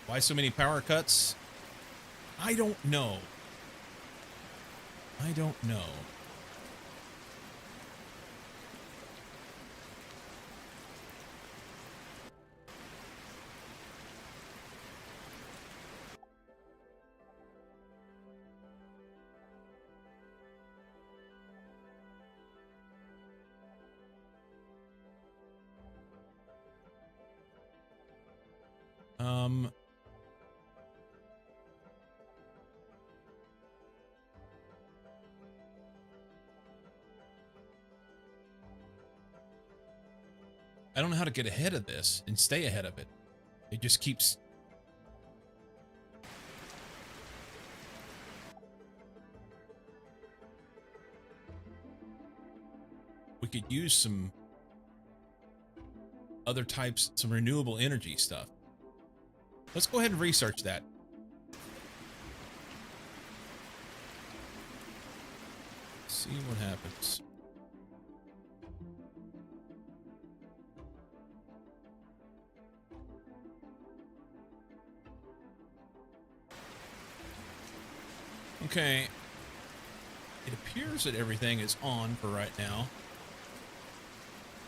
Why so many power cuts? I don't know. I don't know. I don't know how to get ahead of this and stay ahead of it. It just keeps... We could use some other types, some renewable energy stuff. Let's go ahead and research that. See what happens. Okay. It appears that everything is on for right now.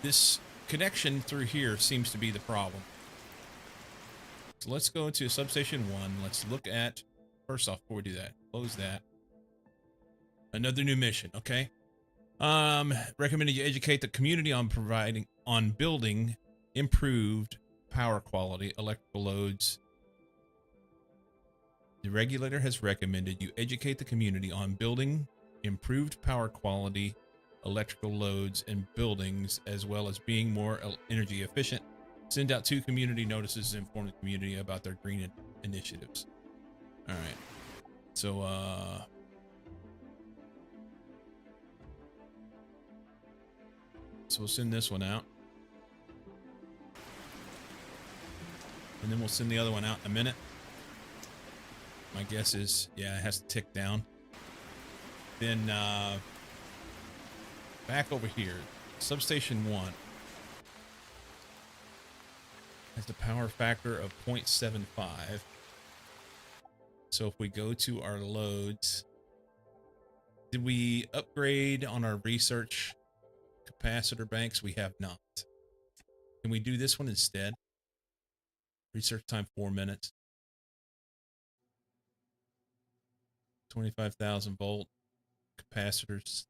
This connection through here seems to be the problem. So let's go to substation 1. Let's look at, first off, before we do that, close that. Another new mission, okay? Recommended you educate the community on building improved power quality, electrical loads. The regulator has recommended you educate the community on building improved power quality, electrical loads, and buildings, as well as being more energy efficient. Send out 2 community notices to inform the community about their green initiatives. All right. So, we'll send this one out. And then we'll send the other one out in a minute. My guess is, yeah, it has to tick down. Then, back over here, substation 1 has the power factor of 0.75. So if we go to our loads, did we upgrade on our research capacitor banks? We have not. Can we do this one instead? Research time 4 minutes. 25,000 volt capacitors.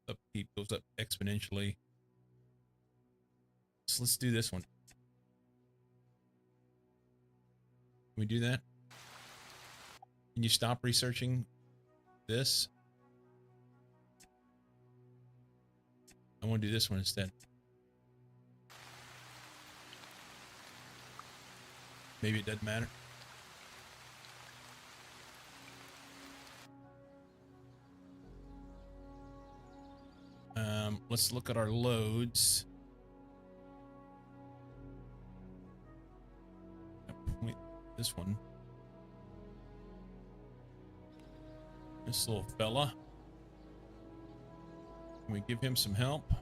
Upkeep goes up exponentially. So let's do this one. Can we do that? Can you stop researching this? I want to do this one instead. Maybe it doesn't matter. Let's look at our loads. Point this one. This little fella. Can we give him some help?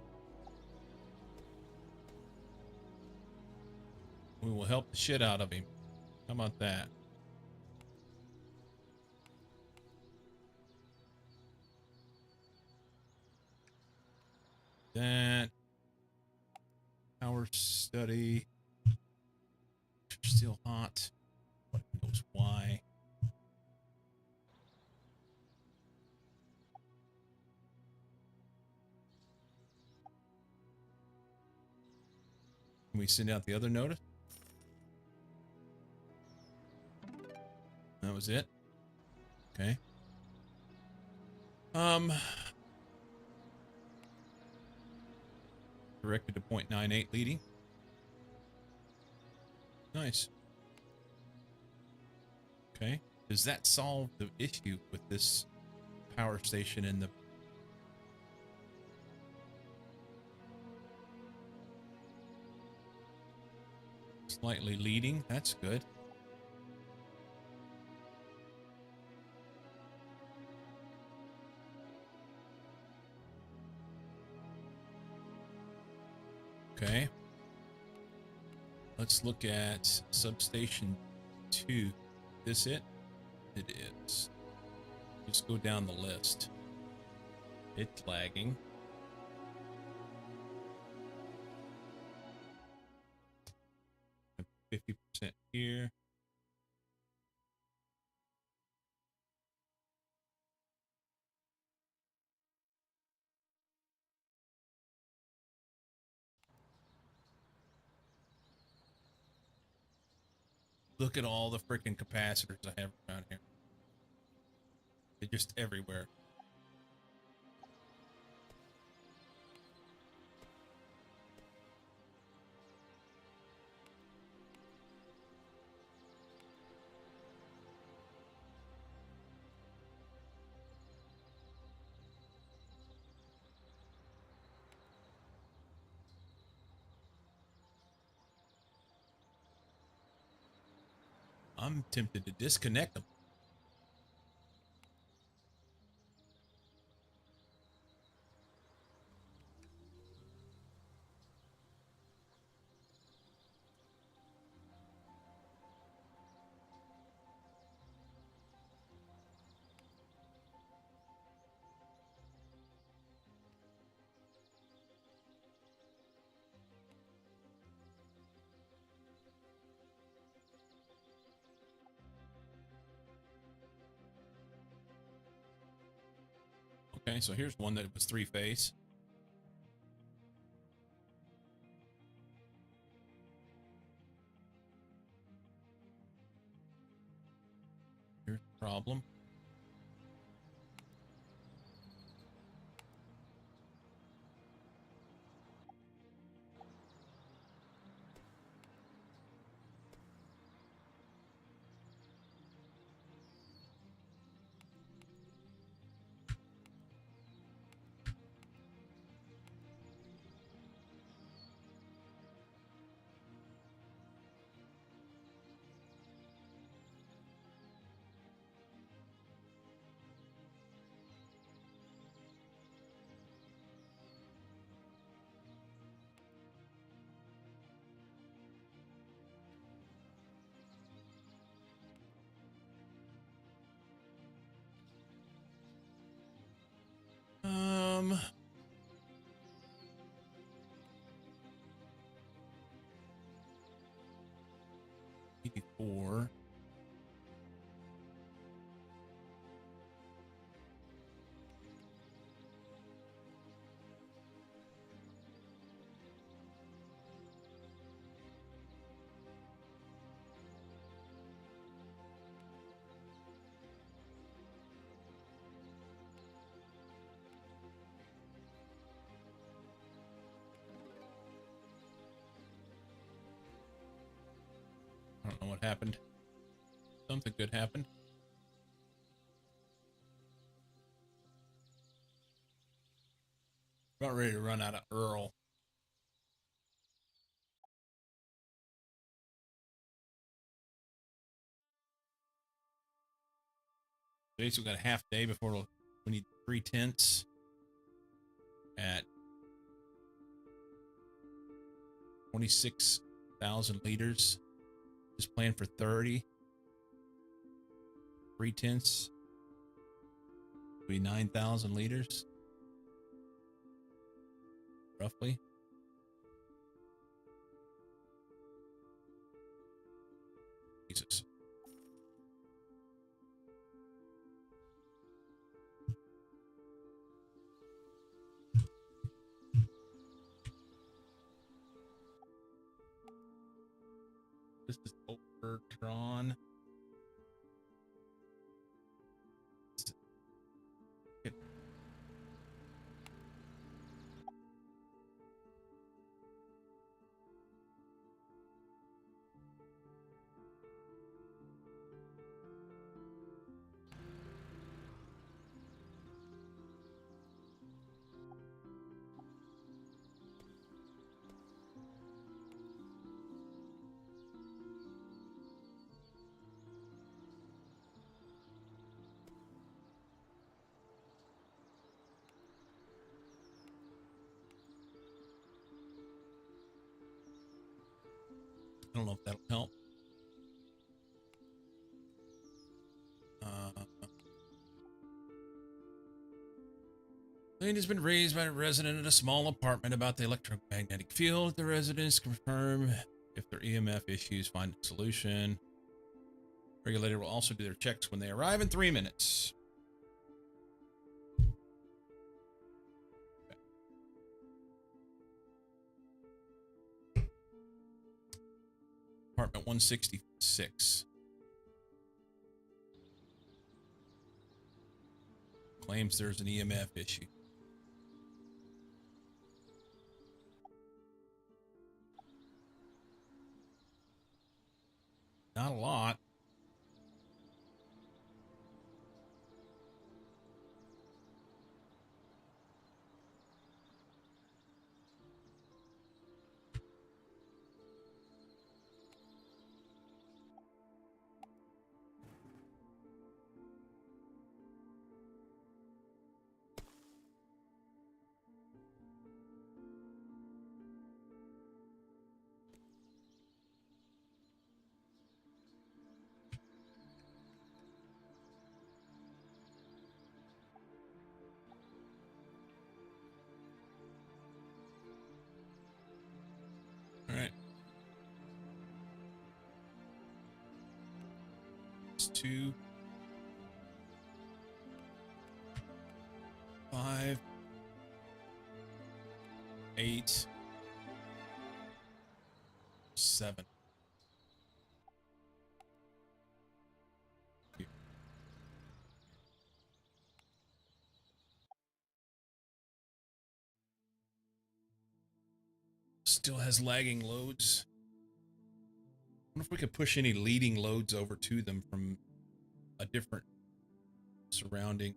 We will help the shit out of him. How about that? That power study. Still hot. What knows why? Can we send out the other notice? That was it. Okay. Directed to 0.98 leading. Nice. Okay. Does that solve the issue with this power station and the slightly leading? That's good. Okay. Let's look at substation 2. Is it? It is. Just go down the list. It's lagging. – 50% here. Look at all the freaking capacitors I have around here. They're just everywhere. I'm tempted to disconnect them. Okay, so here's one that was 3-phase. Here's the problem. Um, 84. what happened. Something good happened. About ready to run out of Earl. Basically got a half day before we need 3 tents at 26,000 liters. Just plan for 30. 3 tents. Be 9,000 liters. Roughly. Jesus. This is overdrawn. I don't know if that'll help. Complaint has been raised by a resident in a small apartment about the electromagnetic field. The residents confirm if their EMF issues find a solution. Regulator will also do their checks when they arrive in 3 minutes. Apartment 166. Claims there's an EMF issue. Not a lot. All right. It's 2, 5, 8, 7. Still has lagging loads. I wonder if we could push any leading loads over to them from a different surrounding.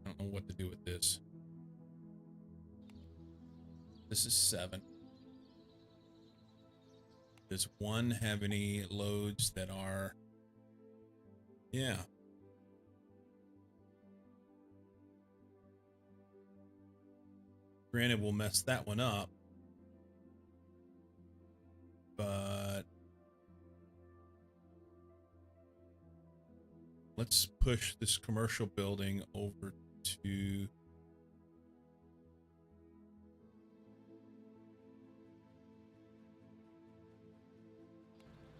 I don't know what to do with this. This is 7. Does 1 have any loads that are... Yeah. Granted, we'll mess that one up. But... let's push this commercial building over to...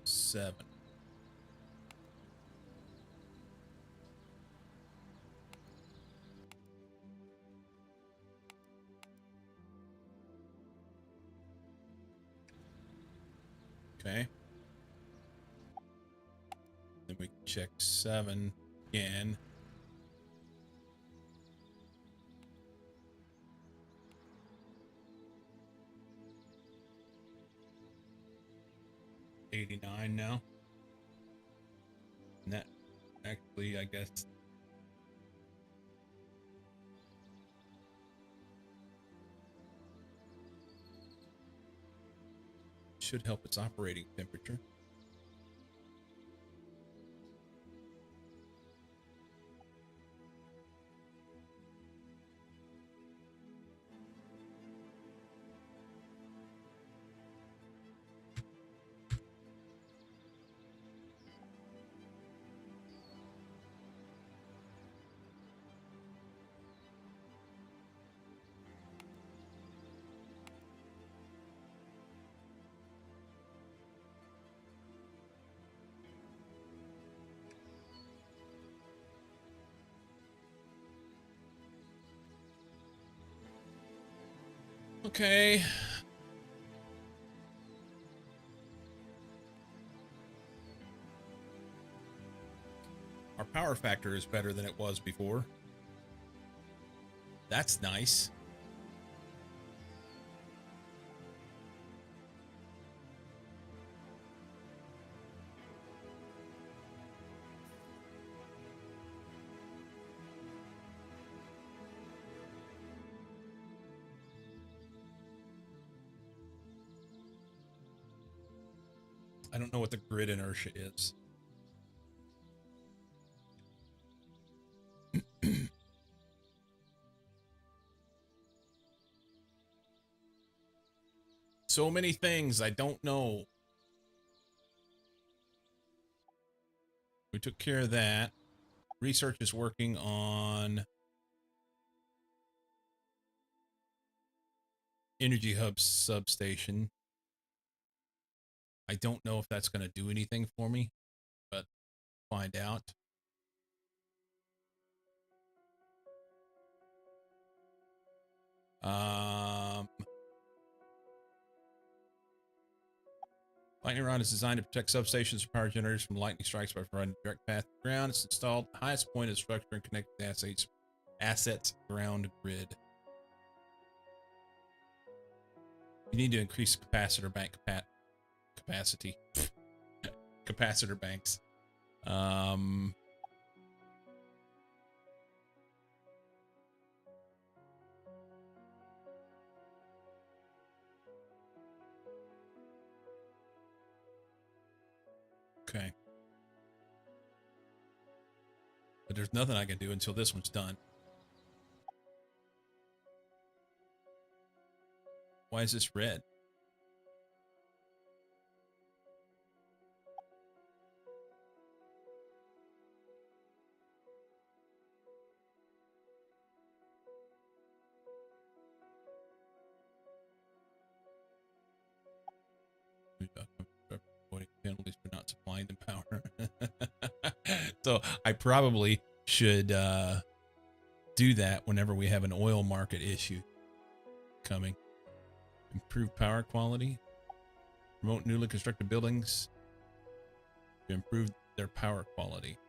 7. Okay. Then We can check 7 again. $89 now. And that actually, I guess, should help its operating temperature. Okay. Our power factor is better than it was before. That's nice. I don't know what the grid inertia is. So many things I don't know. We took care of that. Research is working on Energy Hub substation. I don't know if that's going to do anything for me, but find out. Lightning rod is designed to protect substations and power generators from lightning strikes by providing a direct path to the ground. It's installed at the highest point of the structure and connected to assets ground grid. You need to increase capacitor bank capacity. Capacitor banks. Okay. But there's nothing I can do until this one's done. Why is this red? Penalties for not supplying them power. So I probably should do that whenever we have an oil market issue coming. Improve power quality. Promote newly constructed buildings to improve their power quality.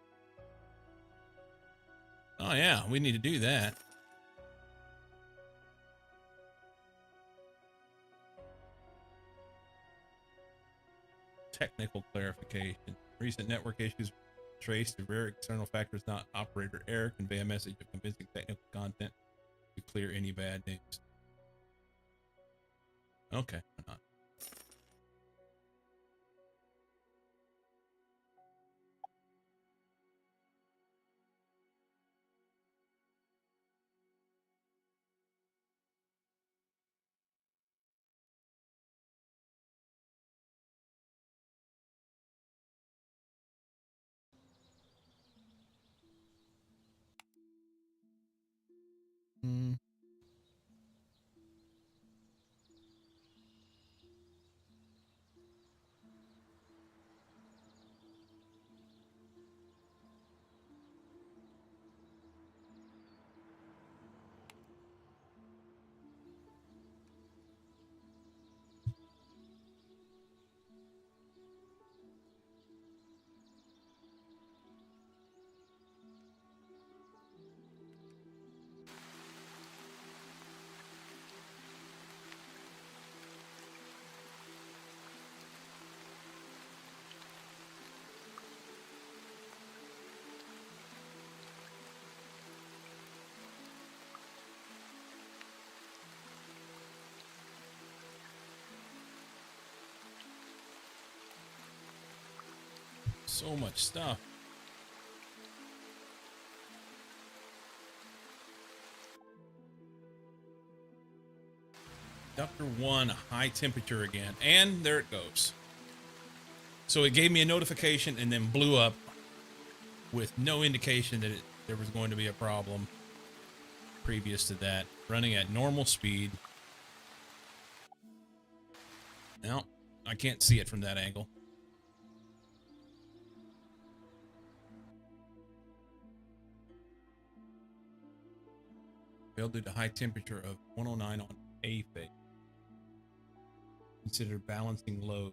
Oh yeah, we need to do that. Technical clarification. Recent network issues traced to rare external factors, not operator error. Convey a message of convincing technical content to clear any bad news. Okay, why not? So much stuff. Chapter 1, high temperature again. And there it goes. So it gave me a notification and then blew up with no indication that there was going to be a problem previous to that. Running at normal speed. Now, I can't see it from that angle. Failed due to high temperature of 109 on A phase. Consider balancing load.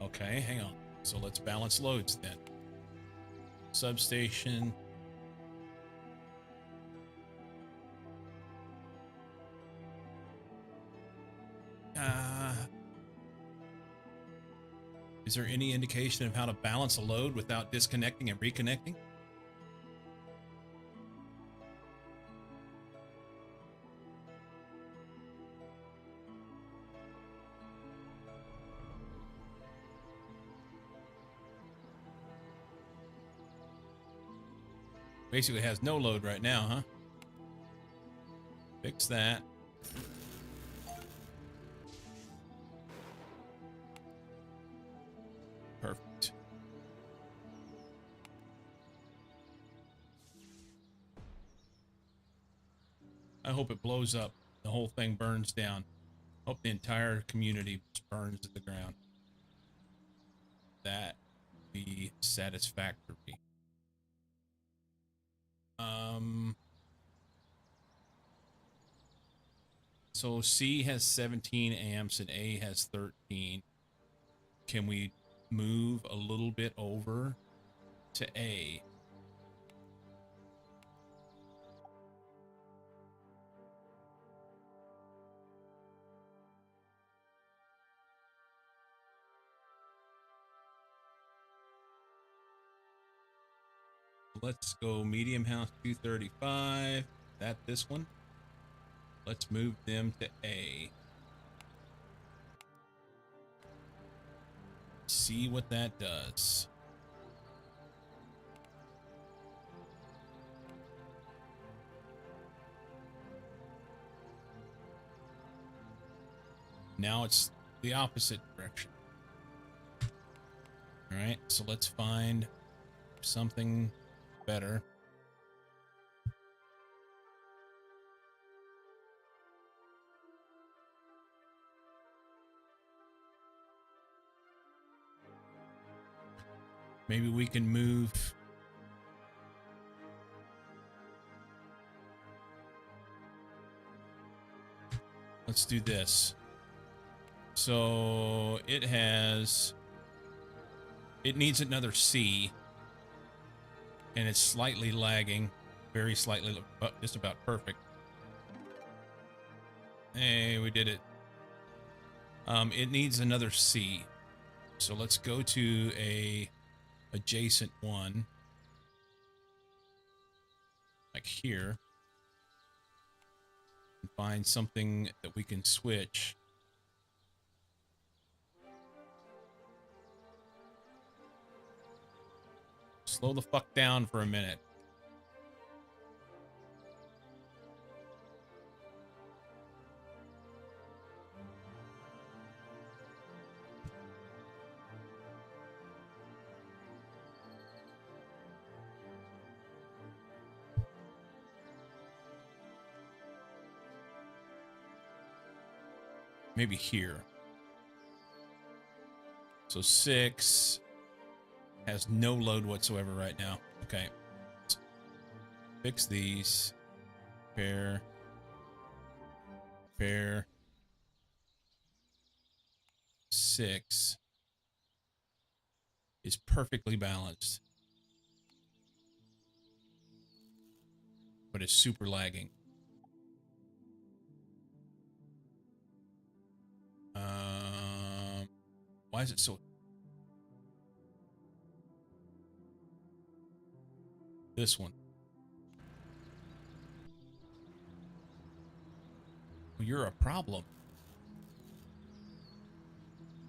Okay, hang on. So let's balance loads then. Substation. Is there any indication of how to balance a load without disconnecting and reconnecting? Basically has no load right now, huh? Fix that. Perfect. I hope it blows up. The whole thing burns down. Hope the entire community burns to the ground. That would be satisfactory. So C has 17 amps and A has 13. Can we move a little bit over to A? Let's go medium house 235. This one. Let's move them to A. See what that does. Now it's the opposite direction. All right, so let's find something better. Maybe we can move. Let's do this. So it needs another C, and it's slightly lagging, very slightly, but just about perfect. Hey, we did it. It needs another C. So let's go to a adjacent one, like here, and find something that we can switch. Slow the fuck down for a minute. Maybe here. So 6 has no load whatsoever right now. Okay. Let's fix these. Repair. Repair. 6 is perfectly balanced, but it's super lagging. Why is it so? This one. Well, you're a problem.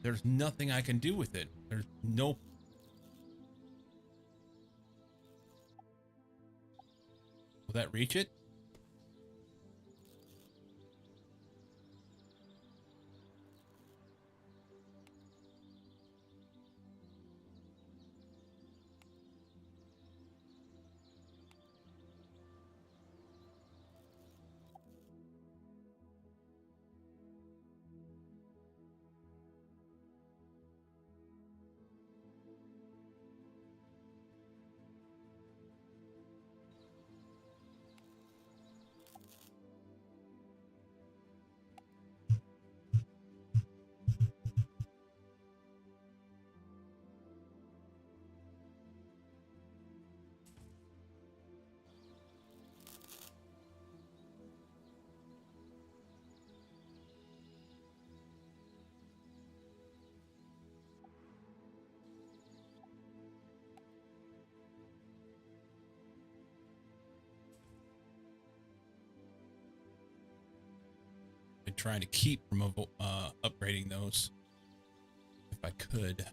there's nothing I can do with it. There's no... Will that reach it? Trying to keep from upgrading those if I could.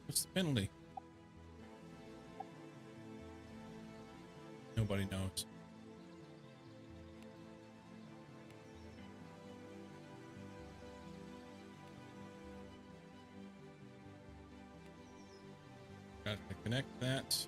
What's the penalty? Nobody knows. Got to connect that.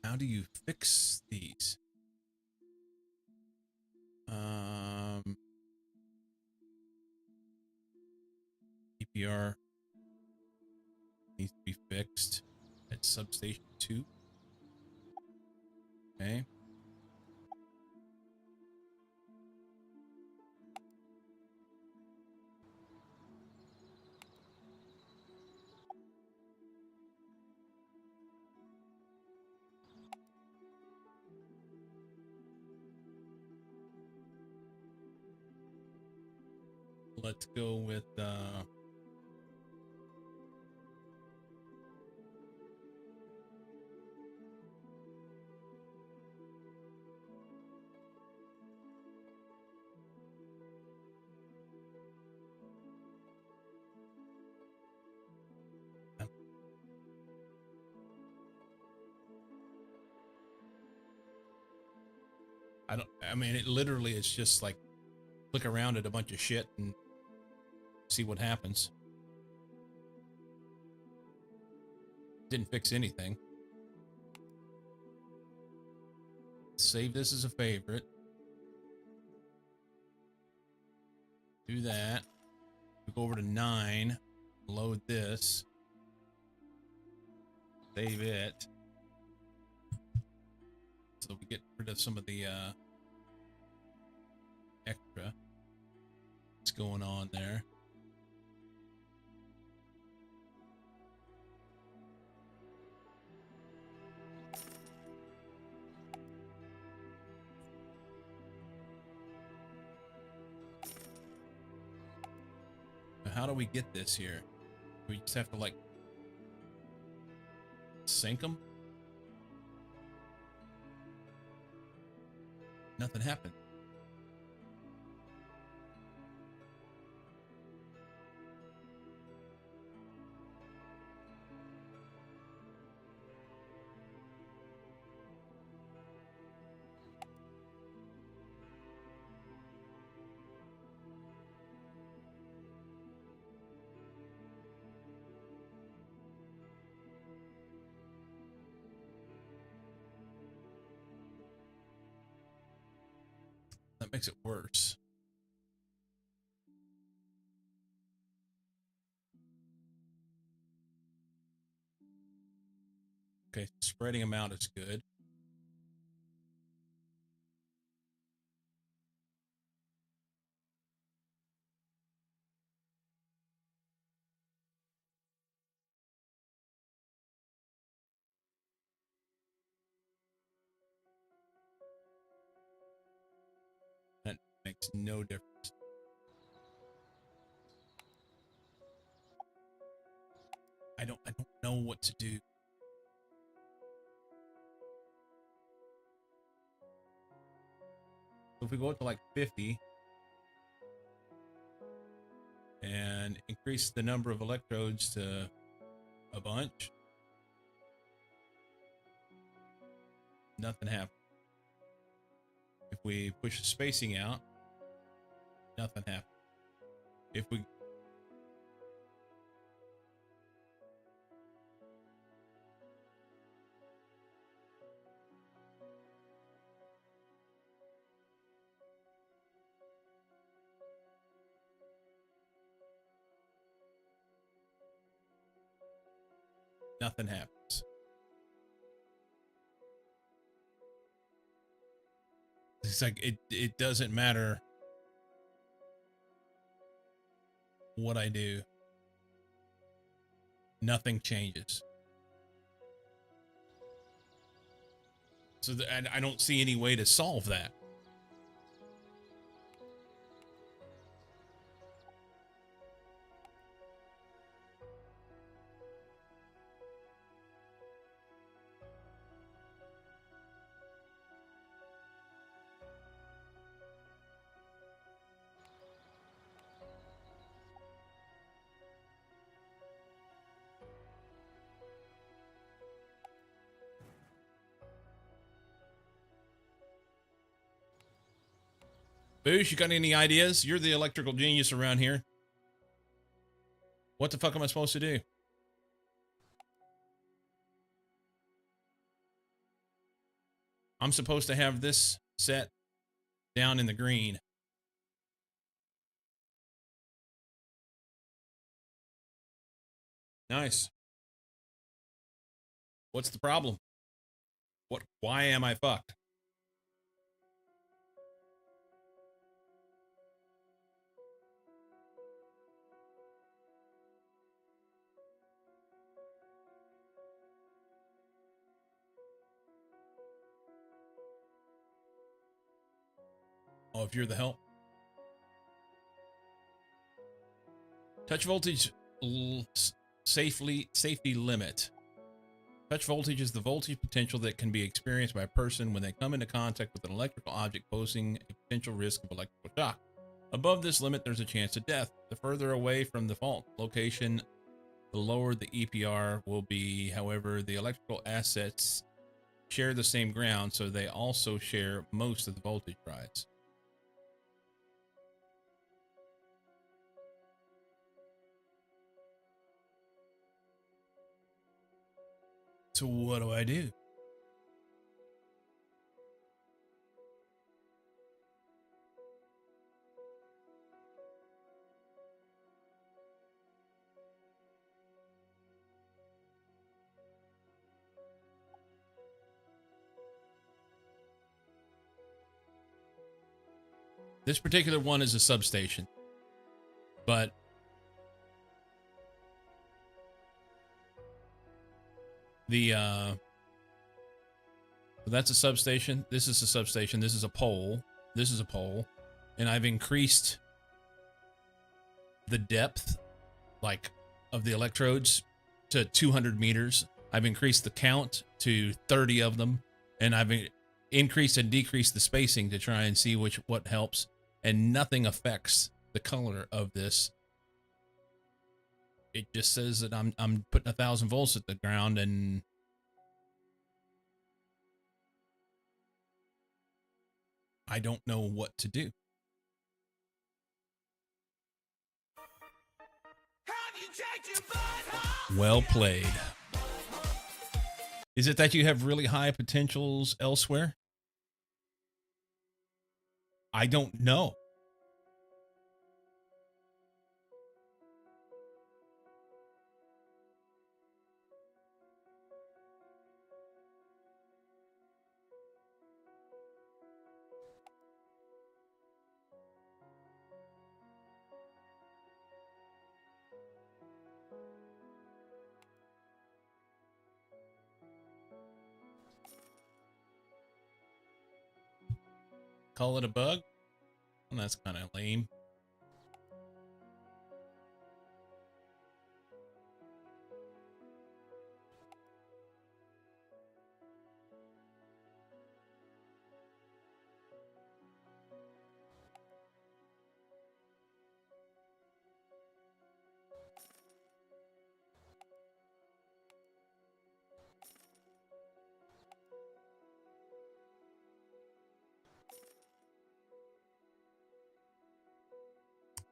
How do you fix these? EPR needs to be fixed at substation 2. Okay. Let's go with I mean, it literally is just like click around at a bunch of shit and see what happens. Didn't fix anything. Save this as a favorite. Do that. Go over to 9. Load this. Save it. So we get rid of some of the extra that's going on there. how do we get this here? We just have to like sink them? Nothing happened. That makes it worse. Okay, spreading them out is good. That makes no difference. I don't know what to do. So if we go up to like 50 and increase the number of electrodes to a bunch, nothing happens. If we push the spacing out, nothing happens. If we nothing happens. It's like it doesn't matter what I do. Nothing changes. So I don't see any way to solve that. Boosh, you got any ideas? You're the electrical genius around here. What the fuck am I supposed to do? I'm supposed to have this set down in the green. Nice. What's the problem? Why am I fucked? Oh, if you're the help. Touch voltage safety limit. Touch voltage is the voltage potential that can be experienced by a person when they come into contact with an electrical object, posing a potential risk of electrical shock. Above this limit, there's a chance of death. The further away from the fault location, the lower the EPR will be. However, the electrical assets share the same ground, so they also share most of the voltage rise. So what do I do? This particular one is a substation, but so that's a substation. This is a substation. This is a pole. This is a pole. And I've increased the depth like of the electrodes to 200 meters. I've increased the count to 30 of them, and I've increased and decreased the spacing to try and see what helps, and nothing affects the color of this. It just says that I'm putting 1,000 volts at the ground, and I don't know what to do. Well played. Is it that you have really high potentials elsewhere? I don't know. Call it a bug? Well, that's kind of lame.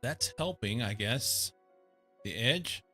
That's helping, I guess. The edge.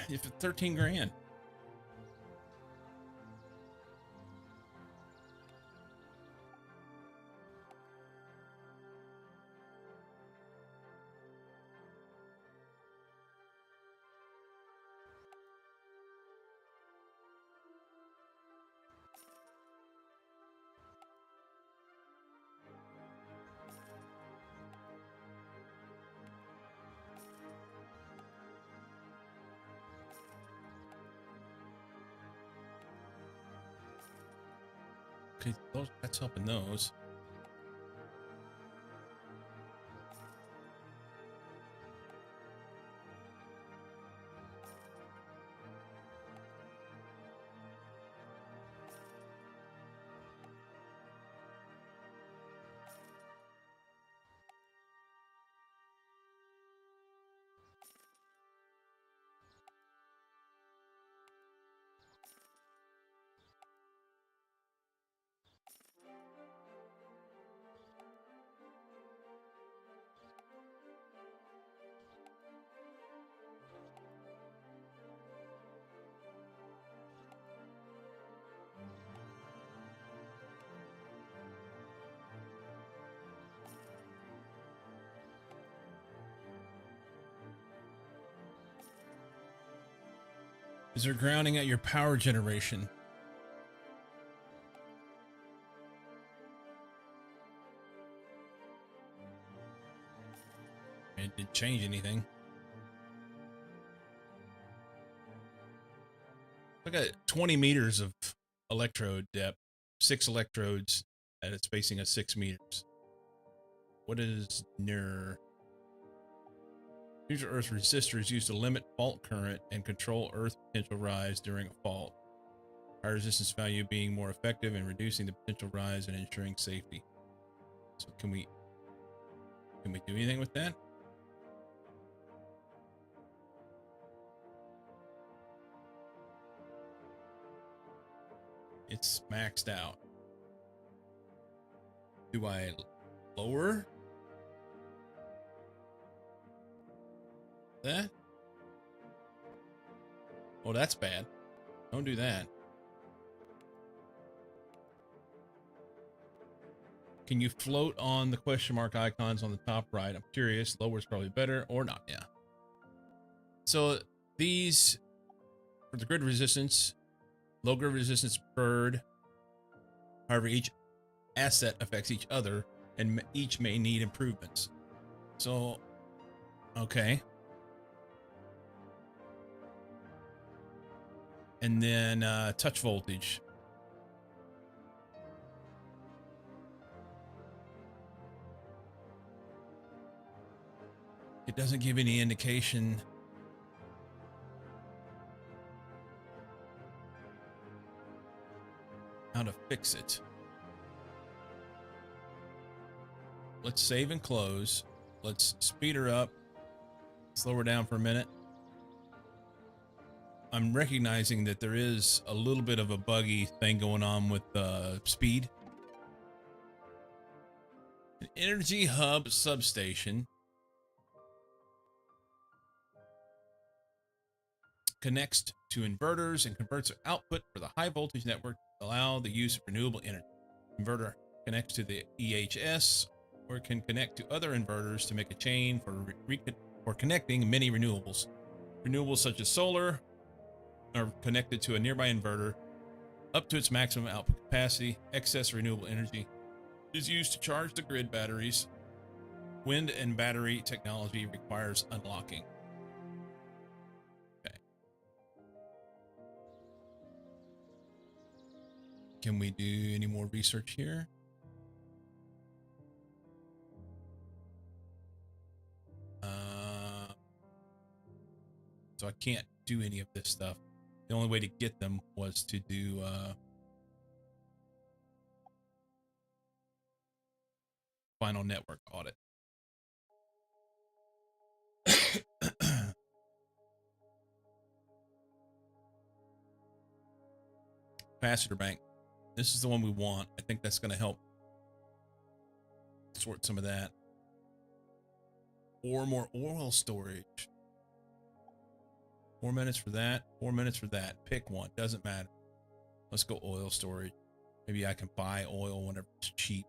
If 13 grand. Okay, that's helping those. Is there grounding at your power generation? It didn't change anything. I got 20 meters of electrode depth, 6 electrodes at a spacing of 6 meters. What is near? These are Earth resistors used to limit fault current and control Earth potential rise during a fault. High resistance value being more effective in reducing the potential rise and ensuring safety. So can we do anything with that? It's maxed out. Do I lower that? Oh, that's bad. Don't do that. Can you float on the question mark icons on the top right? I'm curious. Lower is probably better or not. Yeah. So these for the grid resistance, low grid resistance preferred. However, each asset affects each other and each may need improvements. So, okay. And then touch voltage. It doesn't give any indication how to fix it. Let's save and close. Let's speed her up. Slow her down for a minute. I'm recognizing that there is a little bit of a buggy thing going on with speed. An energy hub substation connects to inverters and converts their output for the high voltage network to allow the use of renewable energy. Inverter connects to the EHS or can connect to other inverters to make a chain for connecting many renewables. Renewables such as solar are connected to a nearby inverter up to its maximum output capacity. Excess renewable energy is used to charge the grid batteries. Wind and battery technology requires unlocking. Okay. Can we do any more research here? So I can't do any of this stuff. The only way to get them was to do final network audit. Capacitor bank. This is the one we want. I think that's going to help sort some of that. Or more oil storage. 4 minutes for that. 4 minutes for that. Pick one. Doesn't matter. Let's go oil storage. Maybe I can buy oil whenever it's cheap.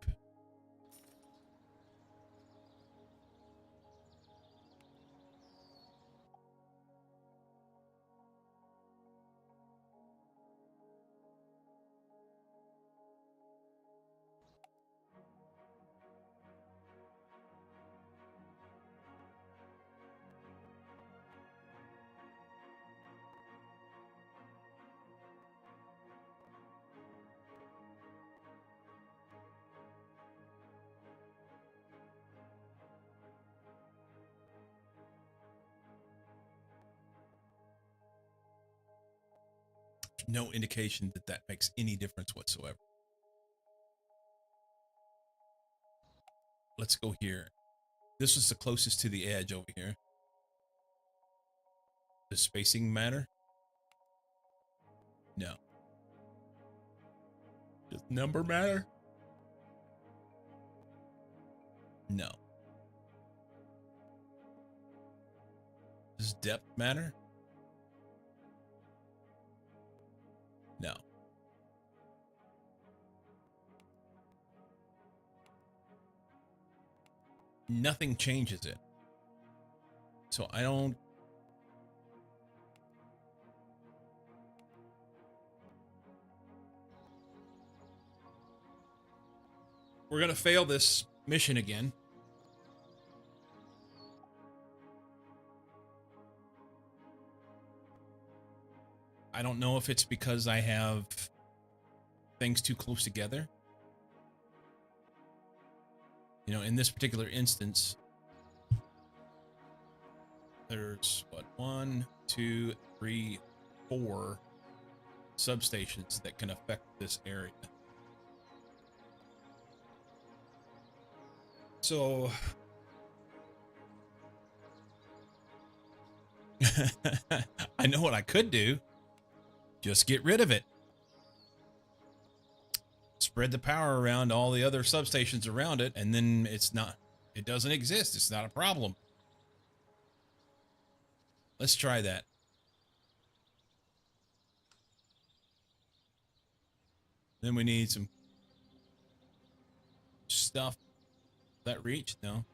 No indication that that makes any difference whatsoever. Let's go here. This was the closest to the edge over here. Does spacing matter? No. Does number matter? No. Does depth matter? No. Nothing changes it. So I don't... we're gonna fail this mission again. I don't know if it's because I have things too close together. You know, in this particular instance, there's what, 1, 2, 3, 4 substations that can affect this area. So I know what I could do. Just get rid of it. Spread the power around all the other substations around it, and then it doesn't exist. It's not a problem. Let's try that. Then we need some stuff. That reach? No.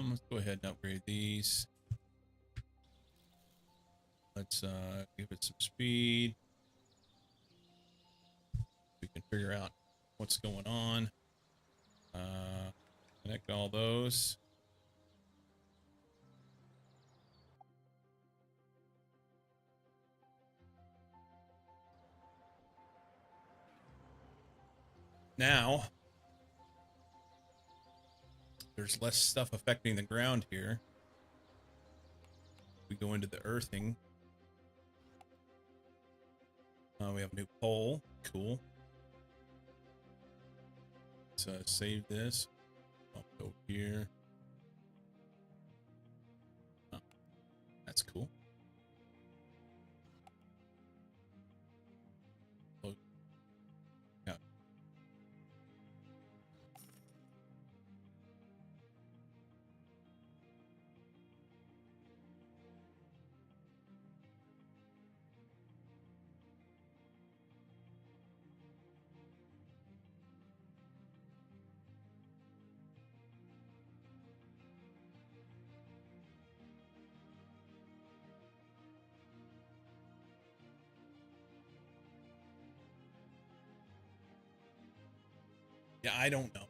Let's go ahead and upgrade these. Let's give it some speed. We can figure out what's going on. Connect all those. Now, there's less stuff affecting the ground here. We go into the earthing. We have a new pole. Cool. Let's save this. I'll go here. Oh, that's cool. Oh, yeah. Yeah, I don't know.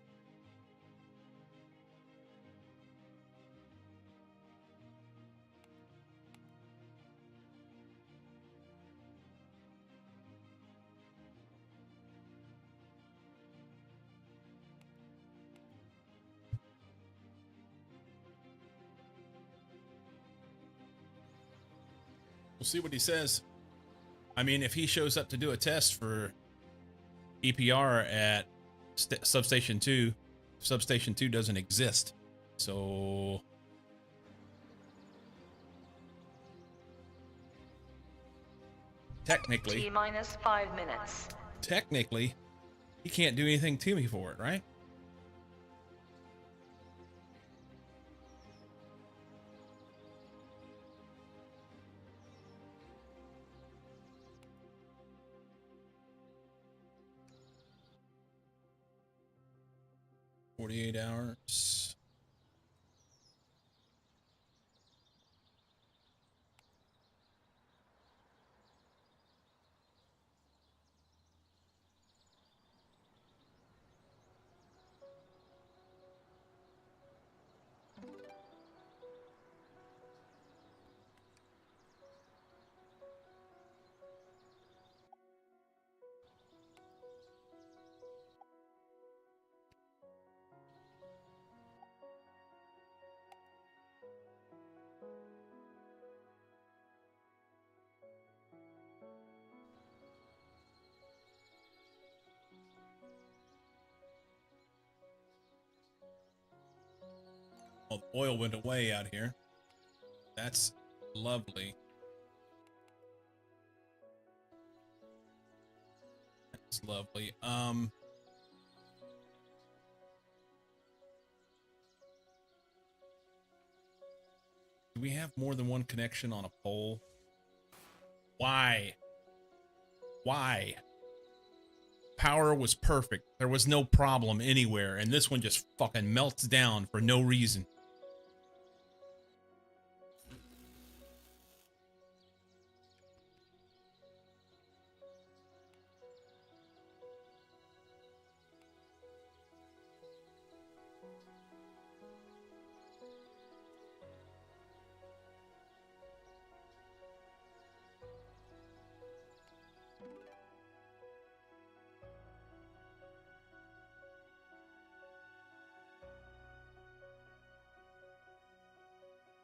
We'll see what he says. I mean, if he shows up to do a test for EPR at Substation 2, Substation 2 doesn't exist. So technically, T-minus 5 minutes. Technically, he can't do anything to me for it, right? $48 hours. Oh, the oil went away out here. That's lovely. That's lovely. Do we have more than one connection on a pole? Why? Why? power was perfect. There was no problem anywhere, and this one just fucking melts down for no reason.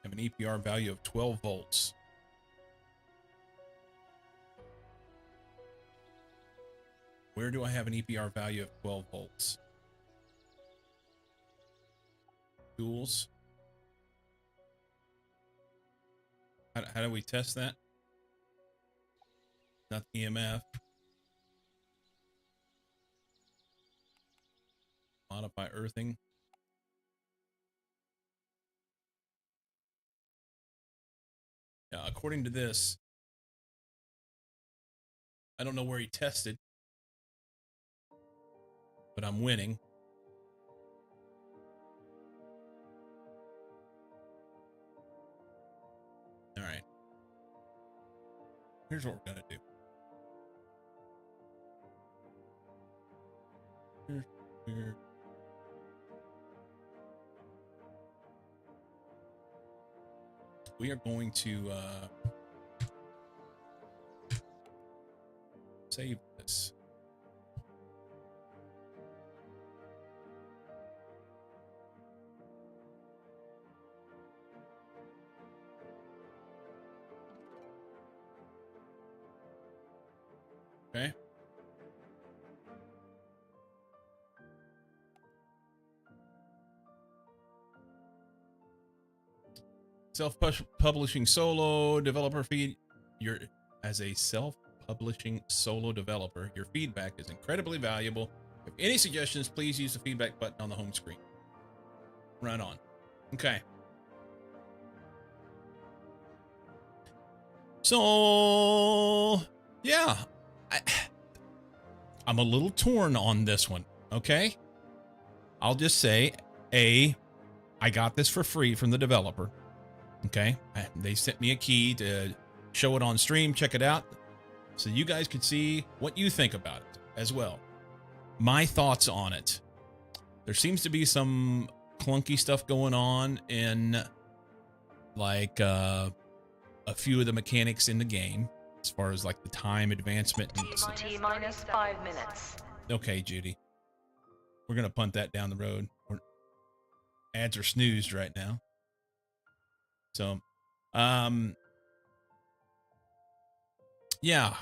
Have an EPR value of 12 volts. Where do I have an EPR value of 12 volts? Tools. How do we test that? Not EMF. Modify earthing. According to this, I don't know where he tested, but I'm winning. All right. Here's what we're going to do. Here. We are going to save this. Okay. Self-publishing solo developer feed. As a self-publishing solo developer, your feedback is incredibly valuable. If any suggestions, please use the feedback button on the home screen. Right on. Okay. So, yeah. I'm a little torn on this one, okay? I'll just say, I got this for free from the developer. Okay, they sent me a key to show it on stream, check it out, so you guys could see what you think about it as well. My thoughts on it. There seems to be some clunky stuff going on in like a few of the mechanics in the game, as far as like the time advancement. T-minus 5 minutes. Okay, Judy. We're going to punt that down the road. Ads are snoozed right now. So, yeah,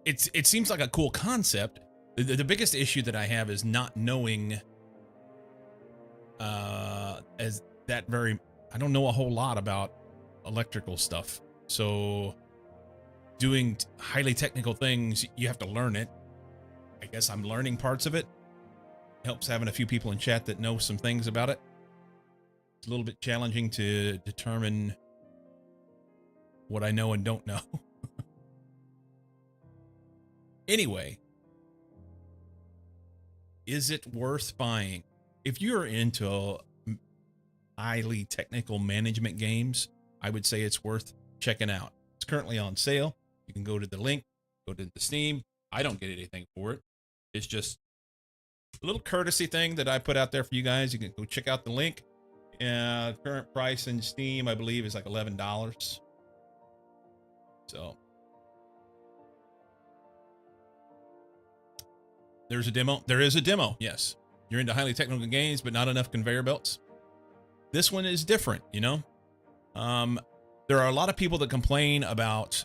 it seems like a cool concept. The biggest issue that I have is not knowing, I don't know a whole lot about electrical stuff. So doing highly technical things, you have to learn it. I guess I'm learning parts of it. Helps having a few people in chat that know some things about it. It's a little bit challenging to determine what I know and don't know. Anyway, is it worth buying? If you're into highly technical management games, I would say it's worth checking out. It's currently on sale. You can go to the link, go to the Steam. I don't get anything for it. It's just a little courtesy thing that I put out there for you guys. You can go check out the link. Current price in Steam, I believe, is like $11. So there's a demo. There is a demo. Yes. You're into highly technical games, but not enough conveyor belts. This one is different, you know? There are a lot of people that complain about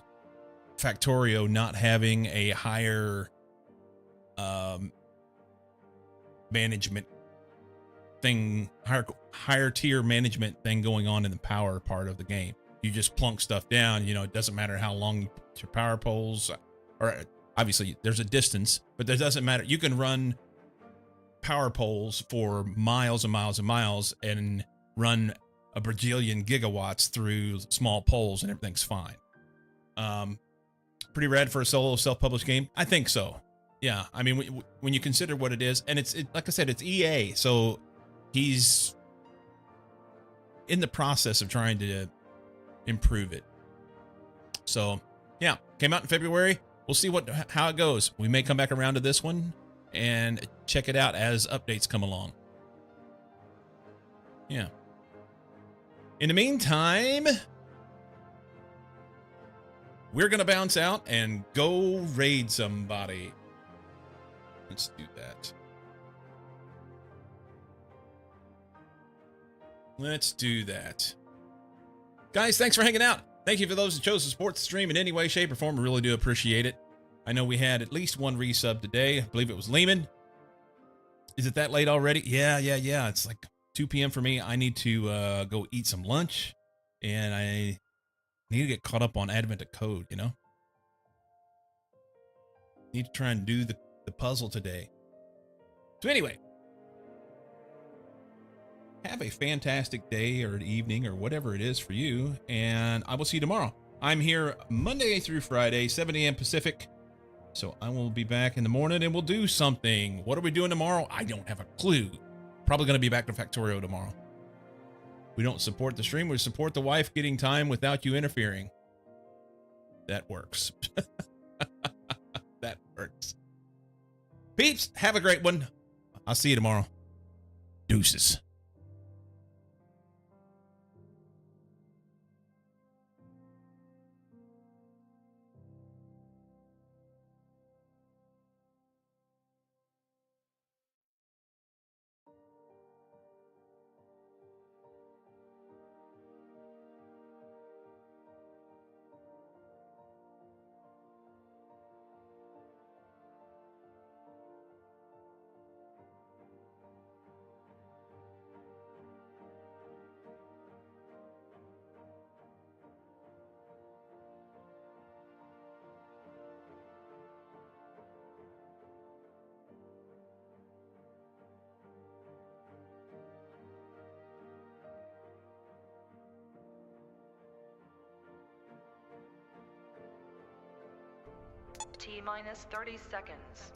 Factorio not having a higher management thing, higher tier management thing going on in the power part of the game. You just plunk stuff down, you know, it doesn't matter how long you put your power poles, or obviously there's a distance, but that doesn't matter. You can run power poles for miles and miles and miles and run a bajillion gigawatts through small poles and everything's fine. Pretty rad for a solo self-published game. I think so. Yeah, I mean, when you consider what it is, and it's like I said, it's EA, so he's in the process of trying to improve it. So, yeah, came out in February. We'll see how it goes. We may come back around to this one and check it out as updates come along. Yeah. In the meantime, we're going to bounce out and go raid somebody. Let's do that. Let's do that. Guys, thanks for hanging out. Thank you for those who chose to support the stream in any way, shape, or form. I really do appreciate it. I know we had at least one resub today. I believe it was Lehman. Is it that late already? Yeah. It's like 2 p.m. for me. I need to go eat some lunch, and I need to get caught up on Advent of Code, you know? Need to try and do the puzzle today. So anyway, have a fantastic day or evening or whatever it is for you, and I will see you tomorrow. I'm here Monday through Friday, 7 a.m. Pacific, so I will be back in the morning and we'll do something. What are we doing tomorrow? I don't have a clue. Probably going to be back to Factorio tomorrow. We don't support the stream. We support the wife getting time without you interfering. That works. That works. Peeps, have a great one. I'll see you tomorrow. Deuces. T-minus 30 seconds.